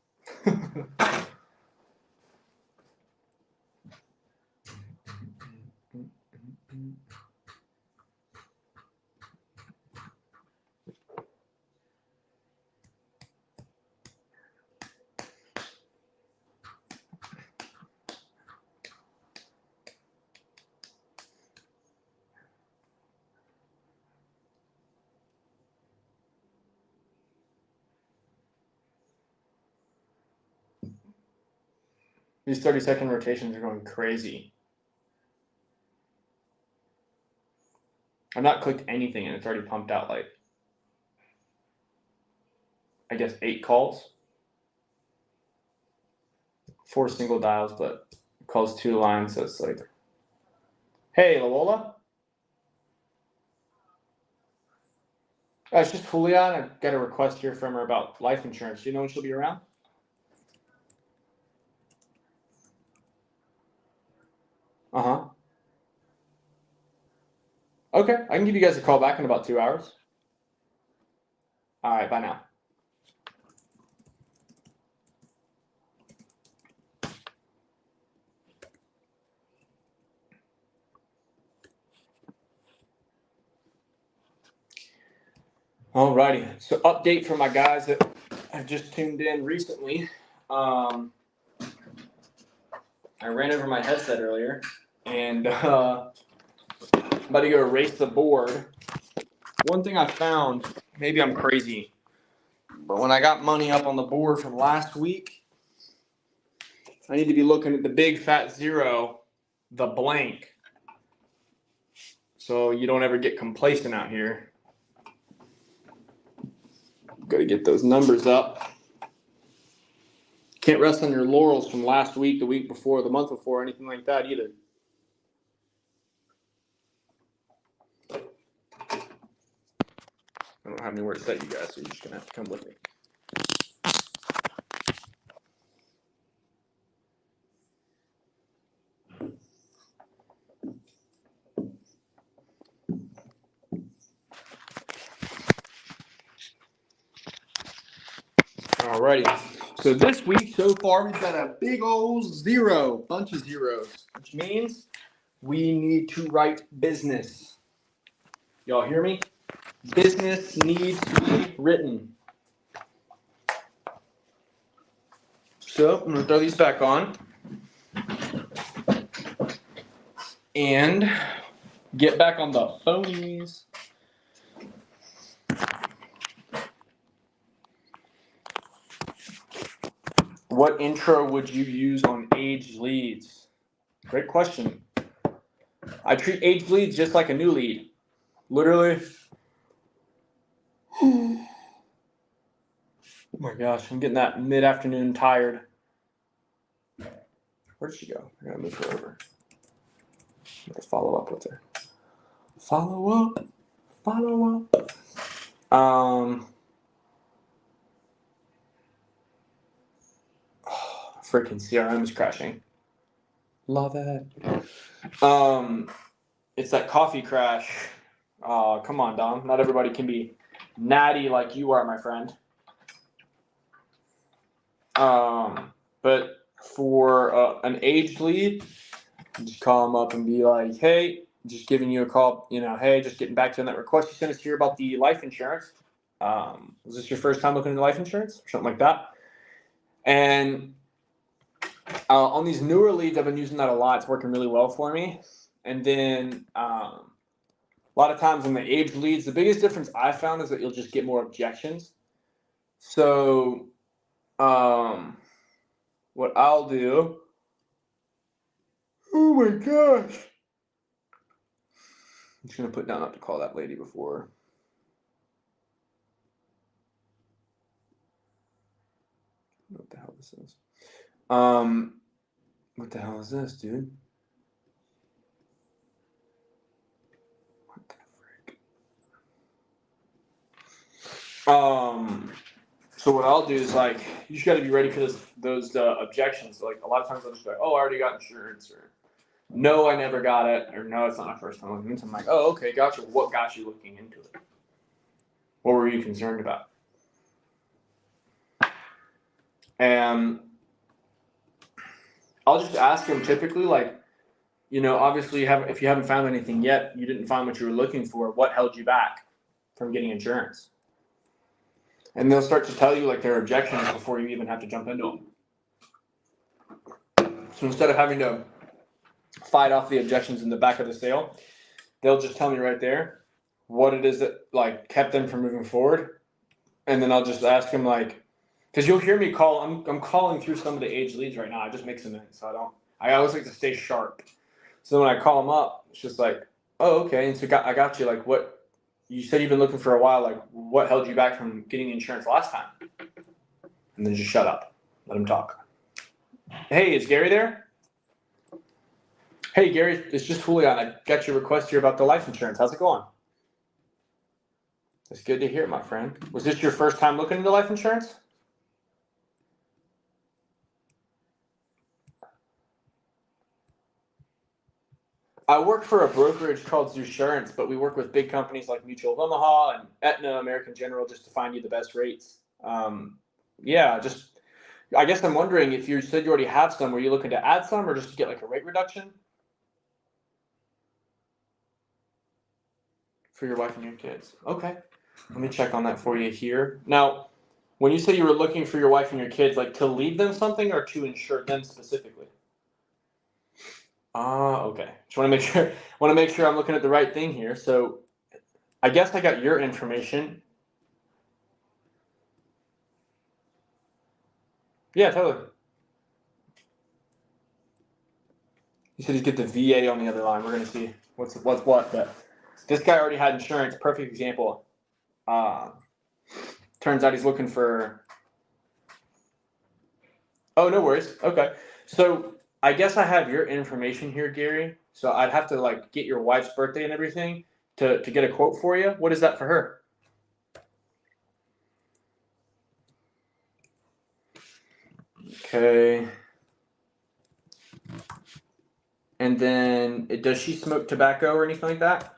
These 30-second rotations are going crazy. I've not clicked anything and it's already pumped out like, I guess 8 calls. 4 single dials, but it calls 2 lines, so it's like, hey, Lola? It's just Julian. I got a request here from her about life insurance. Do you know when she'll be around? Uh-huh. Okay, I can give you guys a call back in about 2 hours. All right, bye now. Alrighty, so update for my guys that have just tuned in recently. I ran over my headset earlier, and I'm about to go erase the board. One thing I found, maybe I'm crazy, but when I got money up on the board from last week, I need to be looking at the big fat 0, the blank, so you don't ever get complacent out here. Got to get those numbers up. Can't rest on your laurels from last week, the week before, the month before, anything like that either. I don't have anywhere to set you guys, so you're just going to have to come with me. Alrighty. So this week so far, we've got a big old 0, bunch of zeros, which means we need to write business. Y'all hear me? Business needs to be written. So I'm going to throw these back on and get back on the phonies. What intro would you use on aged leads? Great question. I treat aged leads just like a new lead. Literally. Oh my gosh, I'm getting that mid-afternoon tired. Where'd she go? I gotta move her over. Let's follow up with her. Follow up. Freaking CRM is crashing. Love it. It's that coffee crash. Come on, Dom. Not everybody can be natty like you are, my friend. But for an aged lead, just call them up and be like, hey, just giving you a call, hey, just getting back to you on that request you sent us here about the life insurance. Was this your first time looking into life insurance or something like that? And on these newer leads, I've been using that a lot. It's working really well for me. And then a lot of times on the age leads, the biggest difference I found is that you'll just get more objections. So what I'll do, oh my gosh. I'm just going to put down not to call that lady before. What the hell this is? What the hell is this, dude? What the frick? So what I'll do is like, you just got to be ready for those objections. Like a lot of times I'll just be like, oh, I already got insurance, or no, I never got it, or no, it's not my first time looking into it. I'm like, oh, okay, gotcha. What got you looking into it? What were you concerned about? And I'll just ask them typically, like, you know, obviously if you haven't found anything yet, you didn't find what you were looking for, what held you back from getting insurance? And they'll start to tell you like their objections before you even have to jump into them. So instead of having to fight off the objections in the back of the sale, they'll just tell me right there what it is that like kept them from moving forward. And then I'll just ask them like, because you'll hear me call, I'm calling through some of the age leads right now. I just mix them in. So I always like to stay sharp. So when I call them up, it's just like, oh, okay. And so I got you. Like, what you said you've been looking for a while. Like, what held you back from getting insurance last time? And then just shut up. Let them talk. Hey, is Gary there? Hey, Gary, it's just Julian. I got your request here about the life insurance. How's it going? It's good to hear, my friend. Was this your first time looking into life insurance? I work for a brokerage called Zursurance, but we work with big companies like Mutual of Omaha and Aetna, American General, just to find you the best rates. Yeah, I guess I'm wondering if you said you already have some, were you looking to add some or just to get like a rate reduction for your wife and your kids? Okay, let me check on that for you here. Now, when you say you were looking for your wife and your kids, like to leave them something or to insure them specifically? Okay. Just want to make sure I'm looking at the right thing here. So I guess I got your information. Yeah, totally. You said he'd get the VA on the other line. We're gonna see what's what. But this guy already had insurance. Perfect example. Turns out he's looking for. Oh, no worries. Okay. So I guess I have your information here, Gary. So I'd have to like get your wife's birthday and everything to get a quote for you. What is that for her? Okay. And then, does she smoke tobacco or anything like that?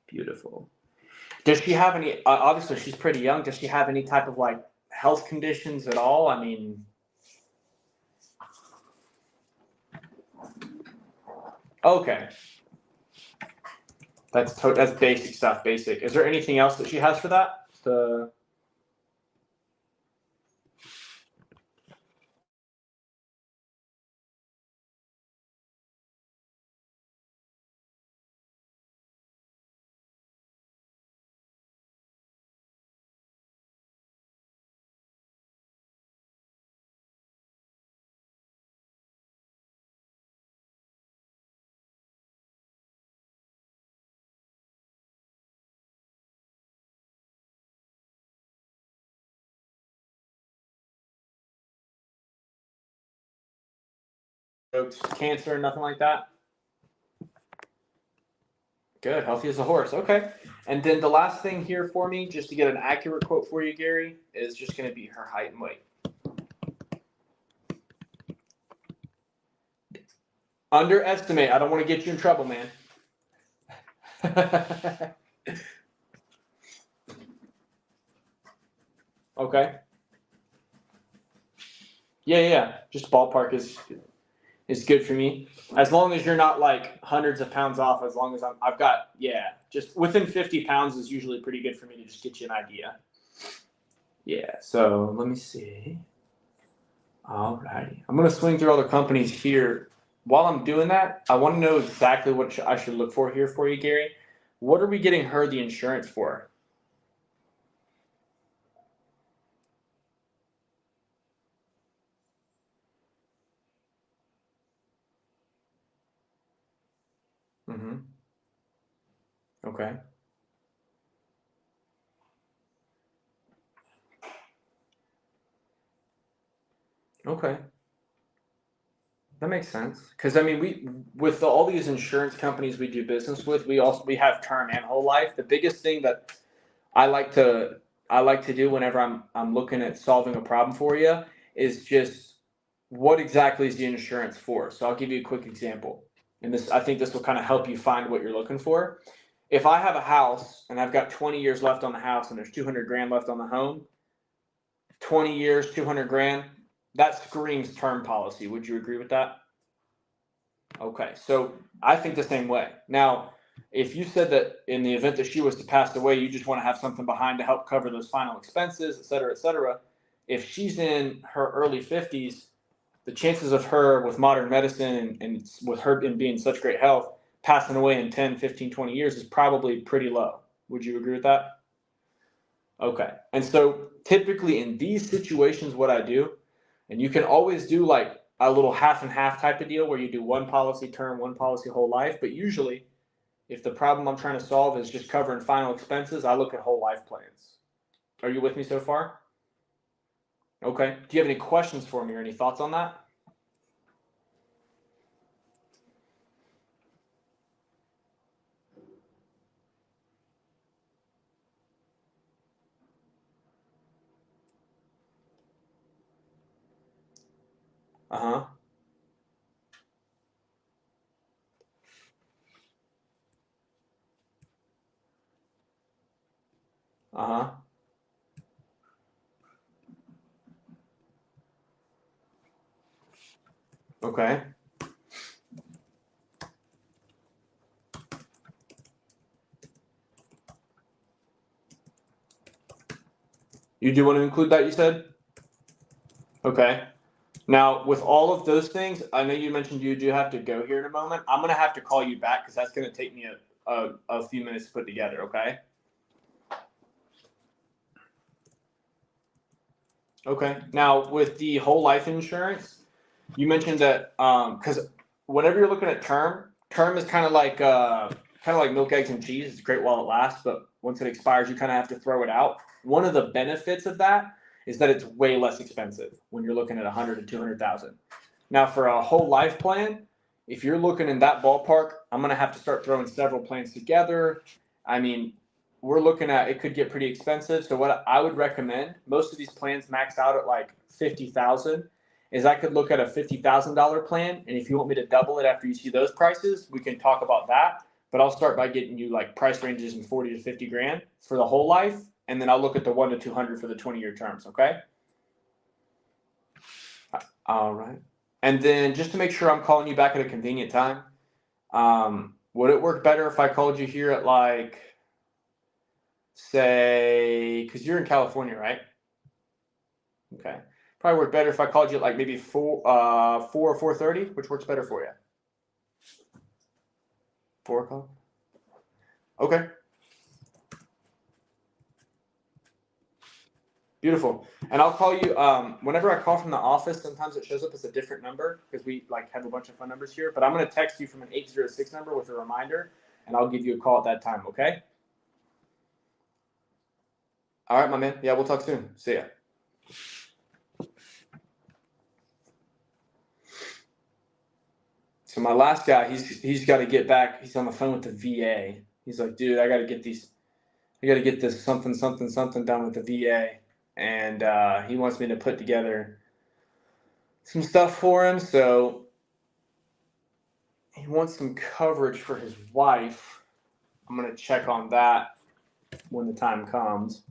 Beautiful. Does she have any, obviously she's pretty young, does she have any type of like health conditions at all? I mean, okay. That's basic stuff, basic. Is there anything else that she has for that? Cancer, nothing like that? Good, healthy as a horse. Okay. And then the last thing here for me, just to get an accurate quote for you, Gary, is just going to be her height and weight. Underestimate. I don't want to get you in trouble, man. Okay. Yeah. Just ballpark is good for me. As long as you're not like hundreds of pounds off, as long as I've got, just within 50 pounds is usually pretty good for me to just get you an idea. Yeah, so let me see. Alrighty. I'm going to swing through all the companies here. While I'm doing that, I want to know exactly what I should look for here for you, Gary. What are we getting her the insurance for? Mm-hmm. Okay. Okay. That makes sense. Because I mean, we with all these insurance companies we do business with, we have term and whole life. The biggest thing that I like to I like to do whenever I'm looking at solving a problem for you is just what exactly is the insurance for. So I'll give you a quick example, and I think this will kind of help you find what you're looking for. If I have a house and I've got 20 years left on the house and there's 200 grand left on the home, 20 years, 200 grand, that screams term policy. Would you agree with that? Okay, so I think the same way. Now, if you said that in the event that she was to pass away, you just want to have something behind to help cover those final expenses, et cetera, et cetera. If she's in her early 50s, the chances of her with modern medicine and with her in being such great health passing away in 10, 15, 20 years is probably pretty low. Would you agree with that? Okay. And so typically in these situations, what I do, and you can always do like a little half and half type of deal where you do one policy term, one policy whole life. But usually, if the problem I'm trying to solve is just covering final expenses, I look at whole life plans. Are you with me so far? Okay. Do you have any questions for me or any thoughts on that? Uh-huh. Uh-huh. Okay. You do want to include that, you said? Okay. Now, with all of those things, I know you mentioned you do have to go here in a moment. I'm going to have to call you back because that's going to take me a few minutes to put together, okay? Okay. Now, with the whole life insurance, you mentioned that because whenever you're looking at term is kind of like milk, eggs, and cheese. It's great while it lasts, but once it expires, you kind of have to throw it out. One of the benefits of that is that it's way less expensive when you're looking at 100 to 200,000. Now, for a whole life plan, if you're looking in that ballpark, I'm gonna have to start throwing several plans together. I mean, we're looking at it could get pretty expensive. So what I would recommend, most of these plans max out at like 50,000, is I could look at a $50,000 plan, and if you want me to double it after you see those prices, we can talk about that. But I'll start by getting you like price ranges in 40 to 50 grand for the whole life, and then I'll look at the 1 to 200 for the 20-year terms. Okay. All right. And then just to make sure I'm calling you back at a convenient time, would it work better if I called you here at like, say, because you're in California, right? Okay. Probably work better if I called you at like maybe 4 or 4:30, which works better for you. 4 o'clock. Okay. Beautiful. And I'll call you whenever I call from the office. Sometimes it shows up as a different number because we like have a bunch of phone numbers here. But I'm going to text you from an 806 number with a reminder, and I'll give you a call at that time. Okay. All right, my man. Yeah, we'll talk soon. See ya. So my last guy, he's got to get back. He's on the phone with the VA. He's like, dude, I got to get this something done with the VA, and he wants me to put together some stuff for him. So he wants some coverage for his wife. I'm gonna check on that when the time comes.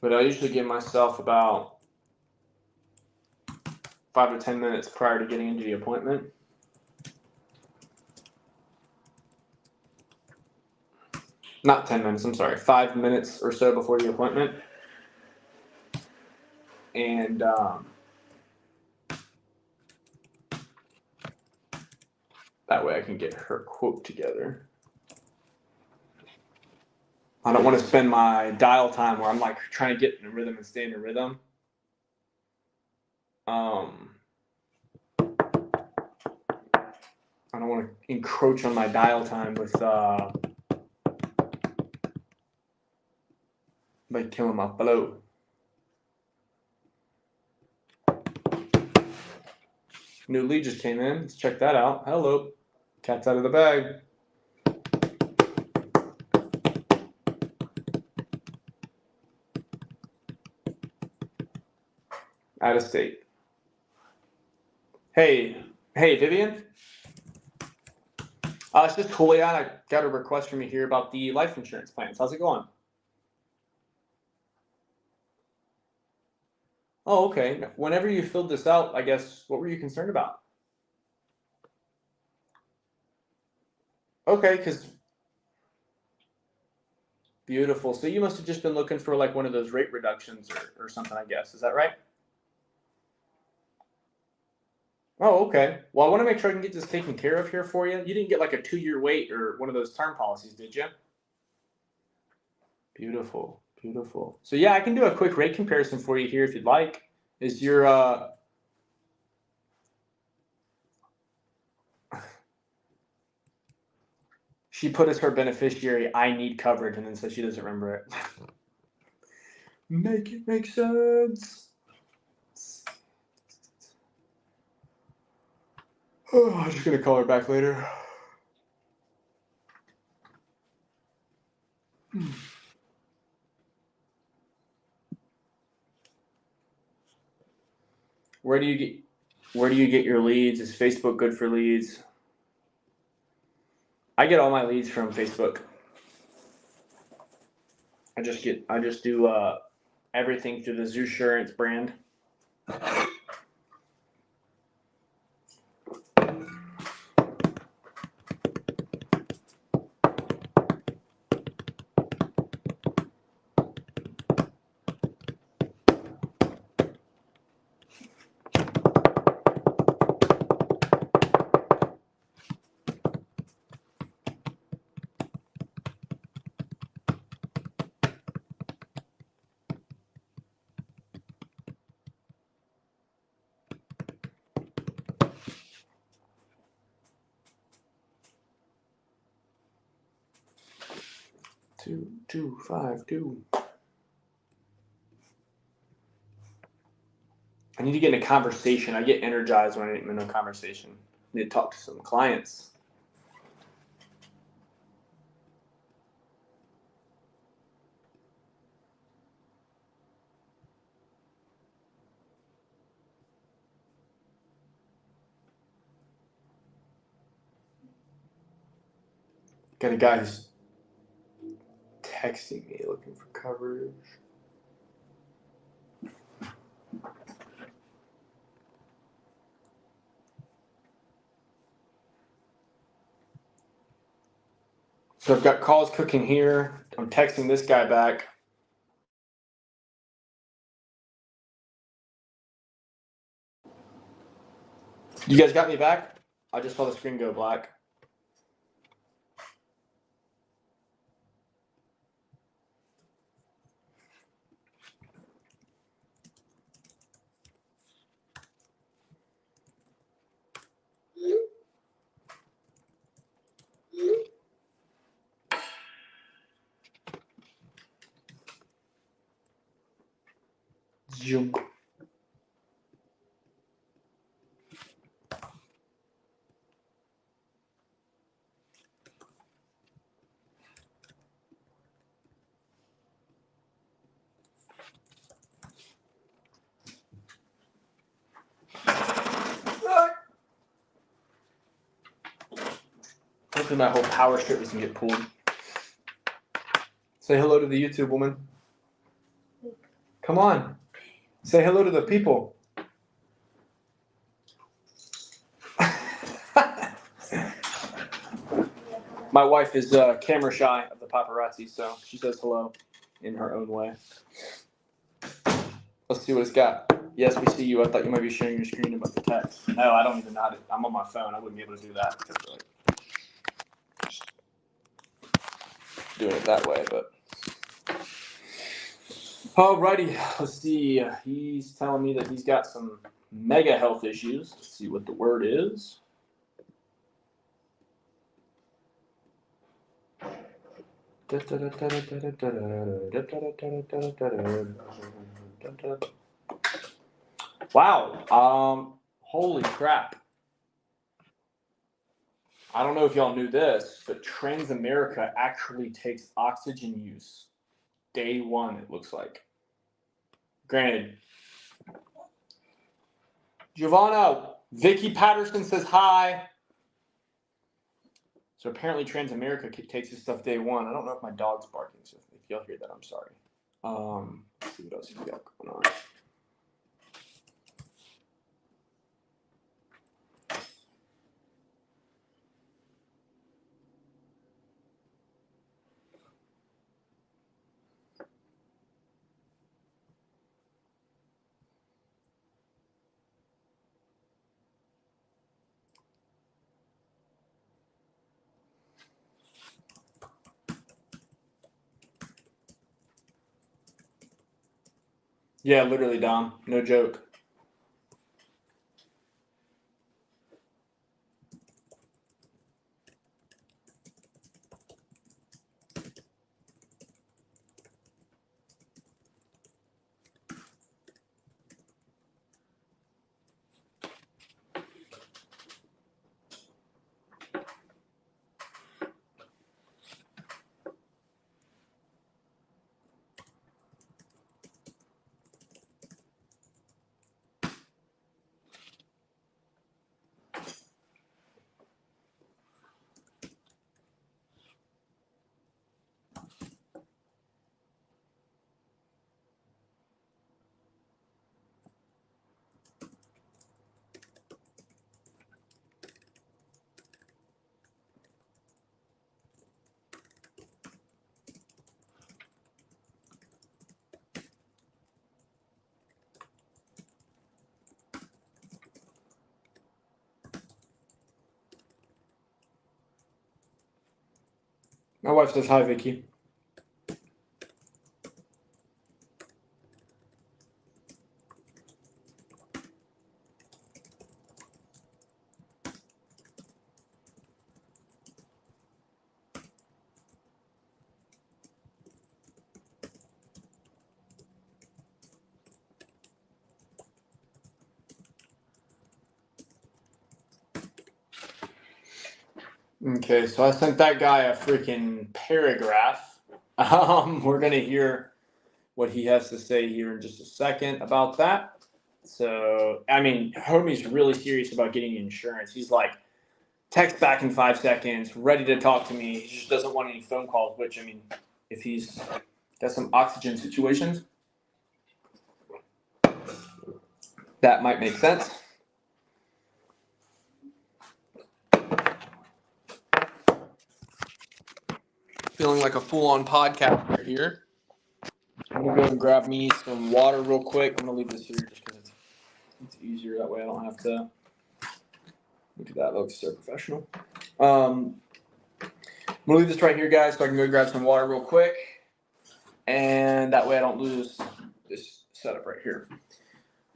But I usually give myself about 5 to 10 minutes prior to getting into the appointment. Not 10 minutes, I'm sorry, 5 minutes or so before the appointment. And that way I can get her quote together. I don't want to spend my dial time where I'm like trying to get in a rhythm and stay in a rhythm. I don't want to encroach on my dial time with by killing my flow. New lead just came in. Let's check that out. Hello. Cat's out of the bag. Out of state. Hey, Vivian. It's just Julian. I got a request from you here about the life insurance plans. How's it going? Oh, okay. Whenever you filled this out, I guess, what were you concerned about? Okay, because beautiful. So you must have just been looking for like one of those rate reductions or something, I guess. Is that right? Oh, okay. Well, I want to make sure I can get this taken care of here for you. You didn't get like a 2-year wait or one of those term policies, did you? Beautiful, beautiful. So yeah, I can do a quick rate comparison for you here if you'd like. Is your she put as her beneficiary, I need coverage, and then says she doesn't remember it. Make it make sense. Oh, I'm just gonna call her back later. Where do you get your leads? Is Facebook good for leads? I get all my leads from Facebook. I just do everything through the Zoosurance brand. Two, 5, 2. I need to get in a conversation. I get energized when I'm in a conversation. I need to talk to some clients. Got a guy who's texting me looking for coverage. So I've got calls cooking here. I'm texting this guy back. You guys got me back? I just saw the screen go black. Zoom. Hopefully my whole power strip doesn't get pulled. Say hello to the YouTube woman. Come on. Say hello to the people. My wife is camera shy of the paparazzi, so she says hello in her own way. Let's see what it's got. Yes, we see you. I thought you might be sharing your screen about the text. No, I don't even know how to. I'm on my phone. I wouldn't be able to do that because doing it that way. But alrighty, let's see. He's telling me that he's got some mega health issues. Let's see what the word is. Wow. Holy crap. I don't know if y'all knew this, but Transamerica actually takes oxygen use day one, it looks like. Granted. Giovanna, Vicky Patterson says hi. So apparently Transamerica takes this stuff day one. I don't know if my dog's barking, so if y'all hear that, I'm sorry. Let's see what else we got going on. Yeah, literally, Dom. No joke. My wife says hi, Vicky. Okay, so I sent that guy a freaking paragraph. We're going to hear what he has to say here in just a second about that. So, I mean, homie's really serious about getting insurance. He's like, text back in 5 seconds, ready to talk to me. He just doesn't want any phone calls, which, I mean, if he's got some oxygen situations, that might make sense. Feeling like a full-on podcaster here. I'm going to go and grab me some water real quick. I'm going to leave this here just because it's easier. That way I don't have to. Look at that. That looks so professional. I'm going to leave this right here, guys, so I can go grab some water real quick. And that way I don't lose this setup right here.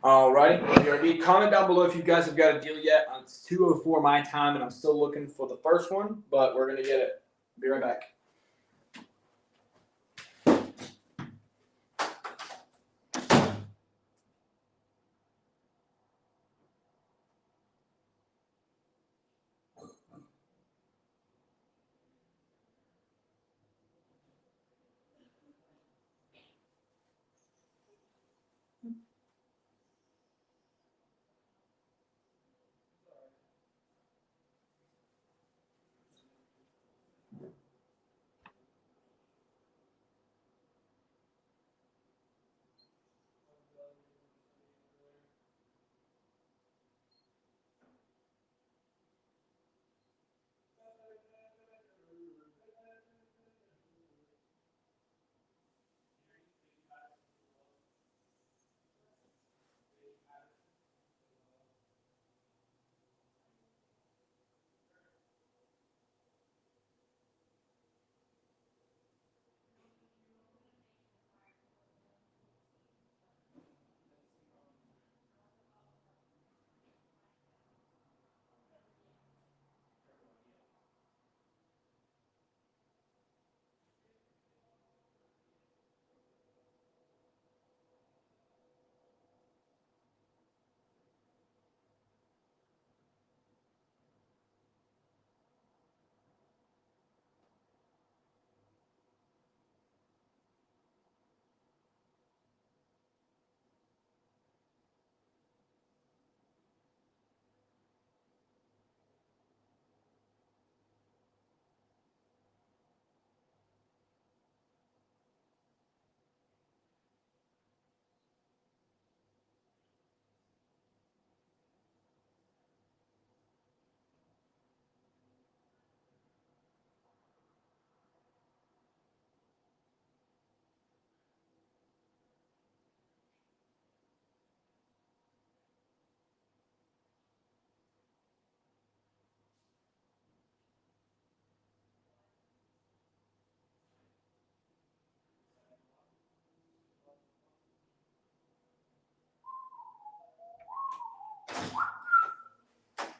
Alrighty, BRB. Comment down below if you guys have got a deal yet. It's 2:04 my time, and I'm still looking for the first one, but we're going to get it. Be right back.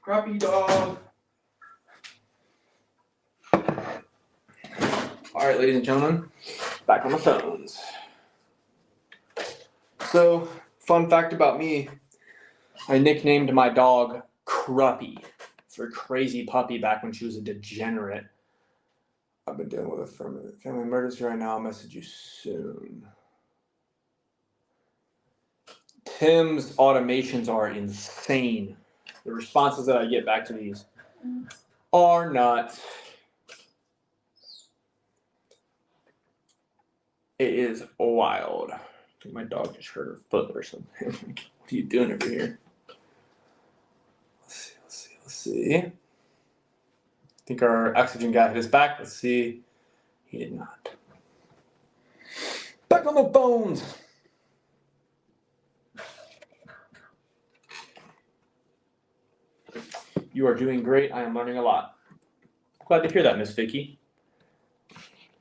Crappy dog. All right, ladies and gentlemen, back on the phones. So, fun fact about me, I nicknamed my dog Cruppy for crazy puppy back when she was a degenerate. I've been dealing with a family murders right now. I'll message you soon. Tim's automations are insane. The responses that I get back to these are nuts. It is wild. I think my dog just hurt her foot or something. What are you doing over here? Let's see. I think our oxygen guy hit his back. Let's see. He did not. Back on the phones. You are doing great. I am learning a lot. Glad to hear that, Miss Vicky.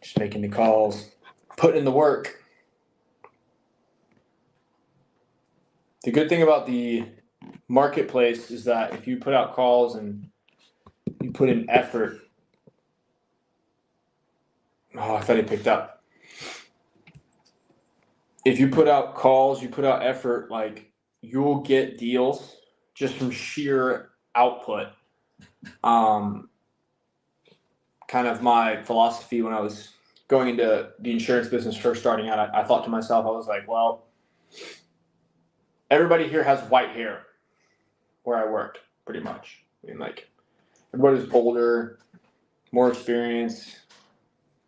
Just making the calls, putting in the work. The good thing about the marketplace is that if you put out calls and you put in effort. Oh, I thought he picked up. If you put out calls, you put out effort, like you'll get deals just from sheer output. Kind of my philosophy when I was going into the insurance business, first starting out, I thought to myself, I was like, well, everybody here has white hair where I worked, pretty much. I mean, like, everybody's older, more experience,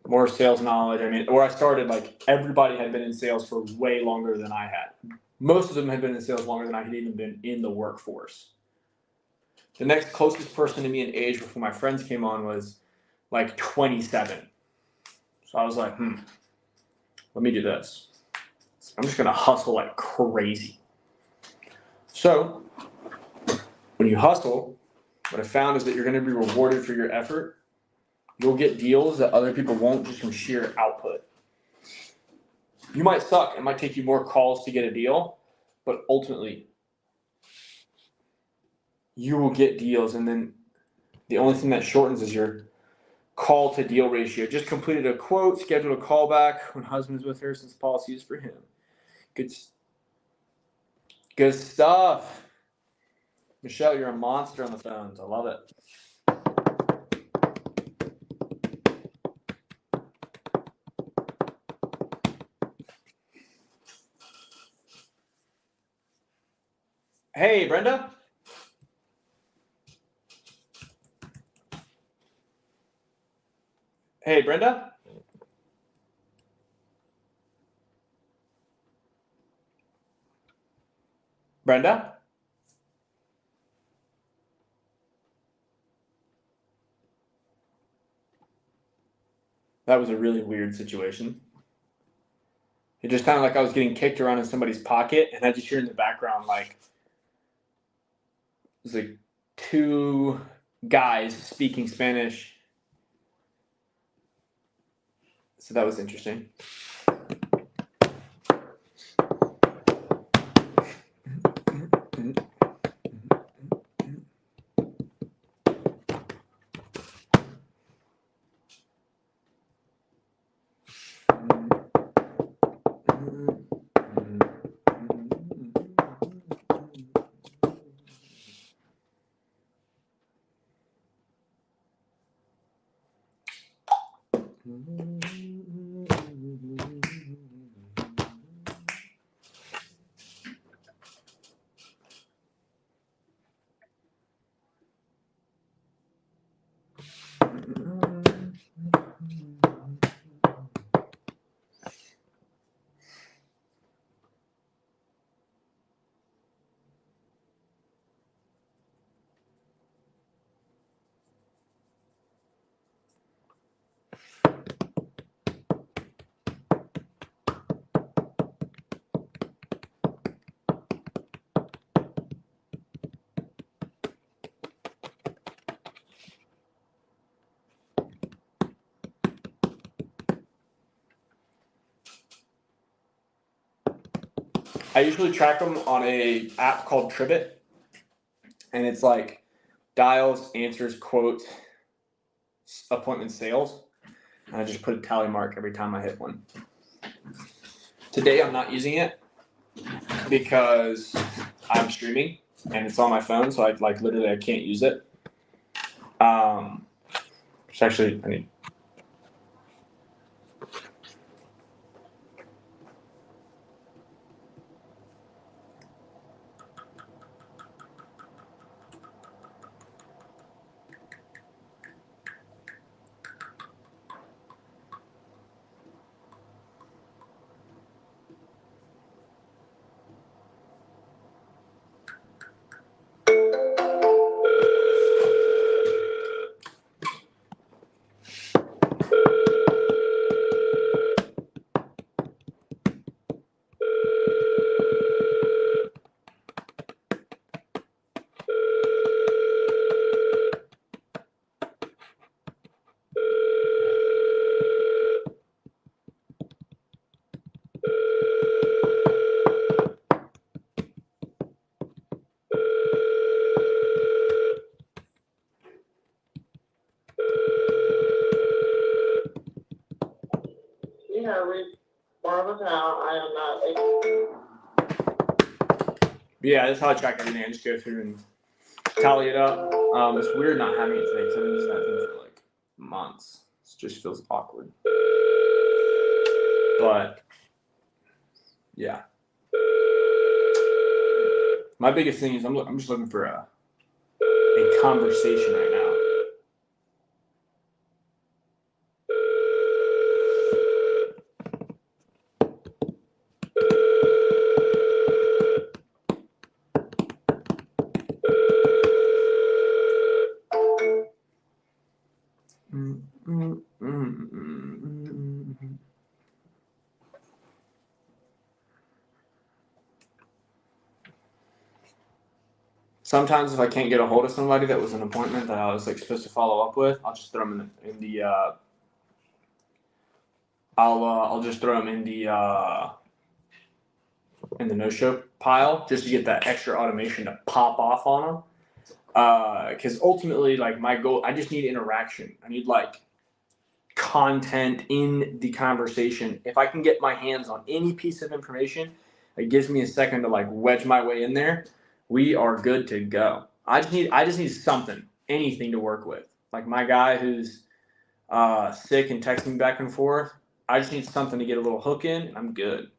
more sales knowledge. I mean, where I started, like, everybody had been in sales for way longer than I had. Most of them had been in sales longer than I had even been in the workforce. The next closest person to me in age before my friends came on was like 27. So I was like, let me do this. I'm just going to hustle like crazy. So when you hustle, what I found is that you're going to be rewarded for your effort. You'll get deals that other people won't just from sheer output. You might suck. It might take you more calls to get a deal, but ultimately you will get deals. And then the only thing that shortens is your call to deal ratio. Just completed a quote, scheduled a call back when husband's with her since the policy is for him. Good stuff. Michelle, you're a monster on the phones. I love it. Hey, Brenda. Hey, Brenda. Brenda? That was a really weird situation. It just sounded like I was getting kicked around in somebody's pocket, and I just hear in the background, like, it was like two guys speaking Spanish. So that was interesting. I usually track them on a app called Tribbit, and it's like dials, answers, quotes, appointment sales. And I just put a tally mark every time I hit one. Today I'm not using it because I'm streaming and it's on my phone, so I can't use it. Which actually I need. You have reached Barbara Powell. I am not. Yeah, that's how I track everything. I just go through and tally it up. It's weird not having it today because I've been using that thing for like months. It just feels awkward. But yeah, my biggest thing is I'm just looking for a conversation right now. Sometimes if I can't get a hold of somebody that was an appointment that I was like supposed to follow up with, I'll just throw them in the I'll just throw them in the no-show pile just to get that extra automation to pop off on them. Because ultimately, like my goal, I just need interaction. I need like content in the conversation. If I can get my hands on any piece of information, it gives me a second to like wedge my way in there. We are good to go. I just need something, anything to work with. Like my guy who's sick and texting back and forth. I just need something to get a little hook in, and I'm good.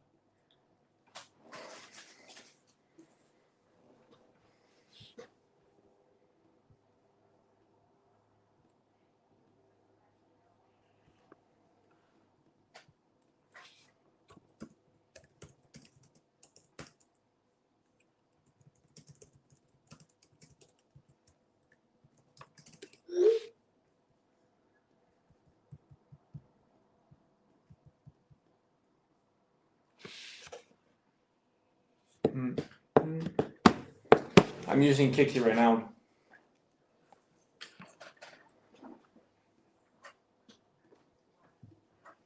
I'm using Kixie right now.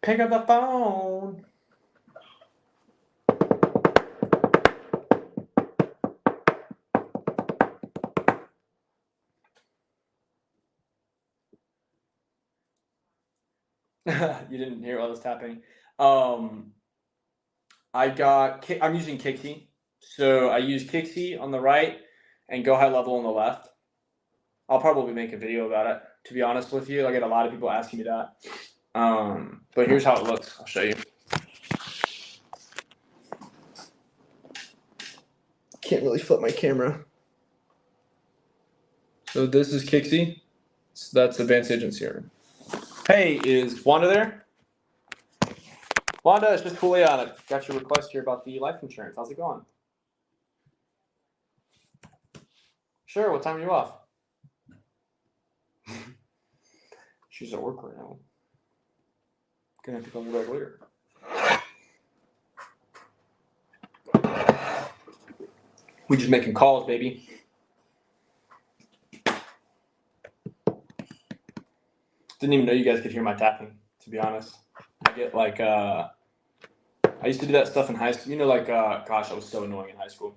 Pick up the phone. You didn't hear all this tapping. I'm using Kixie. So I use Kixie on the right and Go High Level on the left. I'll probably make a video about it, to be honest with you. I get a lot of people asking me that. But here's how it looks. I'll show you. Can't really flip my camera. So this is Kixie. So that's Advanced Agent CRM. Hey, is Wanda there? Wanda, it's just Juliana. Got your request here about the life insurance. How's it going? Sure, what time are you off? She's at work right now. Gonna have to call me back later. We just making calls, baby. Didn't even know you guys could hear my tapping, to be honest. I get like I used to do that stuff in high school. You know, like gosh, I was so annoying in high school.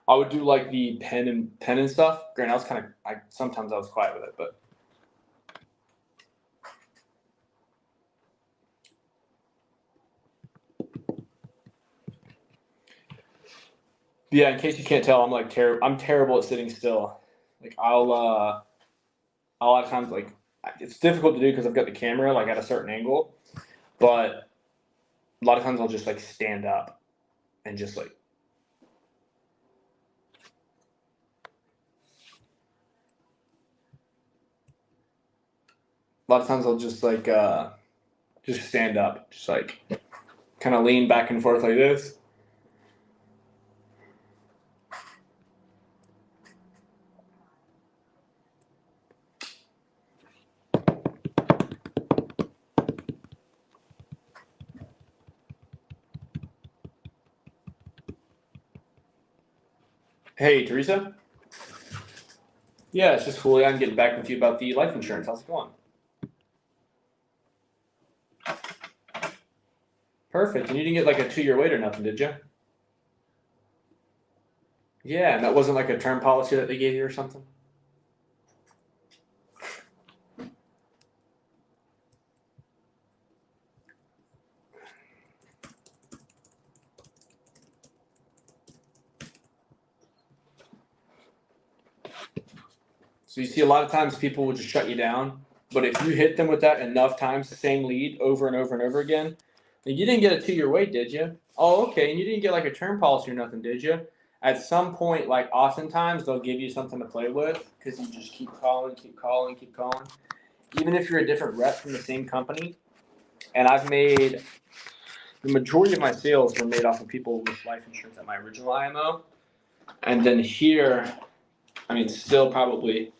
I would do like the pen and stuff. Granted, sometimes I was quiet with it, but. Yeah, in case you can't tell, I'm terrible at sitting still. Like a lot of times, like it's difficult to do because I've got the camera like at a certain angle, but a lot of times I'll just like stand up and just like. A lot of times I'll just like just stand up, just like kind of lean back and forth like this. Hey, Teresa. Yeah, it's just cool. I'm getting back with you about the life insurance. How's it going? Perfect. And you didn't get like a 2-year wait or nothing, did you? Yeah, and that wasn't like a term policy that they gave you or something? So you see a lot of times people will just shut you down, but if you hit them with that enough times, the same lead over and over and over again, you didn't get a 2-year wait, did you? Oh, okay, and you didn't get like a term policy or nothing, did you? At some point, like oftentimes they'll give you something to play with because you just keep calling. Even if you're a different rep from the same company, and I've made the majority of my sales were made off of people with life insurance at my original IMO, and then here, I mean, still probably.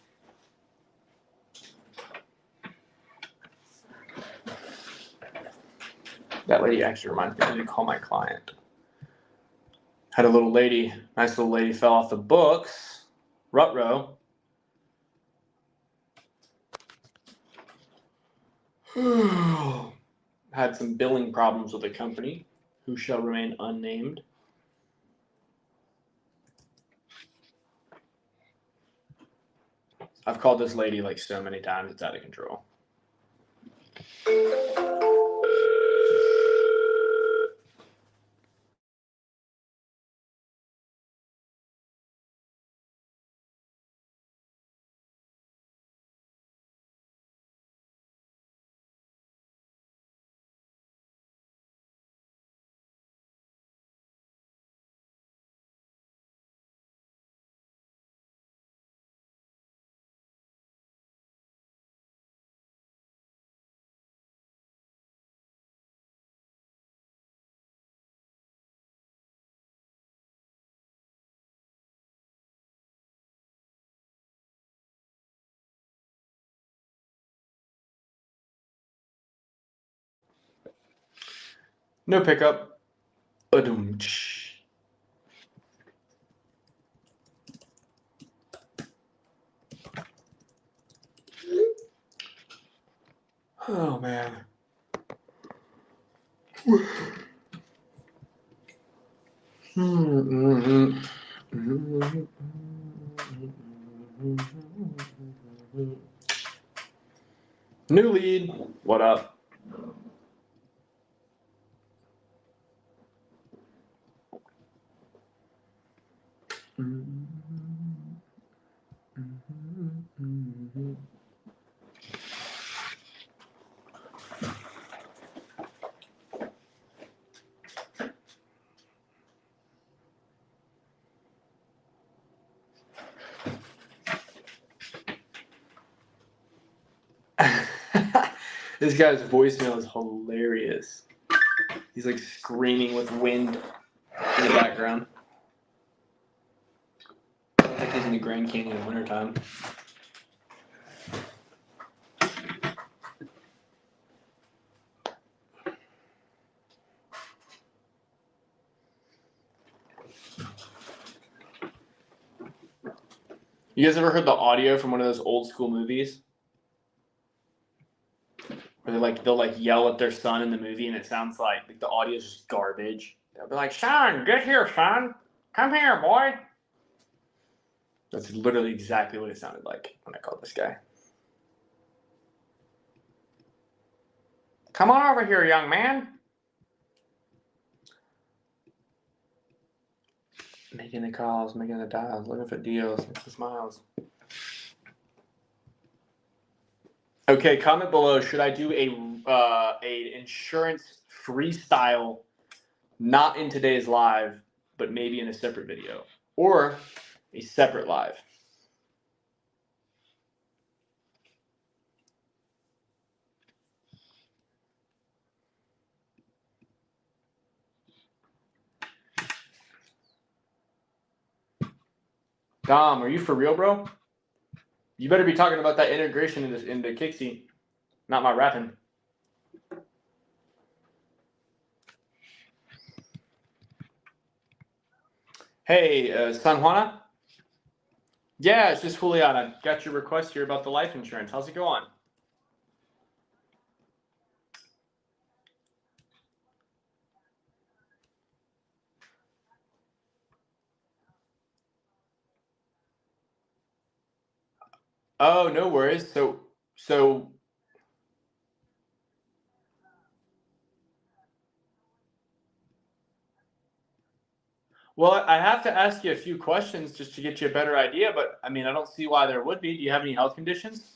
That lady actually reminds me I need to call my client. Had a little lady, nice little lady, fell off the books, rut row. Had some billing problems with the company, who shall remain unnamed. I've called this lady like so many times, it's out of control. No pickup. Ba-doom-tsh. Oh man. New lead. What up? This guy's voicemail is hilarious. He's like screaming with wind in the background. Like he's in the Grand Canyon in wintertime. You guys ever heard the audio from one of those old school movies? Where they'll yell at their son in the movie and it sounds like the audio is just garbage. They'll be like, "Son, get here, son. Come here, boy." That's literally exactly what it sounded like when I called this guy. Come on over here, young man. Making the calls, making the dials, looking for deals, looking for smiles. Okay, comment below. Should I do a insurance freestyle, not in today's live, but maybe in a separate video, or a separate live? Dom, are you for real, bro? You better be talking about that integration into Kixie, not my rapping. Hey, San Juana? Yeah, it's just Juliana. Got your request here about the life insurance. How's it going? Oh, no worries. So well, I have to ask you a few questions just to get you a better idea, but I mean, I don't see why there would be. Do you have any health conditions?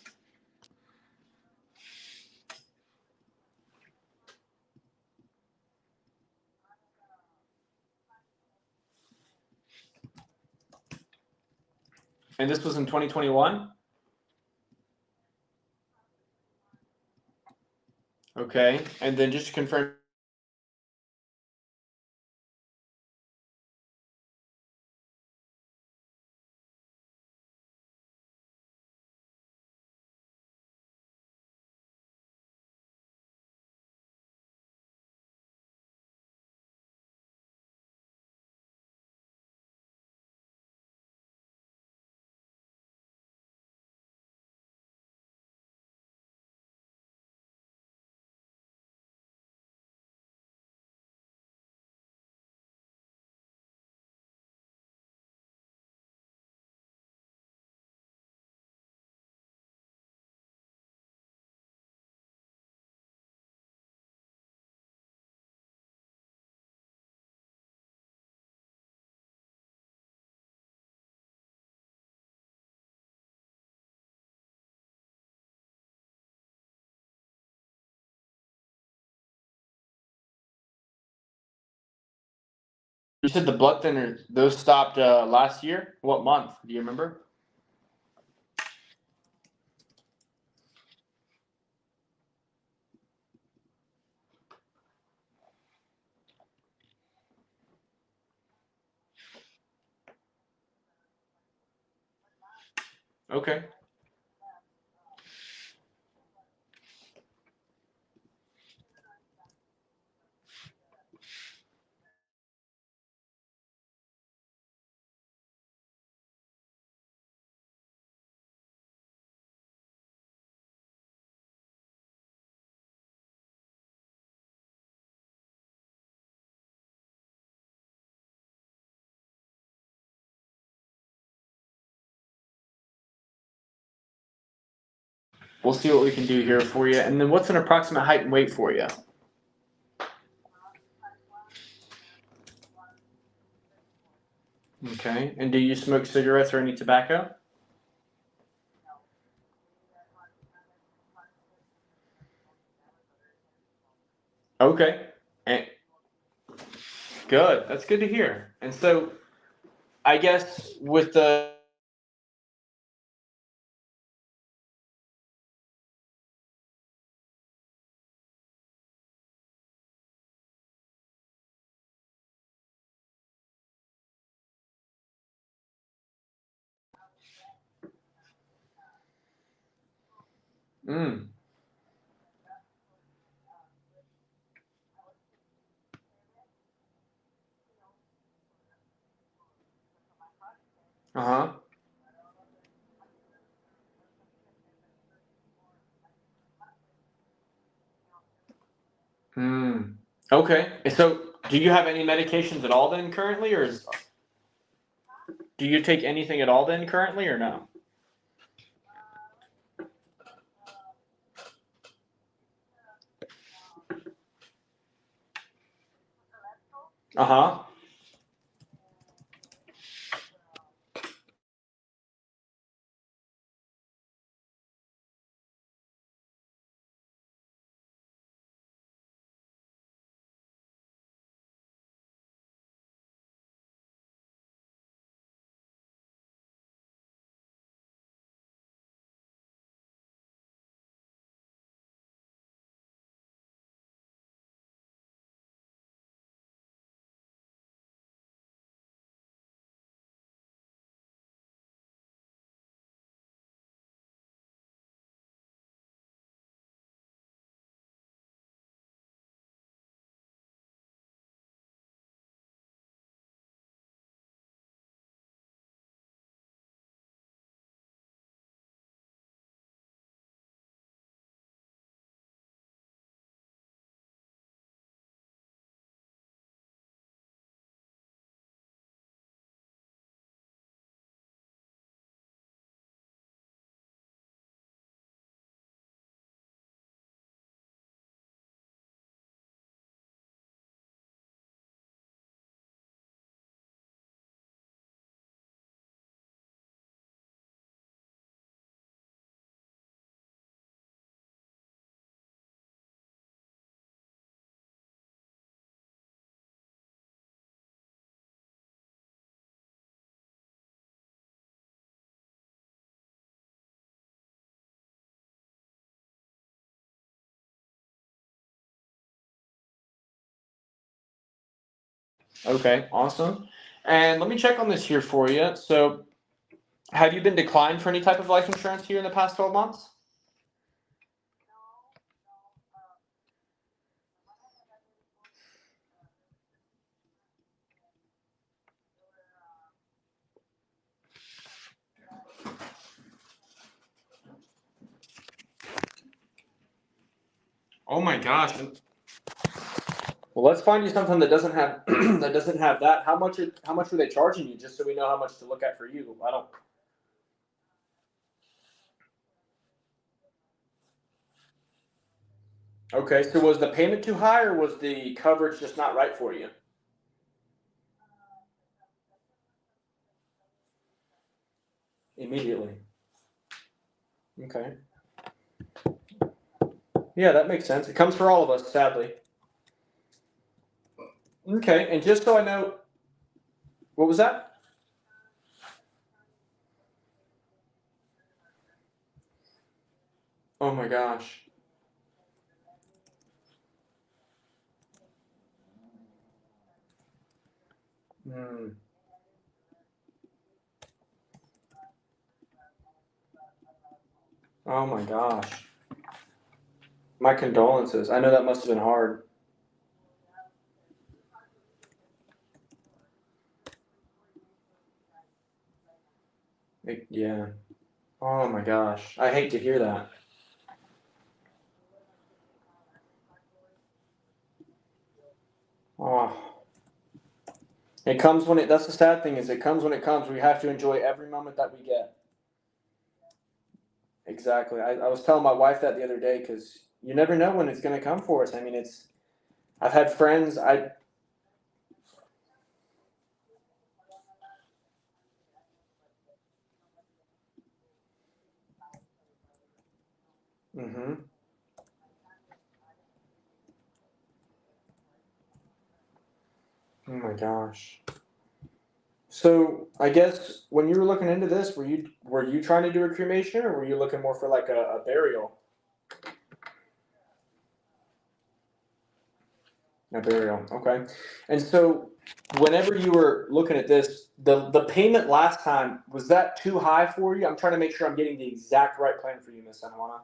And this was in 2021? Okay. And then just to confirm, you said the blood thinners, those stopped last year? What month? Do you remember? Okay. We'll see what we can do here for you. And then what's an approximate height and weight for you? Okay. And do you smoke cigarettes or any tobacco? Okay. And good. That's good to hear. And so I guess with the uh-huh. Okay. And so do you have any medications at all then currently, or is Do you take anything at all then currently or no? Uh-huh. Okay, awesome. And let me check on this here for you. So, have you been declined for any type of life insurance here in the past 12 months? Oh my gosh. Well, let's find you something that doesn't have that doesn't have that. How much were they charging you just so we know how much to look at for you? I don't. Okay, so was the payment too high or was the coverage just not right for you? Immediately. Okay. Yeah, that makes sense. It comes for all of us, sadly. Okay, and just so I know, what was that? Oh my gosh. Hmm. Oh my gosh. My condolences. I know that must have been hard. Yeah. Oh my gosh. I hate to hear that. Oh. It comes when that's the sad thing is it comes when it comes. We have to enjoy every moment that we get. Exactly. I was telling my wife that the other day because you never know when it's going to come for us. I mean, I've had friends, mm-hmm. Oh my gosh. So I guess when you were looking into this, were you trying to do a cremation or were you looking more for like a burial? A burial. Okay. And so whenever you were looking at this, the payment last time, was that too high for you? I'm trying to make sure I'm getting the exact right plan for you, Miss Anwana.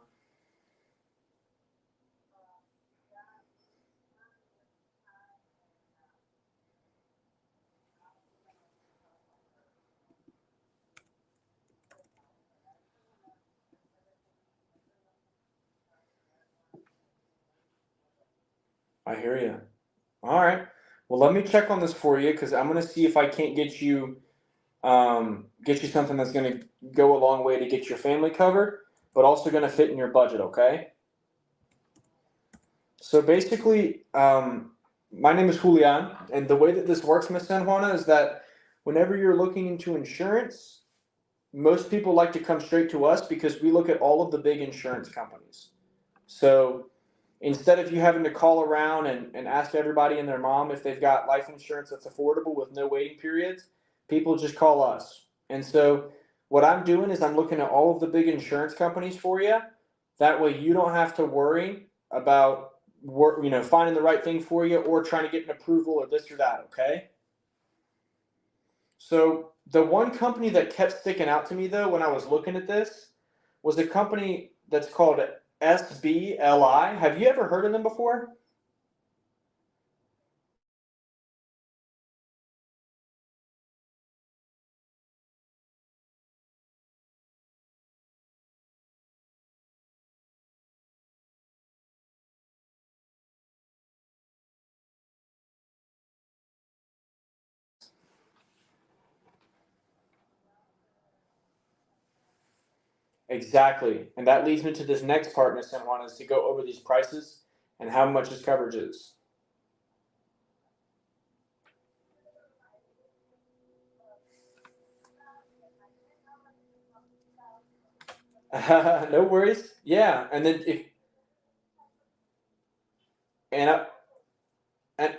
I hear you. All right. Well, let me check on this for you because I'm going to see if I can't get you Get you something that's going to go a long way to get your family covered, but also going to fit in your budget, okay? So basically, my name is Julian, and the way that this works, Miss San Juana, is that whenever you're looking into insurance, most people like to come straight to us because we look at all of the big insurance companies. So instead of you having to call around and ask everybody and their mom if they've got life insurance that's affordable with no waiting periods, people just call us. And so what I'm doing is I'm looking at all of the big insurance companies for you. That way you don't have to worry about finding the right thing for you or trying to get an approval or this or that, okay? So the one company that kept sticking out to me though when I was looking at this was a company that's called SBLI. Have you ever heard of them before? Exactly. And that leads me to this next part, Ms. San Juan, is to go over these prices and how much this coverage is. No worries. Yeah. And then and I, and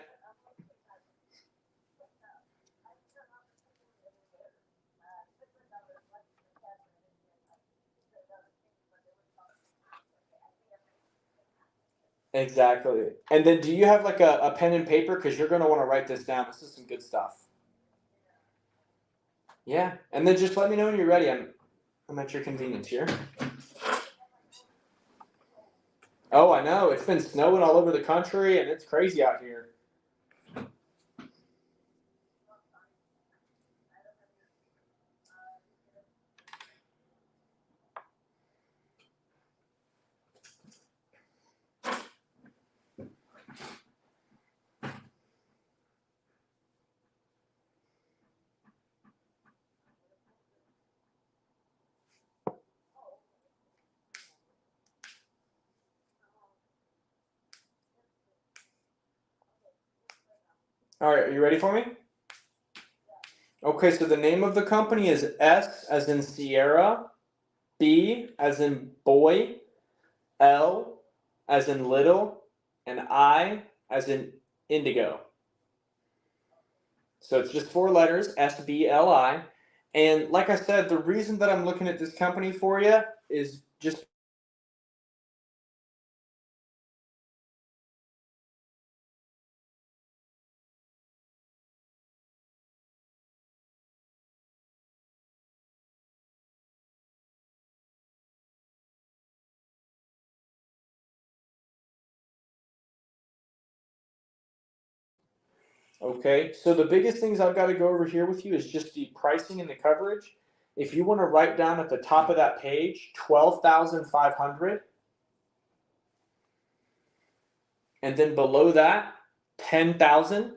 exactly. And then do you have like a pen and paper? Because you're going to want to write this down. This is some good stuff. Yeah. And then just let me know when you're ready. I'm at your convenience here. Oh, I know. It's been snowing all over the country and it's crazy out here. All right. Are you ready for me? Okay. So the name of the company is S as in Sierra, B as in boy, L as in little, and I as in indigo. So it's just 4 letters, SBLI. And like I said, the reason that I'm looking at this company for you is just okay. So the biggest things I've got to go over here with you is just the pricing and the coverage. If you want to write down at the top of that page, 12,500, and then below that, 10,000,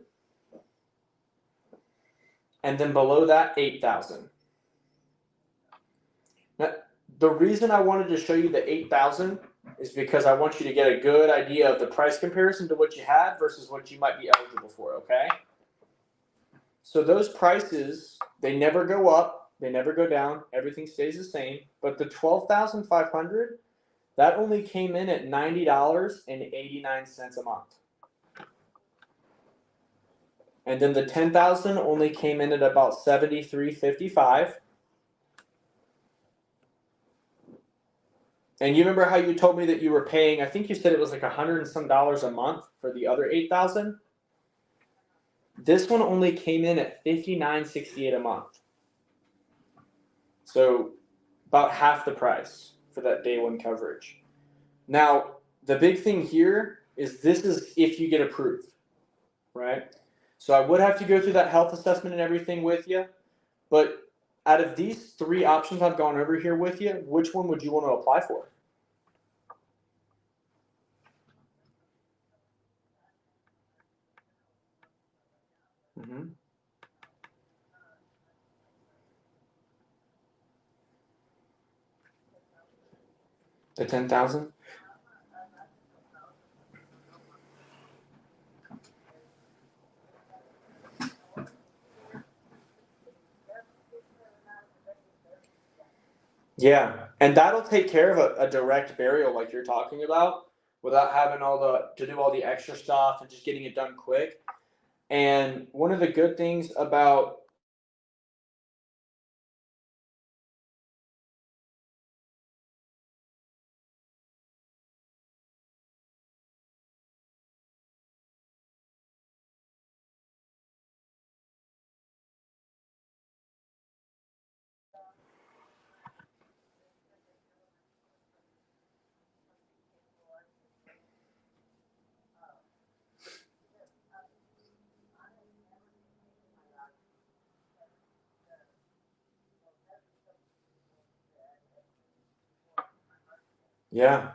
and then below that, 8,000. Now, the reason I wanted to show you the 8,000 is because I want you to get a good idea of the price comparison to what you had versus what you might be eligible for, okay? So those prices, they never go up, they never go down, everything stays the same, but the 12,500, that only came in at $90.89 a month. And then the 10,000 only came in at about $73.55. And you remember how you told me that you were paying, I think you said it was like $100 and some a month for the other 8,000? This one only came in at $59.68 a month. So about half the price for that day one coverage. Now, the big thing here is this is if you get approved, right? So I would have to go through that health assessment and everything with you, but out of these 3 options I've gone over here with you, which one would you want to apply for? Mm-hmm. The 10,000. Yeah, and that'll take care of a direct burial like you're talking about, without having to do all the extra stuff and just getting it done quick. And one of the good things about yeah,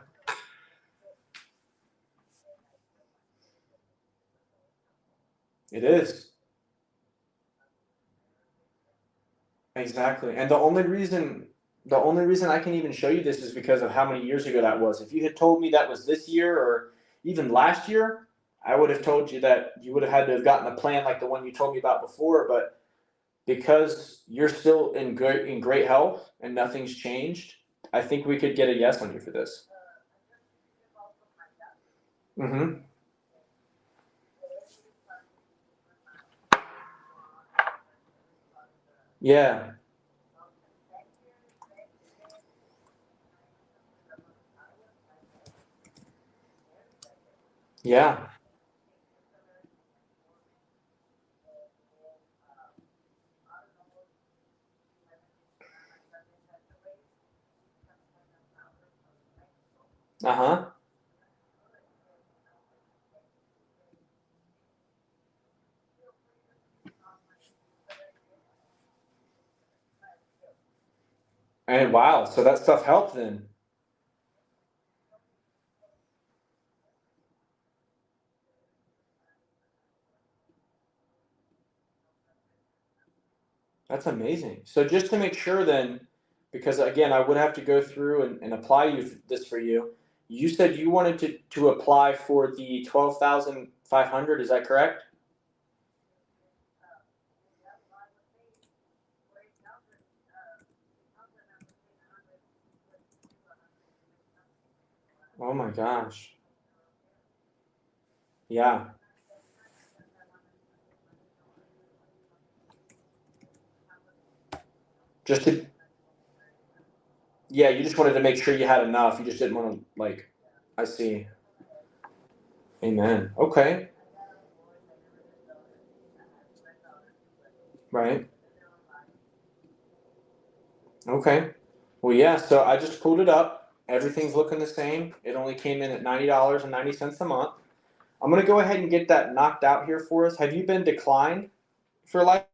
it is. Exactly. And the only reason I can even show you this is because of how many years ago that was. If you had told me that was this year or even last year, I would have told you that you would have had to have gotten a plan like the one you told me about before. But because you're still in great health and nothing's changed, I think we could get a yes on you for this. Mm-hmm. Yeah. Yeah. Uh-huh. And wow, so that stuff helped then. That's amazing. So just to make sure then, because again, I would have to go through and apply this for you. You said you wanted to apply for the 12,500. Is that correct? Oh my gosh. Yeah. Just to Yeah, you just wanted to make sure you had enough. You just didn't want to like. I see. Amen. Okay. Right. Okay. Well, yeah. So I just pulled it up. Everything's looking the same. It only came in at $90.90 a month. I'm gonna go ahead and get that knocked out here for us. Have you been declined for life?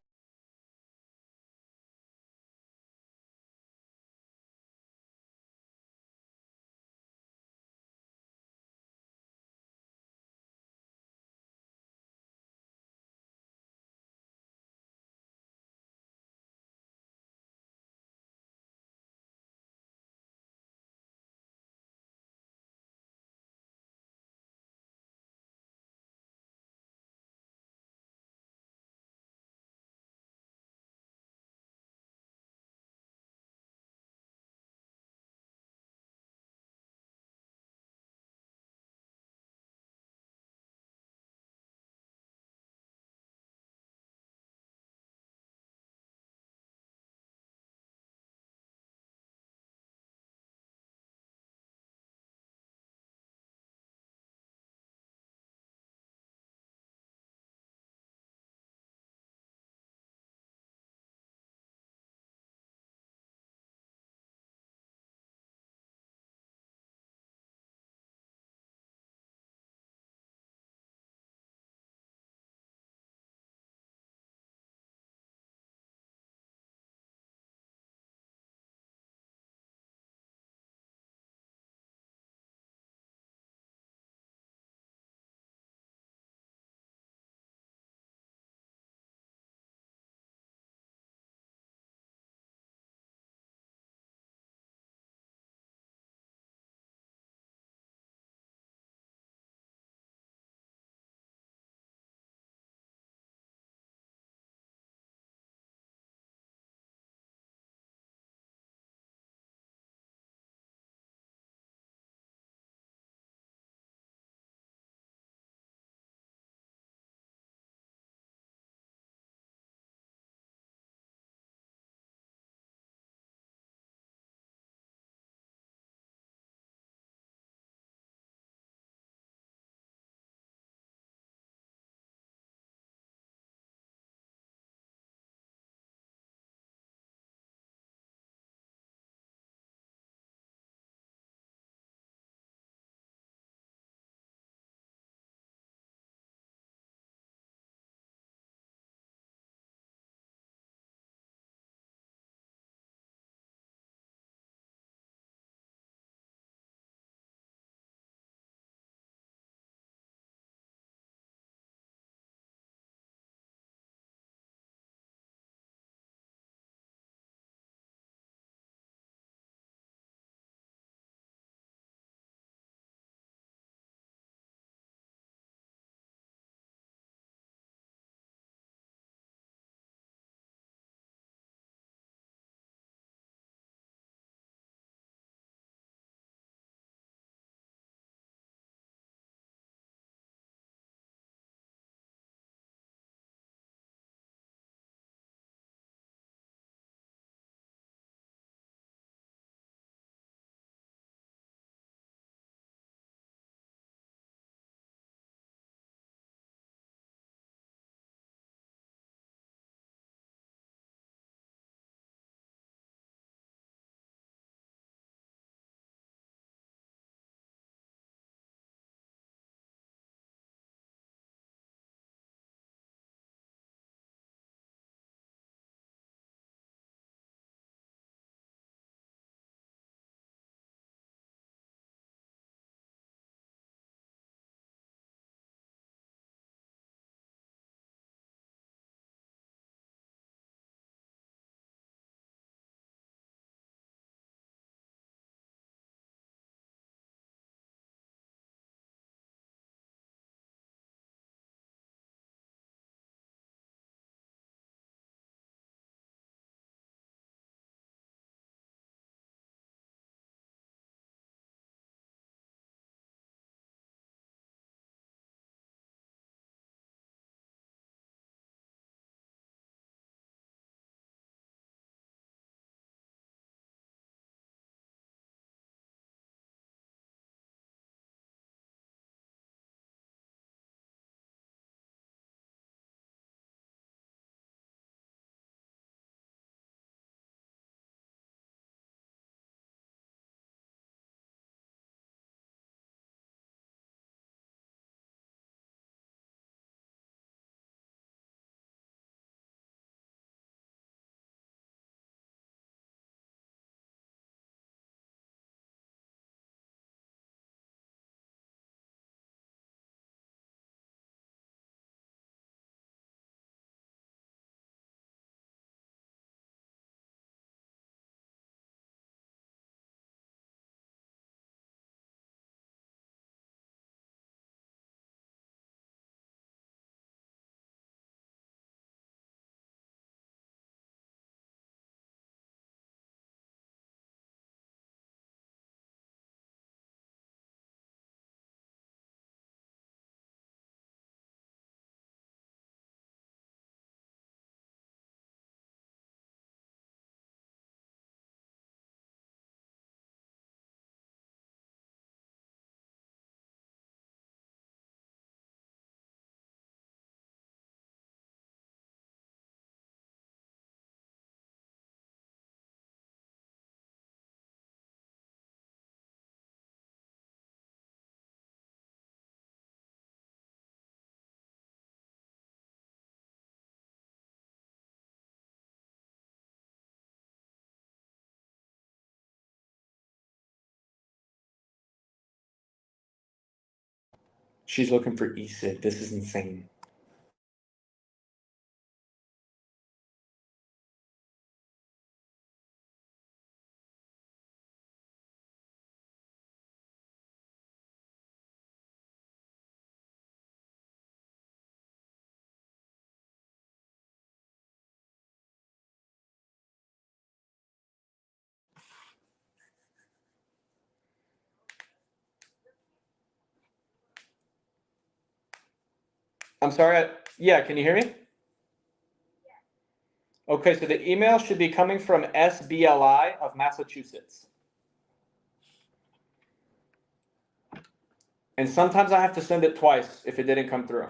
She's looking for e-cig. This is insane. I'm sorry. Yeah, can you hear me? Okay, so the email should be coming from SBLI of Massachusetts. And sometimes I have to send it twice if it didn't come through.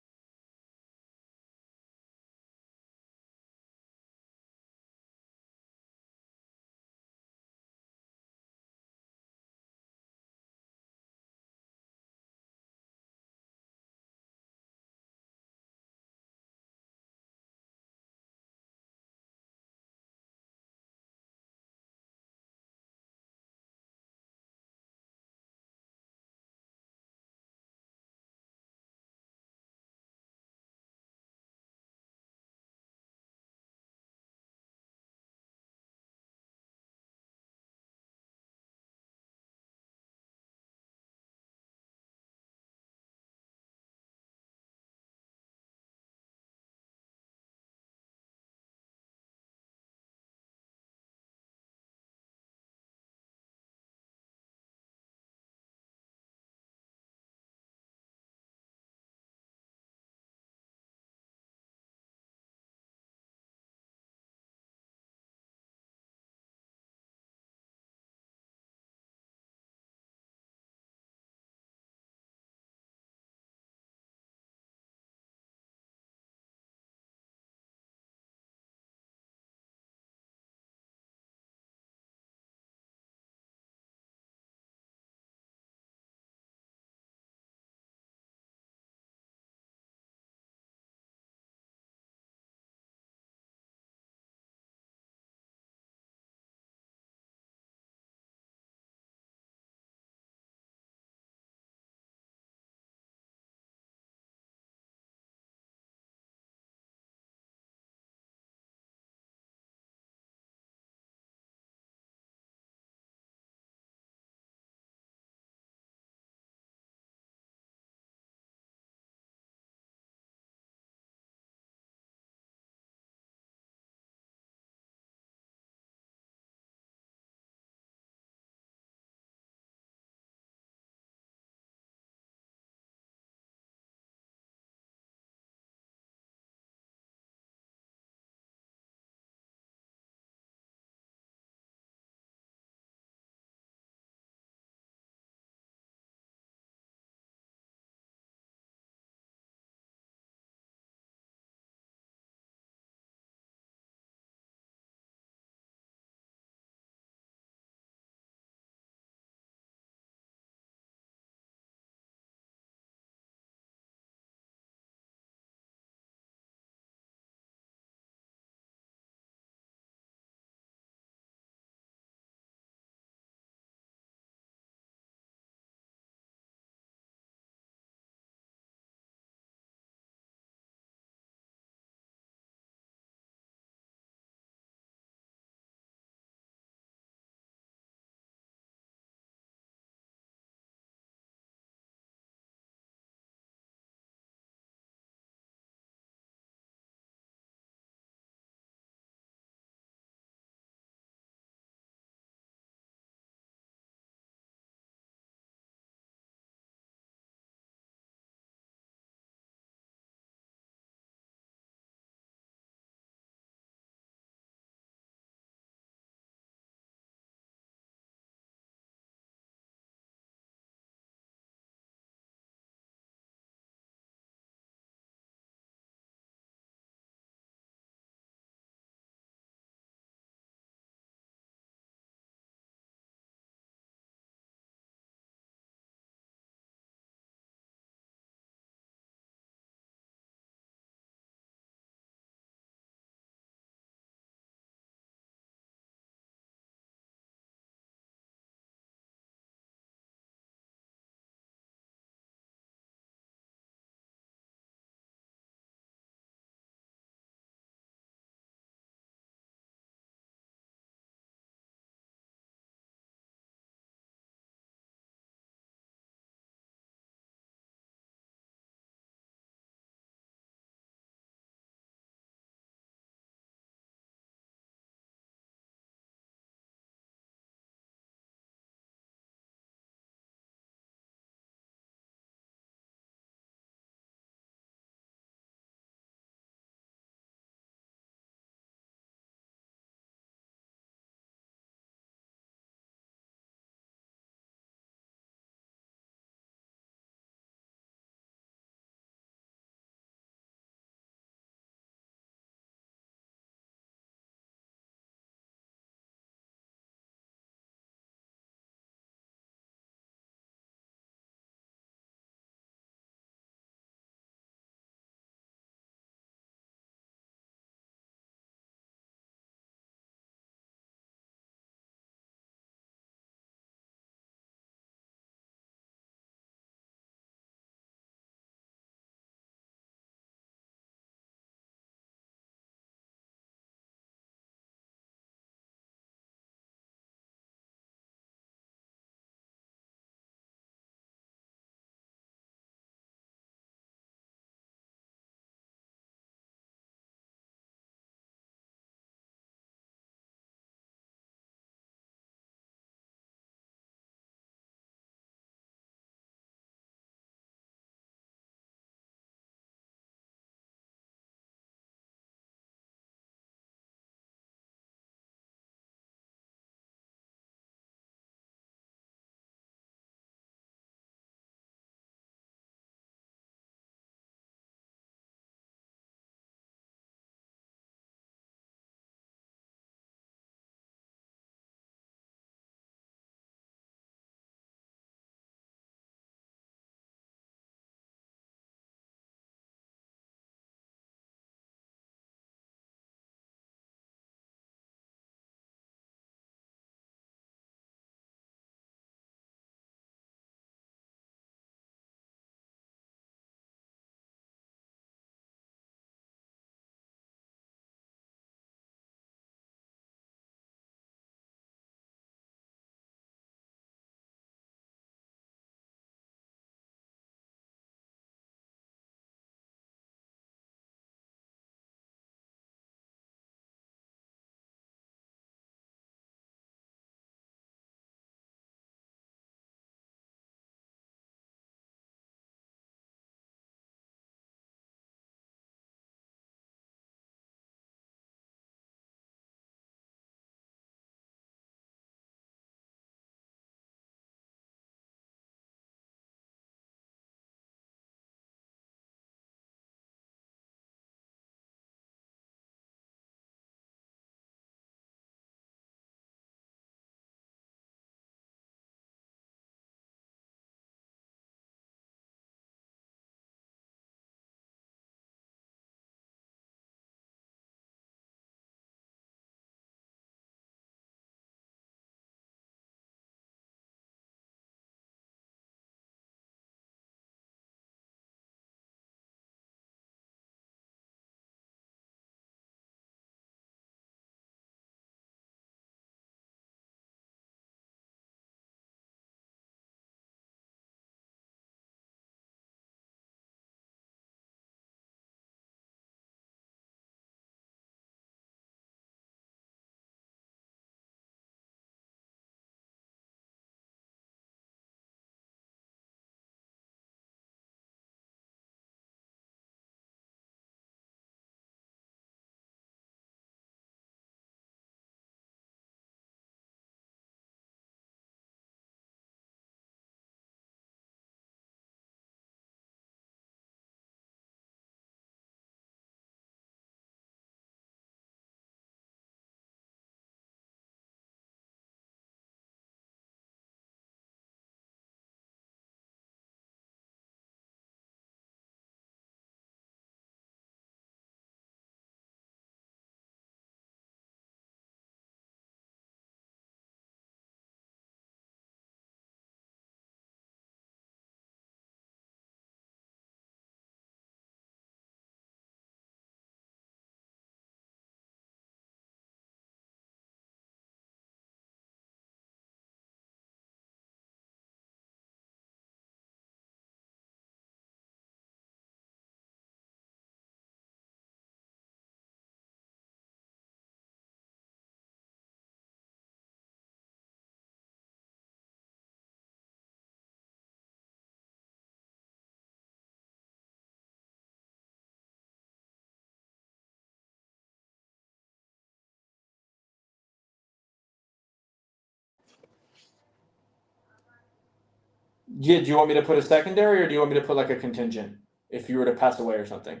Yeah, do you want me to put a secondary, or do you want me to put like a contingent if you were to pass away or something?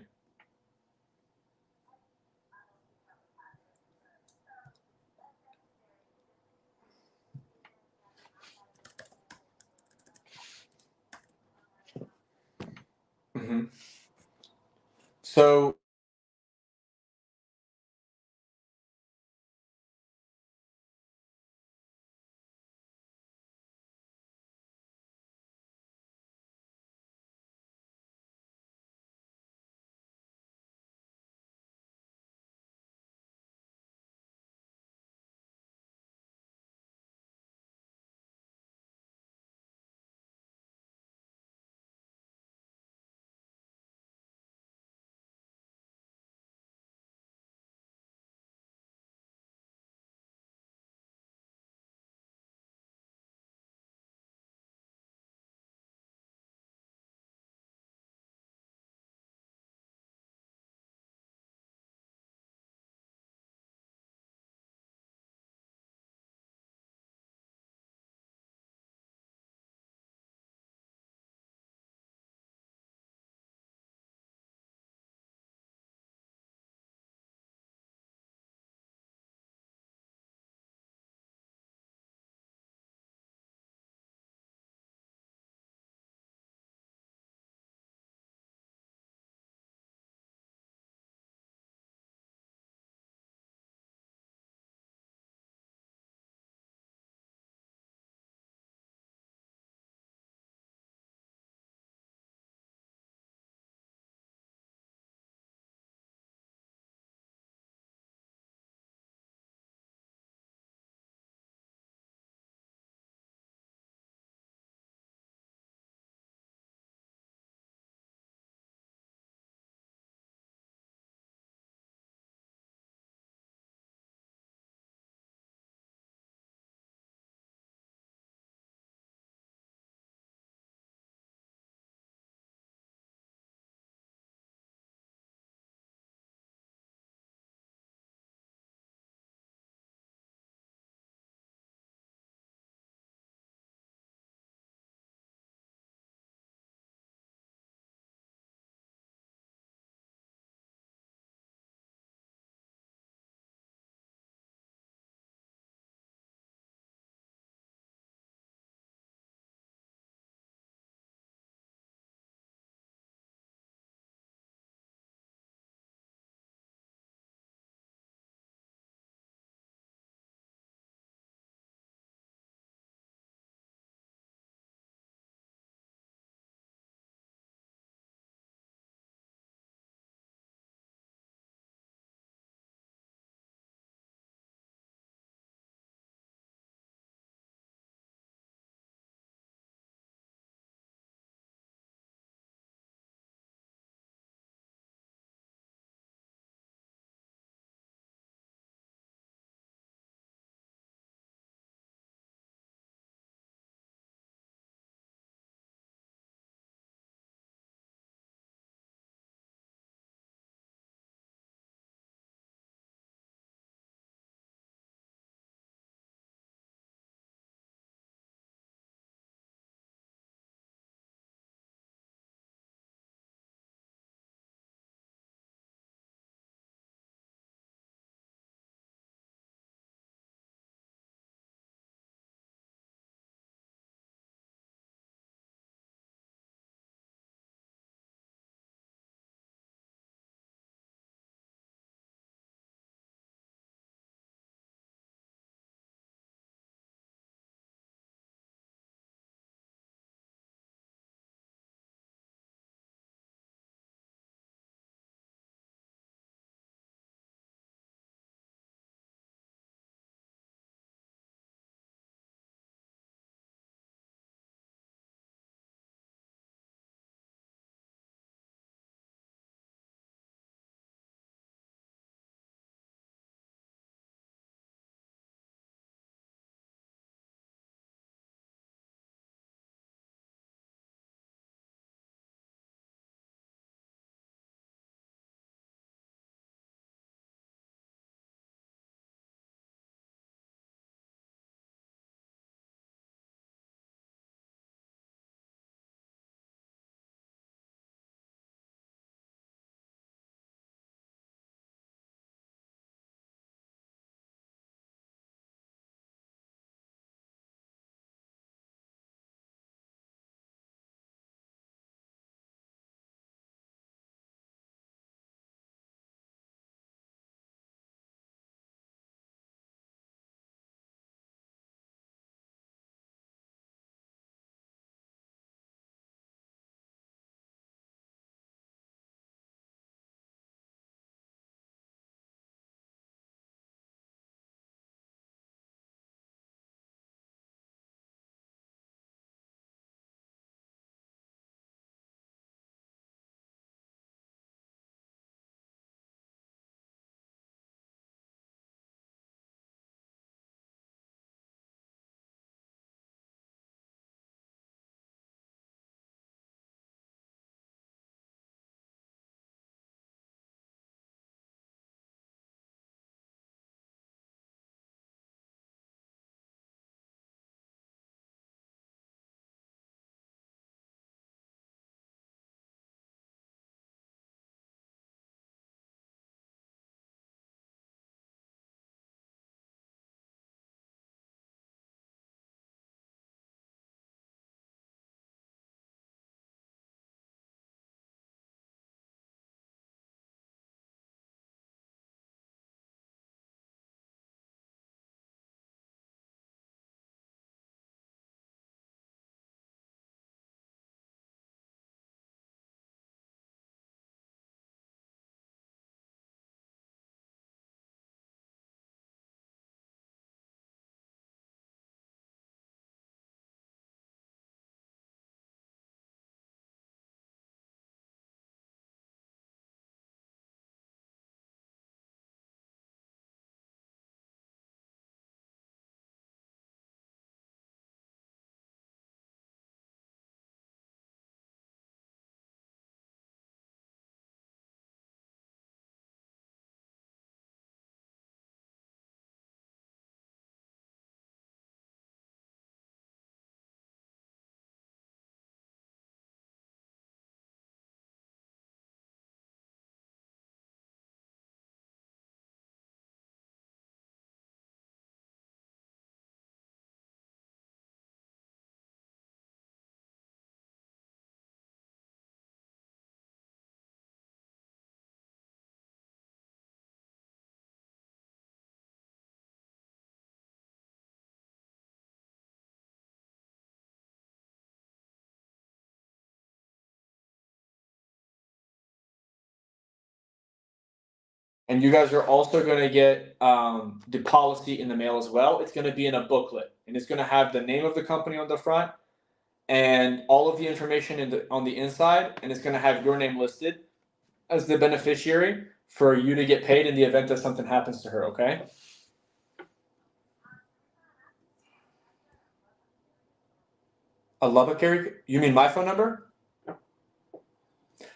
Mm-hmm. So And you guys are also going to get the policy in the mail as well. It's going to be in a booklet, and it's going to have the name of the company on the front and all of the information on the inside, and it's going to have your name listed as the beneficiary for you to get paid in the event that something happens to her, okay? A Lubbock area? You mean my phone number?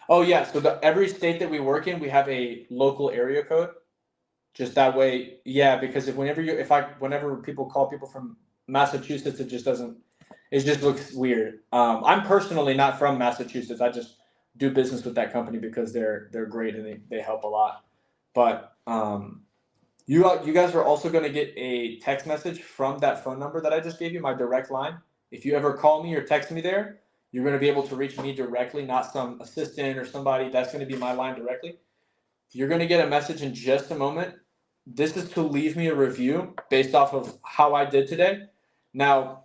Oh yeah, so every state that we work in, we have a local area code. Just that way, yeah, because whenever people call people from Massachusetts, it just looks weird. I'm personally not from Massachusetts. I just do business with that company because they're great and they help a lot. But you guys are also going to get a text message from that phone number that I just gave you, my direct line. If you ever call me or text me there, you're going to be able to reach me directly, not some assistant or somebody. That's going to be my line directly. You're going to get a message in just a moment. This is to leave me a review based off of how I did today. Now,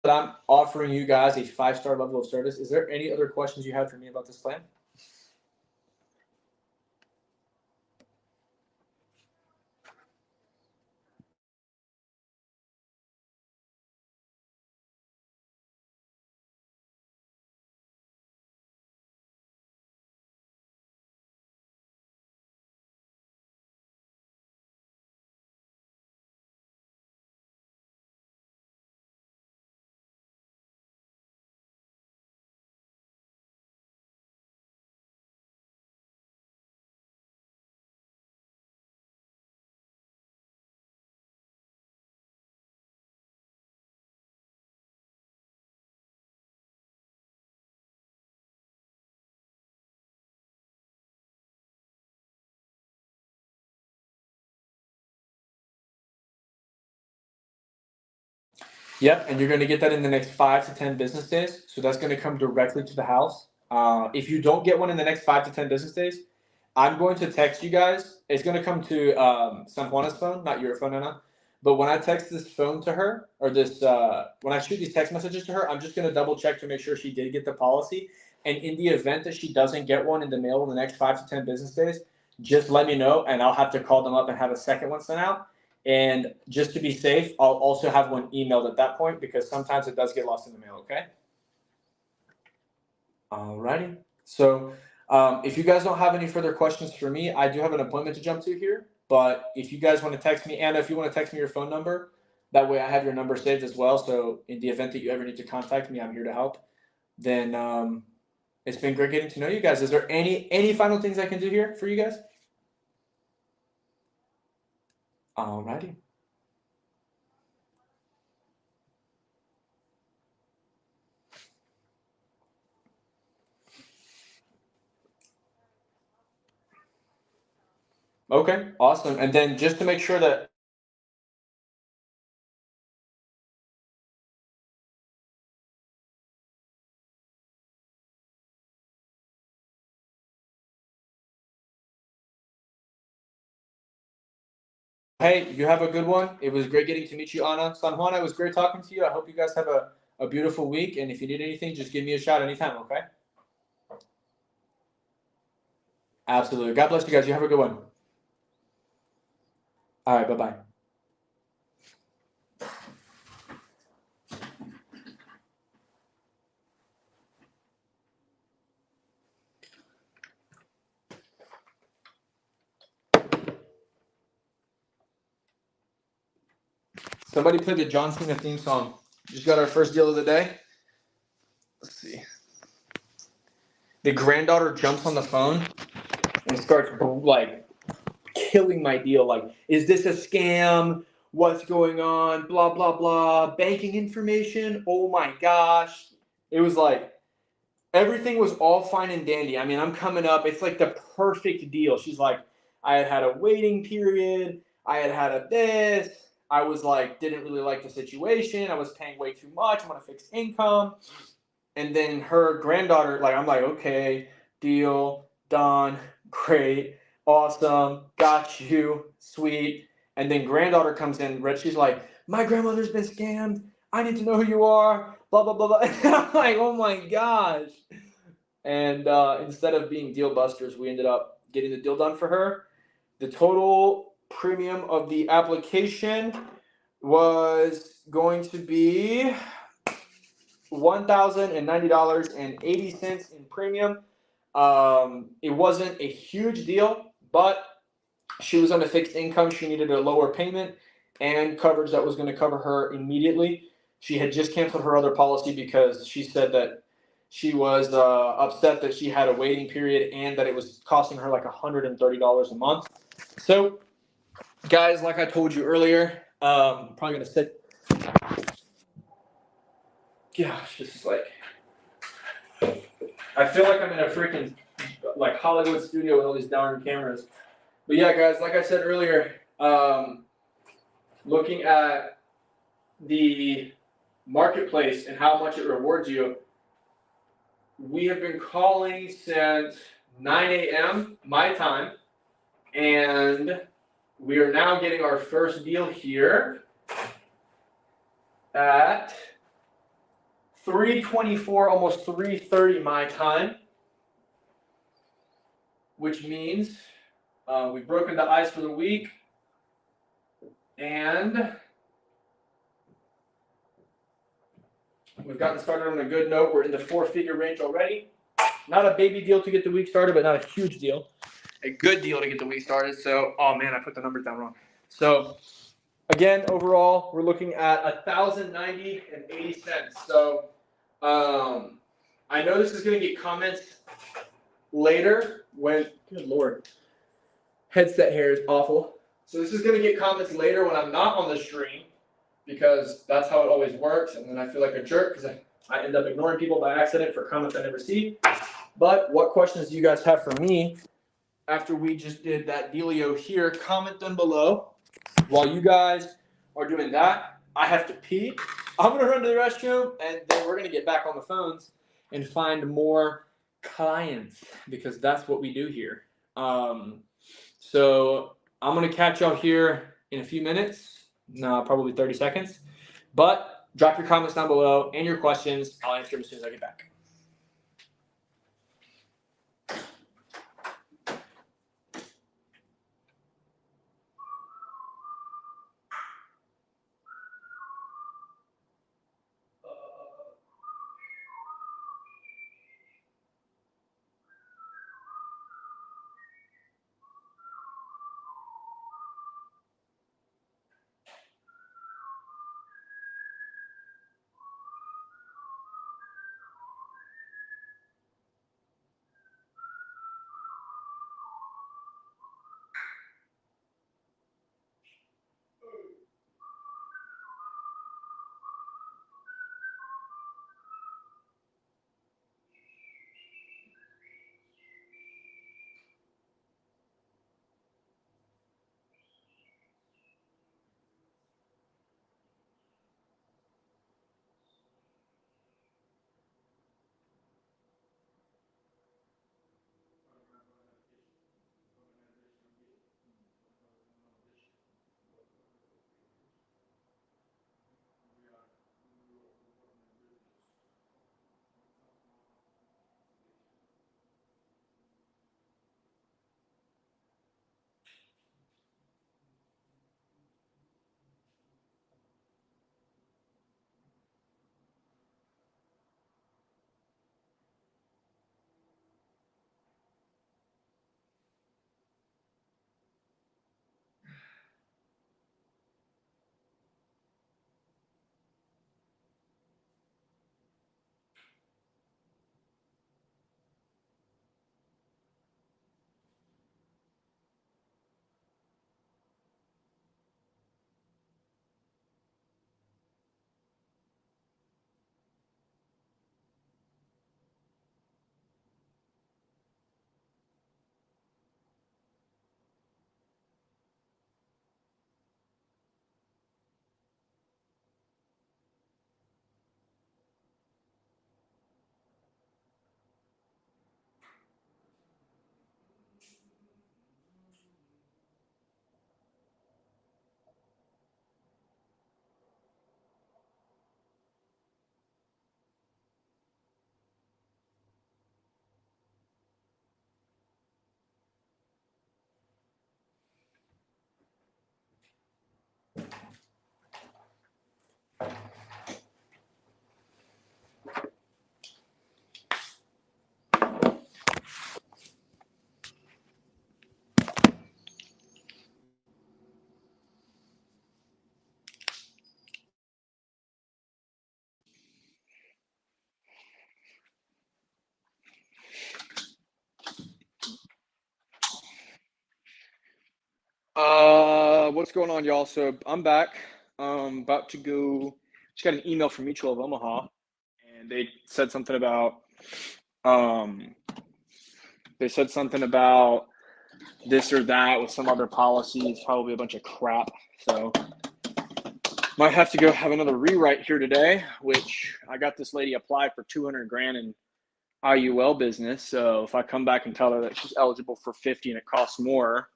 that I'm offering you guys a 5-star level of service. Is there any other questions you have for me about this plan? Yep, and you're going to get that in the next 5 to 10 business days. So that's going to come directly to the house. If you don't get one in the next 5 to 10 business days, I'm going to text you guys. It's going to come to San Juana's phone, not your phone, Anna. But when I text this phone to her, or when I shoot these text messages to her, I'm just going to double check to make sure she did get the policy. And in the event that she doesn't get one in the mail in the next 5 to 10 business days, just let me know, and I'll have to call them up and have a second one sent out. And just to be safe, I'll also have one emailed at that point because sometimes it does get lost in the mail, okay? Alrighty. So if you guys don't have any further questions for me, I do have an appointment to jump to here. But if you guys want to text me, Anna, if you want to text me your phone number, that way I have your number saved as well. So in the event that you ever need to contact me, I'm here to help. Then it's been great getting to know you guys. Is there any final things I can do here for you guys? Alrighty. Okay, awesome. And then just to make sure that hey, you have a good one. It was great getting to meet you, Ana. San Juan, it was great talking to you. I hope you guys have a beautiful week. And if you need anything, just give me a shout anytime, okay? Absolutely. God bless you guys. You have a good one. All right, bye-bye. Somebody play the John Cena theme song. Just got our first deal of the day. Let's see. The granddaughter jumps on the phone and starts like killing my deal. Like, is this a scam? What's going on? Blah, blah, blah. Banking information. Oh my gosh. It was like, everything was all fine and dandy. I mean, I'm coming up. It's like the perfect deal. She's like, I had a waiting period. I had a this. I was like, didn't really like the situation. I was paying way too much. I'm on a fixed income. And then her granddaughter, like, I'm like, okay, deal, done, great, awesome, got you, sweet. And then granddaughter comes in, she's like, my grandmother's been scammed. I need to know who you are, blah, blah, blah, blah. And I'm like, oh my gosh. And instead of being deal busters, we ended up getting the deal done for her. The total premium of the application was going to be $1,090.80 in premium. It wasn't a huge deal, but she was on a fixed income. She needed a lower payment and coverage that was going to cover her immediately. She had just canceled her other policy because she said that she was upset that she had a waiting period and that it was costing her like $130 a month. So, guys, like I told you earlier, I'm probably going to sit. Gosh, this is like, I feel like I'm in a freaking like Hollywood studio with all these darn cameras. But yeah, guys, like I said earlier, looking at the marketplace and how much it rewards you, we have been calling since 9 a.m. my time, and we are now getting our first deal here at 3:24, almost 3:30 my time, which means we've broken the ice for the week, and we've gotten started on a good note. We're in the 4-figure range already. Not a baby deal to get the week started, but not a huge deal. A good deal to get the week started. So, oh man, I put the numbers down wrong. So, again, overall, we're looking at $1,090.80. So, I know this is going to get comments later when, good Lord, headset hair is awful. So this is going to get comments later when I'm not on the stream, because that's how it always works. And then I feel like a jerk because I end up ignoring people by accident for comments I never see. But what questions do you guys have for me after we just did that dealio here? Comment them below. While you guys are doing that, I have to pee. I'm going to run to the restroom, and then we're going to get back on the phones and find more clients, because that's what we do here. So I'm going to catch y'all here in a few minutes. No, probably 30 seconds. But drop your comments down below and your questions. I'll answer them as soon as I get back. What's going on, y'all? So I'm back. About to go. Just got an email from Mutual of Omaha, and they said something about this or that with some other policy. It's probably a bunch of crap. So might have to go have another rewrite here today. Which I got this lady applied for $200,000 in IUL business. So if I come back and tell her that she's eligible for 50 and it costs more,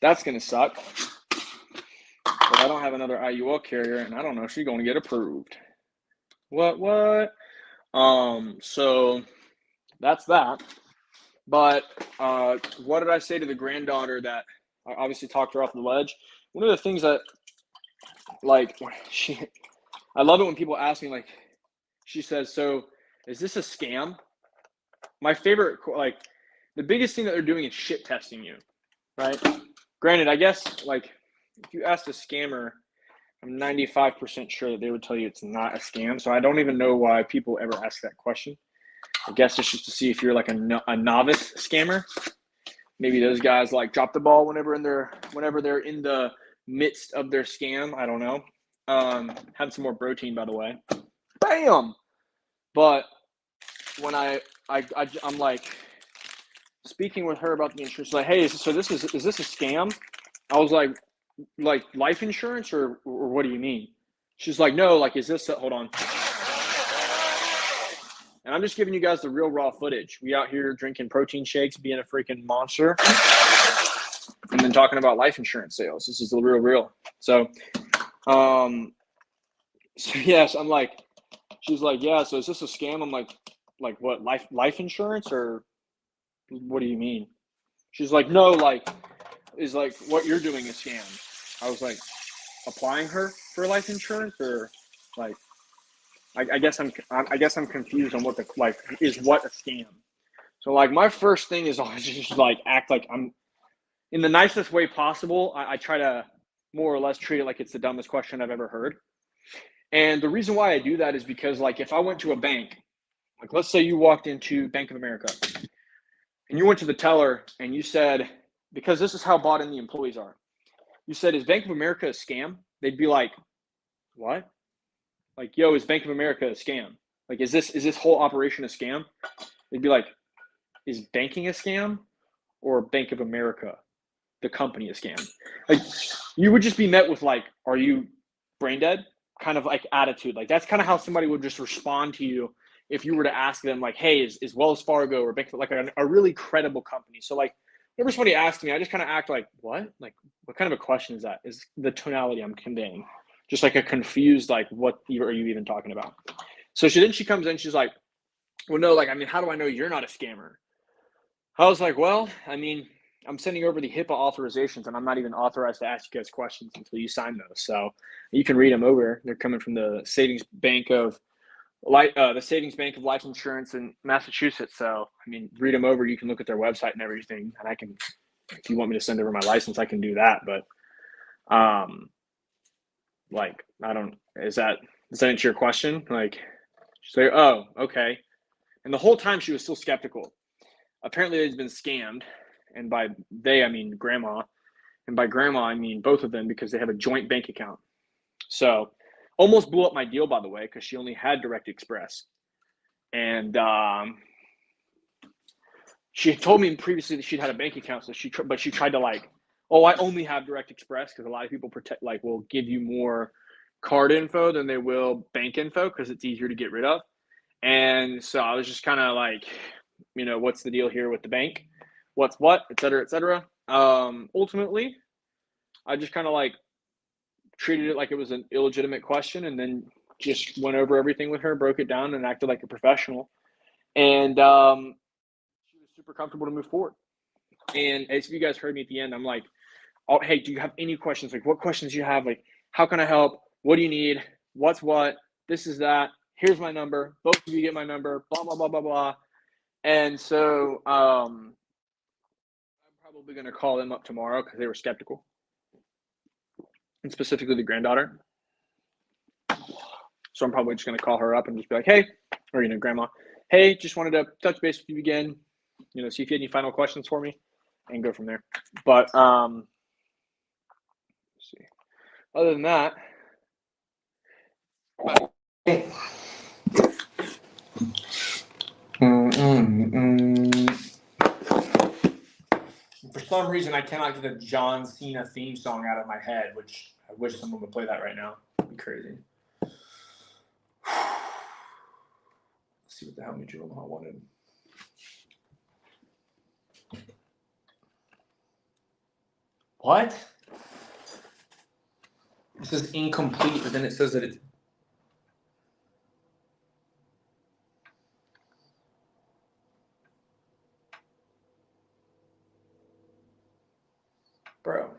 that's gonna suck. But I don't have another IUL carrier, and I don't know if she's going to get approved. What? So that's that. But what did I say to the granddaughter that I obviously talked her off the ledge? One of the things that, like, I love it when people ask me, like, she says, so is this a scam? My favorite, like, the biggest thing that they're doing is shit testing you, right? Granted, I guess, like, if you asked a scammer, I'm 95% sure that they would tell you it's not a scam. So I don't even know why people ever ask that question. I guess it's just to see if you're like a novice scammer. Maybe those guys like drop the ball whenever they're in the midst of their scam. I don't know. Had some more protein, by the way. Bam! But when I'm like speaking with her about the insurance, like, hey, is this a scam? I was like life insurance or what do you mean? She's like, no, like, is this hold on. And I'm just giving you guys the real raw footage. We out here drinking protein shakes, being a freaking monster, and then talking about life insurance sales. This is the real. So yes, I'm like, she's like, yeah, so is this a scam? I'm like what, life insurance or what do you mean? She's like, no, like, is like what you're doing a scam? I was like, applying her for life insurance or like, I guess I'm confused on what the like is what a scam. So like my first thing is always just like act like I'm in the nicest way possible. I try to more or less treat it like it's the dumbest question I've ever heard. And the reason why I do that is because like if I went to a bank, like let's say you walked into Bank of America and you went to the teller and you said, because this is how bought in the employees are, you said, is Bank of America a scam? They'd be like, what? Like, yo, is Bank of America a scam? Like, is this whole operation a scam? They'd be like, is banking a scam or Bank of America, the company, a scam? Like, you would just be met with like, are you brain dead? Kind of like attitude. Like that's kind of how somebody would just respond to you if you were to ask them like, hey, is Wells Fargo or Bank of, like a really credible company? So like, whenever somebody asks me, I just kind of act like, what? Like, what kind of a question is that? Is the tonality I'm conveying? Just like a confused, like, what are you even talking about? So she comes in, she's like, well, no, like, I mean, how do I know you're not a scammer? I was like, well, I mean, I'm sending over the HIPAA authorizations and I'm not even authorized to ask you guys questions until you sign those. So you can read them over. They're coming from the Savings Bank of Life Insurance in Massachusetts. So, I mean, read them over. You can look at their website and everything. And I can, if you want me to send over my license, I can do that. But, like, does that answer your question? Like, she's like, oh, okay. And the whole time she was still skeptical. Apparently they've been scammed. And by they, I mean grandma. And by grandma, I mean both of them because they have a joint bank account. So almost blew up my deal, by the way, because she only had Direct Express. And she had told me previously that she'd had a bank account. So she tried to like, oh, I only have Direct Express because a lot of people will give you more card info than they will bank info because it's easier to get rid of. And so I was just kind of like, you know, what's the deal here with the bank? What's what, et cetera, et cetera. Ultimately, I just kind of like treated it like it was an illegitimate question and then just went over everything with her, broke it down and acted like a professional. And she was super comfortable to move forward. And as you guys heard me at the end, I'm like, oh, hey, do you have any questions? Like, what questions do you have? Like, how can I help? What do you need? What's what? This is that. Here's my number. Both of you get my number. Blah, blah, blah, blah, blah. And so I'm probably going to call them up tomorrow because they were skeptical. And specifically the granddaughter. So I'm probably just going to call her up and just be like, hey, or, you know, grandma, hey, just wanted to touch base with you again, you know, see if you had any final questions for me and go from there. But Other than that, For some reason, I cannot get a John Cena theme song out of my head, which I wish someone would play that right now. It'd be crazy. Let's see what the hell Mutual Omaha wanted. What? It says incomplete, but then it says that it's. Bro.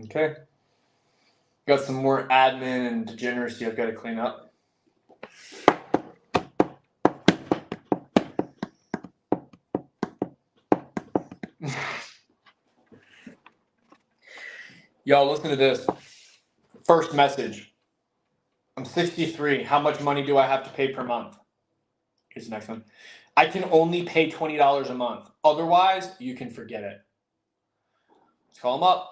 Okay. Got some more admin and degeneracy I've got to clean up. Y'all, listen to this. First message. I'm 63. How much money do I have to pay per month? Here's the next one. I can only pay $20 a month. Otherwise, you can forget it. Let's call him up.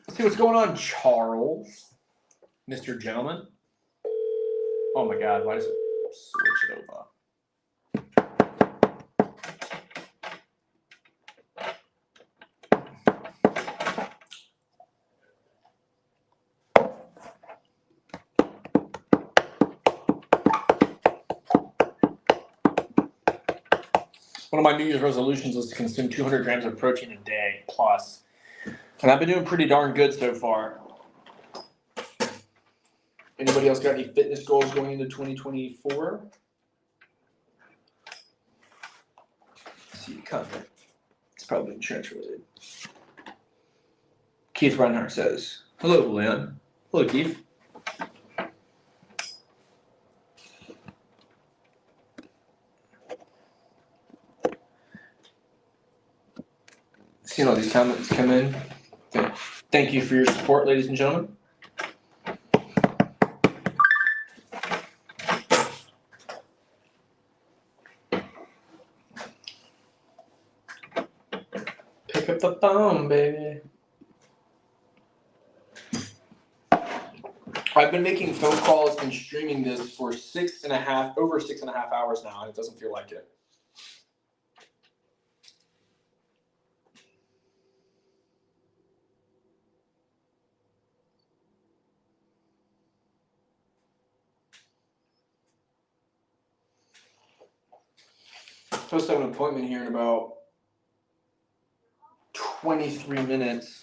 Let's see what's going on, Charles. Mr. Gentleman. Oh my God, why does it switch it over? One of my New Year's resolutions was to consume 200 grams of protein a day plus. And I've been doing pretty darn good so far. Anybody else got any fitness goals going into 2024? See the comment. It's probably insurance related. Keith Reinhardt says, hello, Leon. Hello, Keith. Seeing all these comments come in. Thank you for your support, ladies and gentlemen. Pick up the phone, baby. I've been making phone calls and streaming this for over 6.5 hours now, and it doesn't feel like it. I'm supposed to have an appointment here in about 23 minutes.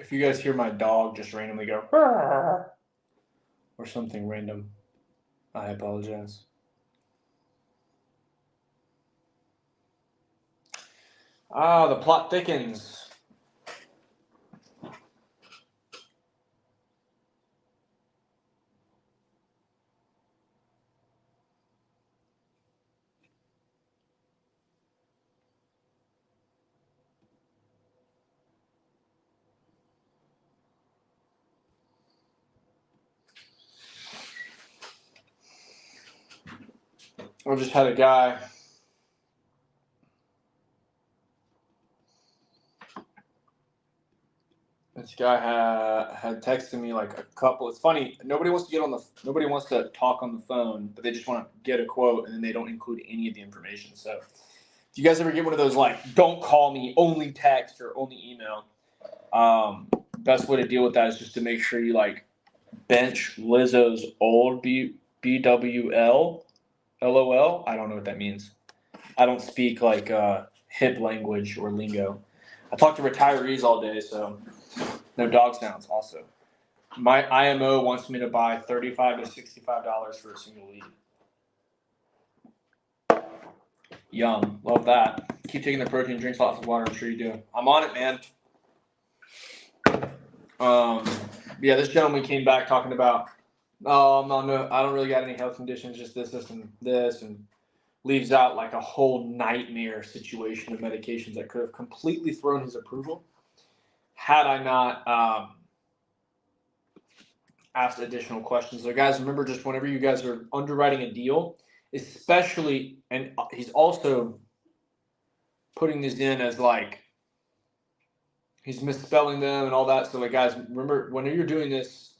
If you guys hear my dog just randomly go "Rrr," or something random, I apologize. The plot thickens. I just had a guy. This guy had texted me like a couple. It's funny. Nobody wants to talk on the phone, but they just want to get a quote, and then they don't include any of the information. So, if you guys ever get one of those like, don't call me, only text or only email, best way to deal with that is just to make sure you like bench Lizzo's old BWL LOL. I don't know what that means. I don't speak like hip language or lingo. I talk to retirees all day, so no dog sounds. Also, my IMO wants me to buy $35 to $65 for a single lead. Yum, love that. Keep taking the protein, drink lots of water. I'm sure you do. I'm on it, man. Yeah, this gentleman came back talking about, no, I don't really got any health conditions, just this, and this, and leaves out like a whole nightmare situation of medications that could have completely thrown his approval had I not asked additional questions. So guys, remember, just whenever you guys are underwriting a deal, especially, and he's also putting these in as like, he's misspelling them and all that. So like, guys, remember, whenever you're doing this,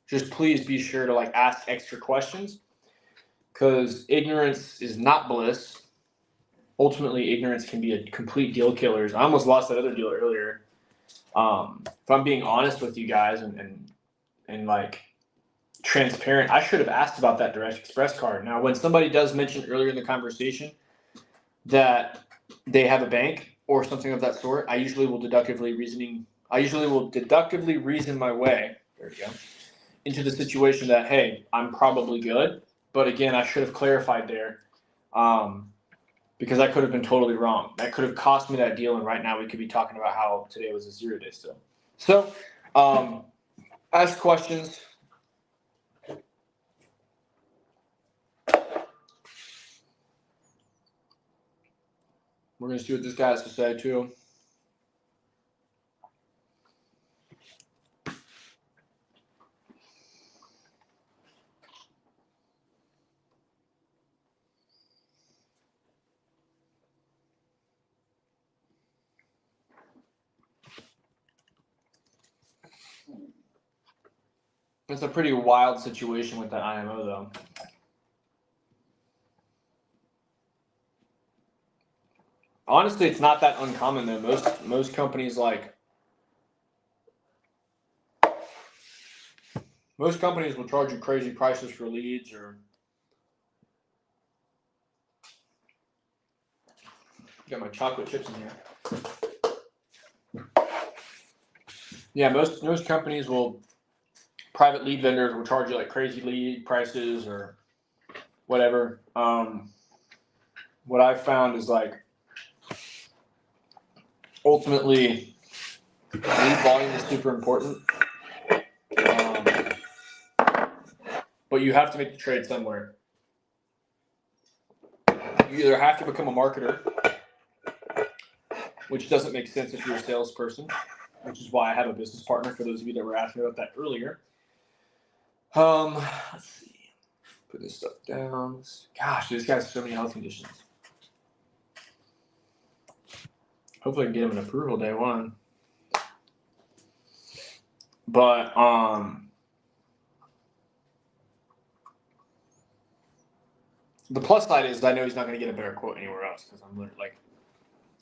just please be sure to like ask extra questions, because ignorance is not bliss. Ultimately, ignorance can be a complete deal killer. I almost lost that other deal earlier. If I'm being honest with you guys and like transparent, I should have asked about that Direct Express card. Now, when somebody does mention earlier in the conversation that they have a bank or something of that sort, I usually will deductively reason my way, there we go, into the situation that, hey, I'm probably good. But again, I should have clarified there, because I could have been totally wrong. That could have cost me that deal, and right now we could be talking about how today was a 0 day still. So, ask questions. We're going to see what this guy has to say too. It's a pretty wild situation with that IMO though. Honestly, it's not that uncommon though. Most companies will charge you crazy prices for leads, or got my chocolate chips in here. Yeah, most companies private lead vendors will charge you like crazy lead prices or whatever. What I've found is like ultimately lead volume is super important. But you have to make the trade somewhere. You either have to become a marketer, which doesn't make sense if you're a salesperson, which is why I have a business partner, for those of you that were asking about that earlier. Let's see. Put this stuff down. Gosh, this guy's so many health conditions. Hopefully I can get him an approval day one. But the plus side is I know he's not going to get a better quote anywhere else, because I'm literally like,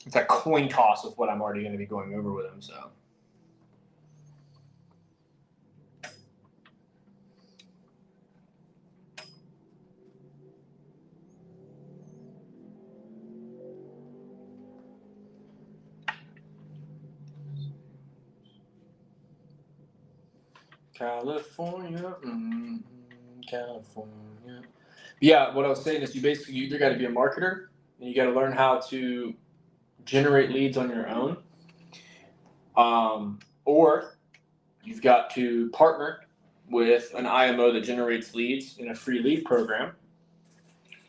it's a coin toss of what I'm already going to be going over with him. So. California, California. Yeah, what I was saying is you either got to be a marketer and you got to learn how to generate leads on your own, or you've got to partner with an IMO that generates leads in a free lead program,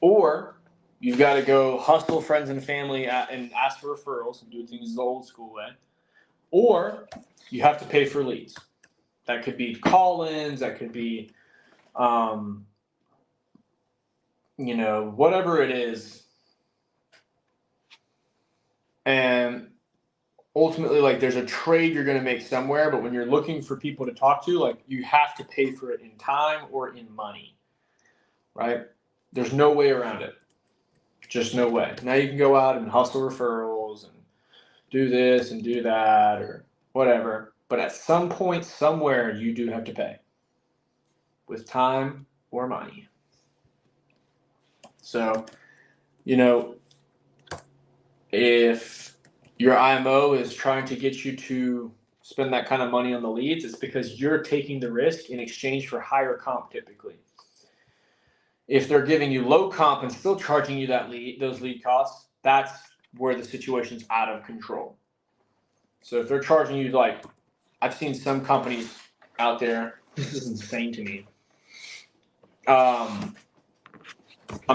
or you've got to go hustle friends and family and ask for referrals and do things the old school way, or you have to pay for leads. That could be call-ins, that could be, whatever it is. And ultimately, like, there's a trade you're going to make somewhere, but when you're looking for people to talk to, like, you have to pay for it in time or in money, right? There's no way around it. Just no way. Now you can go out and hustle referrals and do this and do that or whatever. But at some point, somewhere, you do have to pay with time or money. So, if your IMO is trying to get you to spend that kind of money on the leads, it's because you're taking the risk in exchange for higher comp typically. If they're giving you low comp and still charging you those lead costs, that's where the situation's out of control. So if they're charging you, like, I've seen some companies out there, this is insane to me. I'm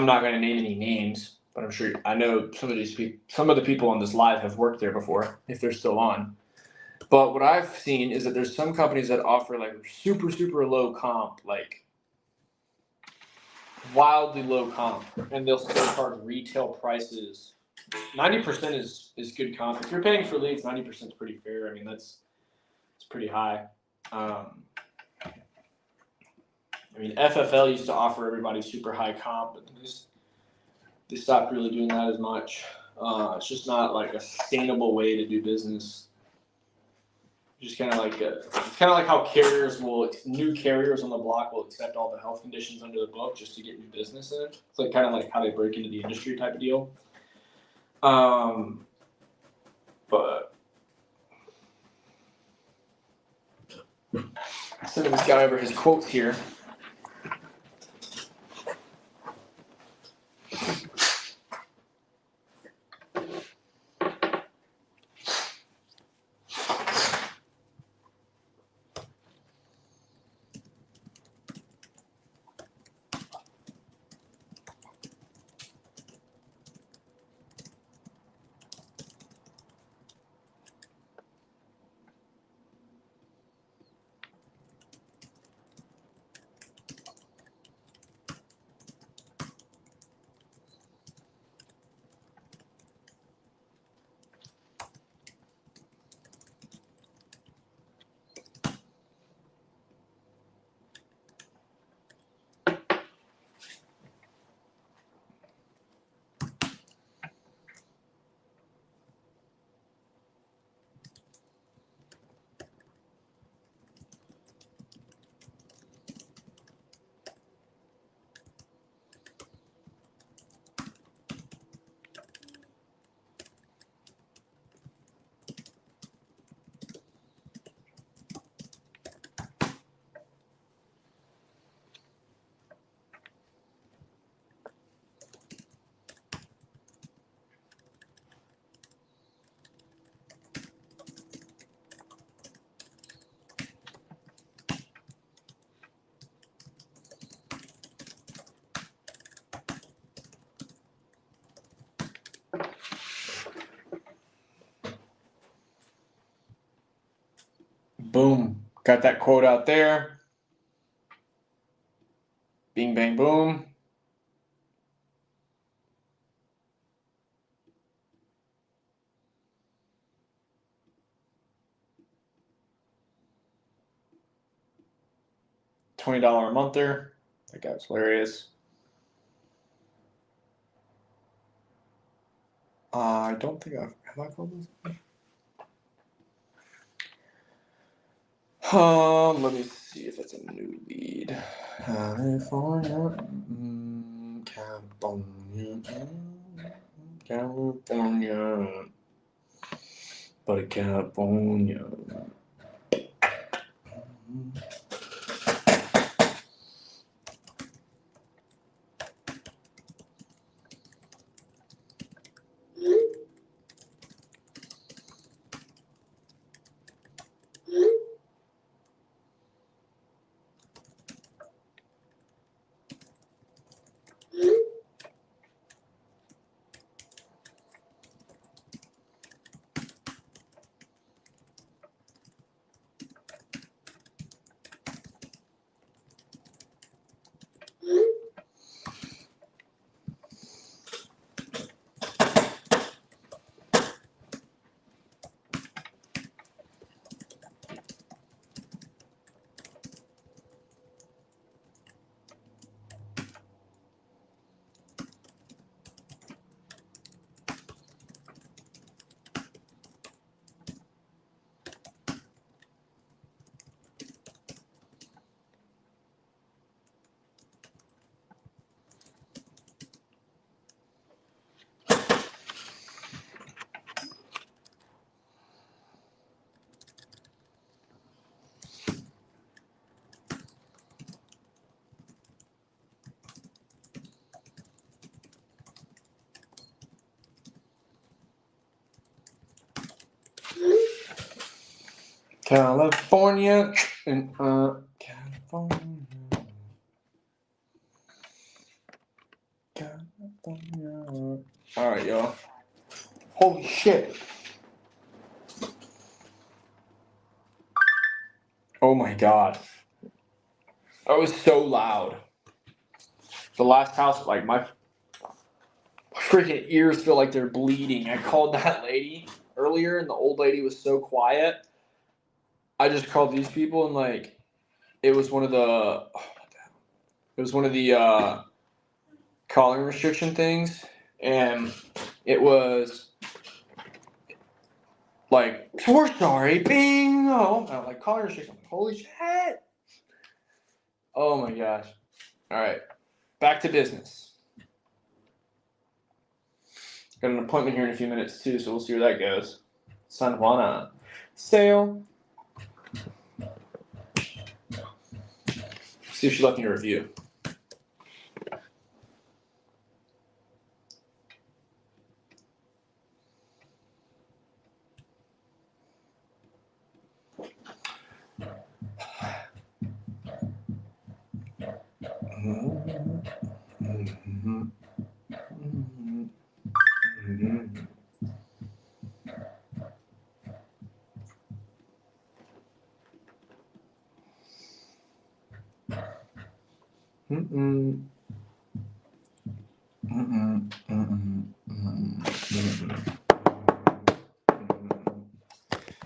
not going to name any names, but I'm sure I know some of the people on this live have worked there before, if they're still on. But what I've seen is that there's some companies that offer like super, super low comp, like wildly low comp, and they'll still charge retail prices. 90% is good comp. If you're paying for leads, 90% is pretty fair. I mean, it's pretty high. FFL used to offer everybody super high comp, but they stopped really doing that as much. It's just not like a sustainable way to do business. Just kind of like how new carriers on the block will accept all the health conditions under the book just to get new business in. It's like kind of like how they break into the industry type of deal. But sending this guy over his quotes here. Boom. Got that quote out there. Bing, bang, boom. $20 a month there. That guy was hilarious. I don't think have I called this? Let me see if it's a new lead. California, California, buddy, California. California and California. All right, y'all. Holy shit. Oh my god. That was so loud. The last house, like my freaking ears feel like they're bleeding. I called that lady earlier and the old lady was so quiet. I just called these people and like it was one of the calling restriction things, and it was like, we're sorry, bing. Oh, I'm like, calling restriction. Holy shit. Oh my gosh. All right, back to business. Got an appointment here in a few minutes too, so we'll see where that goes. San Juana sale. See if she left me a review.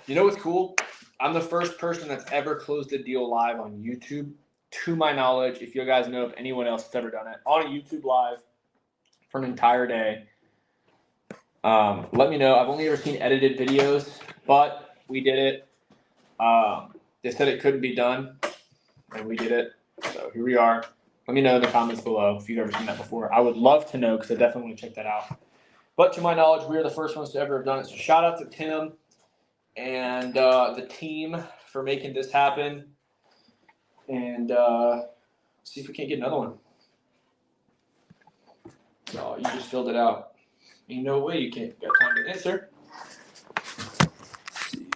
You know what's cool? I'm the first person that's ever closed a deal live on YouTube, to my knowledge. If you guys know of anyone else that's ever done it on a YouTube live for an entire day, let me know. I've only ever seen edited videos, but we did it. They said it couldn't be done, and we did it. So here we are. Let me know in the comments below if you've ever seen that before. I would love to know because I definitely want to check that out. But to my knowledge, we are the first ones to ever have done it. So shout out to Tim and the team for making this happen. And see if we can't get another one. Oh, you just filled it out. Ain't no way you can't got time to answer. Let's see.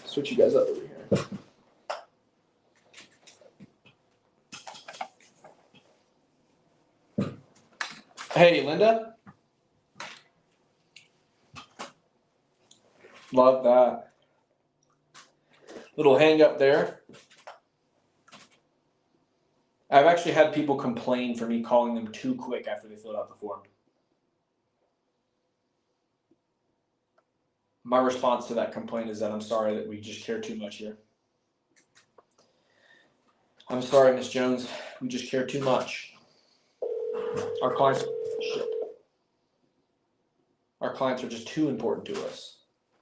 Switch you guys up over here. Hey, Linda. Love that. Little hang up there. I've actually had people complain for me calling them too quick after they filled out the form. My response to that complaint is that I'm sorry that we just care too much here. I'm sorry, Miss Jones. We just care too much. Our clients are just too important to us.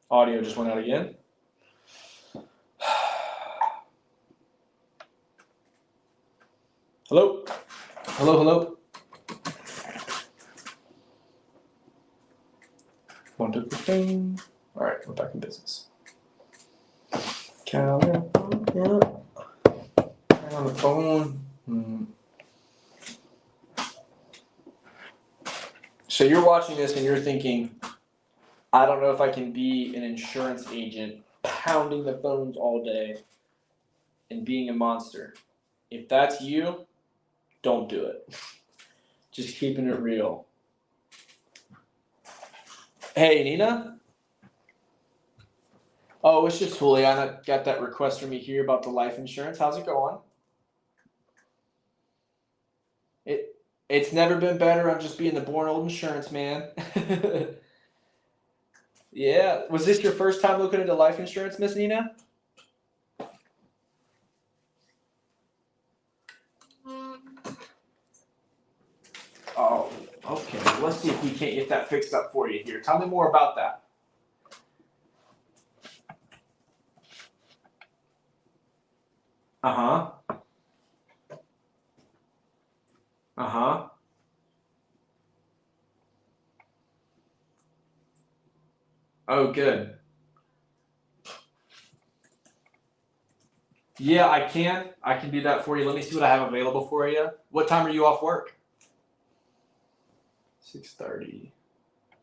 Audio just went out again. Hello? Hello, hello? 1, 2, 3. All right, we're back in business. California. On the phone. So you're watching this and you're thinking, I don't know if I can be an insurance agent pounding the phones all day and being a monster. If that's you, don't do it. Just keeping it real. Hey, Nina? Oh, it's just Juliana got that request from me here about the life insurance. How's it going? It's never been better. I'm just being the born old insurance man. Yeah. Was this your first time looking into life insurance, Miss Nina? Oh, okay. Let's see if we can't get that fixed up for you here. Tell me more about that. Uh-huh. Uh-huh. Oh, good. Yeah, I can. I can do that for you. Let me see what I have available for you. What time are you off work? 6:30.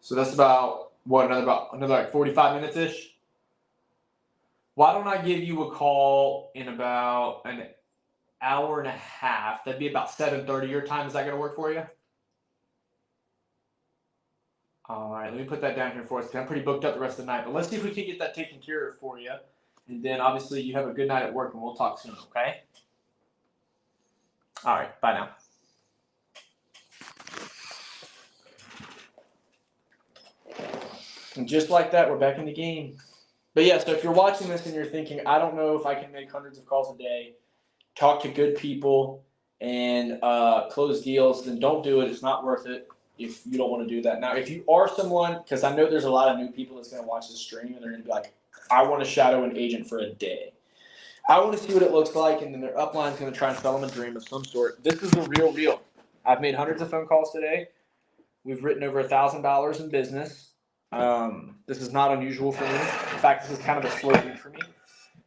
So that's about what, another like 45 minutes ish? Why don't I give you a call in about an hour and a half? That'd be about 7:30 your time. Is that going to work for you? All right, let me put that down here for us. I'm pretty booked up the rest of the night, but let's see if we can get that taken care of for you. And then obviously you have a good night at work, and we'll talk soon, okay? All right, bye now. And just like that, we're back in the game. But yeah, so if you're watching this and you're thinking, I don't know if I can make hundreds of calls a day, talk to good people, and close deals, then don't do it. It's not worth it if you don't want to do that. Now, if you are someone, because I know there's a lot of new people that's going to watch this stream, and they're going to be like, I want to shadow an agent for a day. I want to see what it looks like, and then their upline is going to try and sell them a dream of some sort. This is the real deal. I've made hundreds of phone calls today. We've written over $1,000 in business. This is not unusual for me. In fact, this is kind of a slow week for me.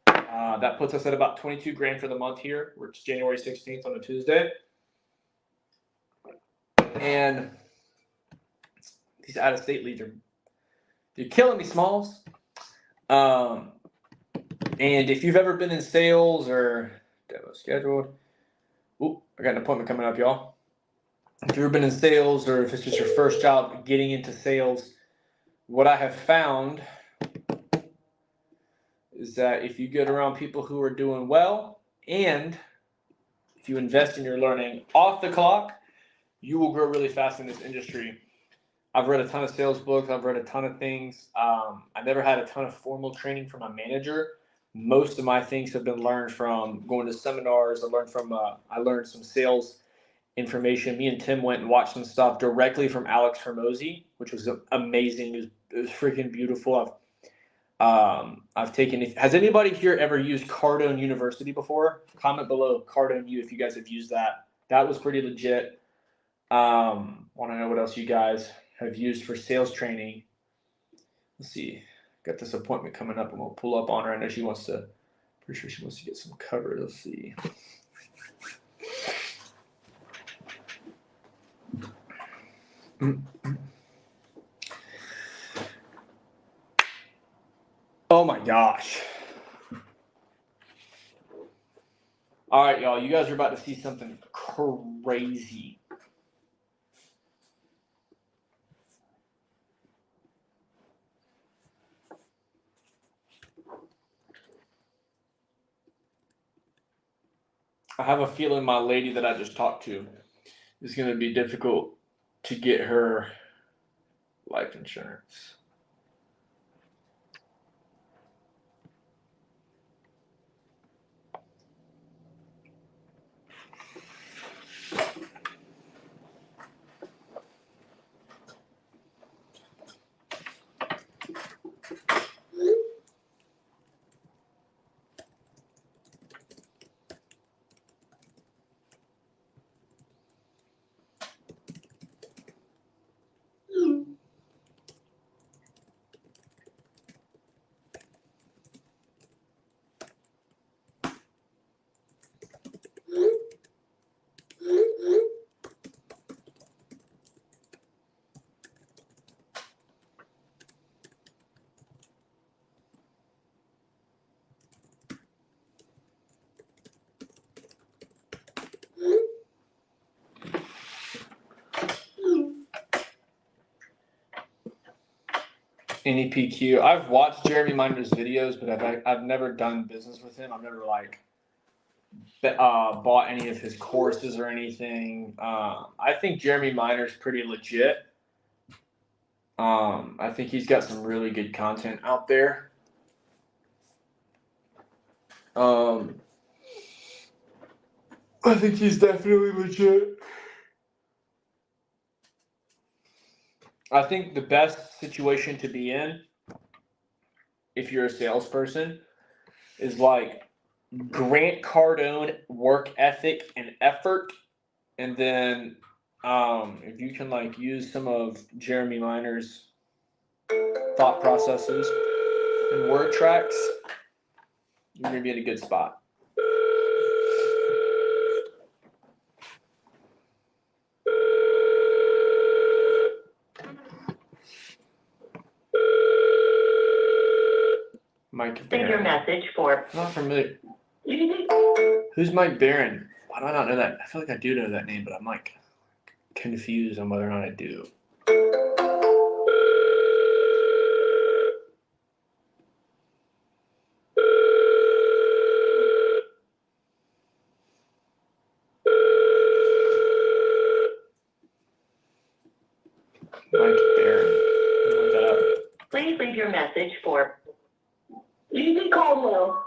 That puts us at about 22 grand for the month here, which is January 16th on a Tuesday. And these out-of-state leads they're killing me, Smalls. And if you've ever been in sales or demo scheduled, I got an appointment coming up, y'all. If you've ever been in sales or if it's just your first job getting into sales, what I have found is that if you get around people who are doing well and if you invest in your learning off the clock, you will grow really fast in this industry. I've read a ton of sales books. I've read a ton of things. I never had a ton of formal training from a manager. Most of my things have been learned from going to seminars. I learned some sales information. Me and Tim went and watched some stuff directly from Alex Hermosi, which was amazing. It was freaking beautiful. I've taken. Has anybody here ever used Cardone University before? Comment below Cardone U if you guys have used that. That was pretty legit. Want to know what else you guys have used for sales training. Let's see. Got this appointment coming up, and we'll pull up on her. I know she wants to. Pretty sure she wants to get some cover. Let's see. Oh my gosh. All right, y'all. You guys are about to see something crazy. I have a feeling my lady that I just talked to is going to be difficult to get her life insurance. NEPQ. I've watched Jeremy Miner's videos, but I've never done business with him. I've never bought any of his courses or anything. I think Jeremy Miner's pretty legit. I think he's got some really good content out there. I think he's definitely legit. I think the best situation to be in, if you're a salesperson, is like Grant Cardone work ethic and effort, and then if you can like use some of Jeremy Miner's thought processes and word tracks, you're gonna be in a good spot. Mike Leave your Barron. message for. Not familiar. Who's Mike Barron? Why do I not know that? I feel like I do know that name, but I'm like confused on whether or not I do. Mike Barron. Look that up. Please leave your message for. Easy call now.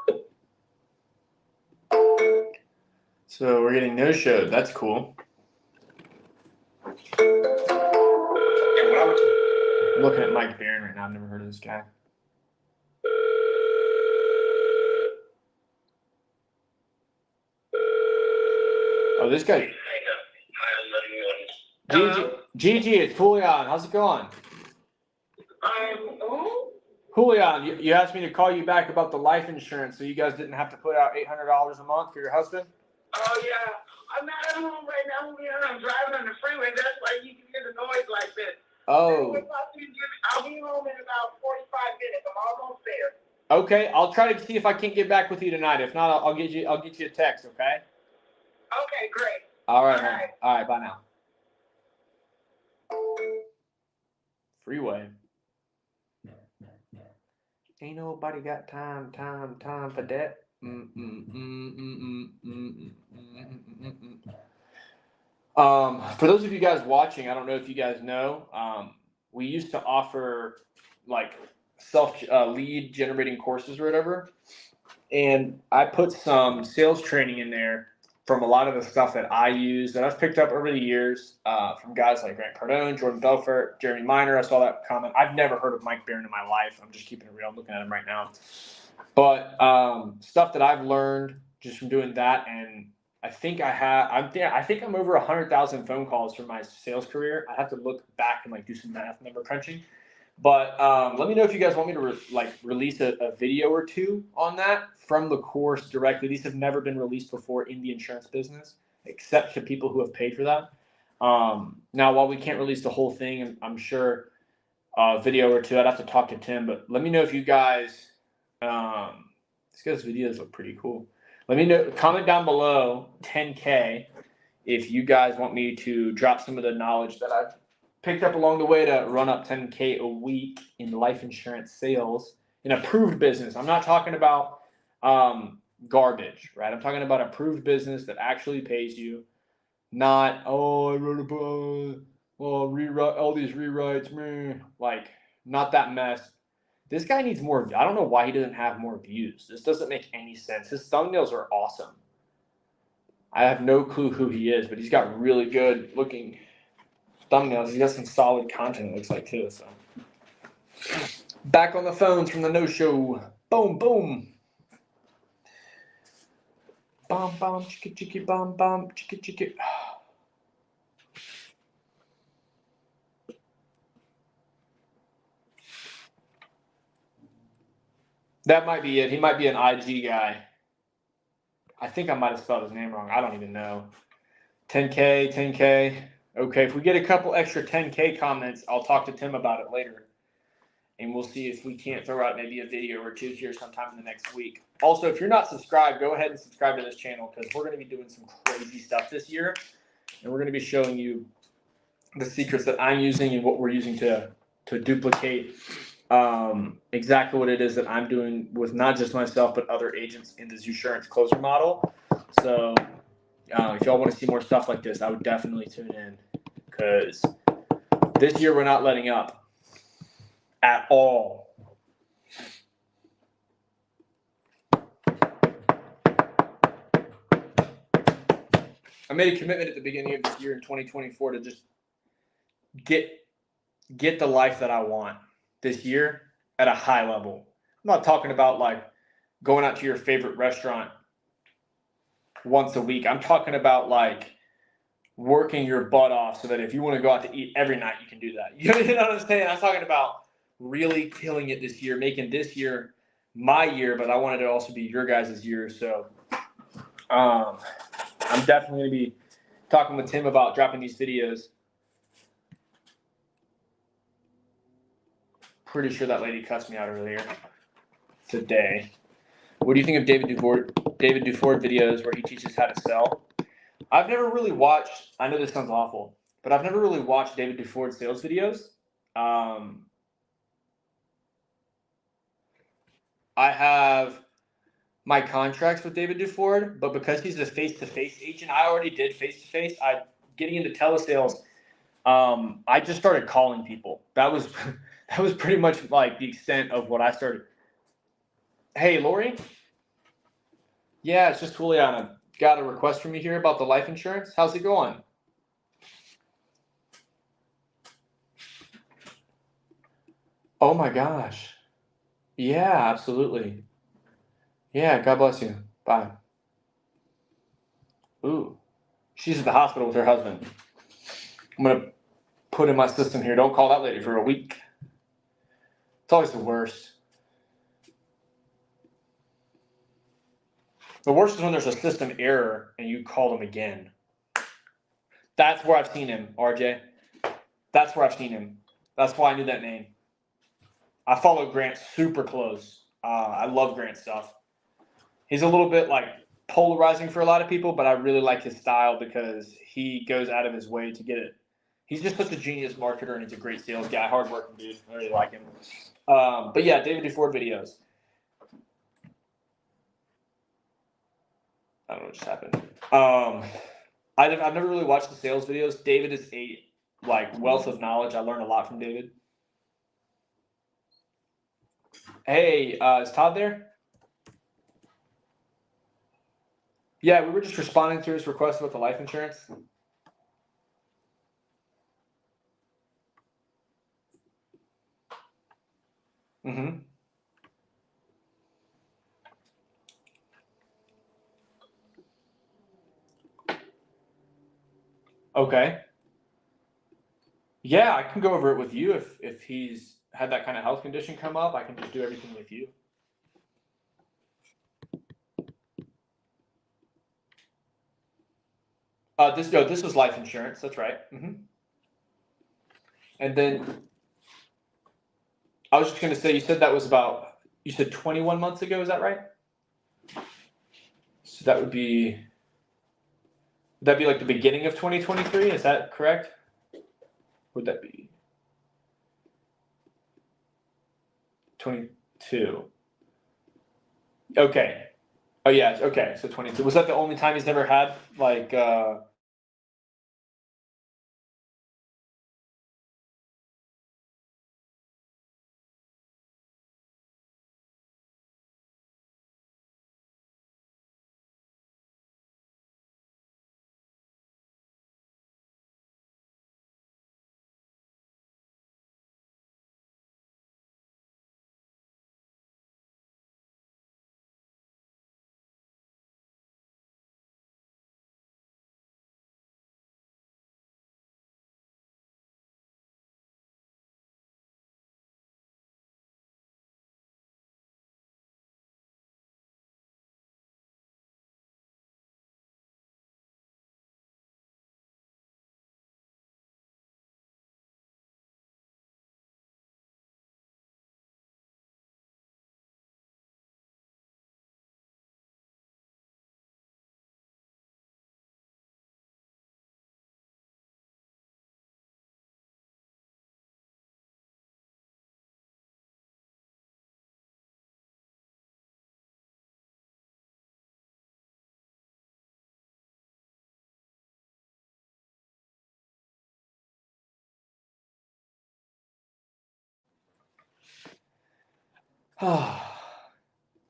So we're getting no-showed. That's cool. I'm looking at Mike Barron right now. I've never heard of this guy. Oh, this guy. Gigi, it's Julian. How's it going? Julian, you asked me to call you back about the life insurance so you guys didn't have to put out $800 a month for your husband? Oh, yeah. I'm not at home right now. I'm driving on the freeway. That's why you can hear the noise like this. Oh. I'll be home in about 45 minutes. I'm almost there. Okay, I'll try to see if I can't get back with you tonight. If not, I'll get you a text, okay? Okay, great. All right. All right, bye now. Freeway. Ain't nobody got time for that. For those of you guys watching, I don't know if you guys know, we used to offer like self lead generating courses or whatever, and I put some sales training in there from a lot of the stuff that I use that I've picked up over the years from guys like Grant Cardone, Jordan Belfort, Jeremy Miner. I saw that comment. I've never heard of Mike Barron in my life. I'm just keeping it real. I'm looking at him right now. But stuff that I've learned just from doing that, and I think I'm over 100,000 phone calls from my sales career. I have to look back and like do some math number crunching. But let me know if you guys want me to release a video or two on that from the course directly. These have never been released before in the insurance business, except to people who have paid for that. Now, while we can't release the whole thing, I'm sure a video or two, I'd have to talk to Tim. But let me know if you guys, these guys' videos look pretty cool. Let me know, comment down below 10K if you guys want me to drop some of the knowledge that I've picked up along the way to run up 10K a week in life insurance sales in approved business. I'm not talking about garbage, right? I'm talking about approved business that actually pays you, not, I wrote a book, rewrite all these rewrites, man. Like, not that mess. This guy needs more. I don't know why he doesn't have more views. This doesn't make any sense. His thumbnails are awesome. I have no clue who he is, but he's got really good looking thumbnails. He's got some solid content, it looks like, too. So, back on the phones from the no-show. Boom, boom. Bum, bum, chicka, chicka, bum, bum, chicka, chicka. That might be it. He might be an IG guy. I think I might have spelled his name wrong. I don't even know. 10K. Okay, if we get a couple extra 10K comments, I'll talk to Tim about it later. And we'll see if we can't throw out maybe a video or two here sometime in the next week. Also, if you're not subscribed, go ahead and subscribe to this channel because we're going to be doing some crazy stuff this year. And we're going to be showing you the secrets that I'm using and what we're using to duplicate exactly what it is that I'm doing with not just myself, but other agents in this insurance closer model. So if y'all want to see more stuff like this, I would definitely tune in because this year we're not letting up at all. I made a commitment at the beginning of this year in 2024 to just get the life that I want this year at a high level. I'm not talking about like going out to your favorite restaurant once a week. I'm talking about like working your butt off so that if you want to go out to eat every night, you can do that. You know what I'm saying? I'm talking about really killing it this year, making this year my year, but I wanted it to also be your guys' year. So I'm definitely going to be talking with Tim about dropping these videos. Pretty sure that lady cussed me out earlier. today. What do you think of David Duford videos where he teaches how to sell? I've never really watched, I know this sounds awful, but I've never really watched David Duford sales videos. I have my contracts with David Duford, but because he's a face-to-face agent, I already did face-to-face. Getting into telesales, I just started calling people. That was pretty much like the extent of what I started. Hey, Lori? Yeah, it's just Juliana. Got a request from you here about the life insurance. How's it going? Oh my gosh. Yeah, absolutely. Yeah, God bless you. Bye. Ooh. She's at the hospital with her husband. I'm going to put in my system here. Don't call that lady for a week. It's always the worst. The worst is when there's a system error and you call them again. That's where I've seen him, RJ. That's where I've seen him. That's why I knew that name. I follow Grant super close. I love Grant's stuff. He's a little bit like polarizing for a lot of people, but I really like his style because he goes out of his way to get it. He's just such a genius marketer and he's a great sales guy, hardworking dude. I really like him. But yeah, David Duford videos. I don't know what just happened. I've never really watched the sales videos. David is a wealth of knowledge. I learned a lot from David. Hey, is Todd there? Yeah, we were just responding to his request about the life insurance. Mm-hmm. Okay. Yeah, I can go over it with you if he's had that kind of health condition come up. I can just do everything with you. This was life insurance. That's right. Mm-hmm. And then I was just going to say, you said that was you said 21 months ago. Is that right? So that would be like the beginning of 2023. Is that correct? Would that be 22? Okay. Oh yeah. Okay. So 22. Was that the only time he's ever had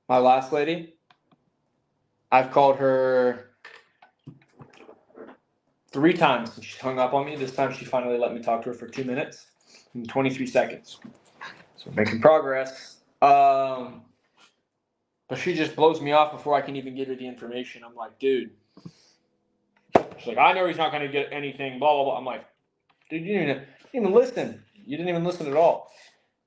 my last lady? I've called her 3 times and she's hung up on me. This time she finally let me talk to her for 2 minutes and 23 seconds. So making progress. But she just blows me off before I can even give her the information. I'm like, dude. She's like, I know he's not going to get anything, blah, blah, blah. I'm like, dude, you didn't even listen. You didn't even listen at all.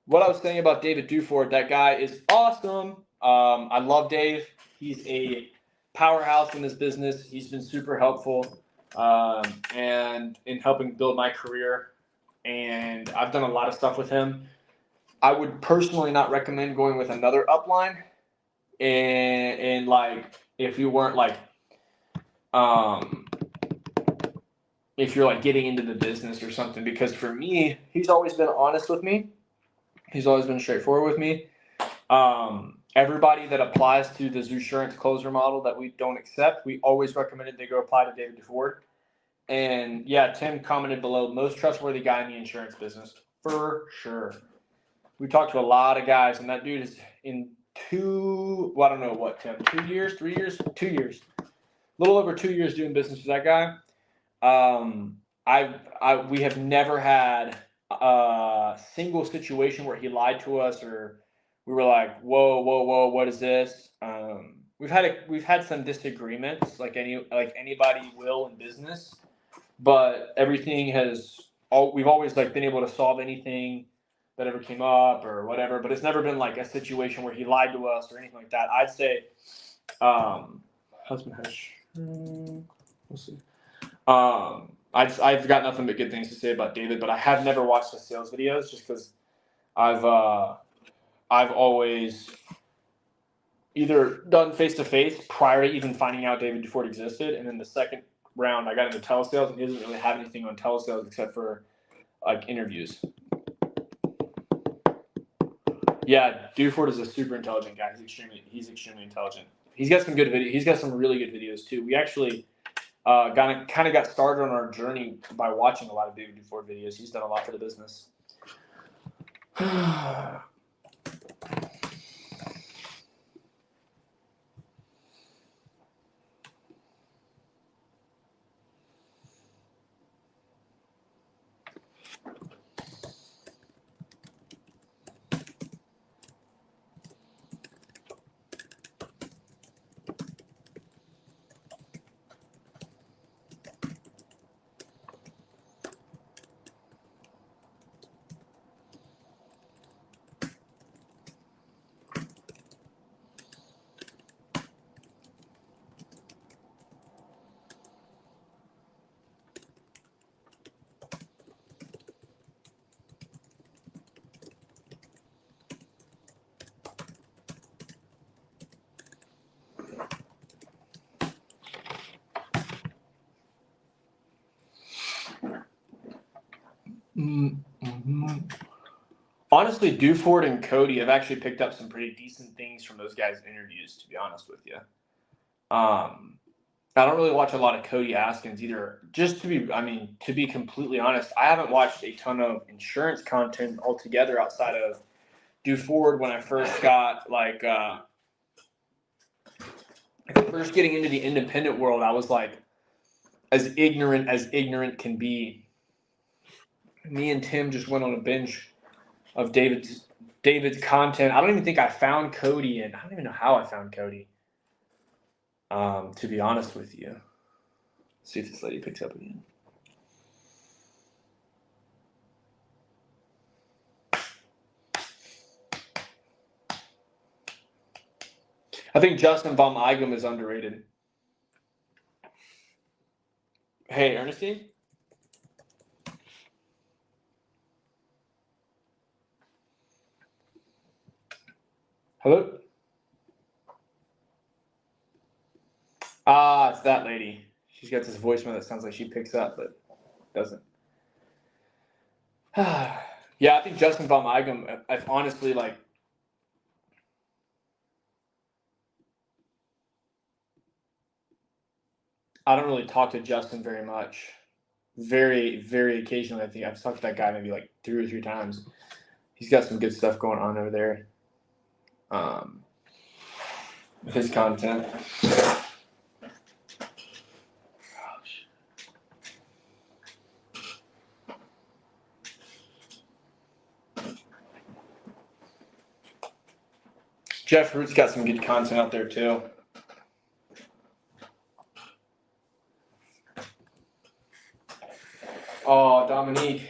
What I was saying about David Duford, that guy is awesome. I love Dave. He's a powerhouse in this business. He's been super helpful and in helping build my career. And I've done a lot of stuff with him. I would personally not recommend going with another upline, and like if you weren't like if you're like getting into the business or something, because for me, he's always been honest with me. He's always been straightforward with me. Everybody that applies to the Zoosurance closer model that we don't accept, we always recommended they go apply to David DeFord. And yeah, Tim commented below, most trustworthy guy in the insurance business for sure. We talked to a lot of guys, and that dude is in I don't know what, Tim, 2 years, 3 years, 2 years, a little over 2 years doing business with that guy. We have never had a single situation where he lied to us or we were like, whoa, what is this? We've had some disagreements, like anybody will in business, but everything we've always like been able to solve anything that ever came up or whatever. But it's never been like a situation where he lied to us or anything like that. I'd say, husband has. We'll see. I've got nothing but good things to say about David, but I have never watched his sales videos just because I've always either done face-to-face prior to even finding out David DeFord existed, and then the second round I got into telesales, and he doesn't really have anything on telesales except for like interviews. Yeah, DeFord is a super intelligent guy. He's extremely intelligent. He's got some good video. He's got some really good videos too. We actually kind of got started on our journey by watching a lot of David DeFord videos. He's done a lot for the business. Mm-hmm. Honestly, DeFord and Cody have actually picked up some pretty decent things from those guys' interviews, to be honest with you. I don't really watch a lot of Cody Askins either. To be completely honest, I haven't watched a ton of insurance content altogether outside of DeFord when I first got first getting into the independent world. I was like as ignorant can be. Me and Tim just went on a binge of David's content. I don't even think I found Cody, and I don't even know how I found Cody. To be honest with you. Let's see if this lady picks up again. I think Justin Von Eigem is underrated. Hey, Ernestine? Hello? It's that lady. She's got this voicemail that sounds like she picks up, but doesn't. Yeah, I think Justin Von Eigem, I've honestly, I don't really talk to Justin very much. Very, very occasionally. I think I've talked to that guy maybe 2 or 3 times. He's got some good stuff going on over there. His content. Jeff Root's got some good content out there too. Oh, Dominique,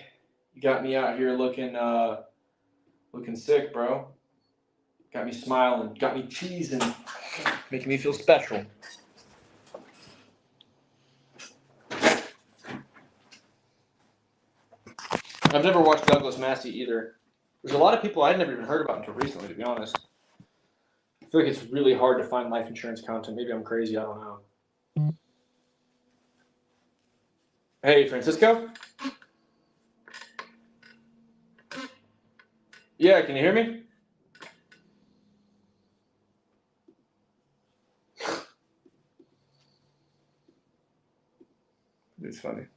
you got me out here looking sick, bro. Got me smiling, got me cheesing, making me feel special. I've never watched Douglas Massey either. There's a lot of people I'd never even heard about until recently, to be honest. I feel like it's really hard to find life insurance content. Maybe I'm crazy. I don't know. Hey, Francisco? Yeah, can you hear me? It's funny.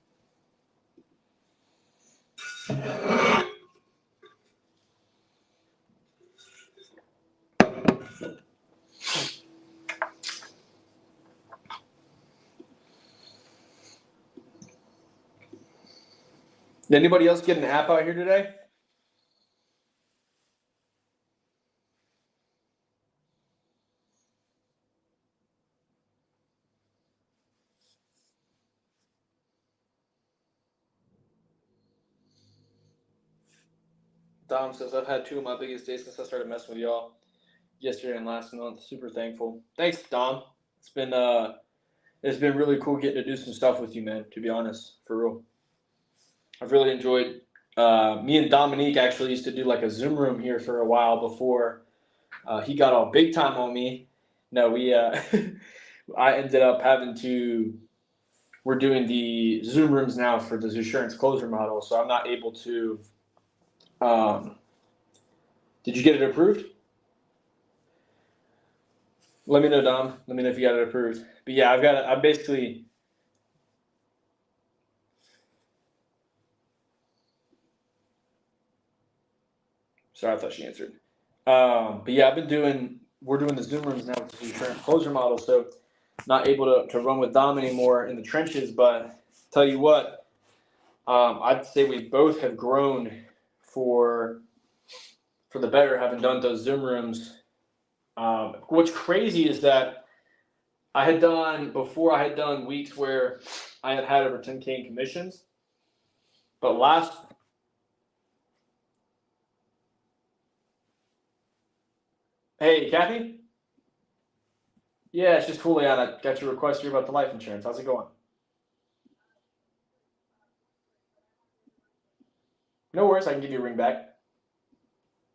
Did anybody else get an app out here today? Dom says, I've had 2 of my biggest days since I started messing with y'all yesterday and last month. Super thankful. Thanks, Dom. It's been really cool getting to do some stuff with you, man, to be honest, for real. I've really enjoyed, me and Dominique actually used to do like a Zoom room here for a while before he got all big time on me. No, I ended up we're doing the Zoom rooms now for the Zoosurance closer model, so I'm not able to, did you get it approved? Let me know, Dom. Let me know if you got it approved. But yeah, I'm basically, sorry, I thought she answered. But yeah, we're doing the Zoom rooms now with the Zoosurance closer model, so not able to run with Dom anymore in the trenches, but tell you what, I'd say we both have grown for the better having done those Zoom rooms. What's crazy is that I had done weeks where I had over 10K in commissions, but hey, Kathy? Yeah, it's just Juliana. Got your request here about the life insurance. How's it going? No worries, I can give you a ring back.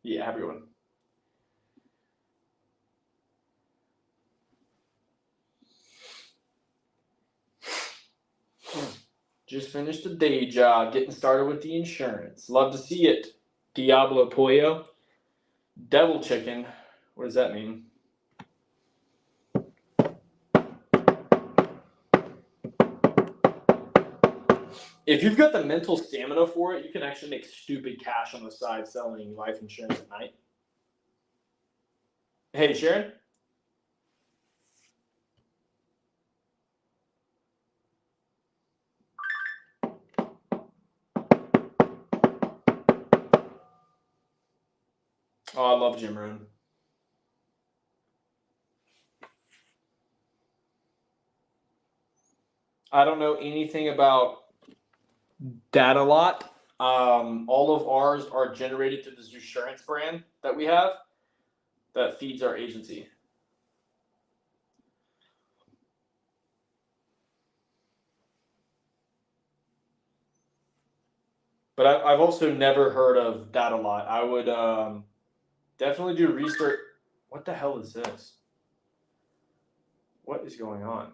Yeah, have a good one. Just finished a day job, getting started with the insurance. Love to see it. Diablo Pollo. Devil chicken. What does that mean? If you've got the mental stamina for it, you can actually make stupid cash on the side selling life insurance at night. Hey, Sharon? Oh, I love Jim Rohn. I don't know anything about Data Lot. All of ours are generated through the Zoosurance brand that we have that feeds our agency. But I've also never heard of Data Lot. I would definitely do research. What the hell is this? What is going on?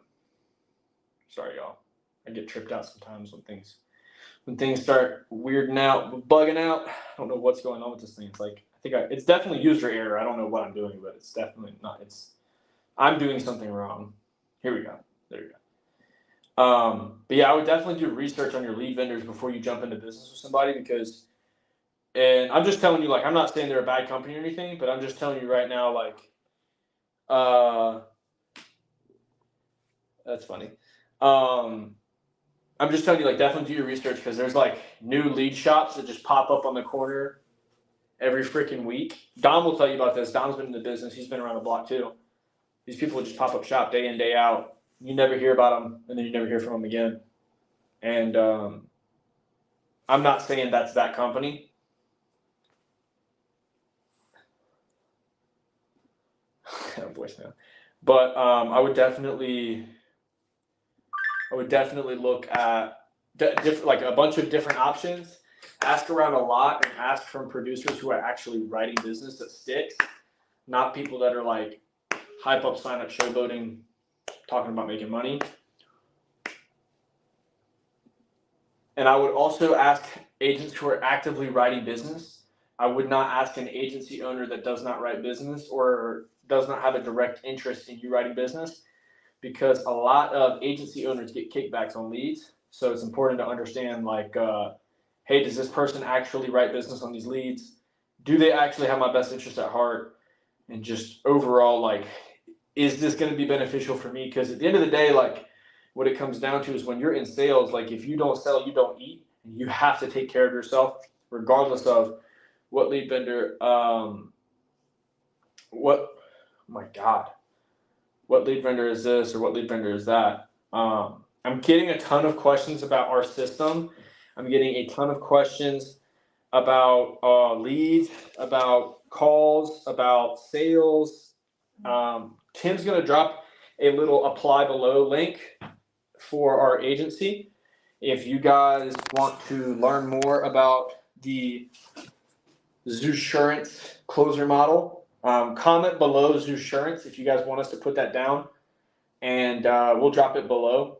Sorry, y'all. I get tripped out sometimes when things start weirding out, bugging out. I don't know what's going on with this thing. It's like it's definitely user error. I don't know what I'm doing, but it's definitely not. I'm doing something wrong. Here we go. There you go. But yeah, I would definitely do research on your lead vendors before you jump into business with somebody and I'm just telling you, like, I'm not saying they're a bad company or anything, but I'm just telling you right now, like, that's funny. I'm just telling you, like, definitely do your research because there's like new lead shops that just pop up on the corner every freaking week. Dom will tell you about this. Dom's been in the business. He's been around the block too. These people just pop up shop day in, day out. You never hear about them, and then you never hear from them again. And I'm not saying that's that company. Voicemail. But I would definitely look at like a bunch of different options ask around a lot and ask from producers who are actually writing business that sticks, not people that are like hype up, sign up, showboating, talking about making money. And I would also ask agents who are actively writing business. I would not ask an agency owner that does not write business or does not have a direct interest in you writing business, because a lot of agency owners get kickbacks on leads. So it's important to understand, like, hey, does this person actually write business on these leads? Do they actually have my best interest at heart? And just overall, like, is this going to be beneficial for me? Because at the end of the day, like, what it comes down to is when you're in sales, like, if you don't sell, you don't eat. And you have to take care of yourself, regardless of what lead vendor, what lead vendor is this or what lead vendor is that. I'm getting a ton of questions about our system. I'm getting a ton of questions about leads, about calls, about sales. Tim's going to drop a little apply below link for our agency. If you guys want to learn more about the Zoosurance closer model, comment below Zoosurance if you guys want us to put that down, and we'll drop it below.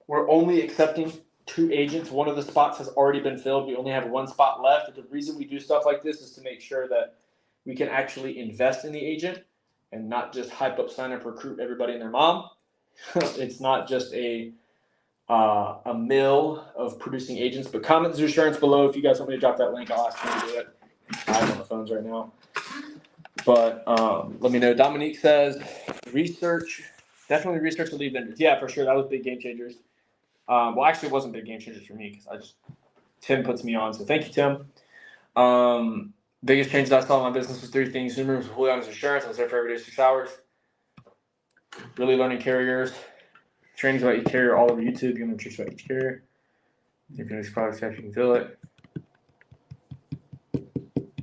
We're only accepting 2 agents. One of the spots has already been filled. We only have 1 spot left. The reason we do stuff like this is to make sure that we can actually invest in the agent and not just hype up, sign up, recruit everybody and their mom. It's not just a mill of producing agents. But comment Zoosurance below if you guys want me to drop that link. I'll ask him to do it. I'm on the phones right now. But let me know. Dominique says definitely research the lead vendors. Yeah, for sure. That was big game changers. Well, actually, it wasn't big game changers for me because Tim puts me on. So thank you, Tim. Biggest change that I saw in my business was 3 things. Zoom rooms, fully honest insurance. I was there for every day 6 hours. Really learning carriers. Trainings about each carrier all over YouTube. You're going to teach about each carrier. You can use products after you can feel it.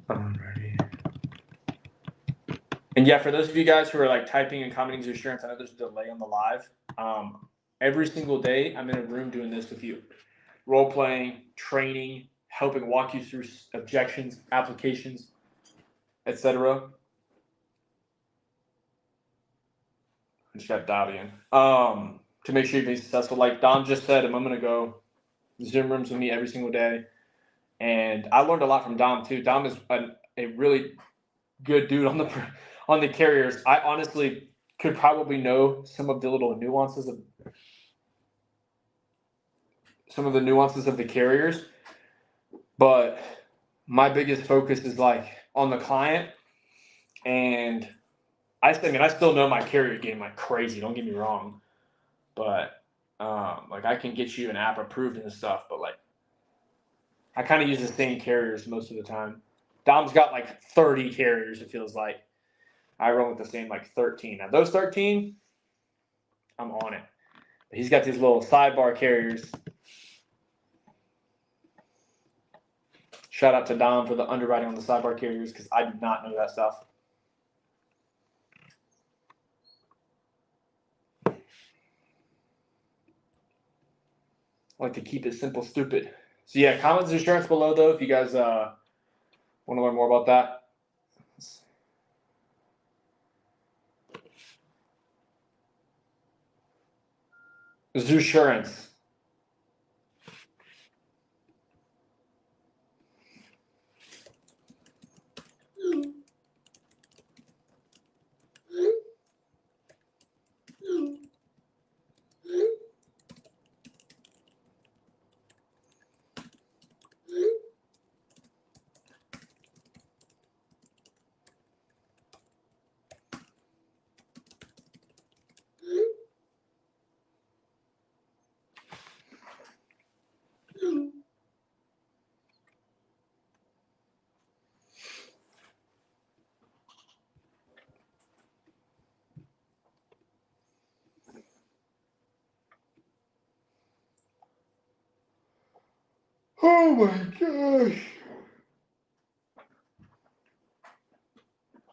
Alrighty. And yeah, for those of you guys who are like typing and commenting Zoosurance, I know there's a delay on the live. Every single day, I'm in a room doing this with you. Role playing, training, helping walk you through objections, applications, etc. I just got dialed in. To make sure you be successful. Like Dom just said a moment ago, Zoom rooms with me every single day. And I learned a lot from Dom too. Dom is a really good dude on the carriers. I honestly could probably know some of the little nuances of the carriers, but my biggest focus is like on the client. And I still know my carrier game like crazy. Don't get me wrong, but like I can get you an app approved and stuff, but like I kind of use the same carriers most of the time. Dom's got like 30 carriers. It feels like I run with the same like 13. Now those 13, I'm on it. But he's got these little sidebar carriers. Shout out to Dom for the underwriting on the sidebar carriers because I do not know that stuff. I like to keep it simple, stupid. So yeah, comment Zoosurance below though if you guys want to learn more about that. Zoosurance. Oh my gosh.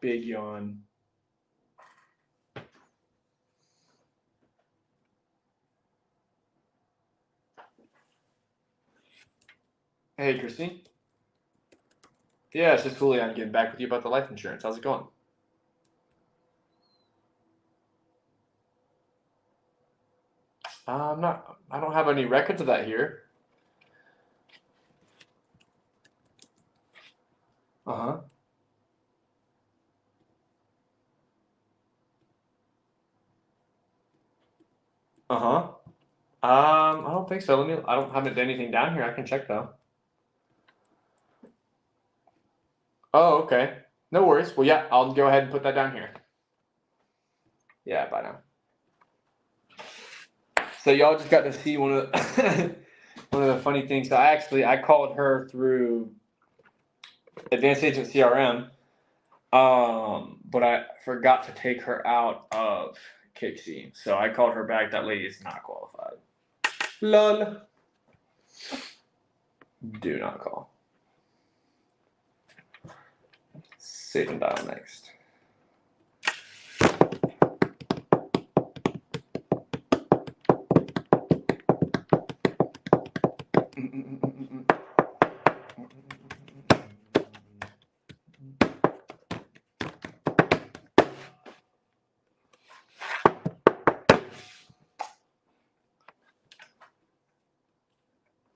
Big yawn. Hey, Christine. Yeah, it's just cool. I'm getting back with you about the life insurance. How's it going? I don't have any records of that here. Uh-huh. Uh-huh. I don't think so. I don't have anything down here. I can check though. Oh, okay. No worries. Well, yeah, I'll go ahead and put that down here. Yeah, bye now. So y'all just got to see one of the one of the funny things. So I called her through Advanced Agent CRM, but I forgot to take her out of KC. So I called her back. That lady is not qualified. Lol. Do not call. Save and dial next.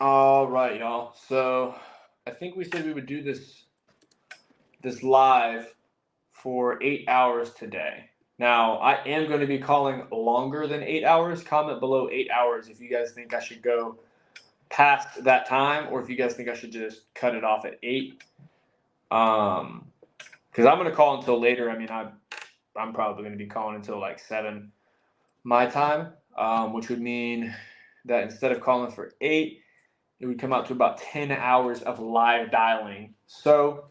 All right, y'all. So I think we said we would do this live for 8 hours today. Now, I am going to be calling longer than 8 hours. Comment below 8 hours if you guys think I should go past that time, or if you guys think I should just cut it off at 8. Because I'm going to call until later. I mean, I'm probably going to be calling until like 7 my time, which would mean that instead of calling for 8, it would come out to about 10 hours of live dialing. So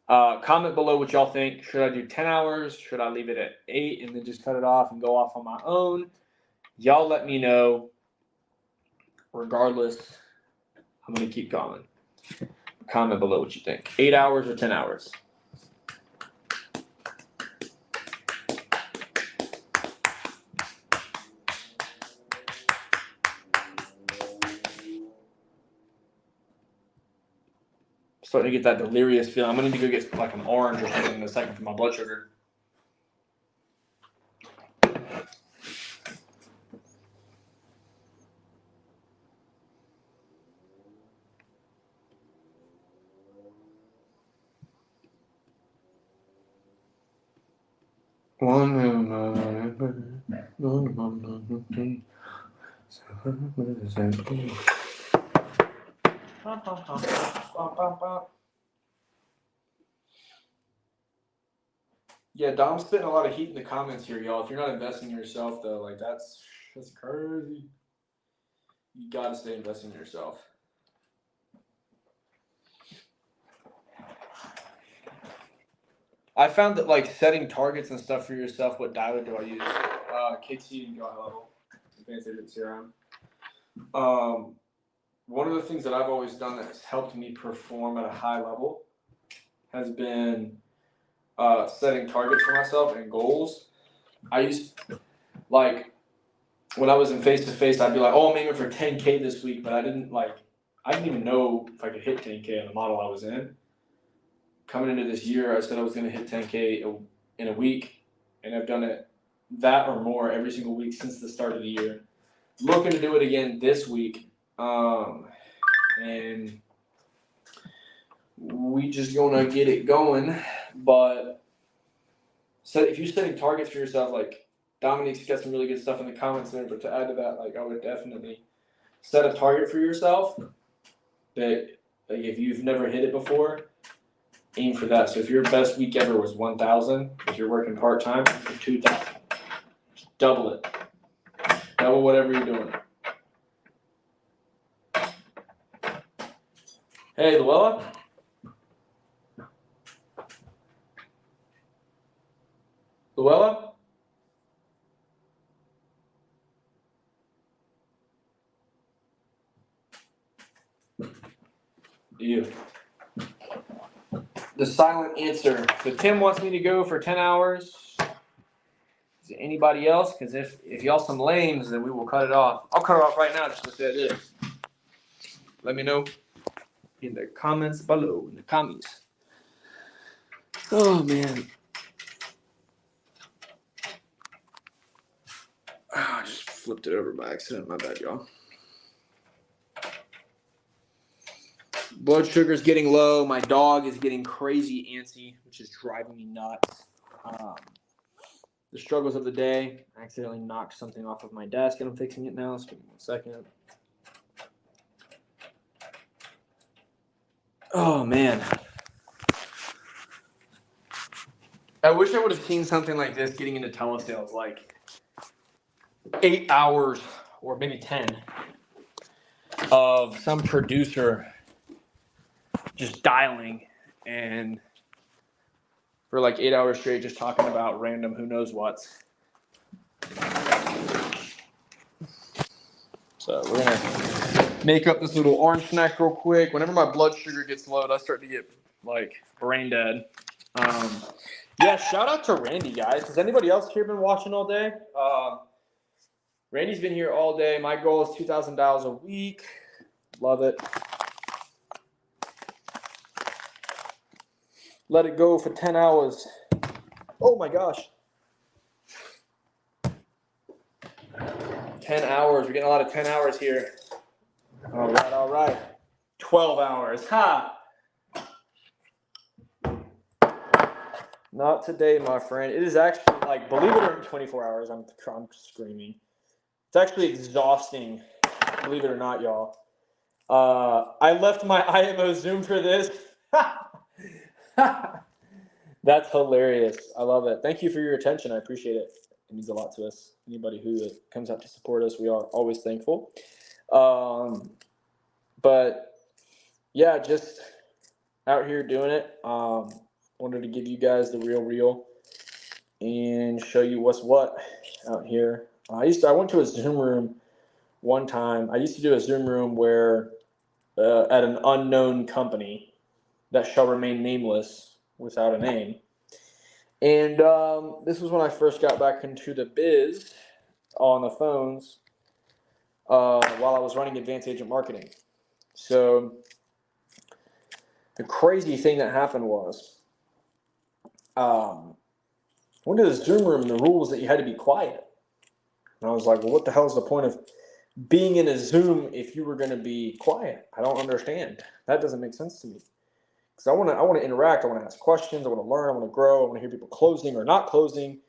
comment below what y'all think. Should I do 10 hours? Should I leave it at 8 and then just cut it off and go off on my own? Y'all let me know. Regardless, I'm going to keep going. Comment below what you think. 8 hours or 10 hours? Starting to get that delirious feeling. I'm going to need to go get like an orange or something in a second for my blood sugar. Yeah, Dom's spitting a lot of heat in the comments here, y'all. If you're not investing in yourself, though, like that's crazy. You gotta stay investing in yourself. I found that like setting targets and stuff for yourself. What dialer do I use? KT and Go High Level, Advanced Agent CRM. One of the things that I've always done that has helped me perform at a high level has been setting targets for myself and goals. I used, like, when I was in face-to-face, I'd be like, oh, I'm aiming for 10K this week, but I didn't even know if I could hit 10K on the model I was in. Coming into this year, I said I was going to hit 10K in a week, and I've done it that or more every single week since the start of the year. Looking to do it again this week, and we just gonna get it going. But so if you're setting targets for yourself, like Dominique's got some really good stuff in the comments there, but to add to that, like I would definitely set a target for yourself that, like, if you've never hit it before, aim for that. So if your best week ever was 1,000, if you're working part-time, for 2,000, just double it. Double whatever you're doing. Hey, Luella? Luella? You. The silent answer. So Tim wants me to go for 10 hours. Is it anybody else? Because if y'all some lames, then we will cut it off. I'll cut it off right now just to say it is. Let me know. in the comments below, in the comments. Oh, man. I just flipped it over by accident. My bad, y'all. Blood sugar's getting low. My dog is getting crazy antsy, which is driving me nuts. The struggles of the day. I accidentally knocked something off of my desk, and I'm fixing it now. So give me 1 second. Oh, man. I wish I would have seen something like this getting into telesales, like 8 hours or maybe 10 of some producer just dialing and for like 8 hours straight just talking about random who knows what's. So we're gonna make up this little orange snack real quick. Whenever my blood sugar gets low, I start to get like brain dead. Yeah, shout out to Randy, guys. Has anybody else here been watching all day? Randy's been here all day. My goal is $2,000 a week. Love it. Let it go for 10 hours. Oh my gosh. 10 hours. We're getting a lot of 10 hours here. All right, all right. 12 hours. Ha! Not today, my friend. It is actually, like, believe it or not, 24 hours. I'm screaming. It's actually exhausting, believe it or not, y'all. I left my IMO Zoom for this. That's hilarious. I love it. Thank you for your attention. I appreciate it. It means a lot to us. Anybody who comes out to support us, we are always thankful. But yeah, just out here doing it. Wanted to give you guys the real and show you what's what out here. I went to a Zoom room one time. I used to do a Zoom room where at an unknown company that shall remain nameless without a name. And this was when I first got back into the biz on the phones while I was running advanced agent marketing. So the crazy thing that happened was went to the Zoom room, the rule was that you had to be quiet. And I was like, well, what the hell is the point of being in a Zoom if you were going to be quiet? I don't understand. That doesn't make sense to me. Because I want to interact. I want to ask questions. I want to learn. I want to grow. I want to hear people closing or not closing.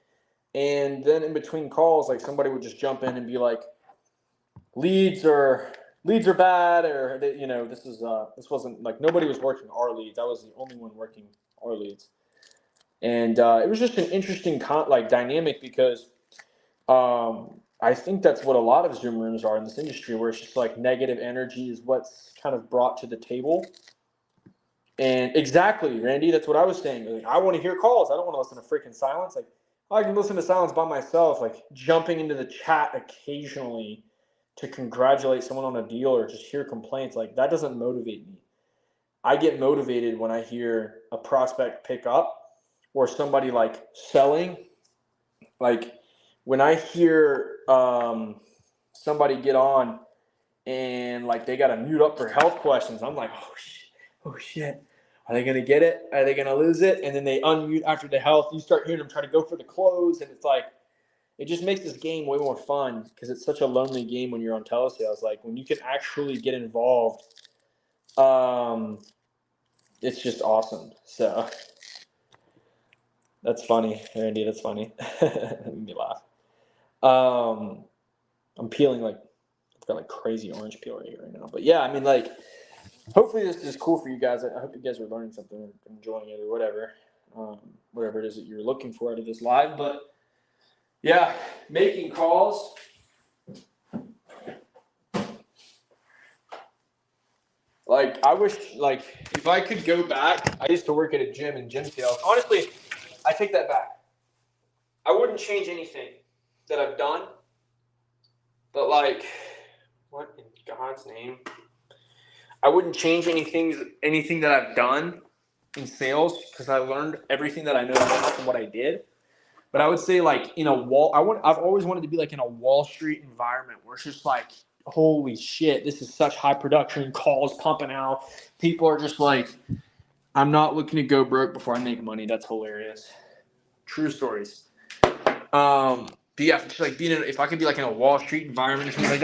And then in between calls, like somebody would just jump in and be like, leads are bad, or this wasn't like nobody was working our leads. I was the only one working our leads. And it was just an interesting dynamic because I think that's what a lot of Zoom rooms are in this industry, where it's just like negative energy is what's kind of brought to the table. And exactly, Randy, that's what I was saying. Like, I want to hear calls. I don't want to listen to freaking silence. Like, I can listen to silence by myself, like jumping into the chat occasionally to congratulate someone on a deal or just hear complaints. Like, that doesn't motivate me. I get motivated when I hear a prospect pick up or somebody like selling. Like when I hear somebody get on and like they got to mute up for health questions, I'm like, oh shit. Are they going to get it? Are they going to lose it? And then they unmute after the health. You start hearing them try to go for the close. And it's like, it just makes this game way more fun because it's such a lonely game when you're on telesales. Like when you can actually get involved, it's just awesome. So that's funny, Randy. That's funny. Made me laugh. I'm peeling I've got like crazy orange peel right here right now. But yeah, I mean, like, hopefully this is cool for you guys. I hope you guys are learning something or enjoying it or whatever it is that you're looking for out of this live. But yeah, making calls. Like, I wish, like, if I could go back, I used to work at a gym in gym sales. Honestly, I take that back. I wouldn't change anything that I've done. But, like, what in God's name? I wouldn't change anything that I've done in sales because I learned everything that I know from what I did. But I would say, like, I've always wanted to be like in a Wall Street environment where it's just like holy shit, this is such high production, calls pumping out. People are just like, I'm not looking to go broke before I make money. That's hilarious. True stories. But yeah, just like if I could be like in a Wall Street environment or something, like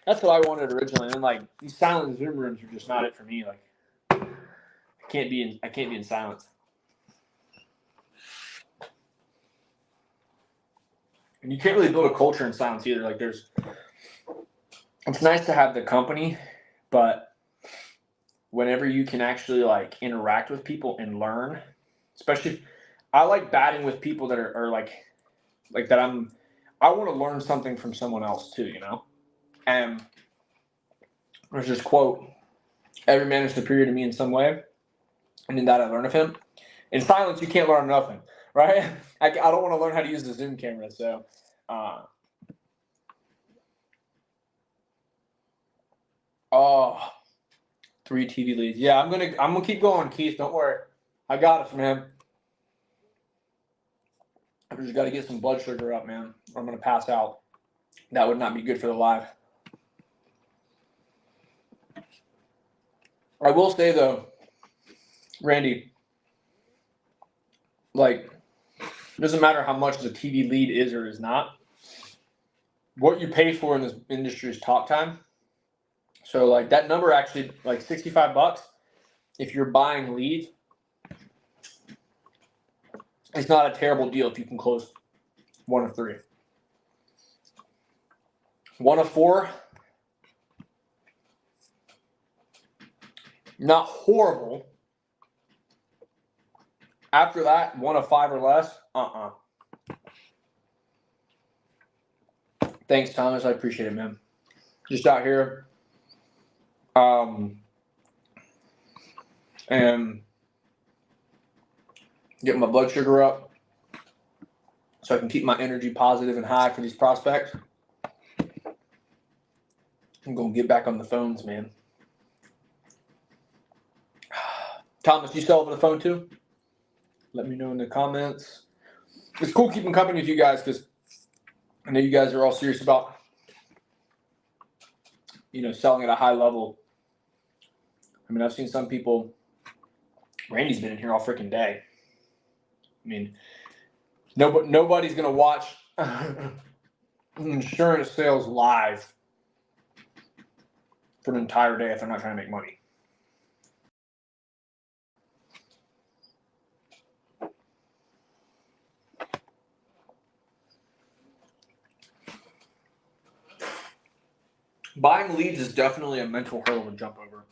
that's what I wanted originally. And like these silent Zoom rooms are just not it for me. Like I can't be in silence. And you can't really build a culture in silence either. Like it's nice to have the company, but whenever you can actually like interact with people and learn, especially I like batting with people that are like that I want to learn something from someone else too, you know? And there's this quote, every man is superior to me in some way, and in that I learn of him. In silence, you can't learn nothing, right? I don't want to learn how to use the Zoom camera, so oh, 3 TV leads. Yeah, I'm gonna keep going, Keith. Don't worry. I got us, man. I just got to get some blood sugar up, man, or I'm gonna pass out. That would not be good for the live. I will say though, Randy, like, it doesn't matter how much the TV lead is or is not. What you pay for in this industry is talk time. So like that number actually, like $65, if you're buying leads, it's not a terrible deal if you can close 1 of 3. 1 of 4, not horrible. After that, 1 of 5 or less, Thanks, Thomas. I appreciate it, man. Just out here, and getting my blood sugar up so I can keep my energy positive and high for these prospects. I'm going to get back on the phones, man. Thomas, you still over the phone too? Let me know in the comments. It's cool keeping company with you guys because I know you guys are all serious about, selling at a high level. I mean, I've seen some people, Randy's been in here all freaking day. I mean, nobody's going to watch insurance sales live for an entire day if they're not trying to make money. Buying leads is definitely a mental hurdle to jump over.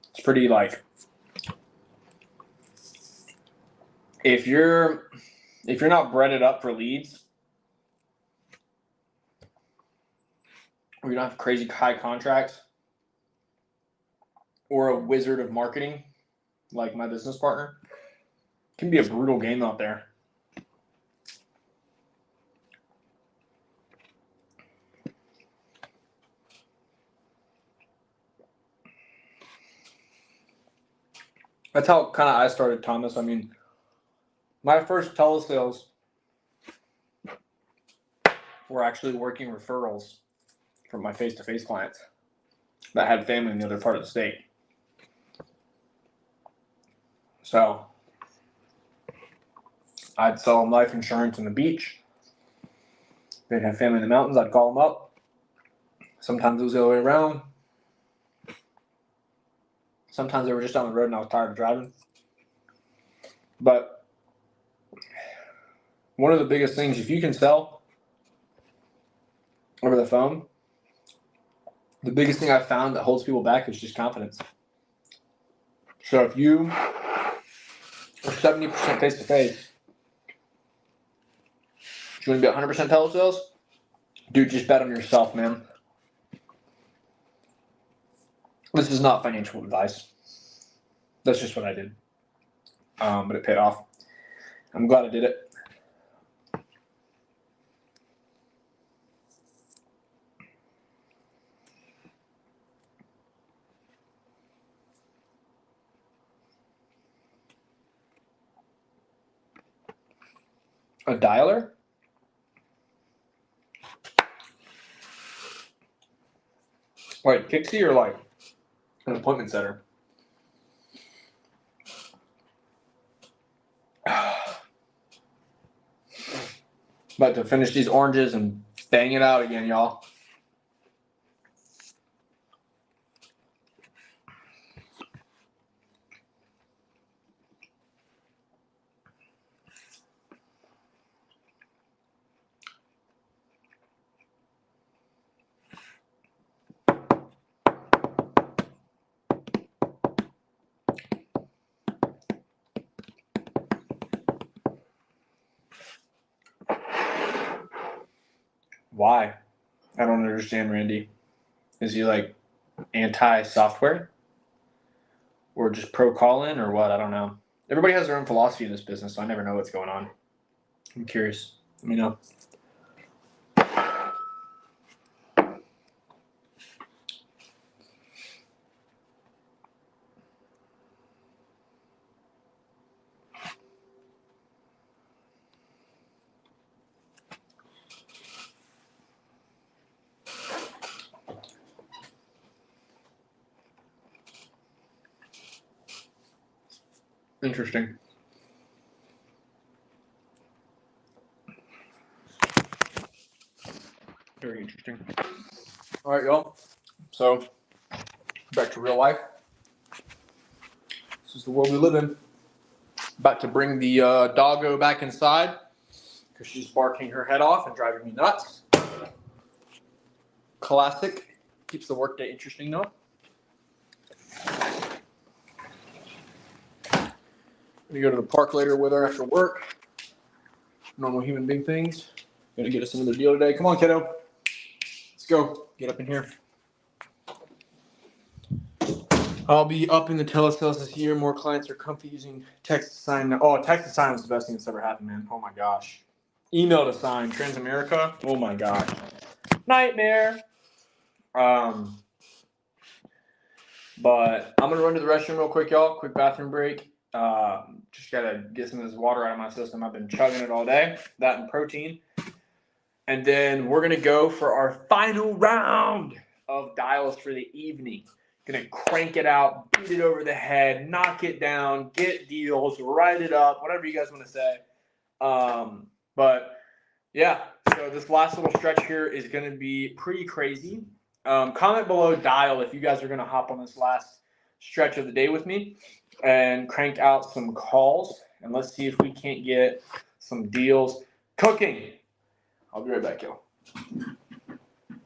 It's pretty like, if you're not breaded up for leads, or you don't have crazy high contracts, or a wizard of marketing like my business partner, it can be a brutal game out there. That's how kind of I started, Thomas. I mean, my first telesales were actually working referrals from my face-to-face clients that had family in the other part of the state. So I'd sell them life insurance on the beach. They'd have family in the mountains. I'd call them up. Sometimes it was the other way around. Sometimes they were just on the road and I was tired of driving. But one of the biggest things, if you can sell over the phone, the biggest thing I've found that holds people back is just confidence. So if you are 70% face-to-face, you want to be 100% telesales, dude, just bet on yourself, man. This is not financial advice. That's just what I did. But it paid off. I'm glad I did it. A dialer? Like Kixie or like an appointment setter? About to finish these oranges and bang it out again, y'all. Why? I don't understand, Randy. Is he like anti-software? Or just pro call-in or what? I don't know. Everybody has their own philosophy in this business, so I never know what's going on. I'm curious. Let me know. Interesting. Very interesting. All right, y'all. So, back to real life. This is the world we live in. About to bring the doggo back inside because she's barking her head off and driving me nuts. Classic. Keeps the workday interesting, though. Gonna go to the park later with her after work. Normal human being things. Gonna get us another deal today. Come on, kiddo. Let's go. Get up in here. I'll be up in the telesales this year. More clients are comfy using text to sign. Oh, text to sign is the best thing that's ever happened, man. Oh my gosh. Email to sign. Transamerica. Oh my gosh. Nightmare. But I'm gonna run to the restroom real quick, y'all. Quick bathroom break. Just gotta get some of this water out of my system. I've been chugging it all day. That and protein. And then we're gonna go for our final round of dials for the evening. Gonna crank it out, beat it over the head, knock it down, get deals, write it up, whatever you guys want to say. But yeah, so this last little stretch here is gonna be pretty crazy. Comment below dial if you guys are gonna hop on this last stretch of the day with me and crank out some calls, and let's see if we can't get some deals cooking. I'll be right back, y'all.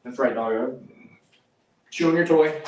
That's right, doggo. Chewing your toy.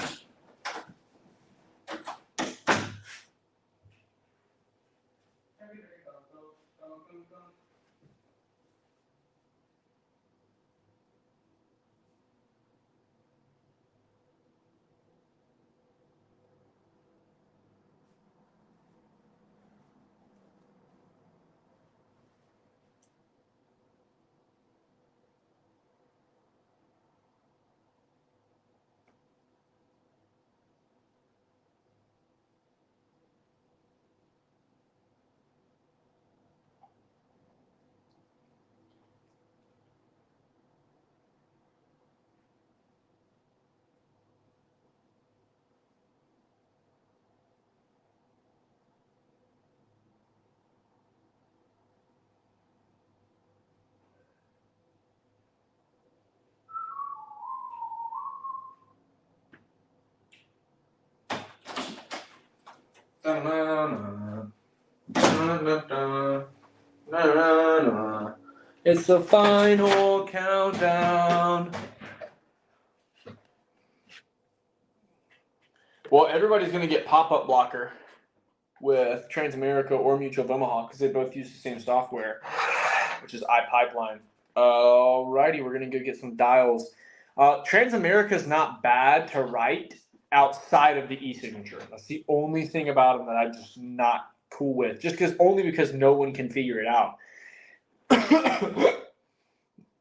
It's the final countdown. Well, everybody's going to get pop-up blocker with Transamerica or Mutual of Omaha because they both use the same software, which is iPipeline. Alrighty, we're going to go get some dials. Transamerica is not bad to write outside of the e-signature. That's the only thing about them that I'm just not cool with. Only because no one can figure it out.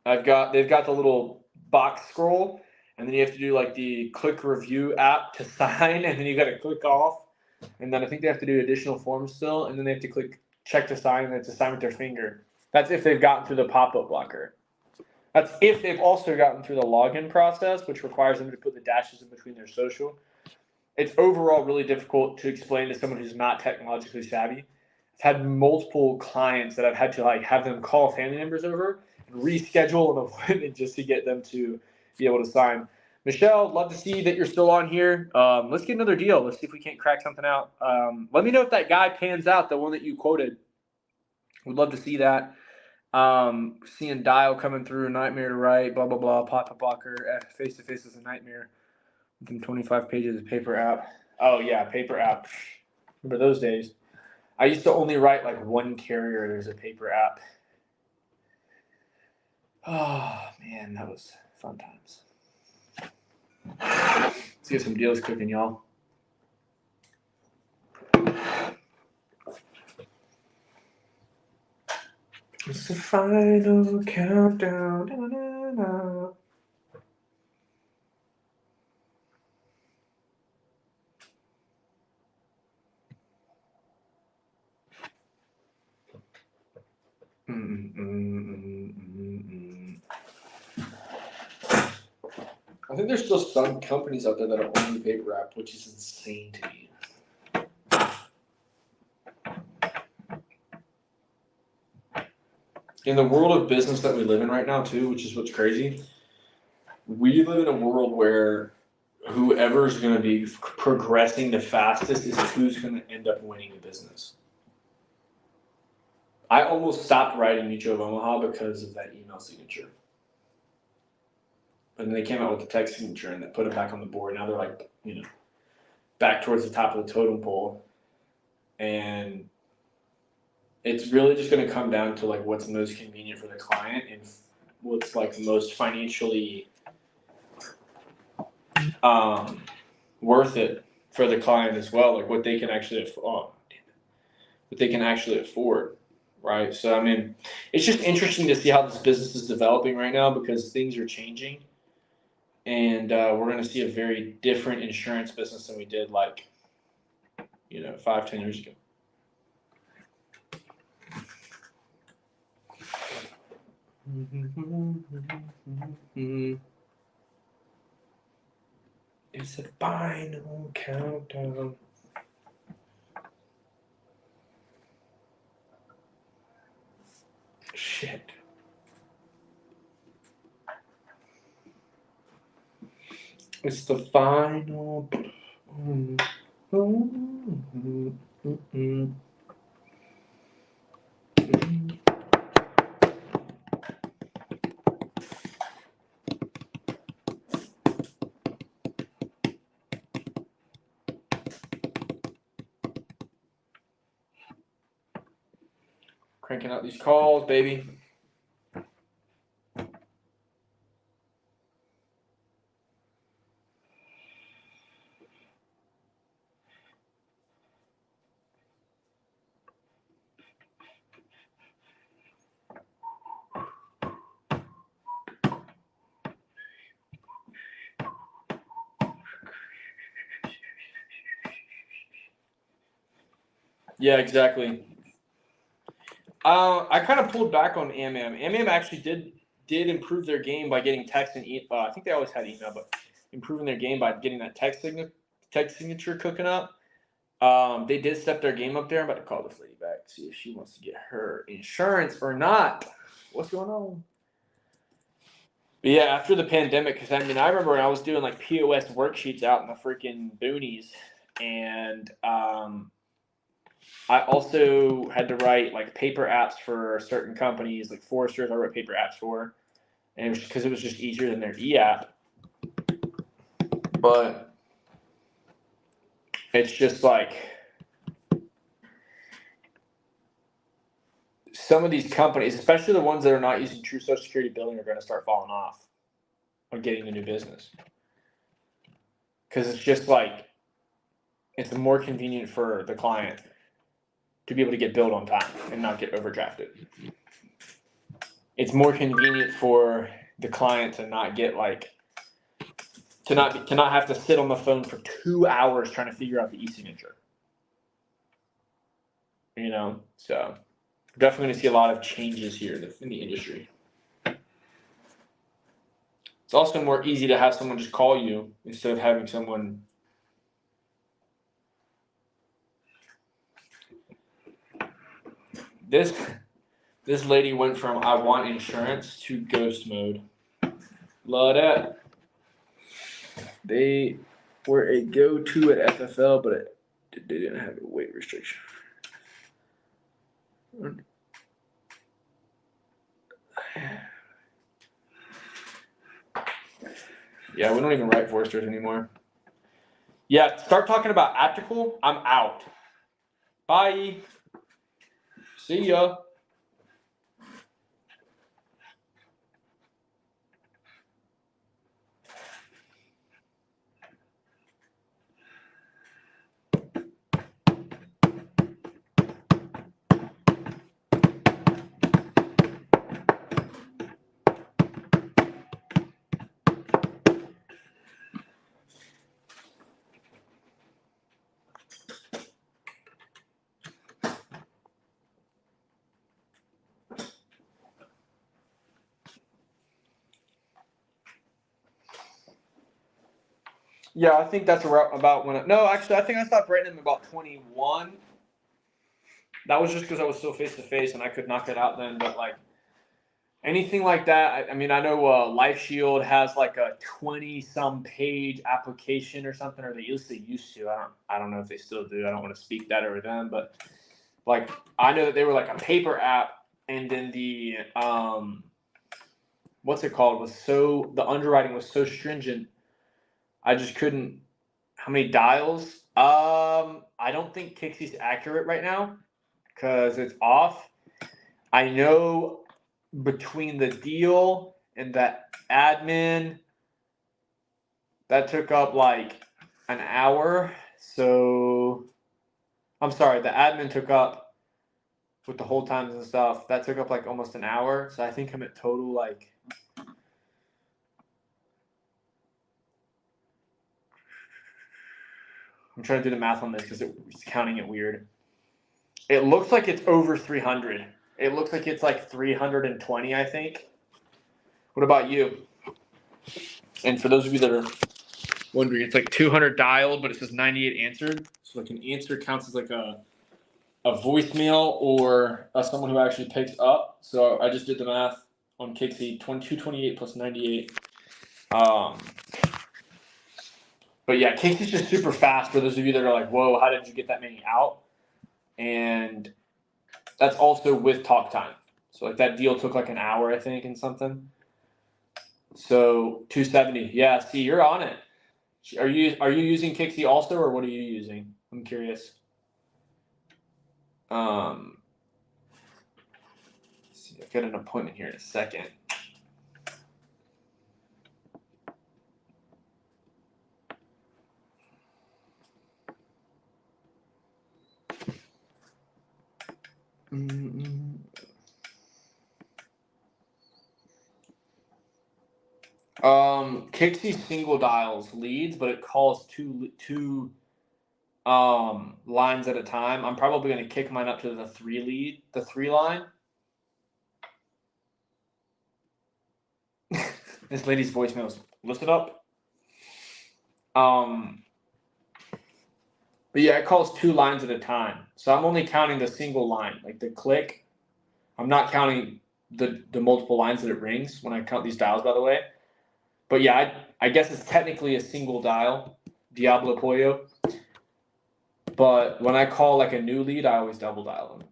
They've got the little box scroll, and then you have to do like the click review app to sign, and then you got to click off, and then I think they have to do additional forms still, and then they have to click check to sign, and they have to sign with their finger. That's if they've gotten through the pop-up blocker. That's if they've also gotten through the login process, which requires them to put the dashes in between their social. It's overall really difficult to explain to someone who's not technologically savvy. I've had multiple clients that I've had to like have them call family members over and reschedule an appointment just to get them to be able to sign. Michelle, love to see that you're still on here. Let's get another deal. Let's see if we can't crack something out. Let me know if that guy pans out, the one that you quoted. Would love to see that. Seeing dial coming through, nightmare to write, blah, blah, blah, pot blocker, face-to-face is a nightmare. Within 25 pages of paper app. Oh, yeah, paper app. Remember those days? I used to only write like one carrier as a paper app. Oh, man, that was fun times. Let's get some deals cooking, y'all. It's the final countdown. Da, da, da. I think there's still some companies out there that are only paper app, which is insane to me. In the world of business that we live in right now, too, which is what's crazy, we live in a world where whoever's going to be progressing the fastest is who's going to end up winning the business. I almost stopped writing Mutual of Omaha because of that email signature. And then they came out with the text signature and they put it back on the board. Now they're like, back towards the top of the totem pole. And it's really just going to come down to like what's most convenient for the client and what's like most financially worth it for the client as well, like what they can actually afford, right? So I mean, it's just interesting to see how this business is developing right now because things are changing, and we're going to see a very different insurance business than we did 5-10 years ago. It's a final countdown. Shit. It's the final. Cranking out these calls, baby. Yeah, exactly. I kind of pulled back on AMM. AMM actually did improve their game by getting text and I think they always had email, but improving their game by getting that text signature cooking up. They did step their game up there. I'm about to call this lady back, see if she wants to get her insurance or not. What's going on? But yeah, after the pandemic, because I remember when I was doing like POS worksheets out in the freaking boonies, and I also had to write like paper apps for certain companies, like Foresters. I wrote paper apps for, and because it was just easier than their e-app. But it's just like some of these companies, especially the ones that are not using true Social Security billing, are going to start falling off on getting the new business, because it's just like it's more convenient for the client to be able to get billed on time and not get overdrafted. It's more convenient for the client to not get to not have to sit on the phone for 2 hours trying to figure out the e-signature. So definitely going to see a lot of changes here in the industry. It's also more easy to have someone just call you instead of having someone. This lady went from I want insurance to ghost mode. Love that. They were a go-to at FFL, but they didn't have a weight restriction. Yeah, we don't even write Foresters anymore. Yeah, start talking about Actical, I'm out. Bye. See ya. Yeah, I think that's about when. No, actually, I think I stopped writing them about 21. That was just because I was still face to face and I could knock it out then. But like anything like that, I mean, I know Life Shield has like a 20-some page application or something, or they used to. I don't know if they still do. I don't want to speak that over them, but like I know that they were like a paper app, and then the what's it called was the underwriting was so stringent. I just couldn't. How many dials? I don't think Kixie's accurate right now because it's off. I know between the deal and that admin, that took up like an hour. So I'm sorry, the admin took up with the hold times and stuff. That took up like almost an hour. So I think I'm at total like. I'm trying to do the math on this because it's counting it weird. It looks like it's over 300. It looks like it's like 320, I think. What about you? And for those of you that are wondering, it's like 200 dialed, but it says 98 answered. So like an answer counts as like a voicemail or someone who actually picks up. So I just did the math on Kixie, 228 plus 98. But yeah, Kixie's just super fast for those of you that are like, whoa, how did you get that many out? And that's also with talk time. So like that deal took like an hour, I think, and something. So 270. Yeah, see, you're on it. Are you using Kixie also, or what are you using? I'm curious. Let's see, I've got an appointment here in a second. Kixie single dials leads, but it calls two lines at a time. I'm probably going to kick mine up to the 3 line. This lady's voicemail is listed up. But yeah, it calls 2 lines at a time. So I'm only counting the single line, like the click. I'm not counting the multiple lines that it rings when I count these dials, by the way. But yeah, I guess it's technically a single dial, Diablo Pollo. But when I call like a new lead, I always double dial them.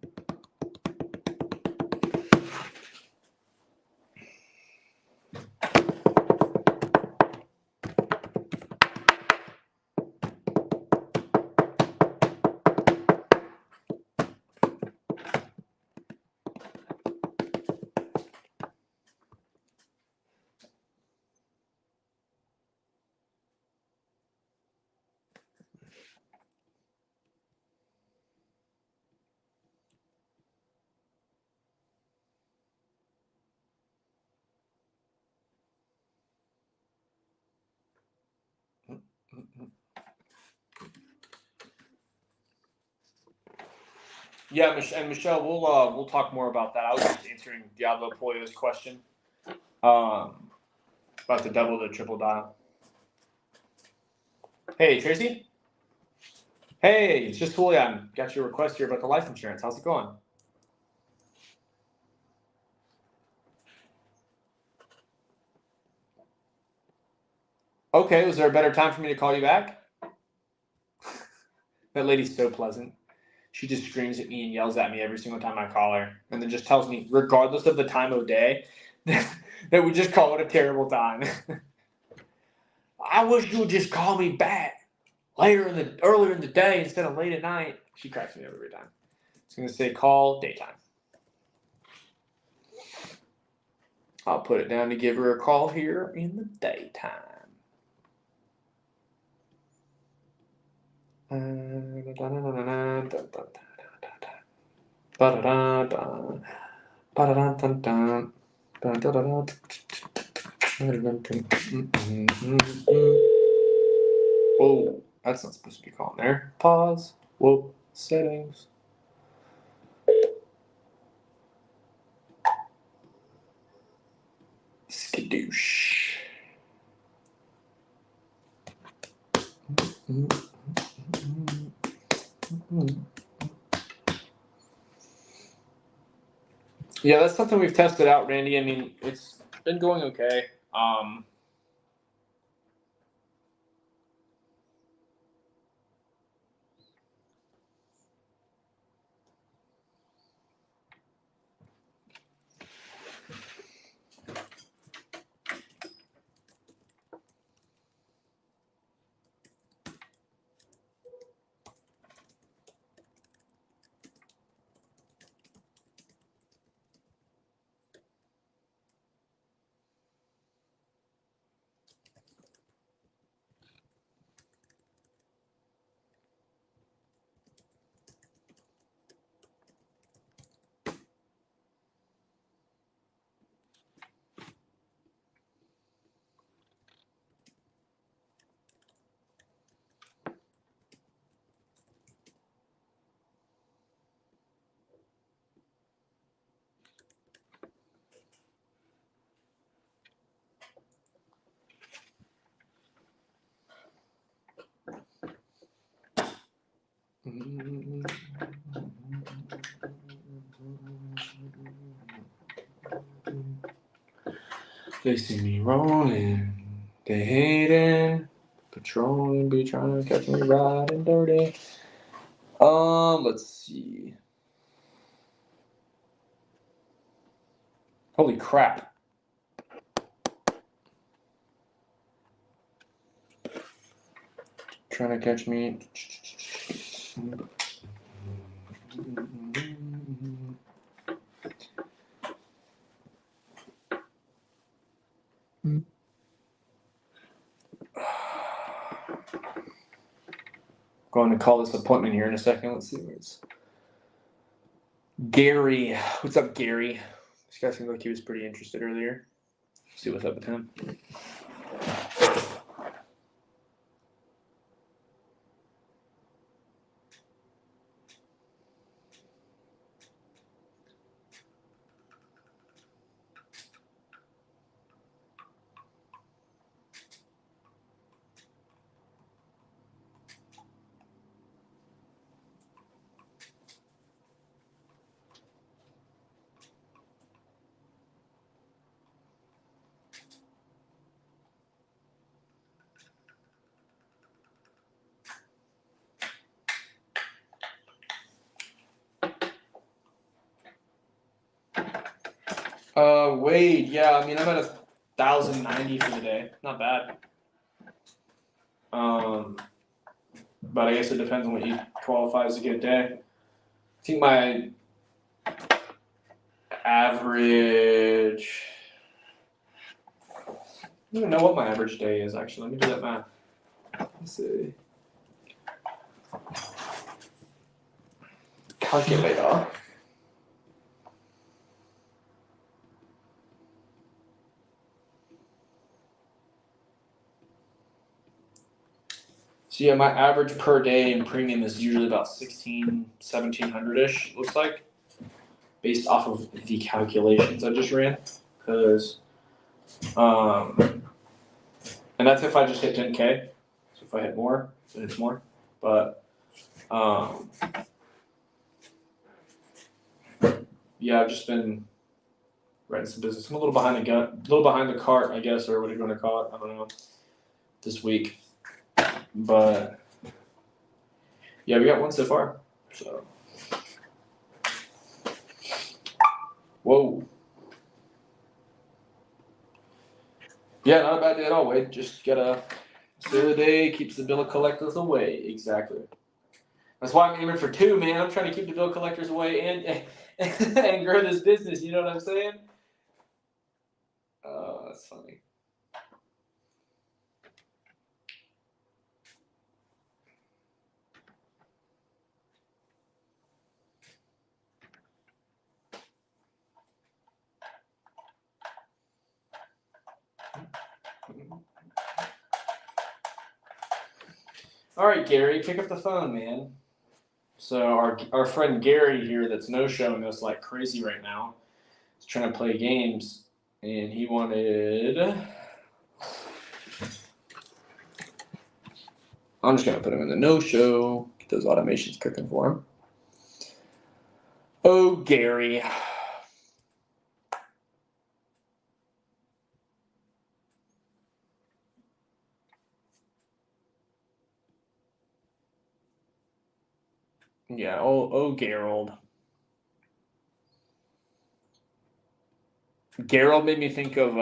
Yeah, and Michelle, we'll talk more about that. I was just answering Diablo Pollo's question. About to double the triple dial. Hey, Tracy. Hey, it's just Julian. Got your request here about the life insurance. How's it going? Okay, was there a better time for me to call you back? That lady's so pleasant. She just screams at me and yells at me every single time I call her. And then just tells me, regardless of the time of day, that we just call it a terrible time. I wish you would just call me back earlier in the day instead of late at night. She cracks me up every time. It's going to say call daytime. I'll put it down to give her a call here in the daytime. Whoa, that's not supposed to be calling there. Pause. Whoa, settings. Skadoosh. Yeah, that's something we've tested out, Randy. I mean, it's been going okay. They see me rolling, they hating, patrolling, be trying to catch me riding dirty. Let's see. Holy crap. Trying to catch me. Going to call this appointment here in a second. Let's see where it's. Gary. What's up, Gary? This guy seemed like he was pretty interested earlier. Let's see what's up with him. Wade, yeah, I mean, I'm at 1,090 for the day. Not bad. But I guess it depends on what you qualify as a good day. I think my average. I don't even know what my average day is, actually. Let me do that math. Let's see. Calculator. So yeah, my average per day in premium is usually about 1,700-ish, looks like, based off of the calculations I just ran. Because And that's if I just hit 10K. So if I hit more, then it's more. But yeah, I've just been writing some business. I'm a little behind the cart, I guess, or what are you going to call it? I don't know. This week, but yeah, we got one so far. So, whoa. Yeah, not a bad day at all, Wade. Just gotta stay the day, keeps the bill collectors away. Exactly. That's why I'm aiming for 2, man. I'm trying to keep the bill collectors away and grow this business. You know what I'm saying? Oh, that's funny. All right, Gary, pick up the phone, man. So our friend Gary here, that's no-showing us like crazy right now, is trying to play games, and he wanted. I'm just gonna put him in the no-show. Get those automations cooking for him. Oh, Gary. Yeah, oh, Gerald. Gerald made me think of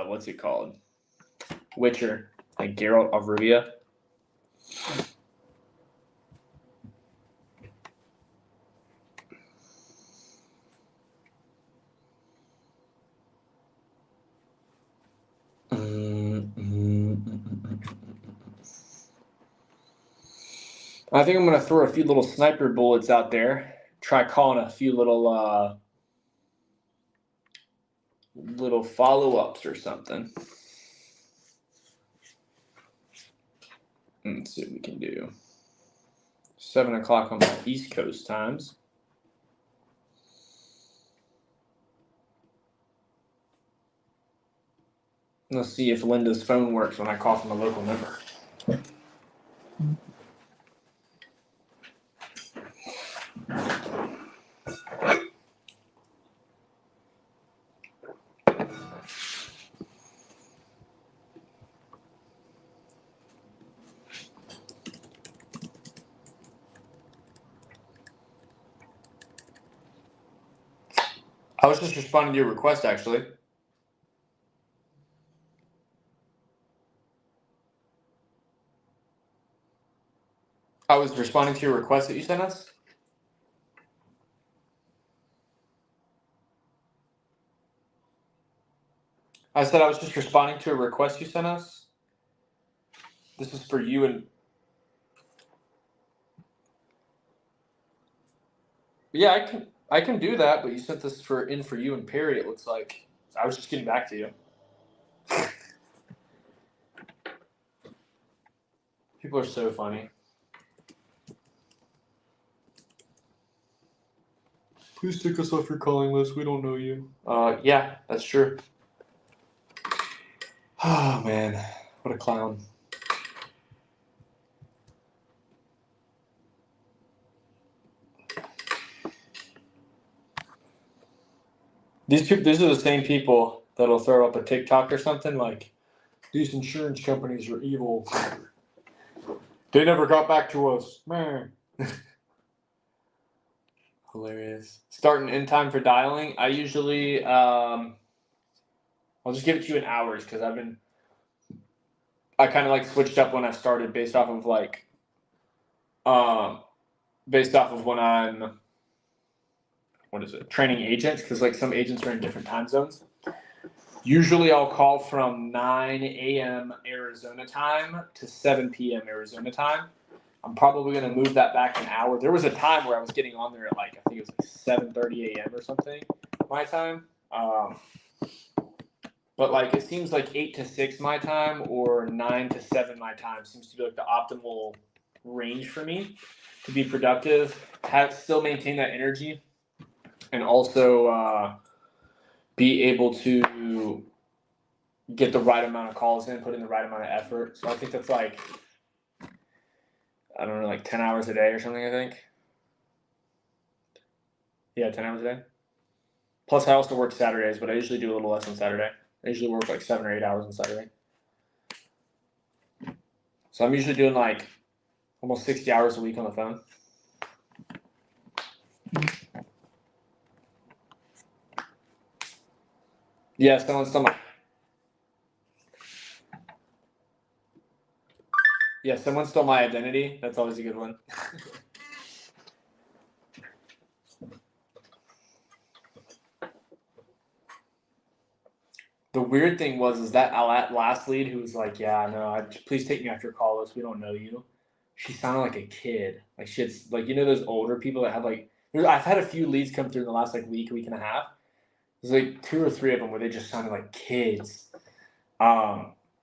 what's it called? Witcher, like Geralt of Rivia. I think I'm gonna throw a few little sniper bullets out there. Try calling a few little follow-ups or something. Let's see what we can do. 7 o'clock on the East Coast times. Let's see if Linda's phone works when I call from a local number. I was just responding to your request, actually. I was responding to your request that you sent us. I said I was just responding to a request you sent us. This is for you and. Yeah, I can do that, but you sent this for you and Perry. It looks like I was just getting back to you. People are so funny. Please take us off your calling list. We don't know you. Yeah, that's true. Oh man, what a clown. These are the same people that'll throw up a TikTok or something like, these insurance companies are evil. They never got back to us. Man. Hilarious. Start and end time for dialing. I usually, I'll just give it to you in hours because I kind of like switched up when I started based off of when I'm, training agents, because like some agents are in different time zones. Usually I'll call from 9 a.m. Arizona time to 7 p.m. Arizona time. I'm probably going to move that back an hour. There was a time where I was getting on there at I think it was 7:30 a.m. or something, my time. But it seems like 8 to 6 my time or 9 to 7 my time seems to be the optimal range for me to be productive, still maintain that energy. and also be able to get the right amount of calls in, put in the right amount of effort. So I think that's like, I don't know, like 10 hours a day or something, I think. Yeah, 10 hours a day. Plus I also work Saturdays, but I usually do a little less on Saturday. I usually work like 7 or 8 hours on Saturday. So I'm usually doing like almost 60 hours a week on the phone. Yeah, someone stole my someone stole my identity. That's always a good one. The weird thing was that last lead who was like, yeah, no, please take me off your call list. We don't know you. She sounded like a kid. Like shit's like, you know, those older people that have like, I've had a few leads come through in the last like week and a half. There's like 2 or 3 of them where they just sounded like kids.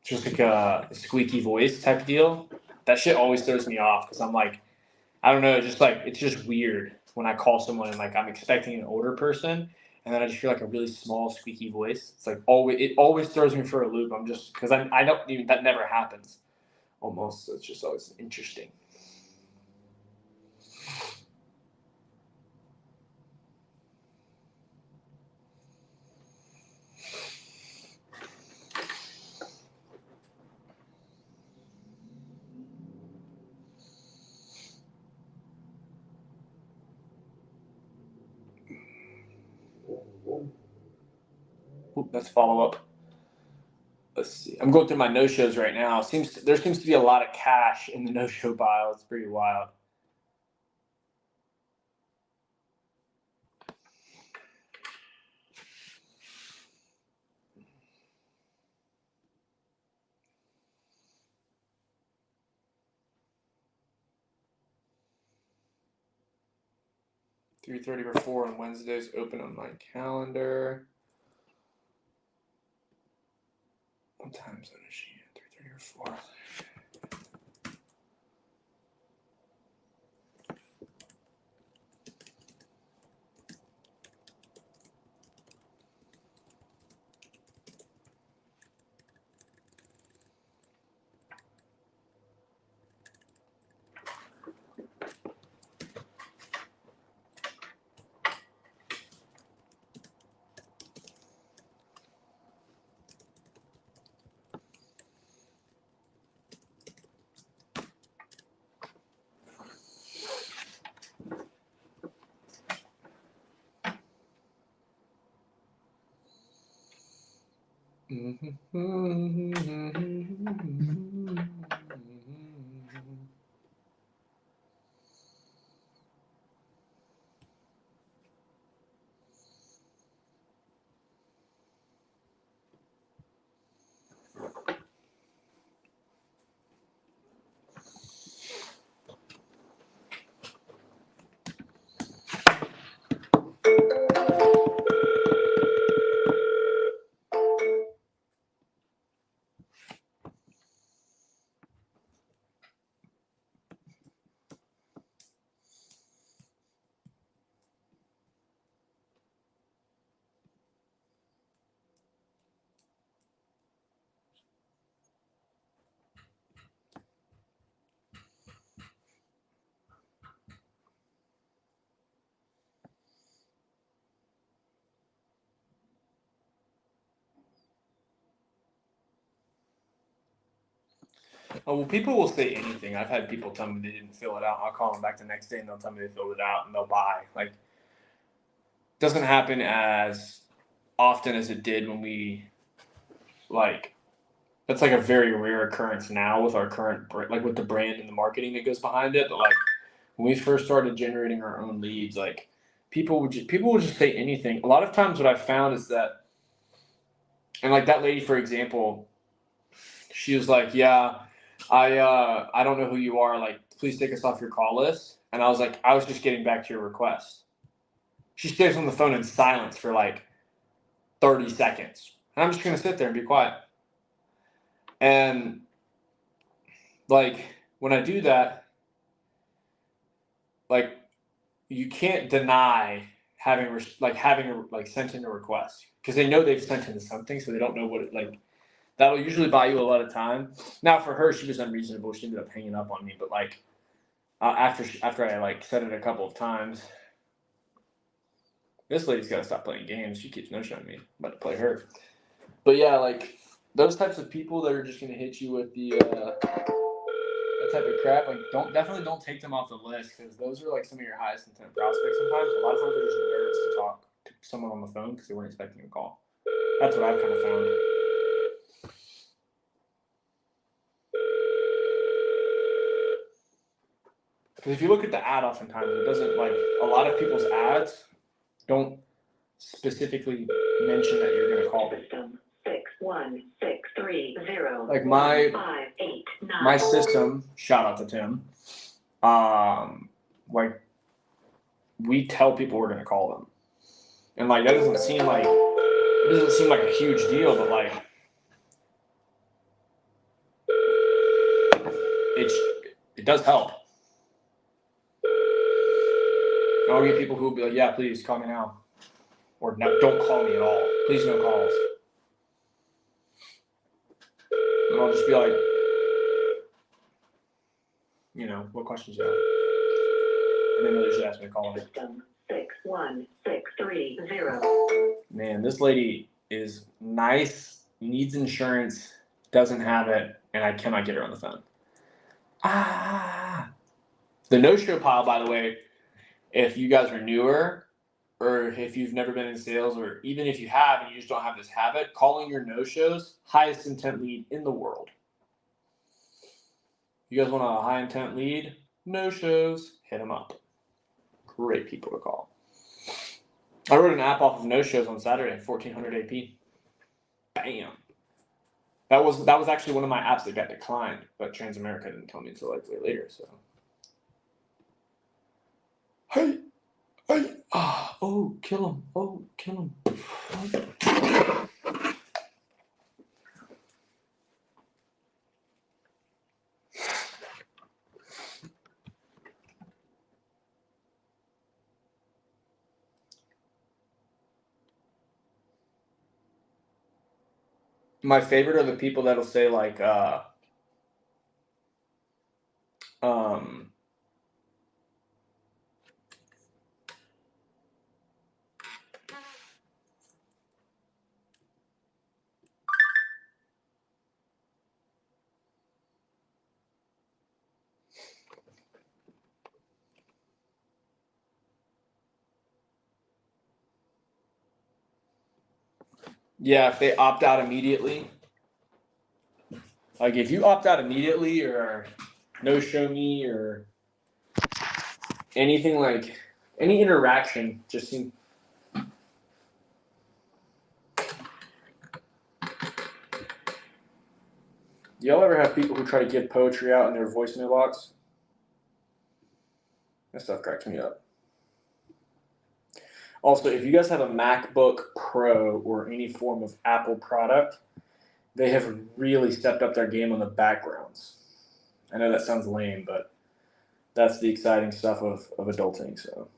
Just like a squeaky voice type deal. That shit always throws me off because I'm like, I don't know, just like it's just weird when I call someone and like I'm expecting an older person and then I just hear like a really small squeaky voice. It's like it always throws me for a loop. I'm just because I don't even, that never happens almost. So it's just always interesting. Oop, that's follow up. Let's see. I'm going through my no shows right now. There seems to be a lot of cash in the no show pile. It's pretty wild. $3:30 or 4 on Wednesdays open on my calendar. What time zone is she at? 3:30 or 4? Oh, well, people will say anything. I've had people tell me they didn't fill it out. I'll call them back the next day and they'll tell me they filled it out and they'll buy. Like, doesn't happen as often as it did when we, like, that's like a very rare occurrence now with our current, like with the brand and the marketing that goes behind it. But like, when we first started generating our own leads, like, people would just say anything. A lot of times what I've found is that, and like that lady, for example, she was like, yeah, I don't know who you are. Like, please take us off your call list. And I was like, I was just getting back to your request. She stays on the phone in silence for like 30 seconds. And I'm just going to sit there and be quiet. And like, when I do that, like, you can't deny having sent in a request because they know they've sent in something, so they don't know what it like. That will usually buy you a lot of time. Now for her, she was unreasonable. She ended up hanging up on me, but like after I like said it a couple of times, this lady's got to stop playing games. She keeps no-showing me. I'm about to play her. But yeah, like those types of people that are just gonna hit you with the that type of crap, like definitely don't take them off the list because those are like some of your highest intent prospects. Sometimes a lot of times they're just nervous to talk to someone on the phone because they weren't expecting a call. That's what I've kind of found. Because if you look at the ad, oftentimes it doesn't like a lot of people's ads don't specifically mention that you're gonna call them. 61630. Like my system, shout out to Tim. Like we tell people we're gonna call them, and like that doesn't seem like a huge deal, but like it does help. I'll get people who will be like, yeah, please call me now, or no, don't call me at all. Please no calls. And I'll just be like, you know, what questions you have? And then they'll just ask me to call them. 61630. Man, this lady is nice, needs insurance, doesn't have it, and I cannot get her on the phone. The no-show pile, by the way, if you guys are newer, or if you've never been in sales, or even if you have and you just don't have this habit, calling your no-shows, highest intent lead in the world. You guys want a high intent lead? No-shows, hit them up. Great people to call. I wrote an app off of no-shows on Saturday, 1400 AP. Bam. That was actually one of my apps that got declined, but Transamerica didn't tell me until like way later. So, hey, kill him! Oh, kill him! My favorite are the people that'll say like, yeah, if they opt out immediately. Like if you opt out immediately or no show me or anything like any interaction just seems. Do y'all ever have people who try to give poetry out in their voicemail box? That stuff cracks me up. Also, if you guys have a MacBook Pro or any form of Apple product, they have really stepped up their game on the backgrounds. I know that sounds lame, but that's the exciting stuff of adulting. So.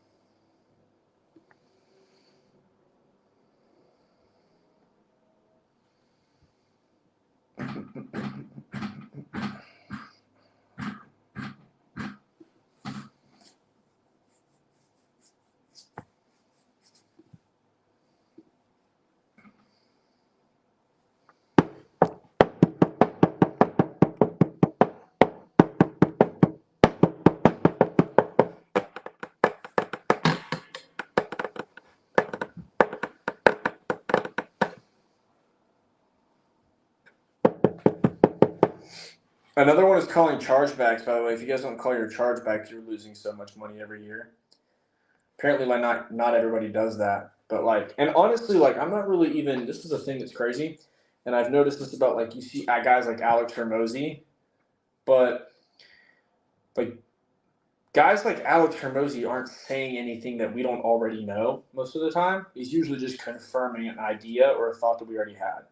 Another one is calling chargebacks, by the way. If you guys don't call your chargebacks, you're losing so much money every year. Apparently, like not everybody does that. But like, and honestly, like I'm not really even, this is a thing that's crazy. And I've noticed this about like, you see guys like Alex Hormozy, but like guys like Alex Hormozy aren't saying anything that we don't already know most of the time. He's usually just confirming an idea or a thought that we already had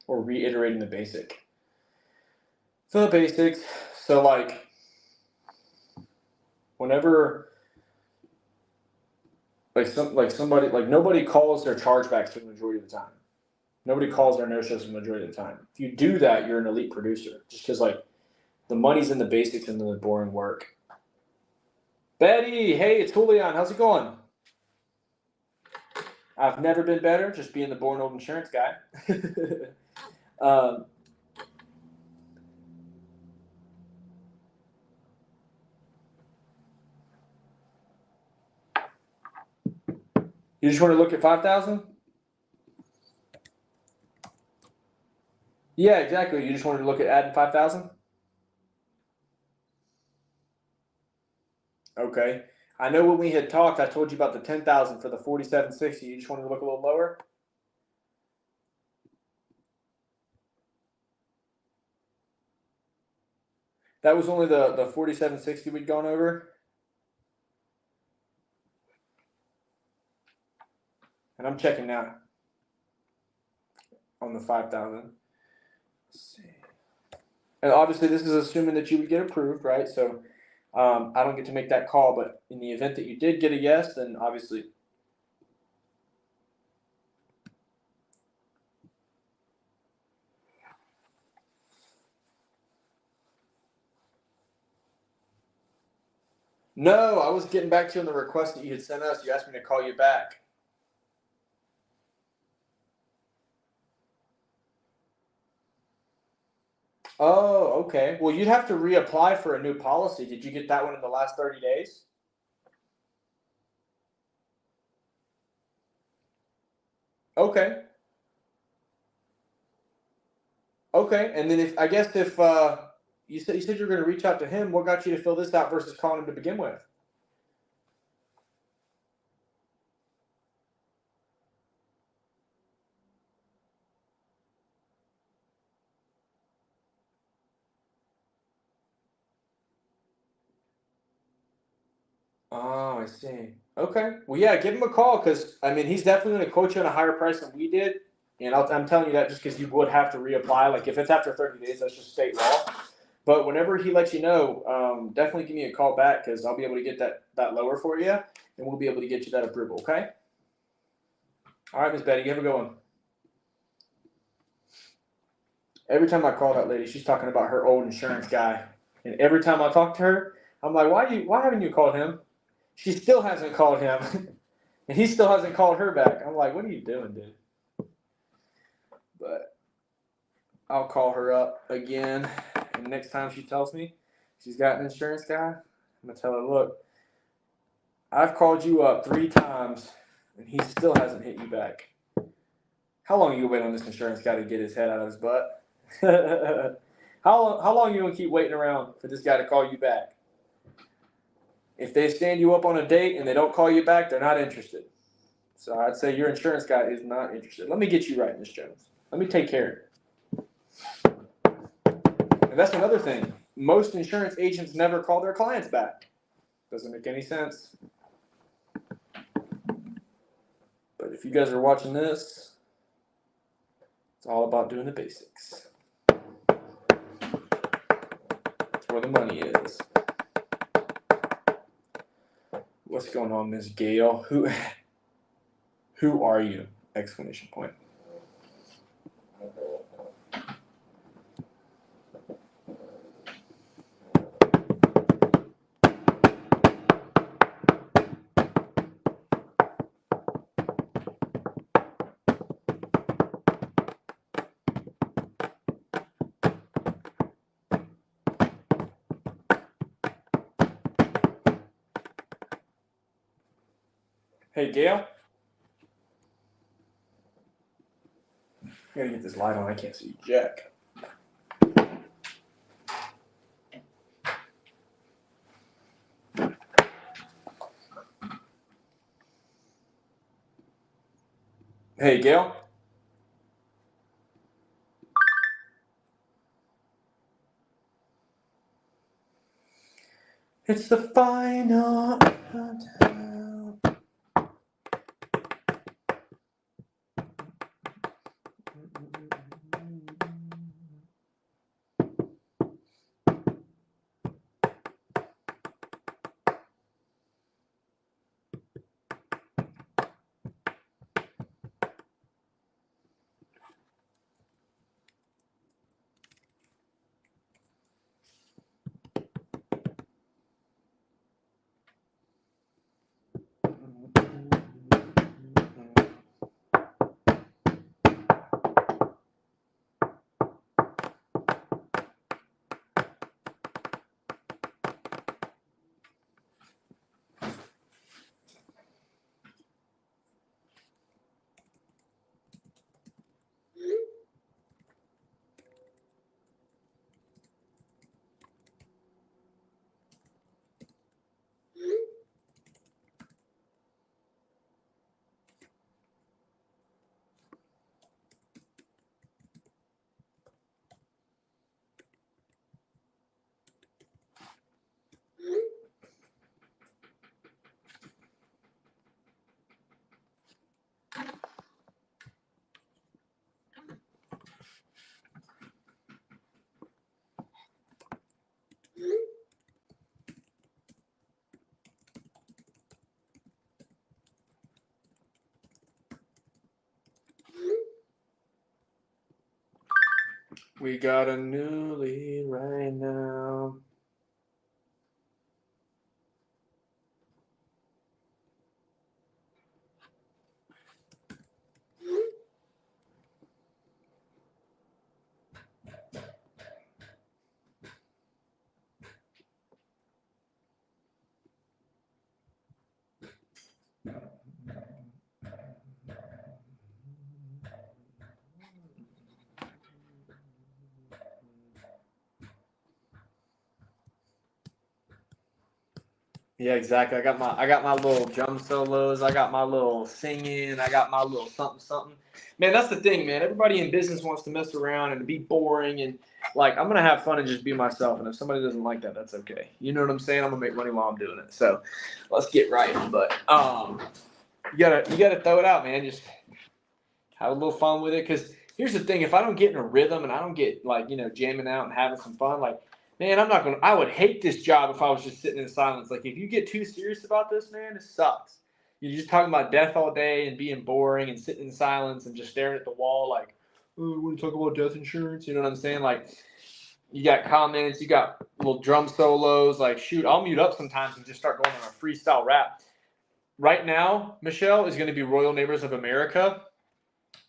or reiterating the basics. So like whenever Somebody nobody calls their chargebacks for the majority of the time. Nobody calls their no-shows for the majority of the time. If you do that, you're an elite producer. Just because the money's in the basics and the boring work. Betty, hey, it's Julian. How's it going? I've never been better, just being the boring old insurance guy. You just want to look at 5,000? Yeah, exactly. You just wanted to look at adding 5,000? Okay. I know when we had talked, I told you about the 10,000 for the 4760. You just wanted to look a little lower? That was only the 4760 we'd gone over. And I'm checking now on the 5,000. Let's see. And obviously, this is assuming that you would get approved, right? So I don't get to make that call, but in the event that you did get a yes, then obviously. No, I was getting back to you on the request that you had sent us. You asked me to call you back. Oh, okay. Well, you'd have to reapply for a new policy. Did you get that one in the last 30 days? Okay. Okay. And then if you said you were going to reach out to him, what got you to fill this out versus calling him to begin with? Oh, I see. Okay. Well, yeah, give him a call because he's definitely going to quote you on a higher price than we did, and I'm telling you that just because you would have to reapply. Like if it's after 30 days, that's just state law. But whenever he lets you know, definitely give me a call back because I'll be able to get that lower for you, and we'll be able to get you that approval. Okay. All right, Miss Betty, you have a good one. Every time I call that lady, she's talking about her old insurance guy, and every time I talk to her, I'm like, why haven't you called him? She still hasn't called him, and he still hasn't called her back. I'm like, what are you doing, dude? But I'll call her up again, and next time she tells me she's got an insurance guy, I'm gonna tell her, look, I've called you up 3 times, and he still hasn't hit you back. How long are you waiting on this insurance guy to get his head out of his butt? How long are you gonna keep waiting around for this guy to call you back? If they stand you up on a date and they don't call you back, they're not interested. So I'd say your insurance guy is not interested. Let me get you right, Miss Jones. Let me take care of it. And that's another thing. Most insurance agents never call their clients back. Doesn't make any sense. But if you guys are watching this, it's all about doing the basics. That's where the money is. What's going on, Miss Gail? Who are you? Exclamation point. Hey, Gail? I gotta get this light on. I can't see jack. Hey, Gail? It's the final countdown. We got a new lead right now. Yeah, exactly. I got my little drum solos. I got my little singing. I got my little something something. Man, that's the thing, man. Everybody in business wants to mess around and be boring and like I'm gonna have fun and just be myself. And if somebody doesn't like that, that's okay. You know what I'm saying? I'm gonna make money while I'm doing it. So let's get right. But you gotta throw it out, man. Just have a little fun with it. Because here's the thing: if I don't get in a rhythm and I don't get like jamming out and having some fun, like man, I would hate this job if I was just sitting in silence. Like if you get too serious about this, man, it sucks. You're just talking about death all day and being boring and sitting in silence and just staring at the wall. Like, oh, we want to talk about death insurance. You know what I'm saying? Like, you got comments, you got little drum solos. Like, shoot, I'll mute up sometimes and just start going on a freestyle rap. Right now, Michelle is going to be Royal Neighbors of America.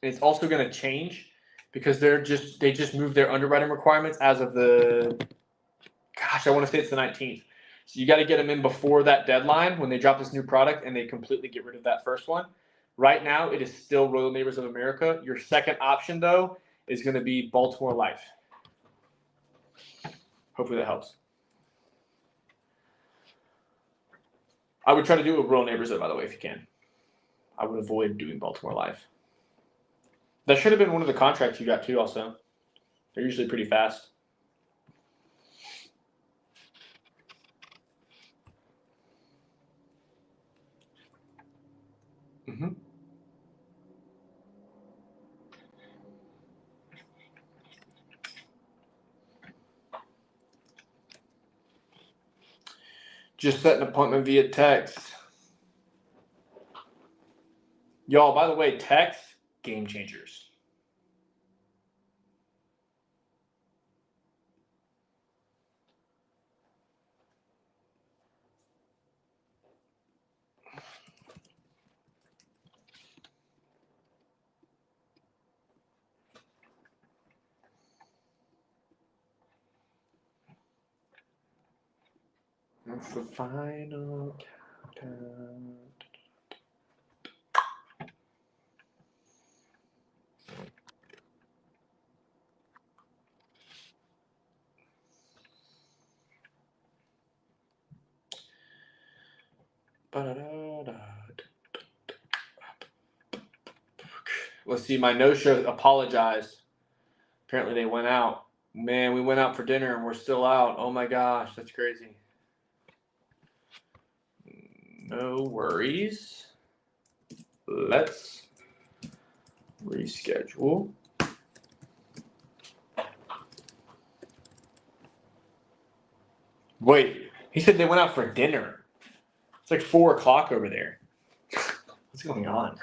It's also going to change because they just moved their underwriting requirements as of I want to say it's the 19th. So you got to get them in before that deadline when they drop this new product and they completely get rid of that first one. Right now, it is still Royal Neighbors of America. Your second option, though, is going to be Baltimore Life. Hopefully that helps. I would try to do a Royal Neighbors, though, by the way, if you can. I would avoid doing Baltimore Life. That should have been one of the contracts you got, too, also. They're usually pretty fast. Mm-hmm. Just set an appointment via text. Y'all, by the way, text, game changers. It's the final countdown. Let's see, my no-show apologized. Apparently they went out. Man, we went out for dinner and we're still out. Oh my gosh, that's crazy. No worries. Let's reschedule. Wait, he said they went out for dinner. It's like 4 o'clock over there. What's going on?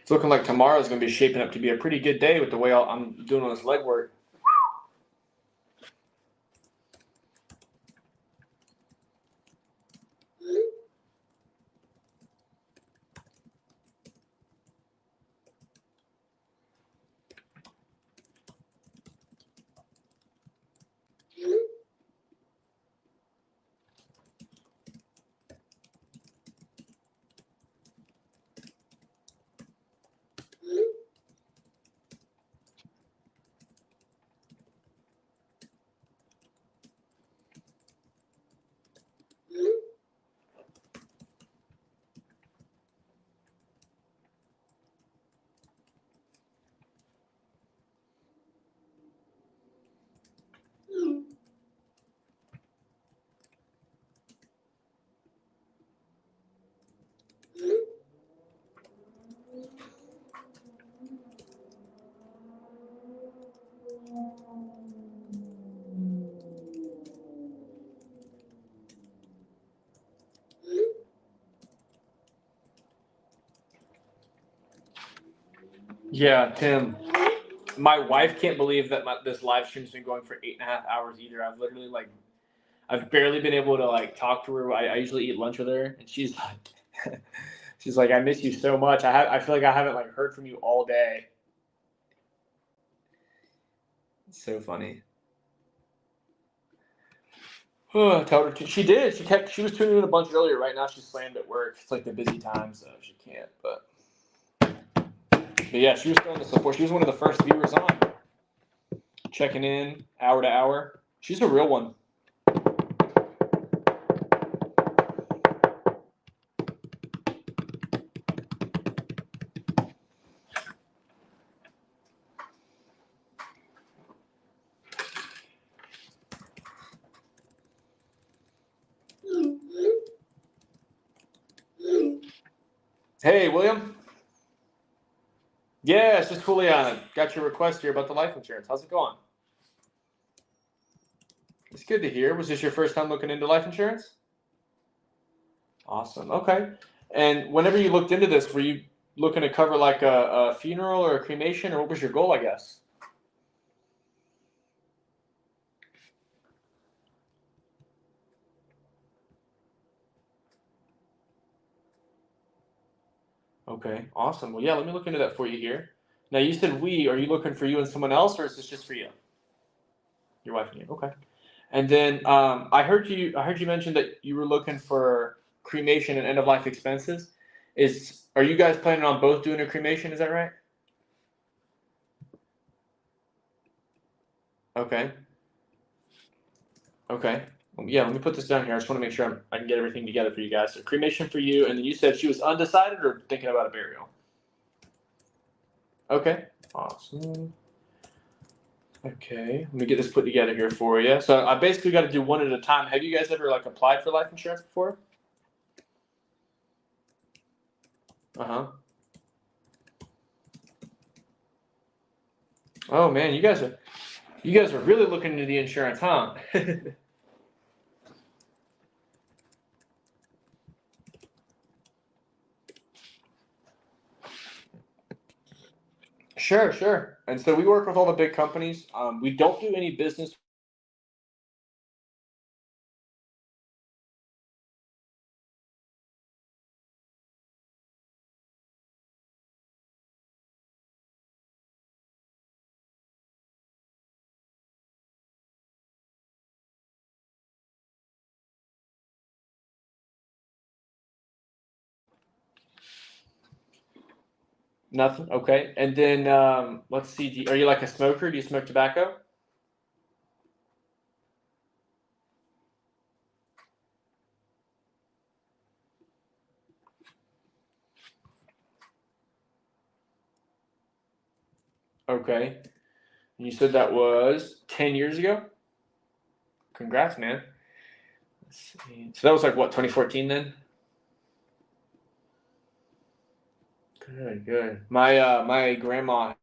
It's looking like tomorrow's going to be shaping up to be a pretty good day with the way I'm doing all this leg work. Yeah, Tim. My wife can't believe that this live stream's been going for 8.5 hours either. I've barely been able to talk to her. I usually eat lunch with her, and she's like, she's like, I miss you so much. I feel like I haven't heard from you all day. It's so funny. I told her she did. She was tuning in a bunch earlier. Right now she's slammed at work. It's like the busy time, so she can't. But yeah, she was still in the support. She was one of the first viewers on, checking in hour to hour. She's a real one. Hey, William. Yeah, it's just Juliana. Got your request here about the life insurance. How's it going? It's good to hear. Was this your first time looking into life insurance? Awesome. Okay. And whenever you looked into this, were you looking to cover a funeral or a cremation, or what was your goal, I guess? Okay, awesome. Well, yeah, let me look into that for you here. Now, you said we. Are you looking for you and someone else, or is this just for you? Your wife and you. Okay. And then I heard you. I heard you mention that you were looking for cremation and end of life expenses. Are you guys planning on both doing a cremation? Is that right? Okay. Okay. Yeah, let me put this down here. I just want to make sure I can get everything together for you guys. So cremation for you, and then you said she was undecided or thinking about a burial. Okay. Awesome. Okay, let me get this put together here for you. So I basically got to do one at a time. Have you guys ever applied for life insurance before? Uh-huh. Oh man, you guys are really looking into the insurance, huh? Sure, sure. And so we work with all the big companies. We don't do any business Nothing. Okay. And then let's see. Are you like a smoker? Do you smoke tobacco? Okay. And you said that was 10 years ago? Congrats, man. Let's see. So that was what, 2014 then? Good, good. My grandma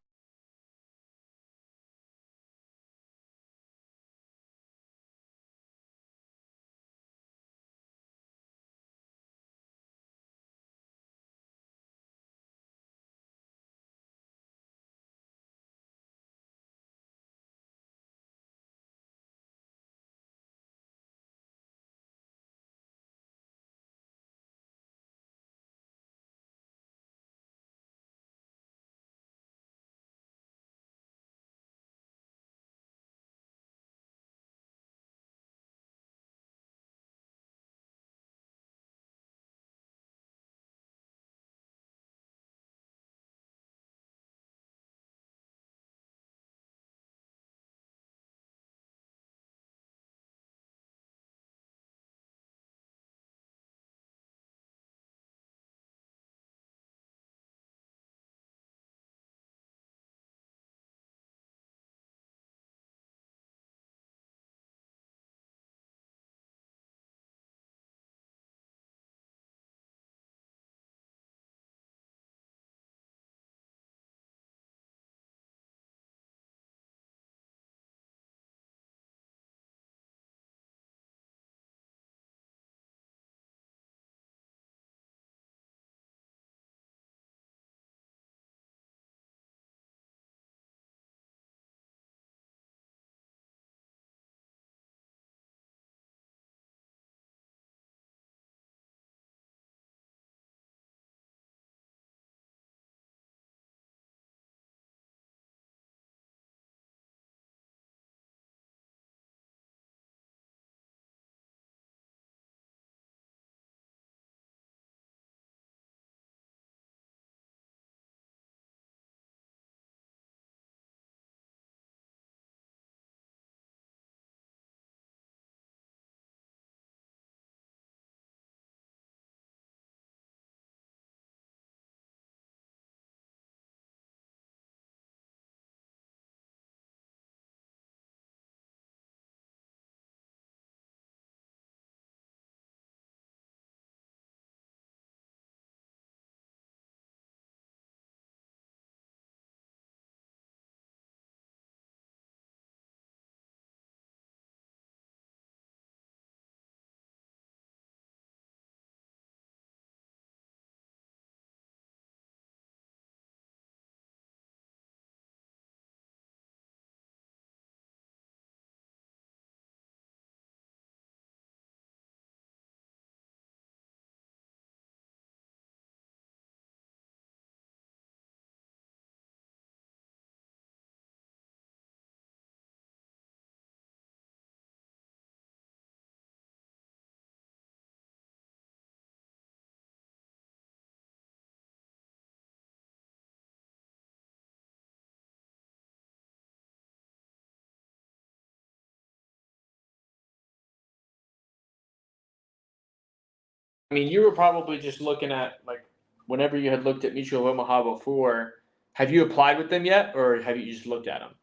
I mean, you were probably just looking at, like, whenever you had looked at Mutual of Omaha before, have you applied with them yet, or have you just looked at them?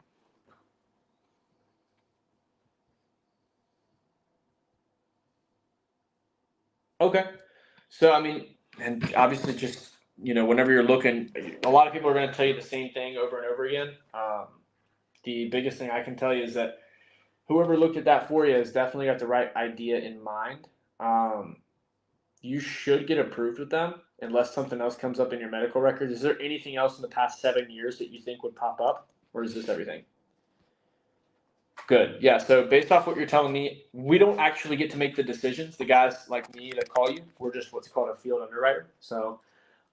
Okay. So, I mean, and obviously just, whenever you're looking, a lot of people are going to tell you the same thing over and over again. The biggest thing I can tell you is that whoever looked at that for you has definitely got the right idea in mind. You should get approved with them unless something else comes up in your medical records. Is there anything else in the past 7 years that you think would pop up, or is this everything? Good. Yeah. So based off what you're telling me, we don't actually get to make the decisions. The guys like me that call you, we're just what's called a field underwriter. So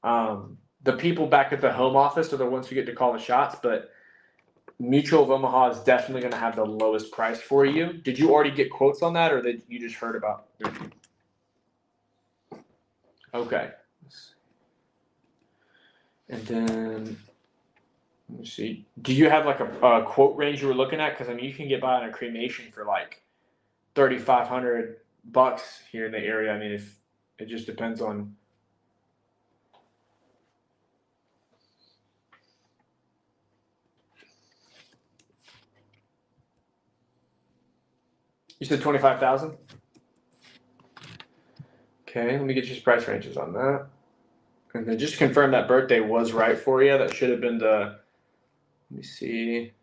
the people back at the home office are the ones who get to call the shots, but Mutual of Omaha is definitely going to have the lowest price for you. Did you already get quotes on that, or did you just heard about it? Okay. And then, let me see. Do you have like a quote range you were looking at? Because I mean, you can get by on a cremation for like $3,500 here in the area. I mean, if it just depends on. You said 25,000. Okay, let me get you price ranges on that. And then just confirm that birthday was right for you. That should have been the. Let me see.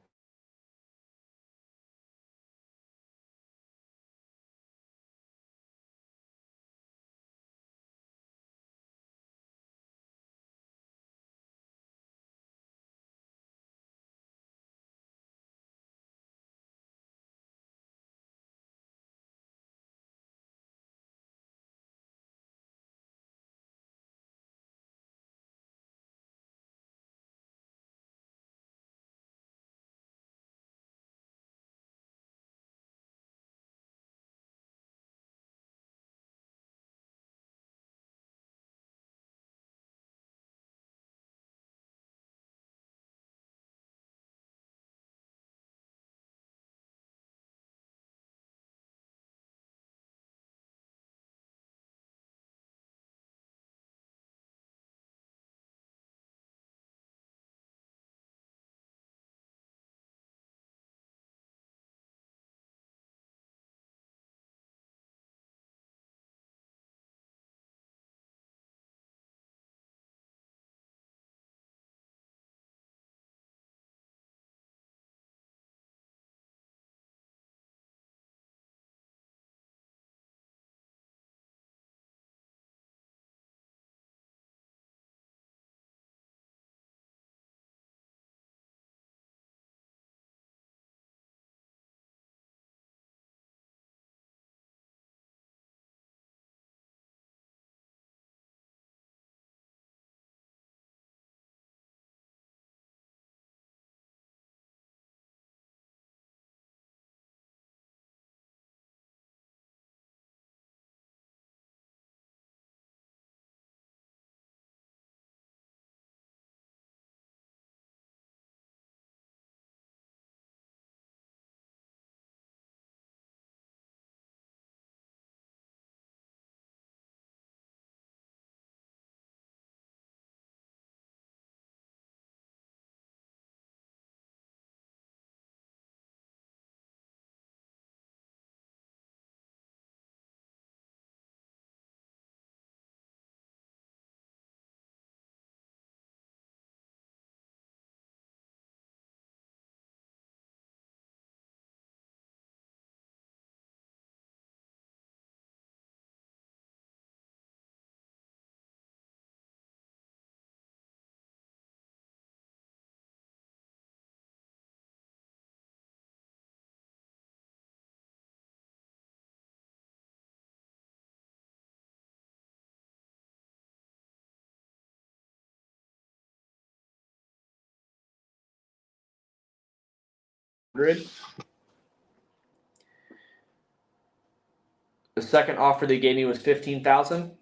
The second offer they gave me was 15,000,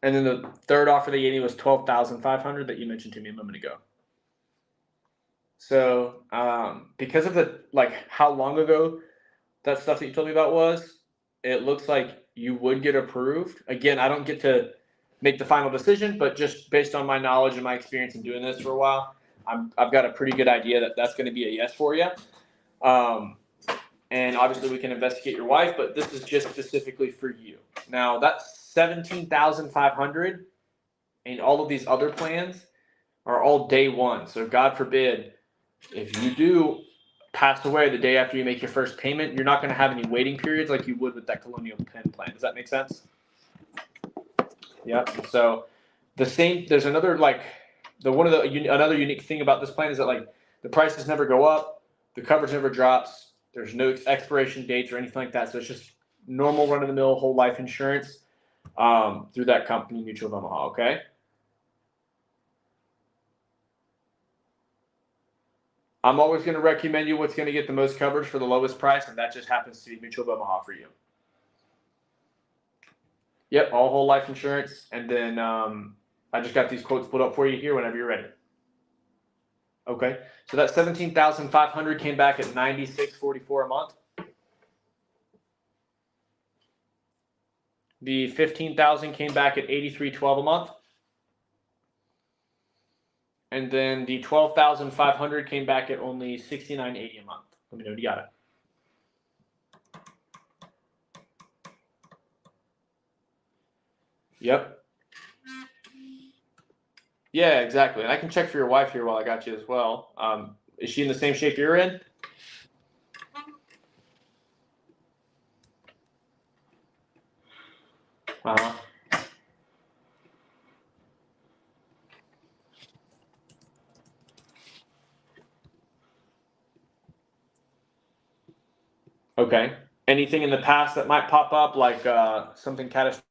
and then the third offer they gave me was 12,500 that you mentioned to me a moment ago. So, because of the how long ago that stuff that you told me about was, it looks like you would get approved. Again, I don't get to make the final decision, but just based on my knowledge and my experience in doing this for a while, I've got a pretty good idea that that's going to be a yes for you. And obviously we can investigate your wife, but this is just specifically for you. Now that's 17,500, and all of these other plans are all day one. So God forbid, if you do pass away the day after you make your first payment, you're not going to have any waiting periods like you would with that Colonial Penn plan. Does that make sense? Yep. So there's another another unique thing about this plan is that like the prices never go up, the coverage never drops, there's no expiration dates or anything like that. So it's just normal run of the mill whole life insurance through that company, Mutual of Omaha. Okay. I'm always going to recommend you what's going to get the most coverage for the lowest price, and that just happens to be Mutual of Omaha for you. Yep, all whole life insurance, and then I just got these quotes put up for you here whenever you're ready. Okay, so that 17,500 came back at $96.44 a month. The 15,000 came back at $83.12 a month. And then the 12,500 came back at only $69.80 a month. Let me know if you got it. Yep. Yeah, exactly. And I can check for your wife here while I got you as well. Is she in the same shape you're in? Uh-huh. Okay. Anything in the past that might pop up, like something catastrophic?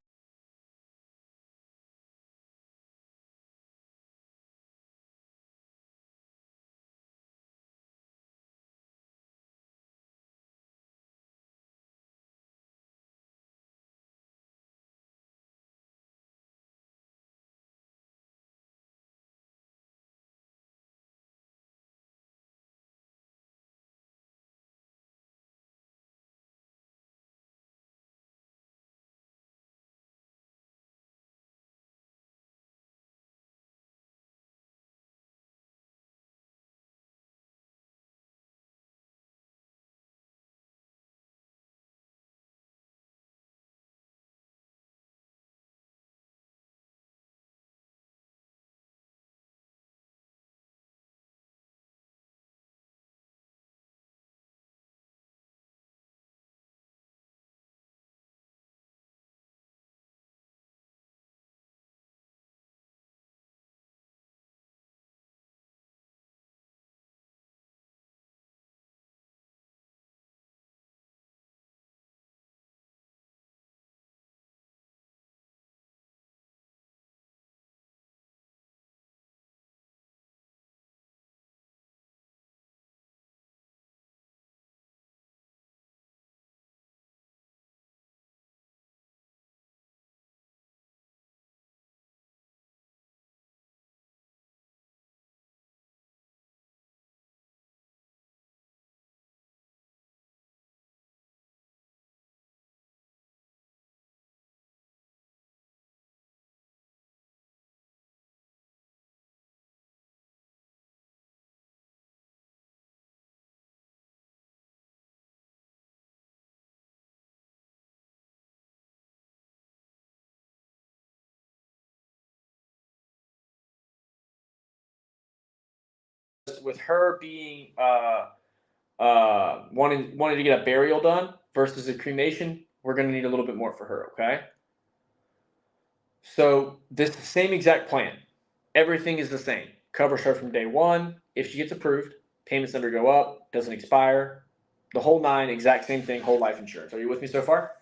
With her being wanting to get a burial done versus a cremation, we're going to need a little bit more for her. Okay. So this same exact plan, everything is the same. Covers her from day one. If she gets approved, payments never go up, doesn't expire. The whole nine, exact same thing, whole life insurance. Are you with me so far?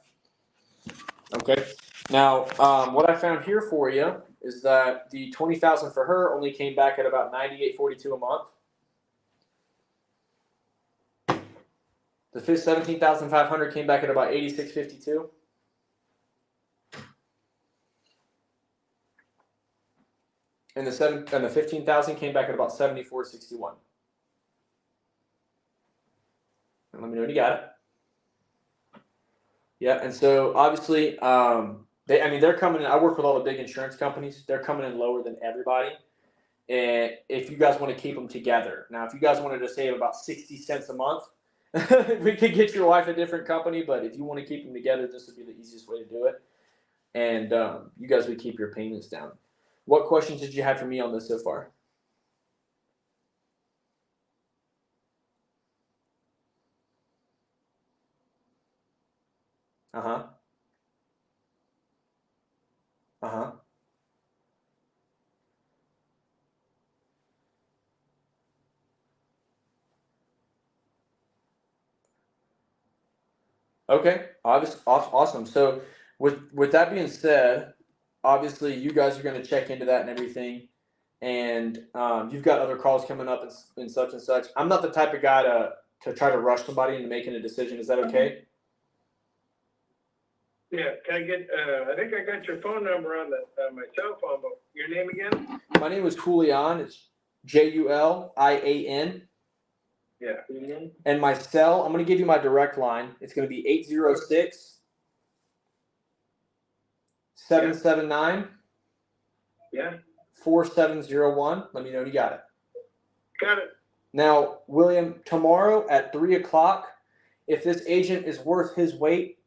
Okay. Now, what I found here for you is that the 20,000 for her only came back at about $98.42 a month. The 17,500 came back at about $86.52. And the 15,000 came back at about $74.61. And let me know when you got it. Yeah, and so obviously, they're coming in. I work with all the big insurance companies. They're coming in lower than everybody. And if you guys want to keep them together, now, if you guys wanted to save about 60 cents a month, we could get your wife a different company. But if you want to keep them together, this would be the easiest way to do it. And you guys would keep your payments down. What questions did you have for me on this so far? Uh-huh. Uh-huh. Okay. Awesome. So with that being said, obviously you guys are going to check into that and everything. And you've got other calls coming up and such and such. I'm not the type of guy to try to rush somebody into making a decision. Is that okay? Yeah, can I get, I think I got your phone number on my cell phone, but your name again? My name is Julian. It's Julian. Yeah. Mm-hmm. And my cell, I'm going to give you my direct line. It's going to be 806 779 Yeah. 4701. Let me know you got it. Got it. Now, William, tomorrow at 3 o'clock, if this agent is worth his weight,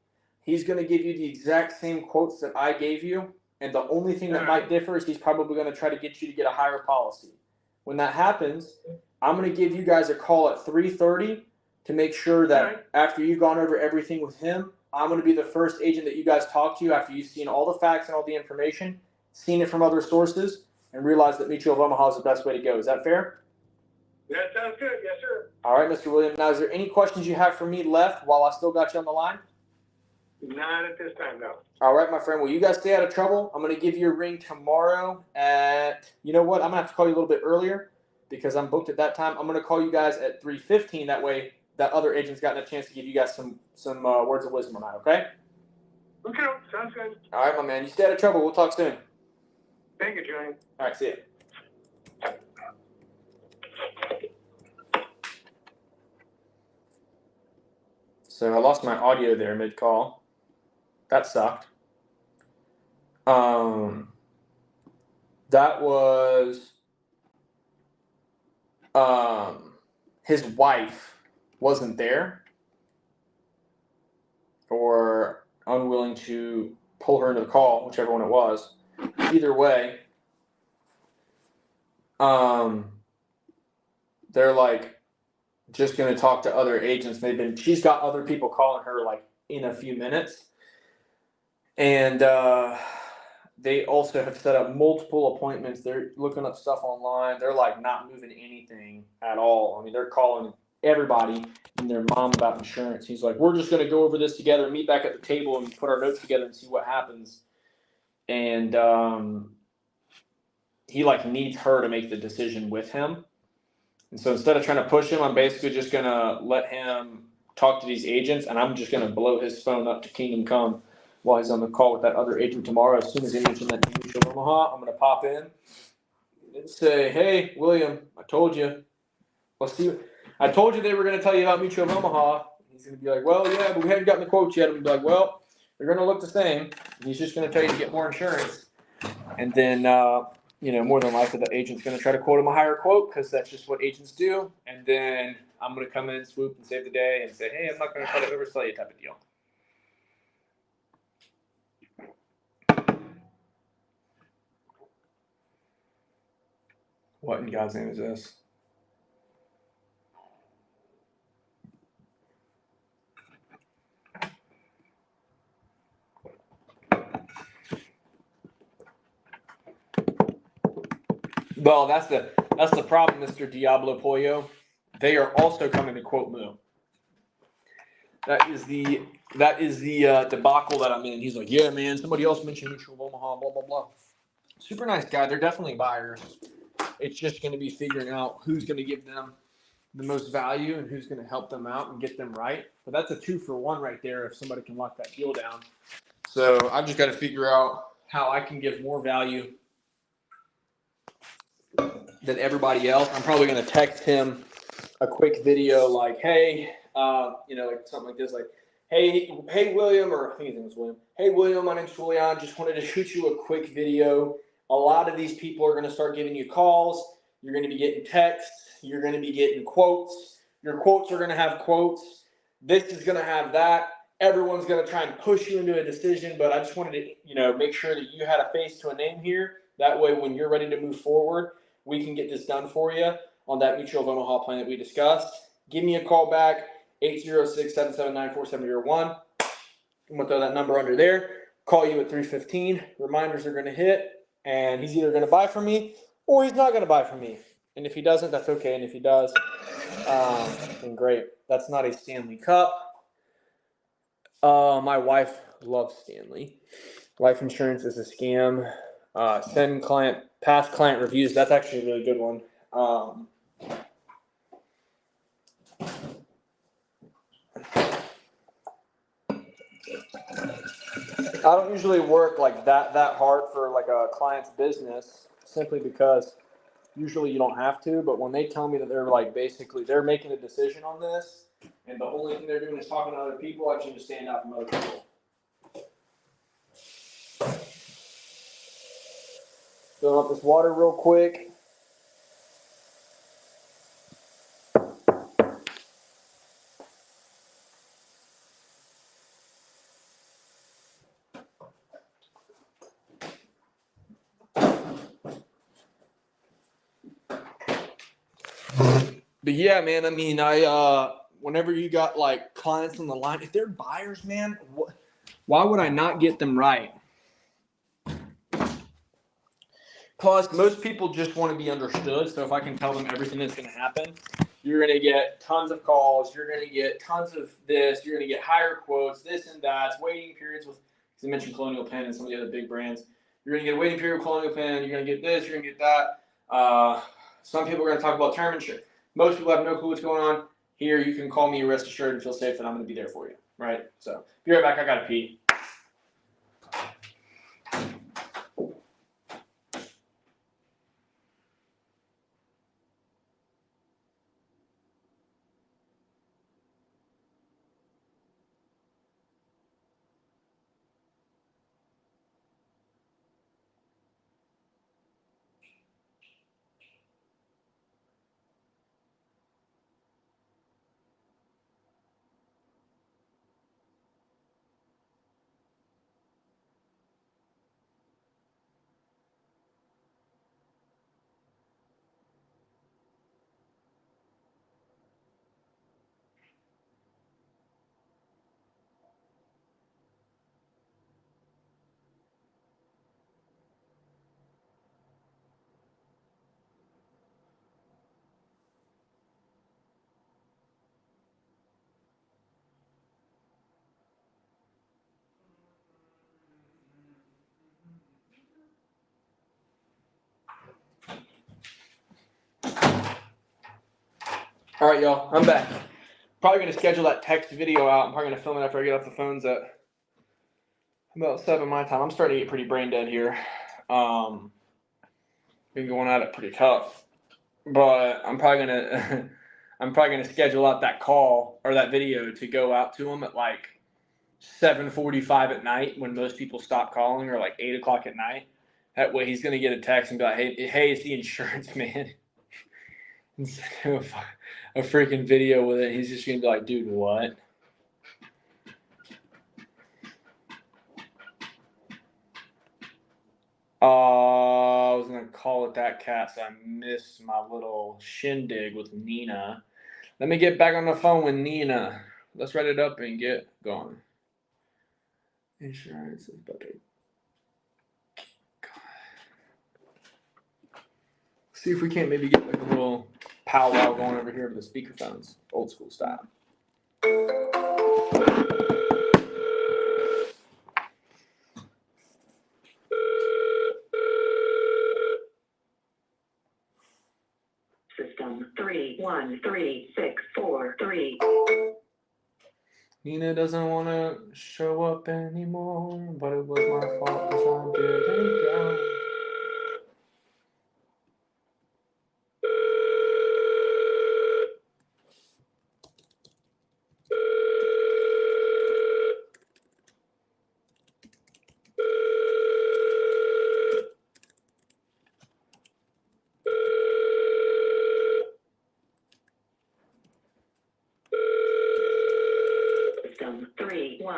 he's going to give you the exact same quotes that I gave you. And the only thing that might differ is he's probably going to try to get you to get a higher policy. When that happens, I'm going to give you guys a call at 3:30 to make sure that after you've gone over everything with him, I'm going to be the first agent that you guys talk to after you've seen all the facts and all the information, seen it from other sources, and realized that Mutual of Omaha is the best way to go. Is that fair? That sounds good. Yes, sir. All right, Mr. William. Now, is there any questions you have for me left while I still got you on the line? Not at this time, no. All right, my friend. Well, you guys stay out of trouble. I'm going to give you a ring tomorrow at, you know what? I'm going to have to call you a little bit earlier because I'm booked at that time. I'm going to call you guys at 3:15. That way that other agent's gotten a chance to give you guys some words of wisdom on that, okay? Okay, sounds good. All right, my man. You stay out of trouble. We'll talk soon. Thank you, Julian. All right, see ya. So I lost my audio there mid-call. That sucked. That was his wife wasn't there or unwilling to pull her into the call, whichever one it was. Either way, they're like just going to talk to other agents. She's got other people calling her like in a few minutes. And they also have set up multiple appointments. They're looking up stuff online. They're like not moving anything at all. I mean, they're calling everybody and their mom about insurance. He's like, we're just going to go over this together, meet back at the table and put our notes together and see what happens. And he like needs her to make the decision with him. And so instead of trying to push him, I'm basically just going to let him talk to these agents, and I'm just going to blow his phone up to Kingdom Come while he's on the call with that other agent tomorrow. As soon as he mentions that to Mutual of Omaha, I'm going to pop in and say, hey, William, I told you. Let's see. I told you they were going to tell you about Mutual of Omaha. He's going to be like, well, yeah, but we haven't gotten the quotes yet. I'm going to be like, well, they're going to look the same. He's just going to tell you to get more insurance. And then, more than likely the agent's going to try to quote him a higher quote because that's just what agents do. And then I'm going to come in, swoop, and save the day and say, hey, I'm not going to try to oversell you type of deal. What in God's name is this? Well, that's the problem, Mr. Diablo Pollo. They are also coming to quote Moo. That is the debacle that I'm in. He's like, yeah, man, somebody else mentioned Mutual of Omaha, blah, blah, blah. Super nice guy. They're definitely buyers. It's just going to be figuring out who's going to give them the most value and who's going to help them out and get them right. But that's a 2-for-1 right there if somebody can lock that deal down. So I've just got to figure out how I can give more value than everybody else. I'm probably going to text him a quick video like, hey, like something like this, like, Hey, William, or I think his name was William. Hey, William, my name's Julian. Just wanted to shoot you a quick video. A lot of these people are going to start giving you calls. You're going to be getting texts. You're going to be getting quotes. Your quotes are going to have quotes. This is going to have that. Everyone's going to try and push you into a decision, but I just wanted to, make sure that you had a face to a name here. That way, when you're ready to move forward, we can get this done for you on that Mutual of Omaha plan that we discussed. Give me a call back, 806-779-4701. I'm going to throw that number under there. Call you at 3:15. Reminders are going to hit, and he's either going to buy from me or he's not going to buy from me. And if he doesn't, that's okay. And if he does, then great. That's not a Stanley Cup. My wife loves Stanley. Life insurance is a scam. Send past client reviews. That's actually a really good one. I don't usually work like that hard for like a client's business, simply because usually you don't have to. But when they tell me that they're like basically they're making a decision on this, and the only thing they're doing is talking to other people, I should just stand out from other people. Fill up this water real quick. But yeah, man, I mean, whenever you got like clients on the line, if they're buyers, man, why would I not get them right? Plus, most people just want to be understood. So if I can tell them everything that's going to happen, you're going to get tons of calls. You're going to get tons of this. You're going to get higher quotes, this and that. Waiting periods with, because I mentioned Colonial Penn and some of the other big brands. You're going to get a waiting period with Colonial Penn. You're going to get this. You're going to get that. Some people are going to talk about term insurance. Most people have no clue what's going on. Here, you can call me, rest assured, and feel safe that I'm going to be there for you. Right? So, be right back. I got to pee. All right, y'all. I'm back. Probably going to schedule that text video out. I'm probably going to film it after I get off the phones at about 7 my time. I'm starting to get pretty brain dead here. Been going at it pretty tough. But I'm probably gonna schedule out that call or that video to go out to him at like 7:45 at night when most people stop calling, or like 8 o'clock at night. That way he's gonna get a text and be like, hey, it's the insurance man. Instead of a freaking video with it, he's just gonna be like, dude, what? I was gonna call it that, cat, so I missed my little shindig with Nina. Let me get back on the phone with Nina. Let's write it up and get going. Insurance is better. See if we can't maybe get like a little powwow going over here with the speakerphones, old school style. System 313643. Nina doesn't want to show up anymore, but it was my fault because I didn't go.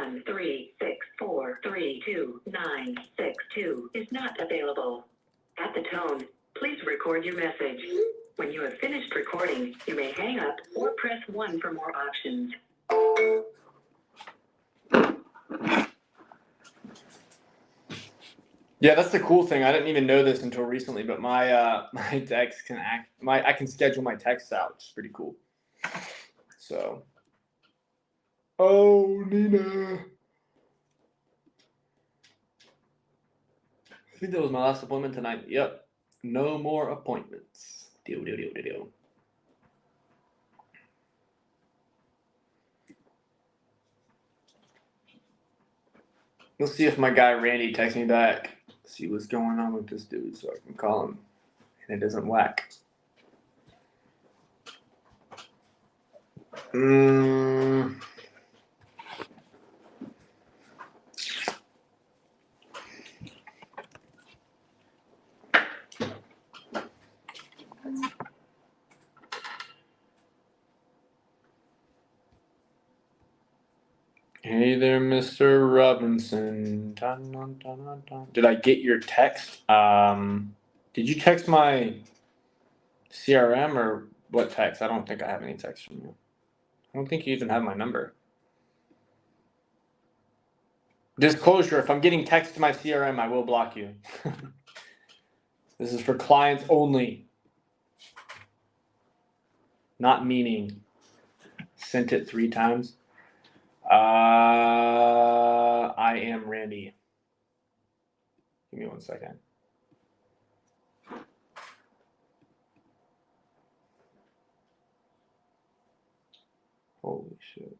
136432962 is not available. At the tone, please record your message. When you have finished recording, you may hang up or press 1 for more options. Yeah, that's the cool thing. I didn't even know this until recently, but my my text I can schedule my texts out, which is pretty cool. So, oh Nina, I think that was my last appointment tonight. Yep, no more appointments. Deal. Let's see if my guy Randy texts me back. See what's going on with this dude, so I can call him, and it doesn't whack. Hey there, Mr. Robinson. Dun, dun, dun, dun, dun. Did I get your text? Did you text my CRM or what text? I don't think I have any text from you. I don't think you even have my number. Disclosure, if I'm getting text to my CRM, I will block you. This is for clients only. Not meaning sent it 3 times. I am Randy. Give me 1 second. Holy shit.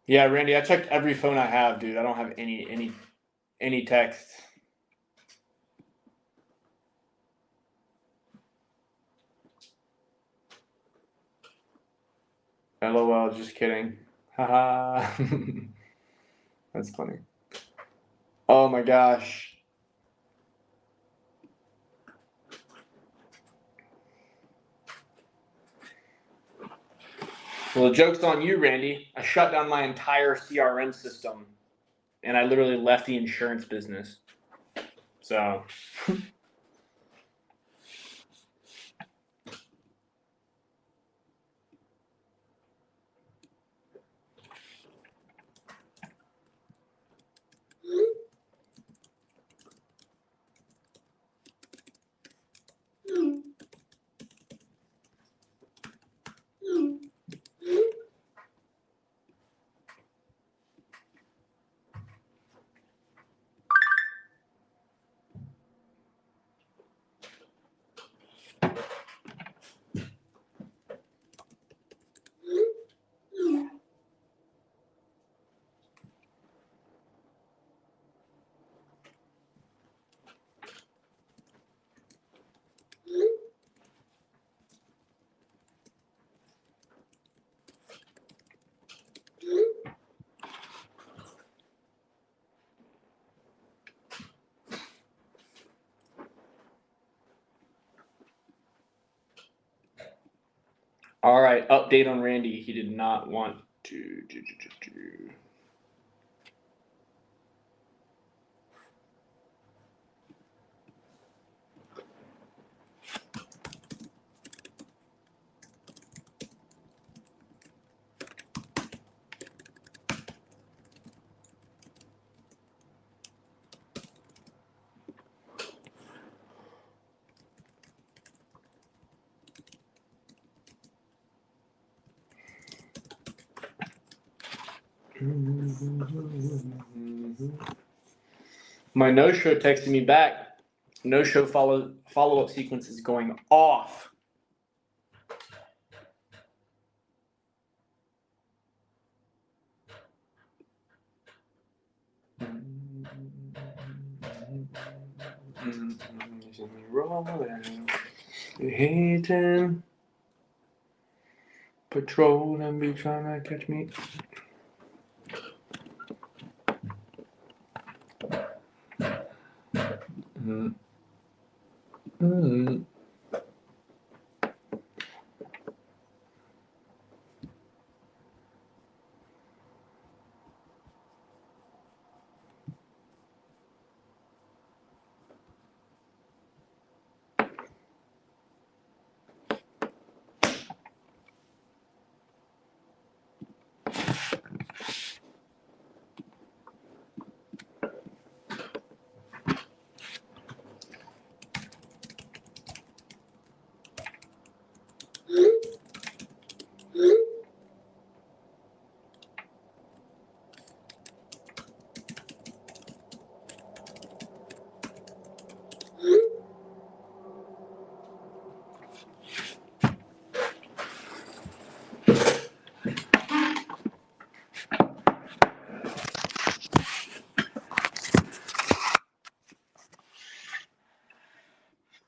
Yeah, Randy, I checked every phone I have, dude. I don't have any texts. LOL, just kidding. Haha. That's funny. Oh my gosh. Well, the joke's on you, Randy. I shut down my entire CRM system, and I literally left the insurance business. So. All right, update on Randy. He did not want to. My no-show texted me back. No-show follow-up sequence is going off. You hate him. Patrol and be trying to catch me. Mm-hmm. Mm-hmm.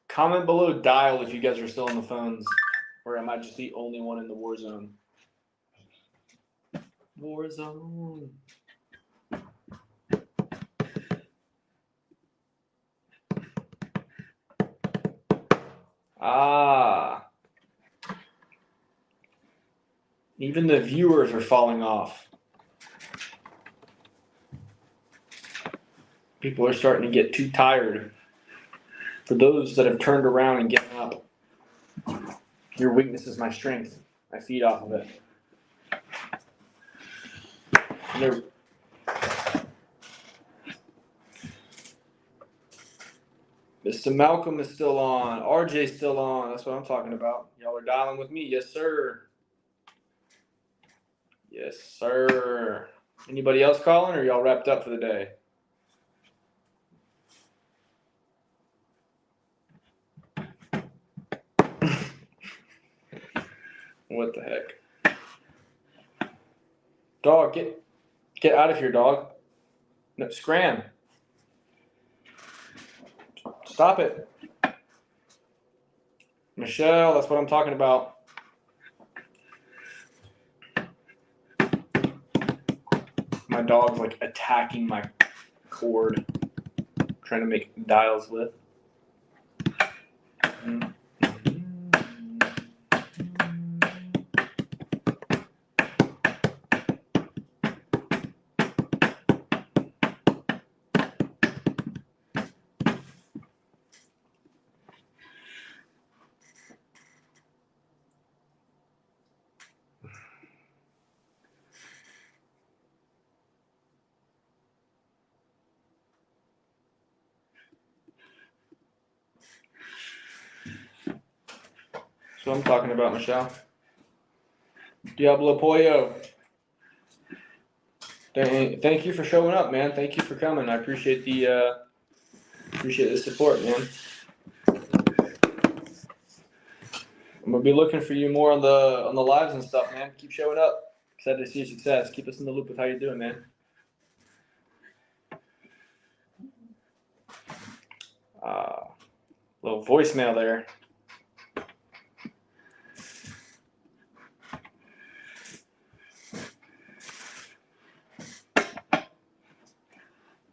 Comment below dial if you guys are still on the phones, or am I just the only one in the war zone? War zone. Ah. Even the viewers are falling off. People are starting to get too tired. For those that have turned around and given up, your weakness is my strength. I feed off of it. Mr. Malcolm is still on. RJ's still on. That's what I'm talking about. Y'all are dialing with me. Yes, sir. Yes, sir. Anybody else calling, or y'all wrapped up for the day? What the heck? Dog, get out of here, dog. No, scram. Stop it. Michelle, that's what I'm talking about. My dog's like attacking my cord, trying to make dials with. That's what I'm talking about, Michelle. Diablo Pollo. Thank you for showing up, man. Thank you for coming. I appreciate the support, man. I'm gonna be looking for you more on the lives and stuff, man. Keep showing up. Excited to see your success. Keep us in the loop with how you're doing, man. Little voicemail there.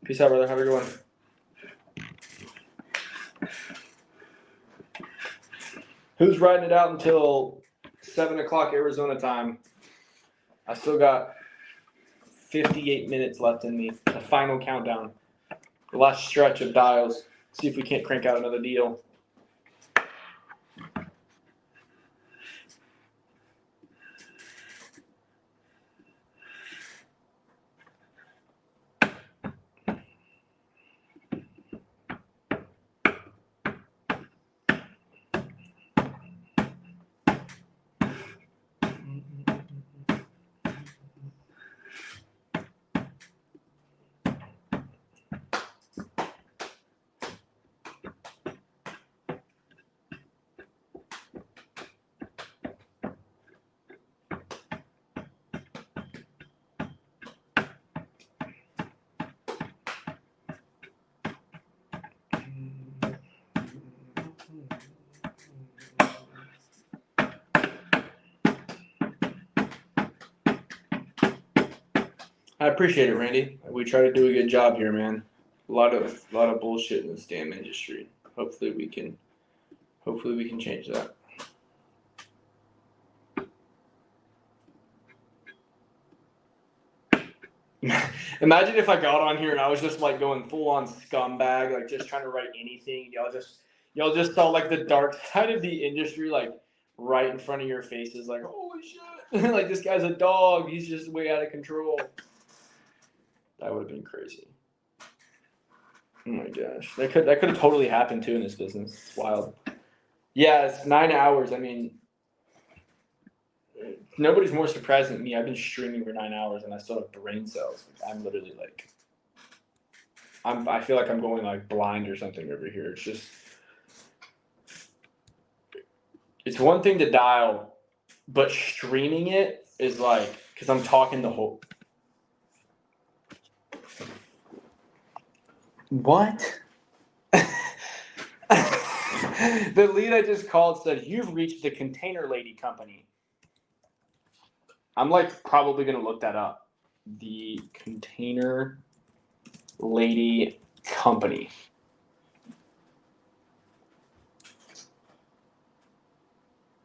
Peace out, brother. Have a good one. Who's riding it out until 7 o'clock Arizona time? I still got 58 minutes left in me. The final countdown. The last stretch of dials. See if we can't crank out another deal. I appreciate it, Randy. We try to do a good job here, man. A lot of bullshit in this damn industry. Hopefully we can change that. Imagine if I got on here and I was just like going full on scumbag, like just trying to write anything. Y'all just saw like the dark side of the industry, like right in front of your faces, like holy shit, like this guy's a dog. He's just way out of control. That would have been crazy. Oh my gosh, that could have totally happened too in this business. It's wild. Yeah, it's 9 hours. I mean, nobody's more surprised than me. I've been streaming for 9 hours and I still have brain cells. Like, I'm literally like, I feel like I'm going like blind or something over here. It's just, it's one thing to dial, but streaming it is like, because I'm talking the whole. What? The lead I just called said, "You've reached the Container Lady Company." I'm like probably going to look that up. The Container Lady Company.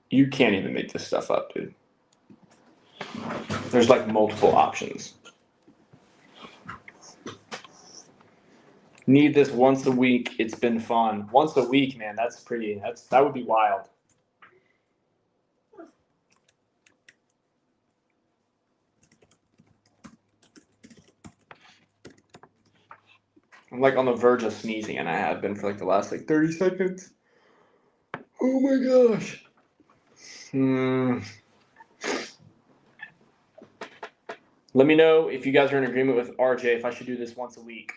You can't even make this stuff up, dude. There's like multiple options. Need this once a week. It's been fun. Once a week, man. That would be wild. I'm like on the verge of sneezing, and I have been for like the last like 30 seconds. Oh my gosh. Let me know if you guys are in agreement with RJ if I should do this once a week.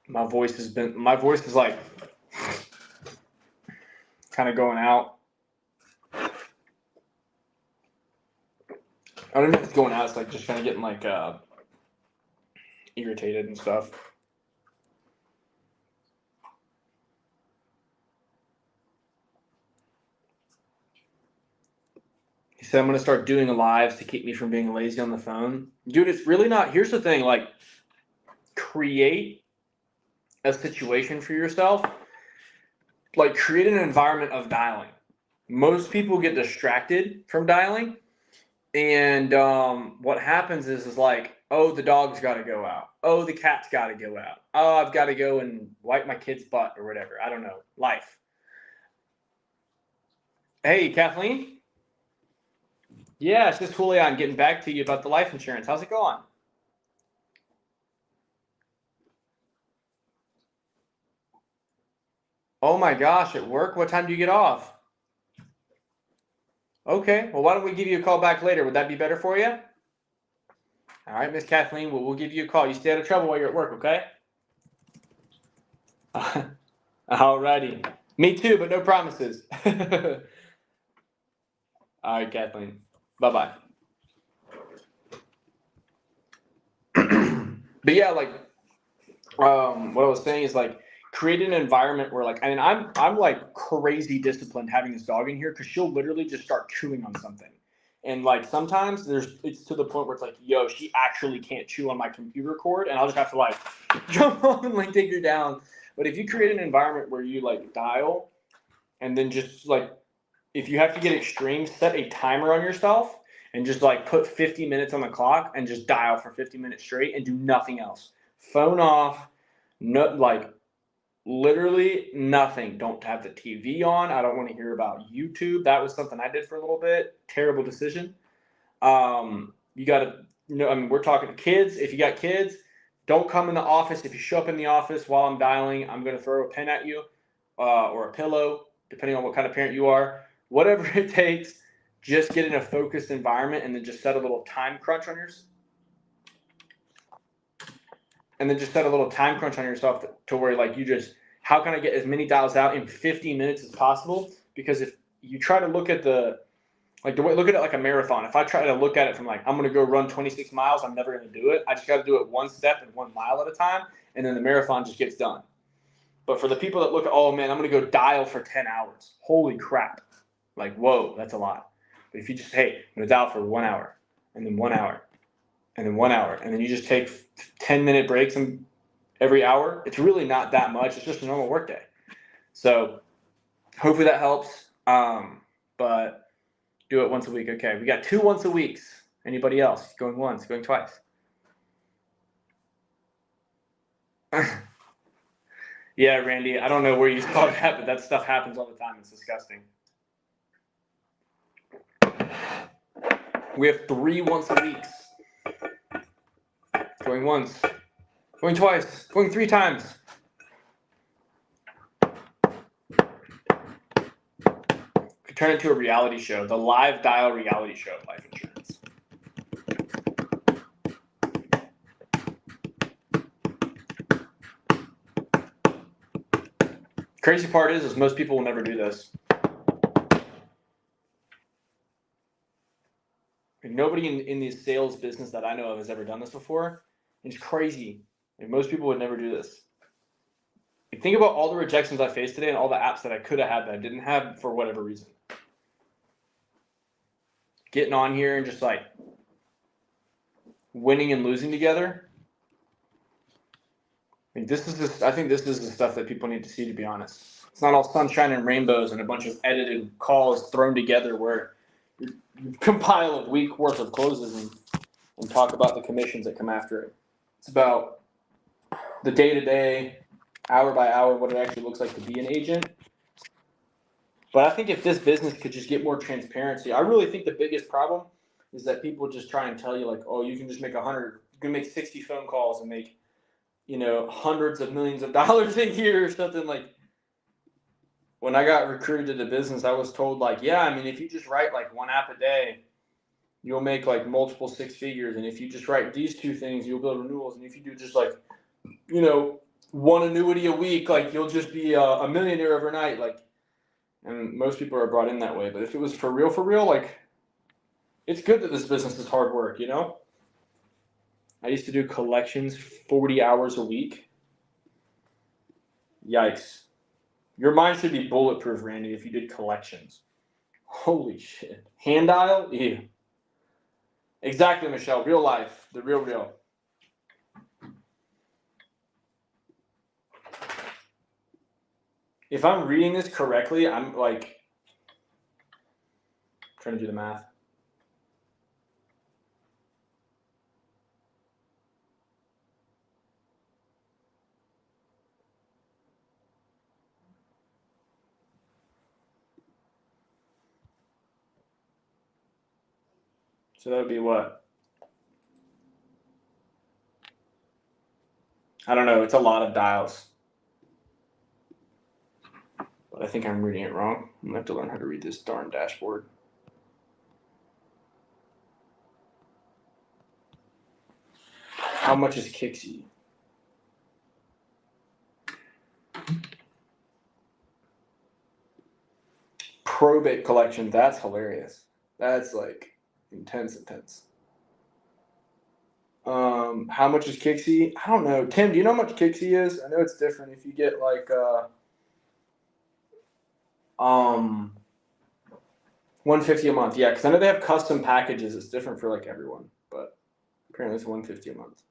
My voice is like kind of going out. I don't know if it's going out. It's like just kind of getting like irritated and stuff. He said I'm going to start doing lives to keep me from being lazy on the phone. Dude, it's really not. Here's the thing. Like, create a situation for yourself. Like, create an environment of dialing. Most people get distracted from dialing. And what happens is like, oh, the dog's got to go out. Oh, the cat's got to go out. Oh, I've got to go and wipe my kid's butt or whatever. I don't know. Life. Hey, Kathleen? Yeah, it's just Julian getting back to you about the life insurance. How's it going? Oh my gosh, at work? What time do you get off? Okay, well, why don't we give you a call back later? Would that be better for you? All right, Miss Kathleen, we'll give you a call. You stay out of trouble while you're at work, okay? All righty. Me too, but no promises. All right, Kathleen. Bye-bye. But yeah, like, what I was saying is like, create an environment where like, I mean, I'm like crazy disciplined having this dog in here because she'll literally just start chewing on something. And like sometimes it's to the point where it's like, yo, she actually can't chew on my computer cord, and I'll just have to like jump on and like take her down. But if you create an environment where you like dial, and then just like, if you have to get extreme, set a timer on yourself and just like put 50 minutes on the clock and just dial for 50 minutes straight and do nothing else. Phone off, no, like literally nothing. Don't have the TV on. I don't want to hear about YouTube. That was something I did for a little bit. Terrible decision. You got to, I mean, we're talking to kids. If you got kids, don't come in the office. If you show up in the office while I'm dialing, I'm going to throw a pen at you or a pillow, depending on what kind of parent you are. Whatever it takes, just get in a focused environment and then just set a little time crunch on yours. And then just set a little time crunch on yourself to where like you just, how can I get as many dials out in 15 minutes as possible? Because if you try to look at look at it like a marathon. If I try to look at it from like, I'm going to go run 26 miles, I'm never going to do it. I just got to do it one step and 1 mile at a time. And then the marathon just gets done. But for the people that look at, oh man, I'm going to go dial for 10 hours. Holy crap. Like, whoa, that's a lot. But if you just, hey, I'm going to dial for 1 hour, and then 1 hour, and then 1 hour, and then you just take 10-minute breaks every hour, it's really not that much. It's just a normal workday. So hopefully that helps. But do it once a week. Okay, we got 2 once a weeks. Anybody else? Going once, going twice. Yeah, Randy, I don't know where you saw that, but that stuff happens all the time. It's disgusting. We have 3 once a weeks. Going once, going twice, going 3 times. Could turn it into a reality show, the live dial reality show of life insurance. Crazy part is most people will never do this. Nobody in the sales business that I know of has ever done this before. It's crazy. Most people would never do this. Think about all the rejections I faced today and all the apps that I could have had that I didn't have for whatever reason. Getting on here and just like winning and losing together. I think this is the stuff that people need to see, to be honest. It's not all sunshine and rainbows and a bunch of edited calls thrown together where you compile a week worth of closes and talk about the commissions that come after it. It's about the day-to-day, hour by hour, what it actually looks like to be an agent. But I think if this business could just get more transparency, I really think the biggest problem is that people just try and tell you like, oh, you can just make 100, you can make 60 phone calls and make, hundreds of millions of dollars a year or something. Like, when I got recruited to the business, I was told like, yeah, I mean, if you just write like 1 app a day, you'll make like multiple 6 figures. And if you just write these 2 things, you'll build renewals. And if you do just like, 1 annuity a week, like you'll just be a millionaire overnight. Like, and most people are brought in that way. But if it was for real, like, it's good that this business is hard work, I used to do collections 40 hours a week. Yikes. Your mind should be bulletproof, Randy, if you did collections. Holy shit. Hand dial? Ew. Exactly, Michelle. Real life. The real. If I'm reading this correctly, I'm like trying to do the math. So that would be what? I don't know. It's a lot of dials. But I think I'm reading it wrong. I'm going to have to learn how to read this darn dashboard. How much is Kixie? Probate collection. That's hilarious. That's like intense. How much is Kixie? I don't know. Tim, do you know how much Kixie is? I know it's different if you get like 150 a month. Yeah, because I know they have custom packages. It's different for like everyone, but apparently it's 150 a month.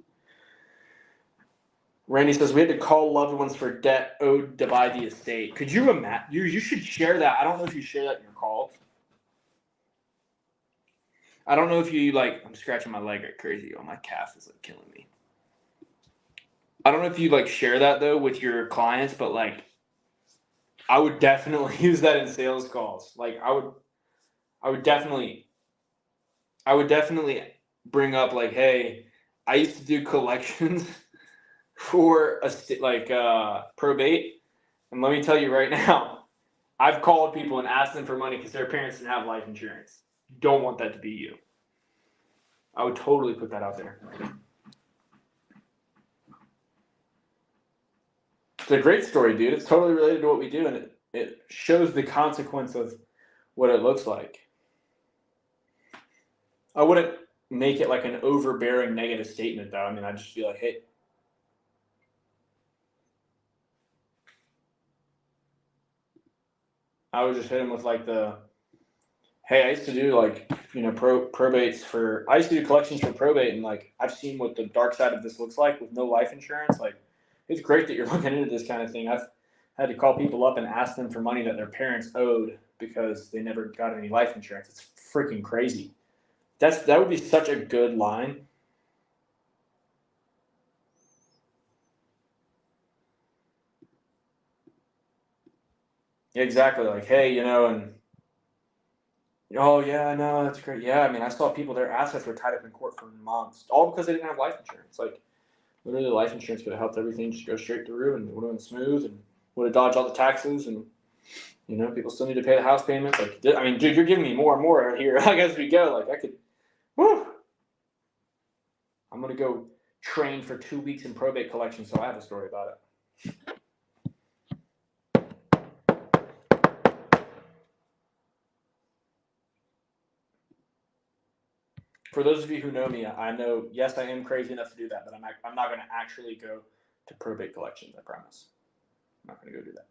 Randy says we had to call loved ones for debt owed to buy the estate. Could you imagine? You should share that. I don't know if you share that in your calls. I don't know if you like. I'm scratching my leg like crazy. Oh, my calf is like killing me. I don't know if you like share that though with your clients, but like, I would definitely use that in sales calls. Like, I would definitely bring up like, hey, I used to do collections for probate, and let me tell you right now, I've called people and asked them for money because their parents didn't have life insurance. You don't want that to be you. I would totally put that out there. It's a great story, dude. It's totally related to what we do, and it shows the consequence of what it looks like. I wouldn't make it like an overbearing negative statement, though. I mean, I'd just be like, hey. I would just hit him with like Hey, I used to do like, probates for, I used to do collections for probate, and like, I've seen what the dark side of this looks like with no life insurance. Like, it's great that you're looking into this kind of thing. I've had to call people up and ask them for money that their parents owed because they never got any life insurance. It's freaking crazy. That would be such a good line. Yeah, exactly. Like, hey, and oh yeah, no, that's great. Yeah, I mean, I saw people, their assets were tied up in court for months, all because they didn't have life insurance. Like, literally, life insurance could have helped everything just go straight through and would have been smooth and would have dodged all the taxes. And people still need to pay the house payments. Like, I mean, dude, you're giving me more and more here. Like, as we go, like, I could, whew, I'm gonna go train for 2 weeks in probate collection, so I have a story about it. For those of you who know me, I know, yes, I am crazy enough to do that, but I'm not going to actually go to probate collections, I promise. I'm not going to go do that.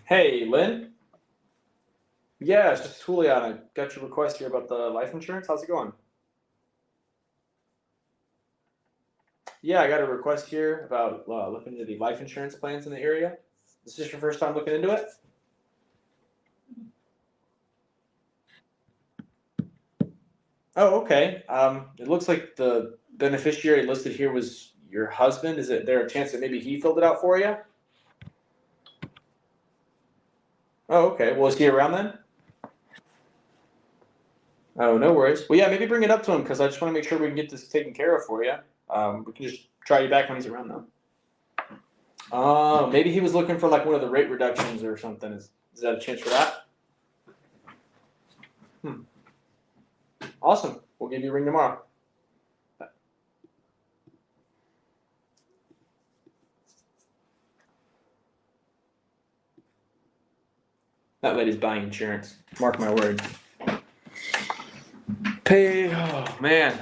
Hey, Lynn? Yeah, it's just Julian. I got your request here about the life insurance. How's it going? Yeah, I got a request here about looking into the life insurance plans in the area. Is this your first time looking into it? Oh, okay. It looks like the beneficiary listed here was your husband. Is there a chance that maybe he filled it out for you? Oh, okay. Well, is he around then? Oh, no worries. Well, yeah, maybe bring it up to him because I just want to make sure we can get this taken care of for you. We can just try you back when he's around, though. Oh, maybe he was looking for like one of the rate reductions or something. Is that a chance for that? Awesome. We'll give you a ring tomorrow. That lady's buying insurance. Mark my words. Oh man.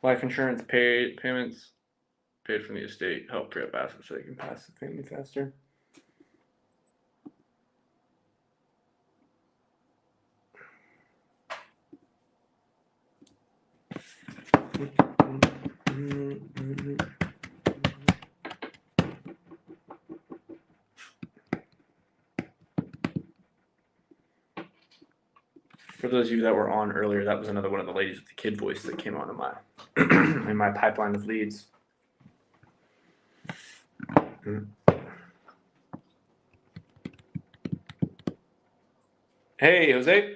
Life insurance payments paid from the estate help free up assets so they can pass the family faster. For those of you that were on earlier, that was another one of the ladies with the kid voice that came on in my in my pipeline of leads. Hey, Jose.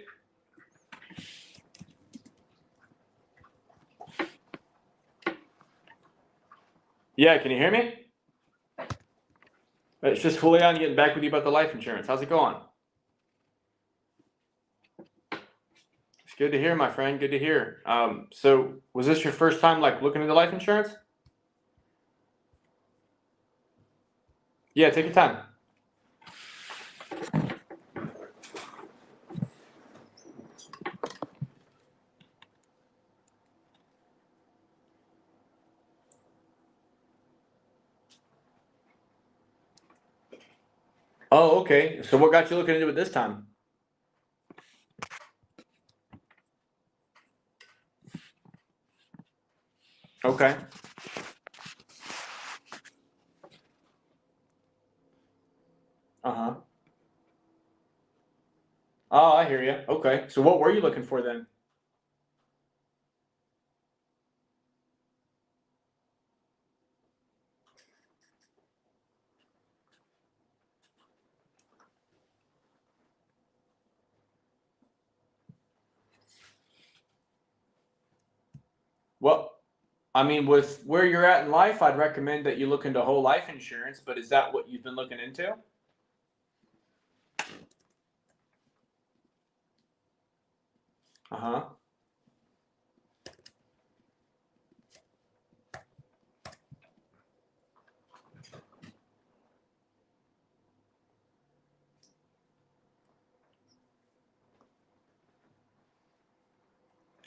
Yeah, can you hear me? It's just Julian getting back with you about the life insurance. How's it going? It's good to hear, my friend. Good to hear. So was this your first time like looking into life insurance? Yeah, take your time. Oh, okay. So what got you looking into it this time? Okay. Uh-huh. Oh, I hear you. Okay. So what were you looking for then? Well, I mean, with where you're at in life, I'd recommend that you look into whole life insurance, but is that what you've been looking into? Uh-huh.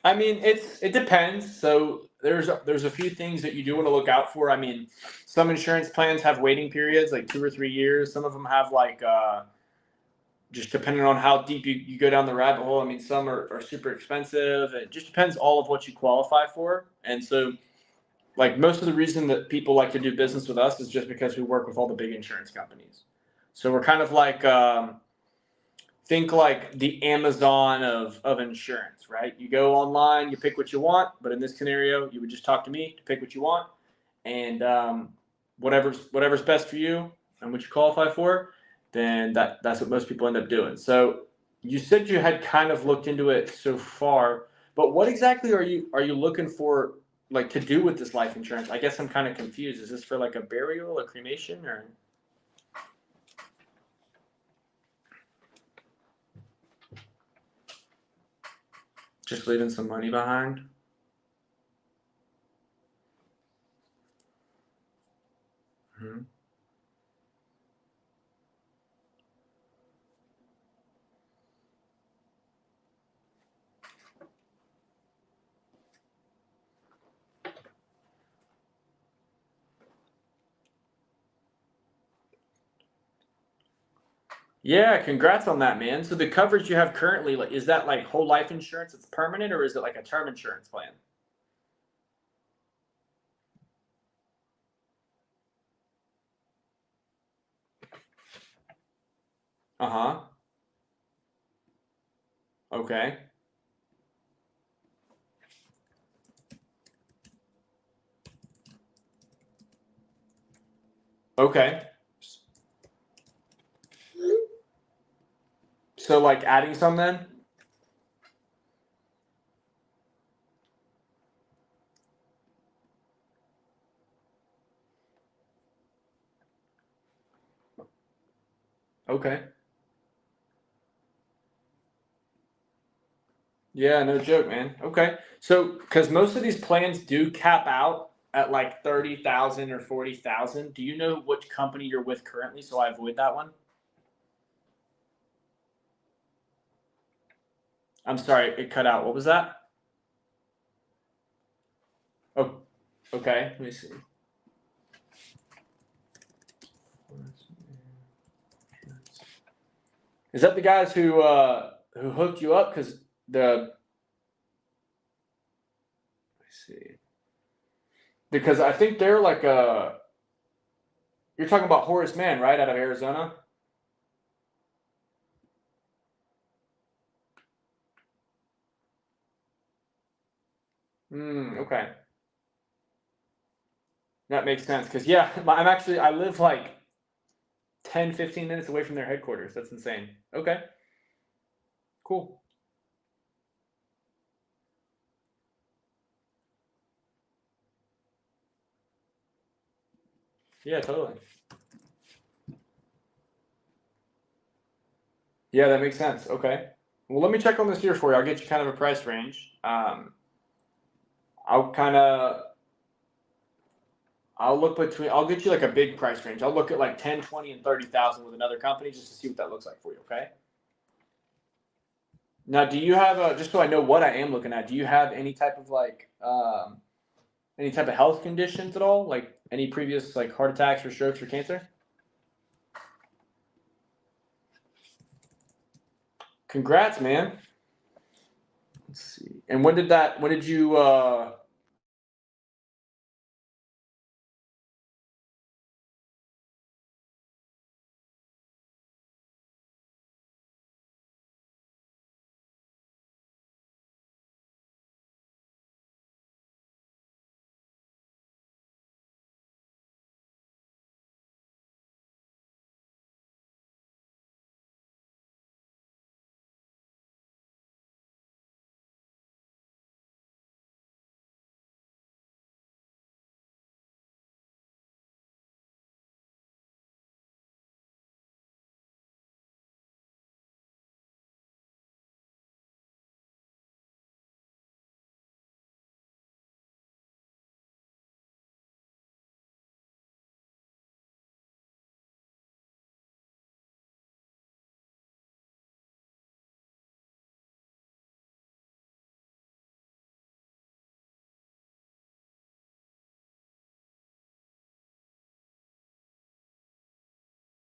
I mean, it depends. So there's a few things that you do want to look out for. I mean, some insurance plans have waiting periods, like 2 or 3 years. Some of them have like just depending on how deep you go down the rabbit hole. I mean, some are super expensive. It just depends all of what you qualify for. And so, like most of the reason that people like to do business with us is just because we work with all the big insurance companies. So we're kind of like think like the Amazon of insurance, right? You go online, you pick what you want, but in this scenario, you would just talk to me to pick what you want, and whatever's best for you and what you qualify for, then that's what most people end up doing. So you said you had kind of looked into it so far, but what exactly are you looking for, like, to do with this life insurance? I guess I'm kind of confused. Is this for like a burial, a cremation, or? Just leaving some money behind? Mhm. Yeah, congrats on that, man. So the coverage you have currently, like, is that like whole life insurance? It's permanent, or is it like a term insurance plan? Uh huh. Okay. Okay. So like adding some then? Okay. Yeah, no joke, man. Okay. So because most of these plans do cap out at like 30,000 or 40,000. Do you know which company you're with currently, so I avoid that one? I'm sorry, it cut out. What was that? Oh, okay. Let me see. Is that the guys who hooked you up? Because the let's see, because I think they're like you're talking about Horace Mann, right, out of Arizona. Okay, that makes sense. Because yeah, I live like 10-15 minutes away from their headquarters. That's insane. Okay, cool. Yeah, totally. Yeah, that makes sense. Okay. Well, let me check on this here for you. I'll get you kind of a price range. I'll kind of I'll look between. I'll get you like a big price range. I'll look at like 10, 20, and 30,000 with another company just to see what that looks like for you. Okay. Now, do you have just so I know what I am looking at? Do you have any type of like any type of health conditions at all? Like any previous like heart attacks or strokes or cancer? Congrats, man. Let's see. And when did you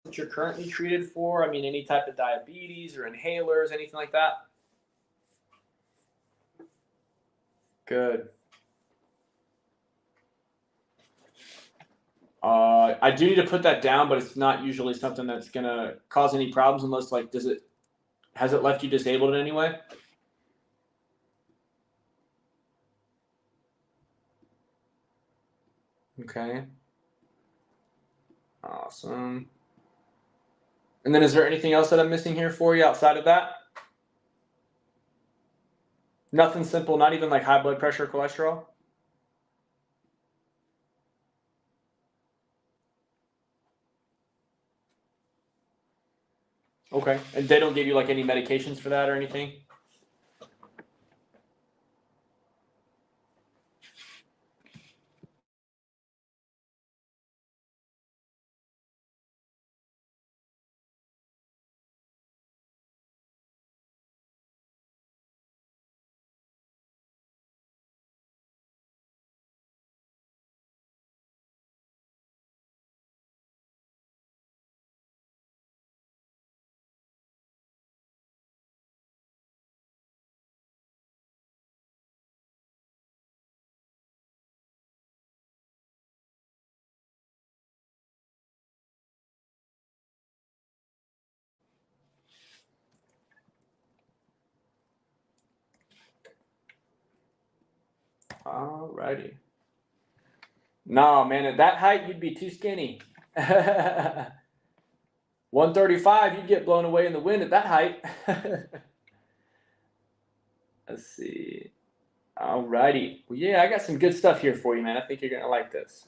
that you're currently treated for? I mean, any type of diabetes or inhalers, anything like that? Good. I do need to put that down, but it's not usually something that's gonna cause any problems unless, like, has it left you disabled in any way? Okay. Awesome. And then is there anything else that I'm missing here for you outside of that? Nothing simple, not even like high blood pressure or cholesterol? Okay. And they don't give you like any medications for that or anything? Alrighty. No, man, at that height, you'd be too skinny. 135, you'd get blown away in the wind at that height. Let's see. Alrighty. Well, yeah, I got some good stuff here for you, man. I think you're going to like this.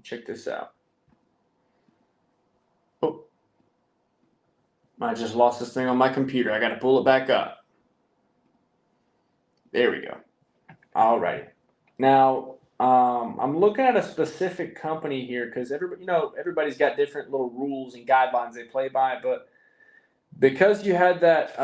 Check this out. Oh, I just lost this thing on my computer. I got to pull it back up. There we go. Alrighty. Now, I'm looking at a specific company here because everybody's got different little rules and guidelines they play by, but because you had that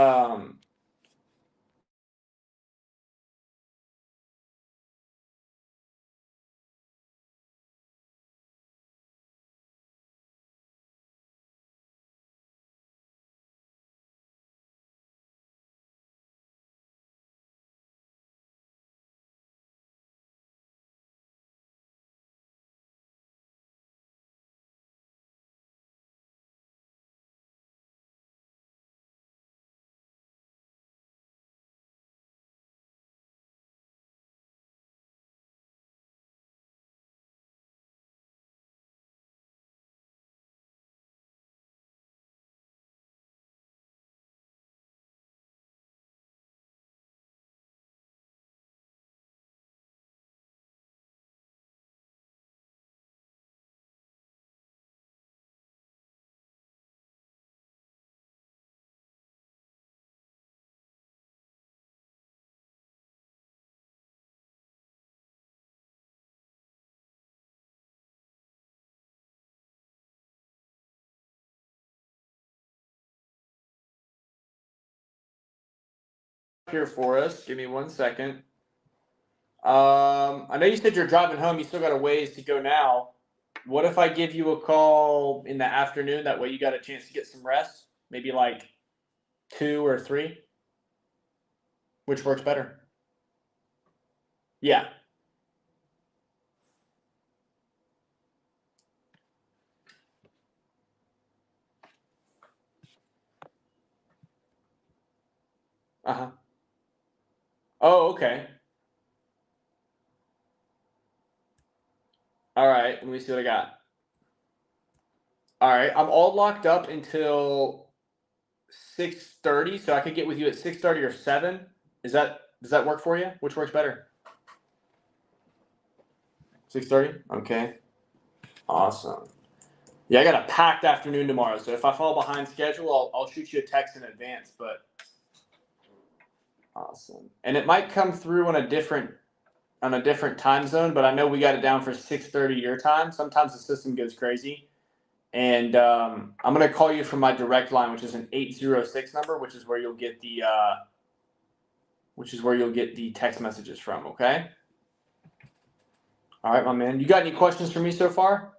here for us. Give me 1 second. I know you said you're driving home. You still got a ways to go now. What if I give you a call in the afternoon? That way you got a chance to get some rest. Maybe like 2 or 3. Which works better? Yeah. Uh-huh. Oh, okay. All right. Let me see what I got. All right. I'm all locked up until 6:30, so I could get with you at 6:30 or 7. Does that work for you? Which works better? 6:30? Okay. Awesome. Yeah, I got a packed afternoon tomorrow, so if I fall behind schedule, I'll shoot you a text in advance, but awesome. And it might come through on a different time zone, but I know we got it down for 6:30 your time. Sometimes the system goes crazy. And I'm going to call you from my direct line, which is an 806 number, which is where you'll get the text messages from, okay? All right, my man. You got any questions for me so far?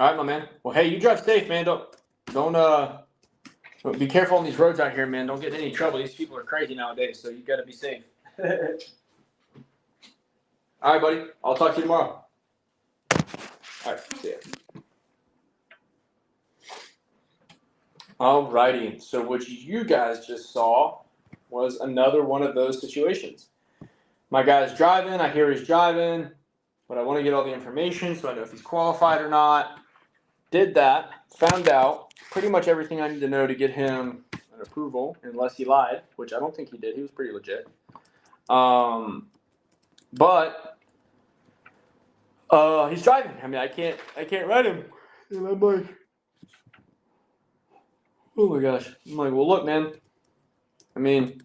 All right, my man. Well, hey, you drive safe, man. Don't be careful on these roads out here, man. Don't get in any trouble. These people are crazy nowadays, so you got to be safe. All right, buddy. I'll talk to you tomorrow. All right, see ya. Alrighty, so what you guys just saw was another one of those situations. My guy's driving, I hear he's driving, but I want to get all the information so I know if he's qualified or not. Did that, found out pretty much everything I need to know to get him an approval, unless he lied, which I don't think he did. He was pretty legit. But he's driving. I mean, I can't write him. And I'm like, oh my gosh. I'm like, well, look, man. I mean,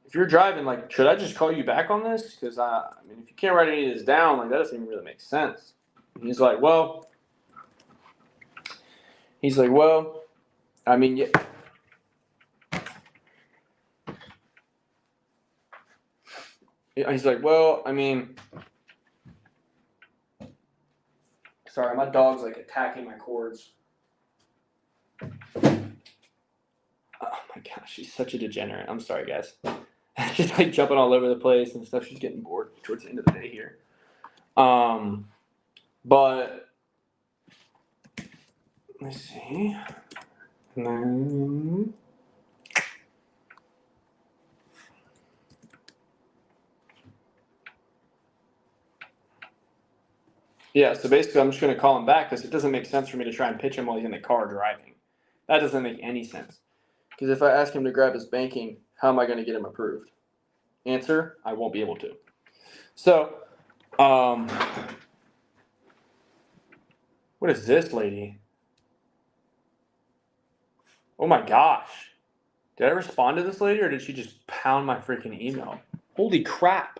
if you're driving, like, should I just call you back on this? Because I mean, if you can't write any of this down, like, that doesn't even really make sense. And he's like, well, I mean, yeah. He's like, well, I mean, sorry, my dog's like attacking my cords. Oh my gosh, she's such a degenerate. I'm sorry, guys. She's like jumping all over the place and stuff. She's getting bored towards the end of the day here. But let's see. Yeah, so basically I'm just going to call him back because it doesn't make sense for me to try and pitch him while he's in the car driving. That doesn't make any sense. Because if I ask him to grab his banking, how am I going to get him approved? Answer, I won't be able to. So, what is this lady? Oh my gosh. Did I respond to this lady or did she just pound my freaking email? Holy crap.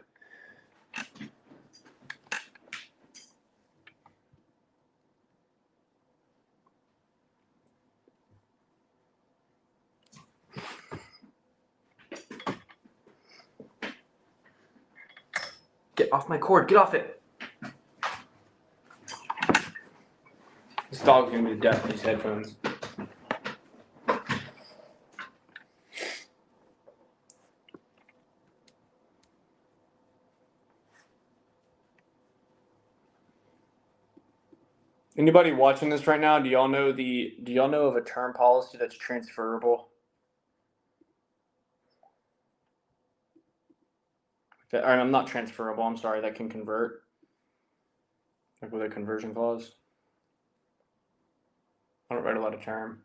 Get off my cord. Get off it. This dog's going to be deaf with these headphones. Anybody watching this right now, do y'all know of a term policy that's transferable? I'm not transferable, I'm sorry, that can convert. Like with a conversion clause. I don't write a lot of term.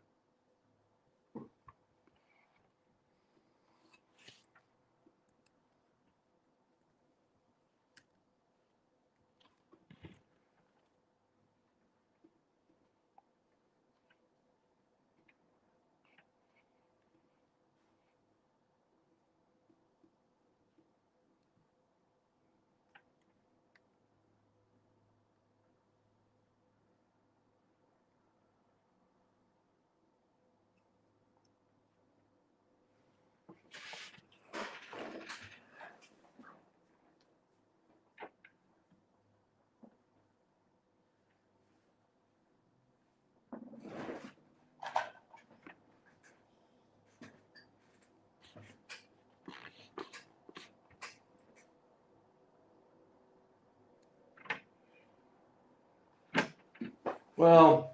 Well,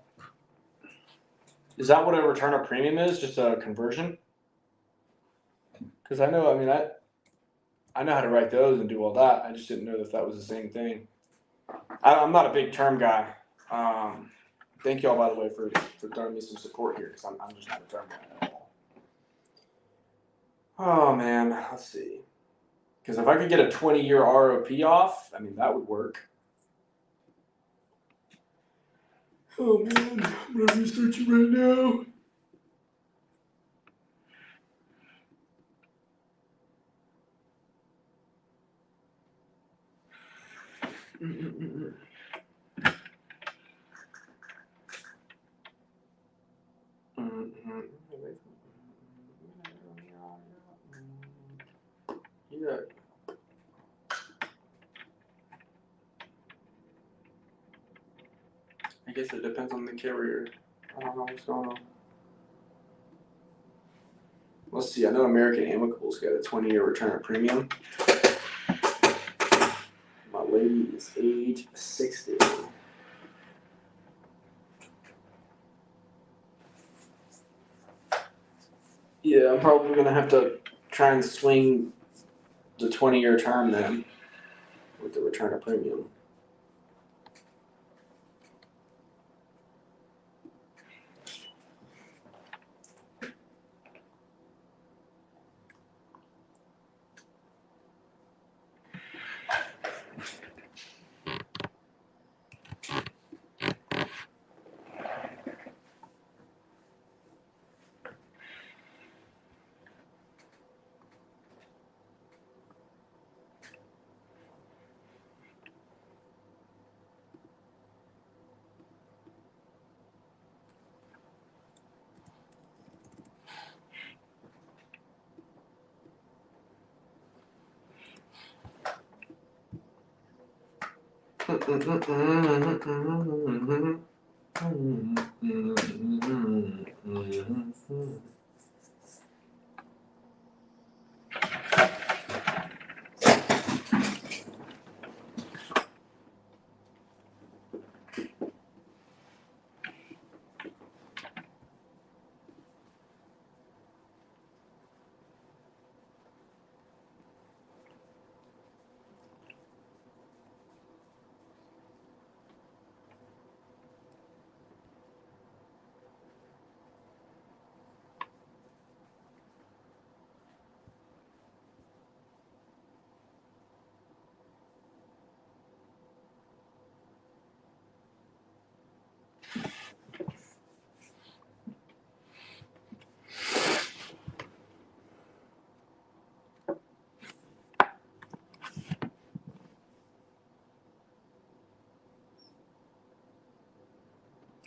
is that what a return of premium is? Just a conversion? Because I know how to write those and do all that. I just didn't know if that was the same thing. I'm not a big term guy. Thank y'all, by the way, for throwing me some support here, because I'm just not a term guy at all. Oh, man. Let's see. Because if I could get a 20-year ROP off, I mean, that would work. Oh, man. I'm going to research it right now. Yeah. I guess it depends on the carrier. I don't know what's going on. Let's see. I know American Amicable's got a 20-year return of premium. My lady is age 60. Yeah, I'm probably gonna have to try and swing the 20-year term then with the return of premium.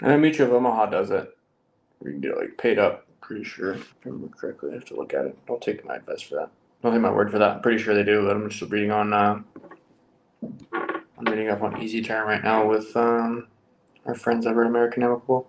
And Mutual of Omaha does it. We can get it like paid up. Pretty sure, if I remember correctly. I have to look at it. Don't take my advice for that. Don't take my word for that. I'm pretty sure they do, but I'm just reading on. I'm reading up on Easy Term right now with our friends over at American Amicable.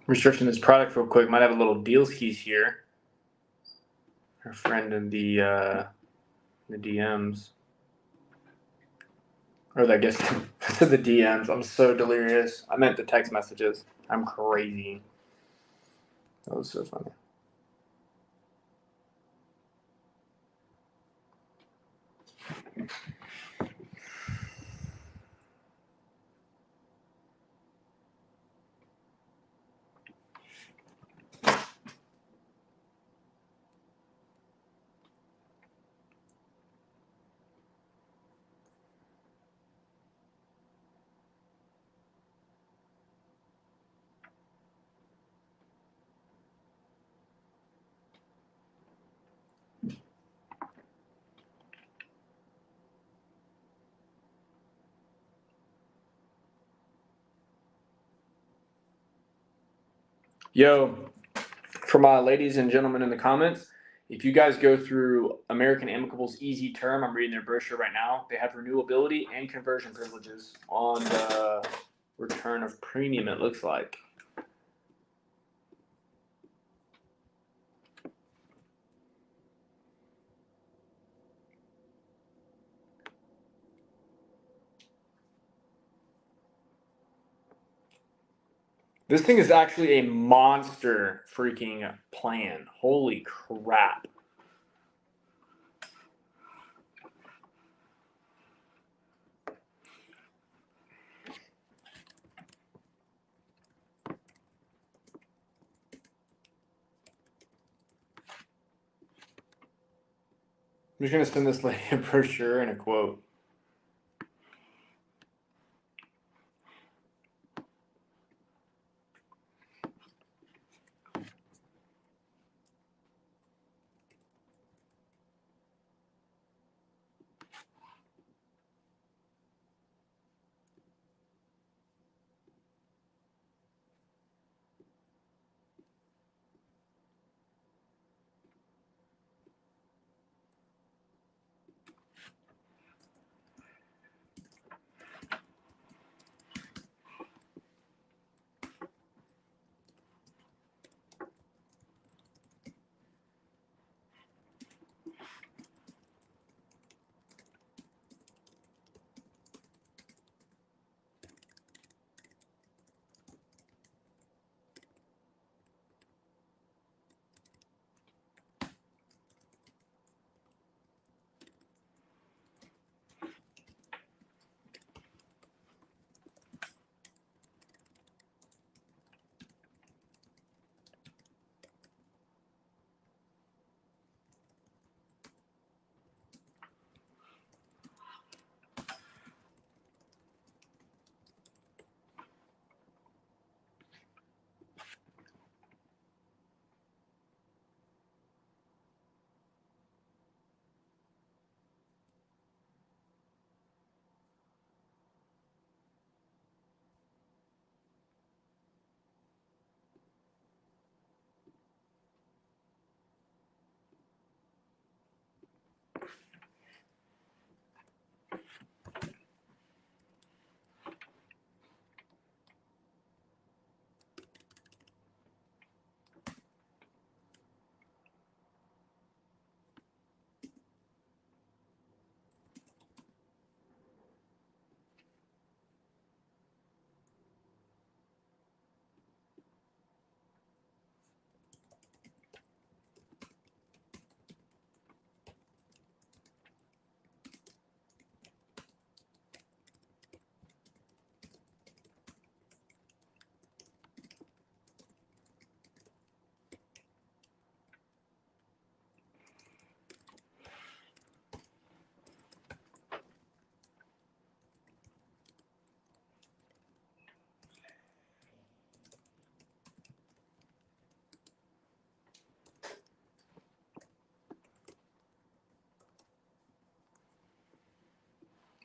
Researching this product real quick. Might have a little deals keys here. Our friend in the DMs. Or I guess the DMs. I'm so delirious. I meant the text messages. I'm crazy. That was so funny. Yo, for my ladies and gentlemen in the comments, if you guys go through American Amicable's Easy Term, I'm reading their brochure right now. They have renewability and conversion privileges on the return of premium, it looks like. This thing is actually a monster freaking plan. Holy crap. I'm just going to send this lady a brochure and a quote.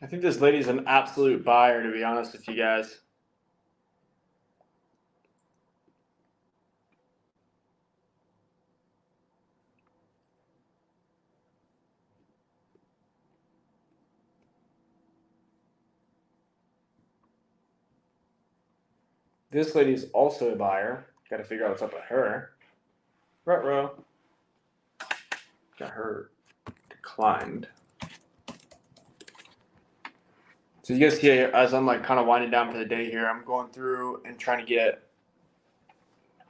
I think this lady's an absolute buyer, to be honest with you guys. This lady is also a buyer. Got to figure out what's up with her. Ruh-roh. Got her declined. So you guys see, as I'm like kind of winding down for the day here, I'm going through and trying to get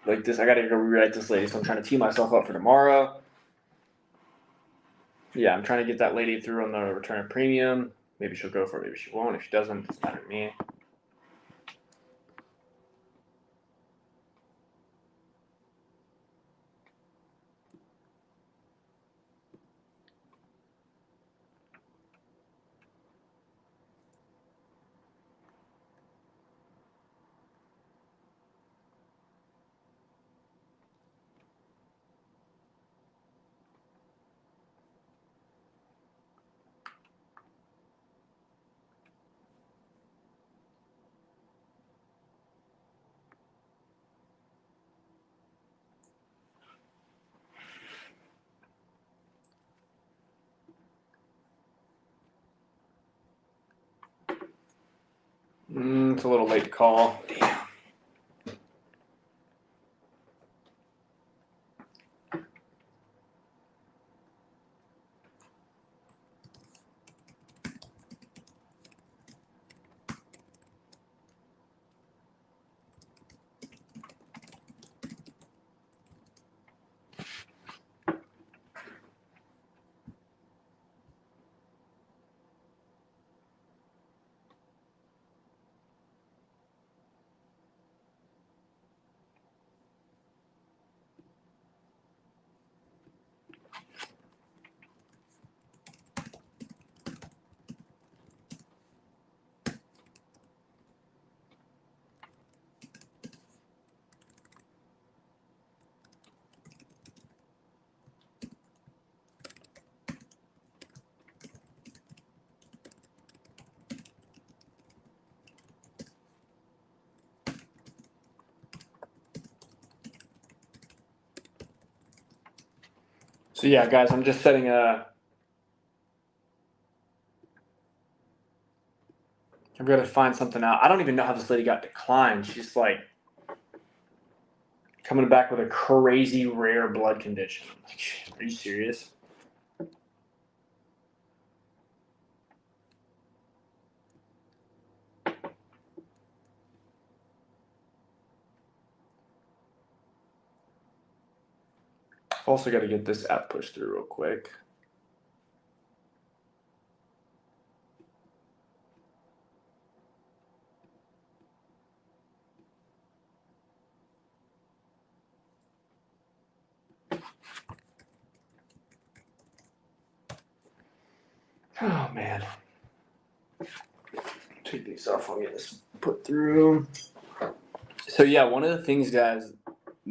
like this. I got to go rewrite this lady, so I'm trying to tee myself up for tomorrow. Yeah, I'm trying to get that lady through on the return of premium. Maybe she'll go for it, maybe she won't. If she doesn't, it doesn't matter to me. It's a little late to call. Damn. So yeah, guys, I'm just setting a. I've got to find something out. I don't even know how this lady got declined. She's like coming back with a crazy rare blood condition. I'm like, are you serious? Also got to get this app pushed through real quick. Oh man. Take these off. I'll get this put through. So yeah, one of the things, guys,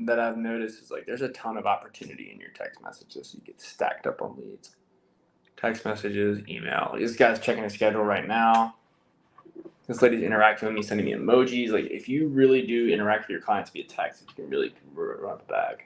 that I've noticed is like there's a ton of opportunity in your text messages. You get stacked up on leads. Text messages, email. This guy's checking his schedule right now. This lady's interacting with me, sending me emojis. Like if you really do interact with your clients via text, you can really run the bag.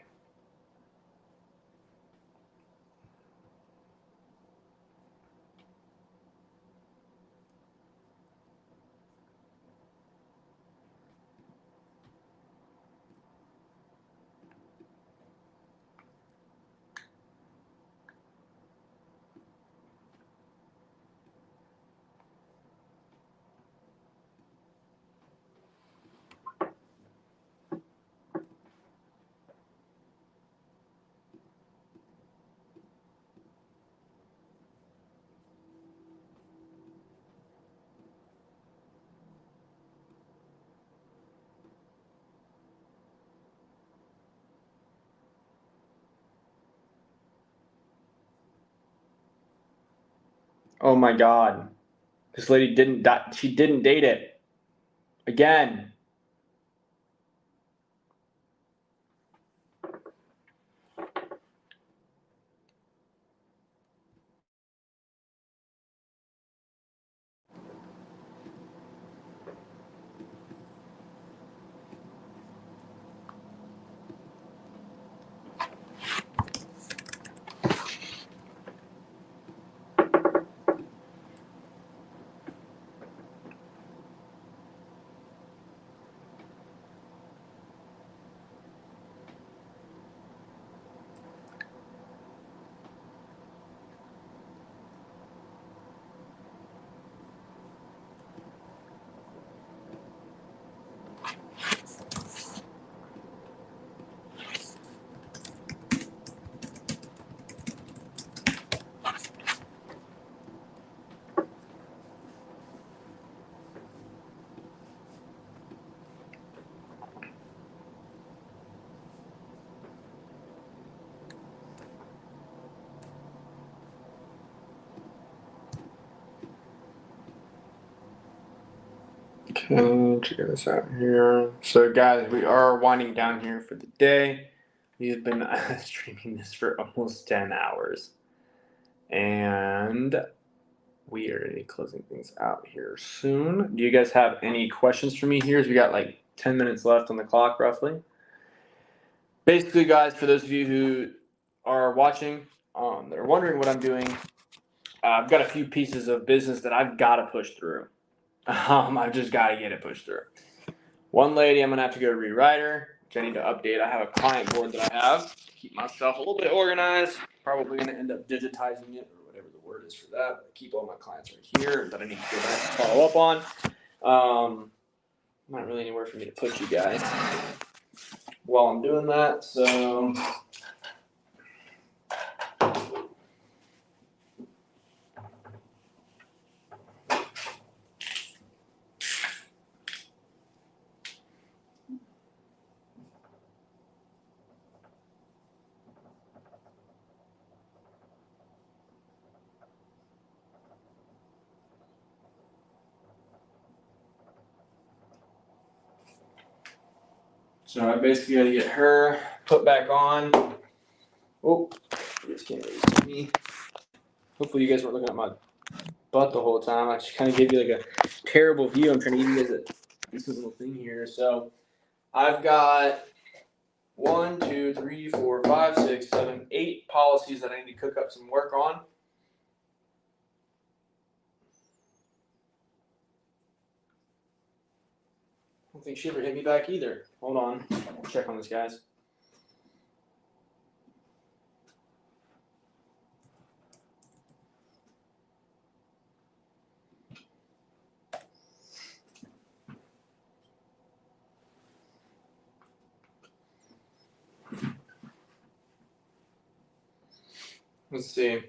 Oh my God. This lady she didn't date it. Again. Okay, check this out here. So guys, we are winding down here for the day. We have been streaming this for almost 10 hours. And we are going to be closing things out here soon. Do you guys have any questions for me here? As we got like 10 minutes left on the clock, roughly. Basically, guys, for those of you who are watching, that are wondering what I'm doing, I've got a few pieces of business that I've got to push through. I've just got to get it pushed through. One lady, I'm going to have to go rewrite her, which I need to update. I have a client board that I have to keep myself a little bit organized. Probably going to end up digitizing it or whatever the word is for that. But I keep all my clients right here that I need to go back and follow up on. Not really anywhere for me to put you guys while I'm doing that. So I basically got to get her put back on. Oh, you guys can't really see me. Hopefully you guys weren't looking at my butt the whole time. I just kind of gave you like a terrible view. I'm trying to give you guys a decent little thing here. So I've got 1, 2, 3, 4, 5, 6, 7, 8 policies that I need to cook up some work on. I don't think she ever hit me back either. Hold on. I'll check on this, guys. Let's see.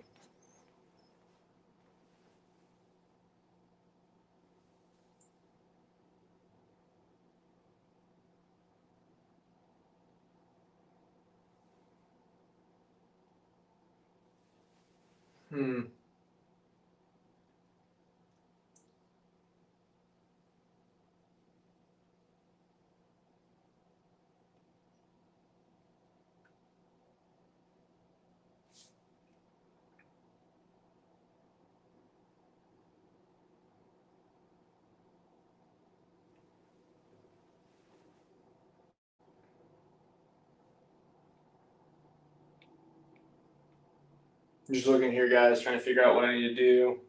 I'm just looking here, guys, trying to figure out what I need to do.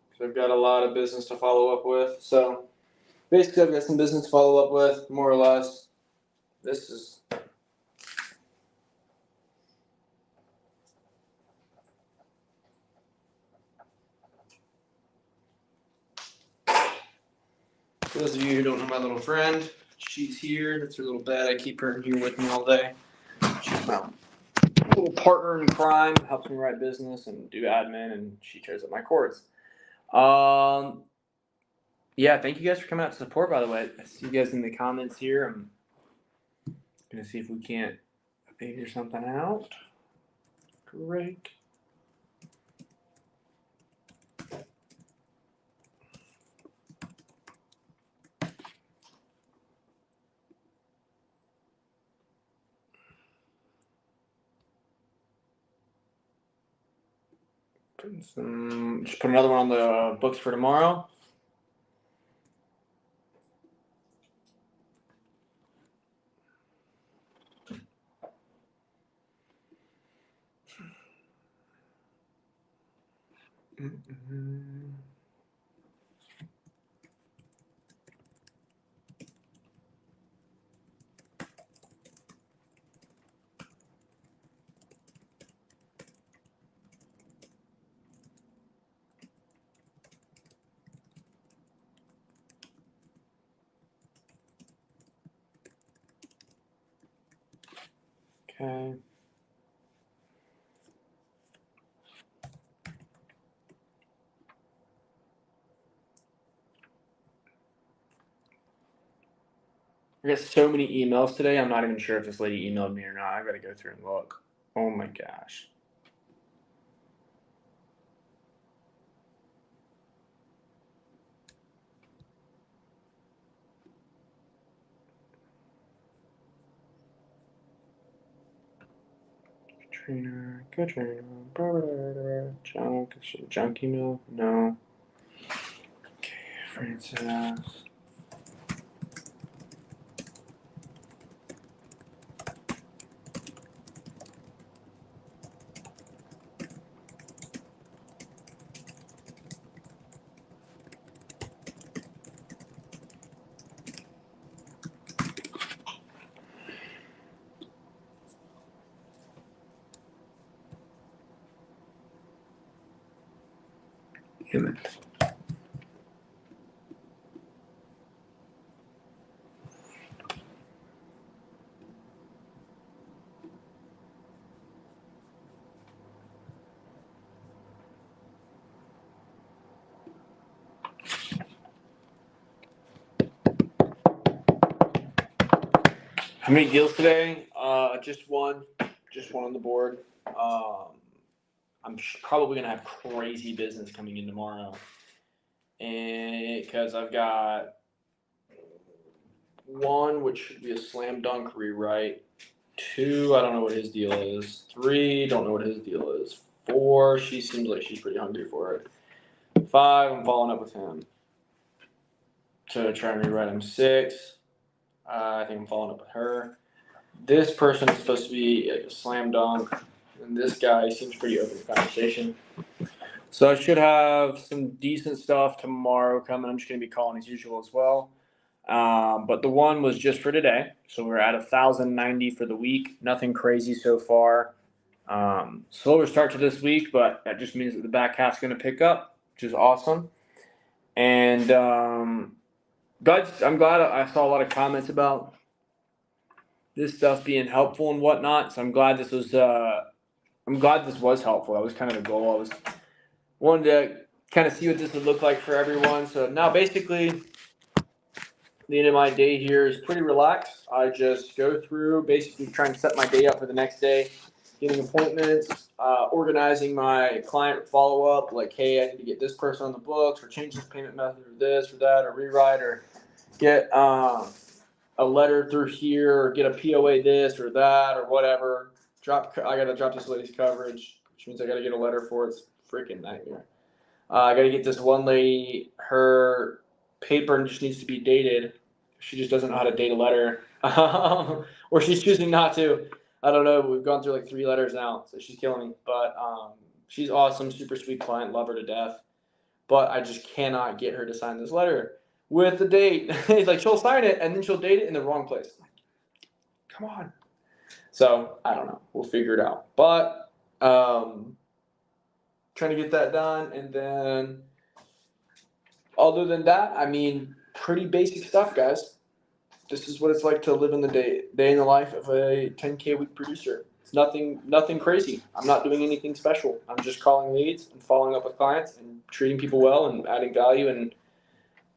Because I've got a lot of business to follow up with. So basically, I've got some business to follow up with, more or less. This is for those of you who don't know my little friend, she's here. That's her little bed. I keep her here with me all day. She's my little partner in crime, helps me write business and do admin, and she tears up my cords. Yeah, thank you guys for coming out to support, by the way. I see you guys in the comments here. I'm going to see if we can't figure something out. Great. Just put another one on the books for tomorrow. Okay. I got so many emails today. I'm not even sure if this lady emailed me or not. I gotta go through and look. Oh my gosh. Katrina, junk email? No. Okay, Francis. Damn it. How many deals today? Just one on the board. I'm probably gonna have crazy business coming in tomorrow, and because I've got one, which should be a slam dunk rewrite. 2, I don't know what his deal is. 3, don't know what his deal is. 4, she seems like she's pretty hungry for it. 5, I'm following up with him to try and rewrite him. 6, I think I'm following up with her. This person is supposed to be a slam dunk, and this guy seems pretty open to conversation. So I should have some decent stuff tomorrow coming. I'm just going to be calling as usual as well. But the one was just for today. So we're at 1,090 for the week. Nothing crazy so far. Slower start to this week, but that just means that the back half's going to pick up, which is awesome. And I'm glad I saw a lot of comments about this stuff being helpful and whatnot. So I'm glad this was helpful. That was kind of the goal. I wanted to kind of see what this would look like for everyone. So now basically the end of my day here is pretty relaxed. I just go through basically trying to set my day up for the next day, getting appointments, organizing my client follow-up, like, hey, I need to get this person on the books or change this payment method or this or that or rewrite or get a letter through here or get a POA this or that or whatever. I got to drop this lady's coverage, which means I got to get a letter for it. It's a freaking nightmare. I got to get this one lady, her paper just needs to be dated. She just doesn't know how to date a letter. Or she's choosing not to. I don't know. We've gone through like 3 letters now, so she's killing me. But she's awesome, super sweet client, love her to death. But I just cannot get her to sign this letter with the date. Like, she'll sign it, and then she'll date it in the wrong place. Come on. So, I don't know. We'll figure it out. But trying to get that done, and then other than that, I mean, pretty basic stuff, guys. This is what it's like to live in the day in the life of a 10K a week producer. It's nothing crazy. I'm not doing anything special. I'm just calling leads and following up with clients and treating people well and adding value, and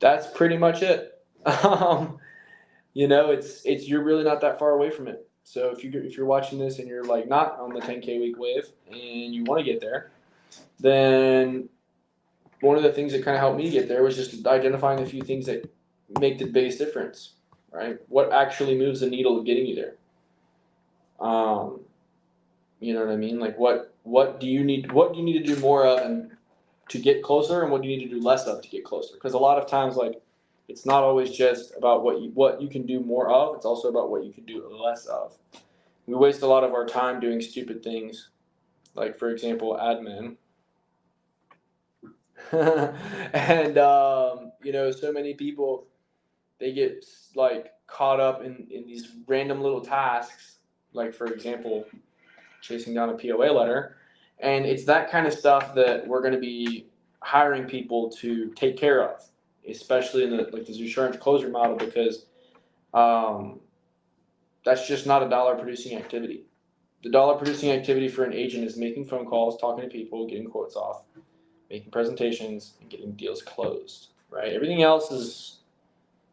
that's pretty much it. It's you're really not that far away from it. So if you're watching this and you're like not on the 10K a week wave and you want to get there, then one of the things that kind of helped me get there was just identifying a few things that make the biggest difference, right? What actually moves the needle of getting you there? You know what I mean? Like what do you need to do more of and to get closer, and what do you need to do less of to get closer? Because a lot of times, like, it's not always just about what you can do more of. It's also about what you can do less of. We waste a lot of our time doing stupid things, like, for example, admin. And so many people, they get like caught up in these random little tasks, like, for example, chasing down a POA letter, and it's that kind of stuff that we're going to be hiring people to take care of, especially in the insurance closer model, because that's just not a dollar producing activity. The dollar producing activity for an agent is making phone calls, talking to people, getting quotes off, making presentations, and getting deals closed, right? Everything else is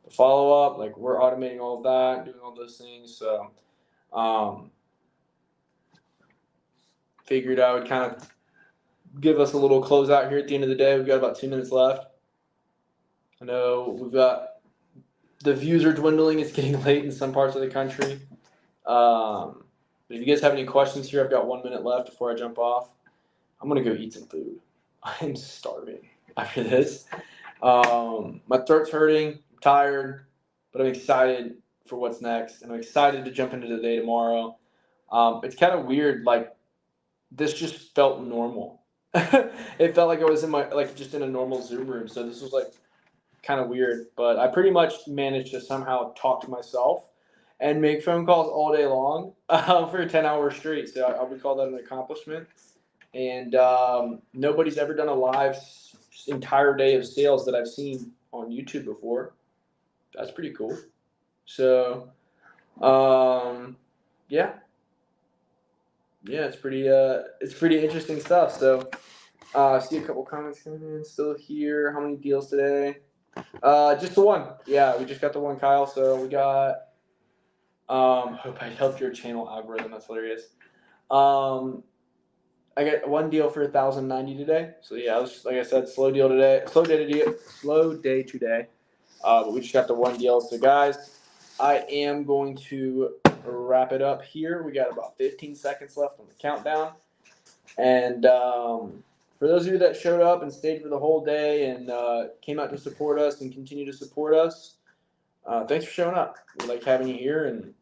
the follow-up. Like, we're automating all of that, doing all those things. So figured I would kind of give us a little closeout here at the end of the day. We've got about 2 minutes left. I know the views are dwindling. It's getting late in some parts of the country. But if you guys have any questions here, I've got 1 minute left before I jump off. I'm going to go eat some food. I'm starving after this. My throat's hurting, I'm tired, but I'm excited for what's next. And I'm excited to jump into the day tomorrow. It's kind of weird, like, this just felt normal. It felt like I was just in a normal Zoom room. So this was like kind of weird, but I pretty much managed to somehow talk to myself and make phone calls all day long for 10 hours straight. So I would call that an accomplishment. And nobody's ever done a live entire day of sales that I've seen on YouTube before. That's pretty cool. So, yeah, it's pretty interesting stuff. So, see a couple comments coming in. Still here. How many deals today? Just the one. Yeah, we just got the one, Kyle. So we got. Hope I helped your channel algorithm. That's hilarious. I got one deal for 1,090 today. So yeah, like I said, slow day today. But we just got the one deal. So guys, I am going to wrap it up here. We got about 15 seconds left on the countdown. And for those of you that showed up and stayed for the whole day and came out to support us and continue to support us, thanks for showing up. We like having you here, and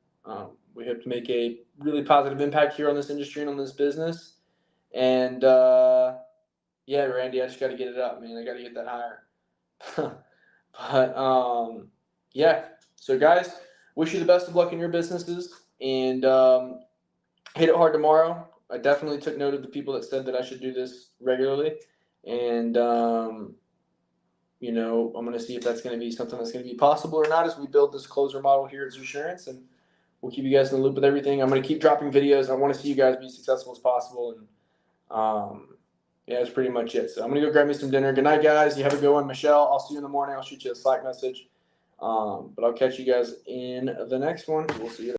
we hope to make a really positive impact here on this industry and on this business. And yeah, Randy, I just got to get it up, man. I got to get that higher. But yeah. So guys, wish you the best of luck in your businesses, and hit it hard tomorrow. I definitely took note of the people that said that I should do this regularly, and you know, I'm going to see if that's going to be something that's going to be possible or not as we build this closer model here at Zursurance, and we'll keep you guys in the loop with everything. I'm going to keep dropping videos. I want to see you guys be successful as possible, and yeah, that's pretty much it. So I'm going to go grab me some dinner. Good night, guys. You have a good one. Michelle, I'll see you in the morning. I'll shoot you a Slack message. But I'll catch you guys in the next one. We'll see you.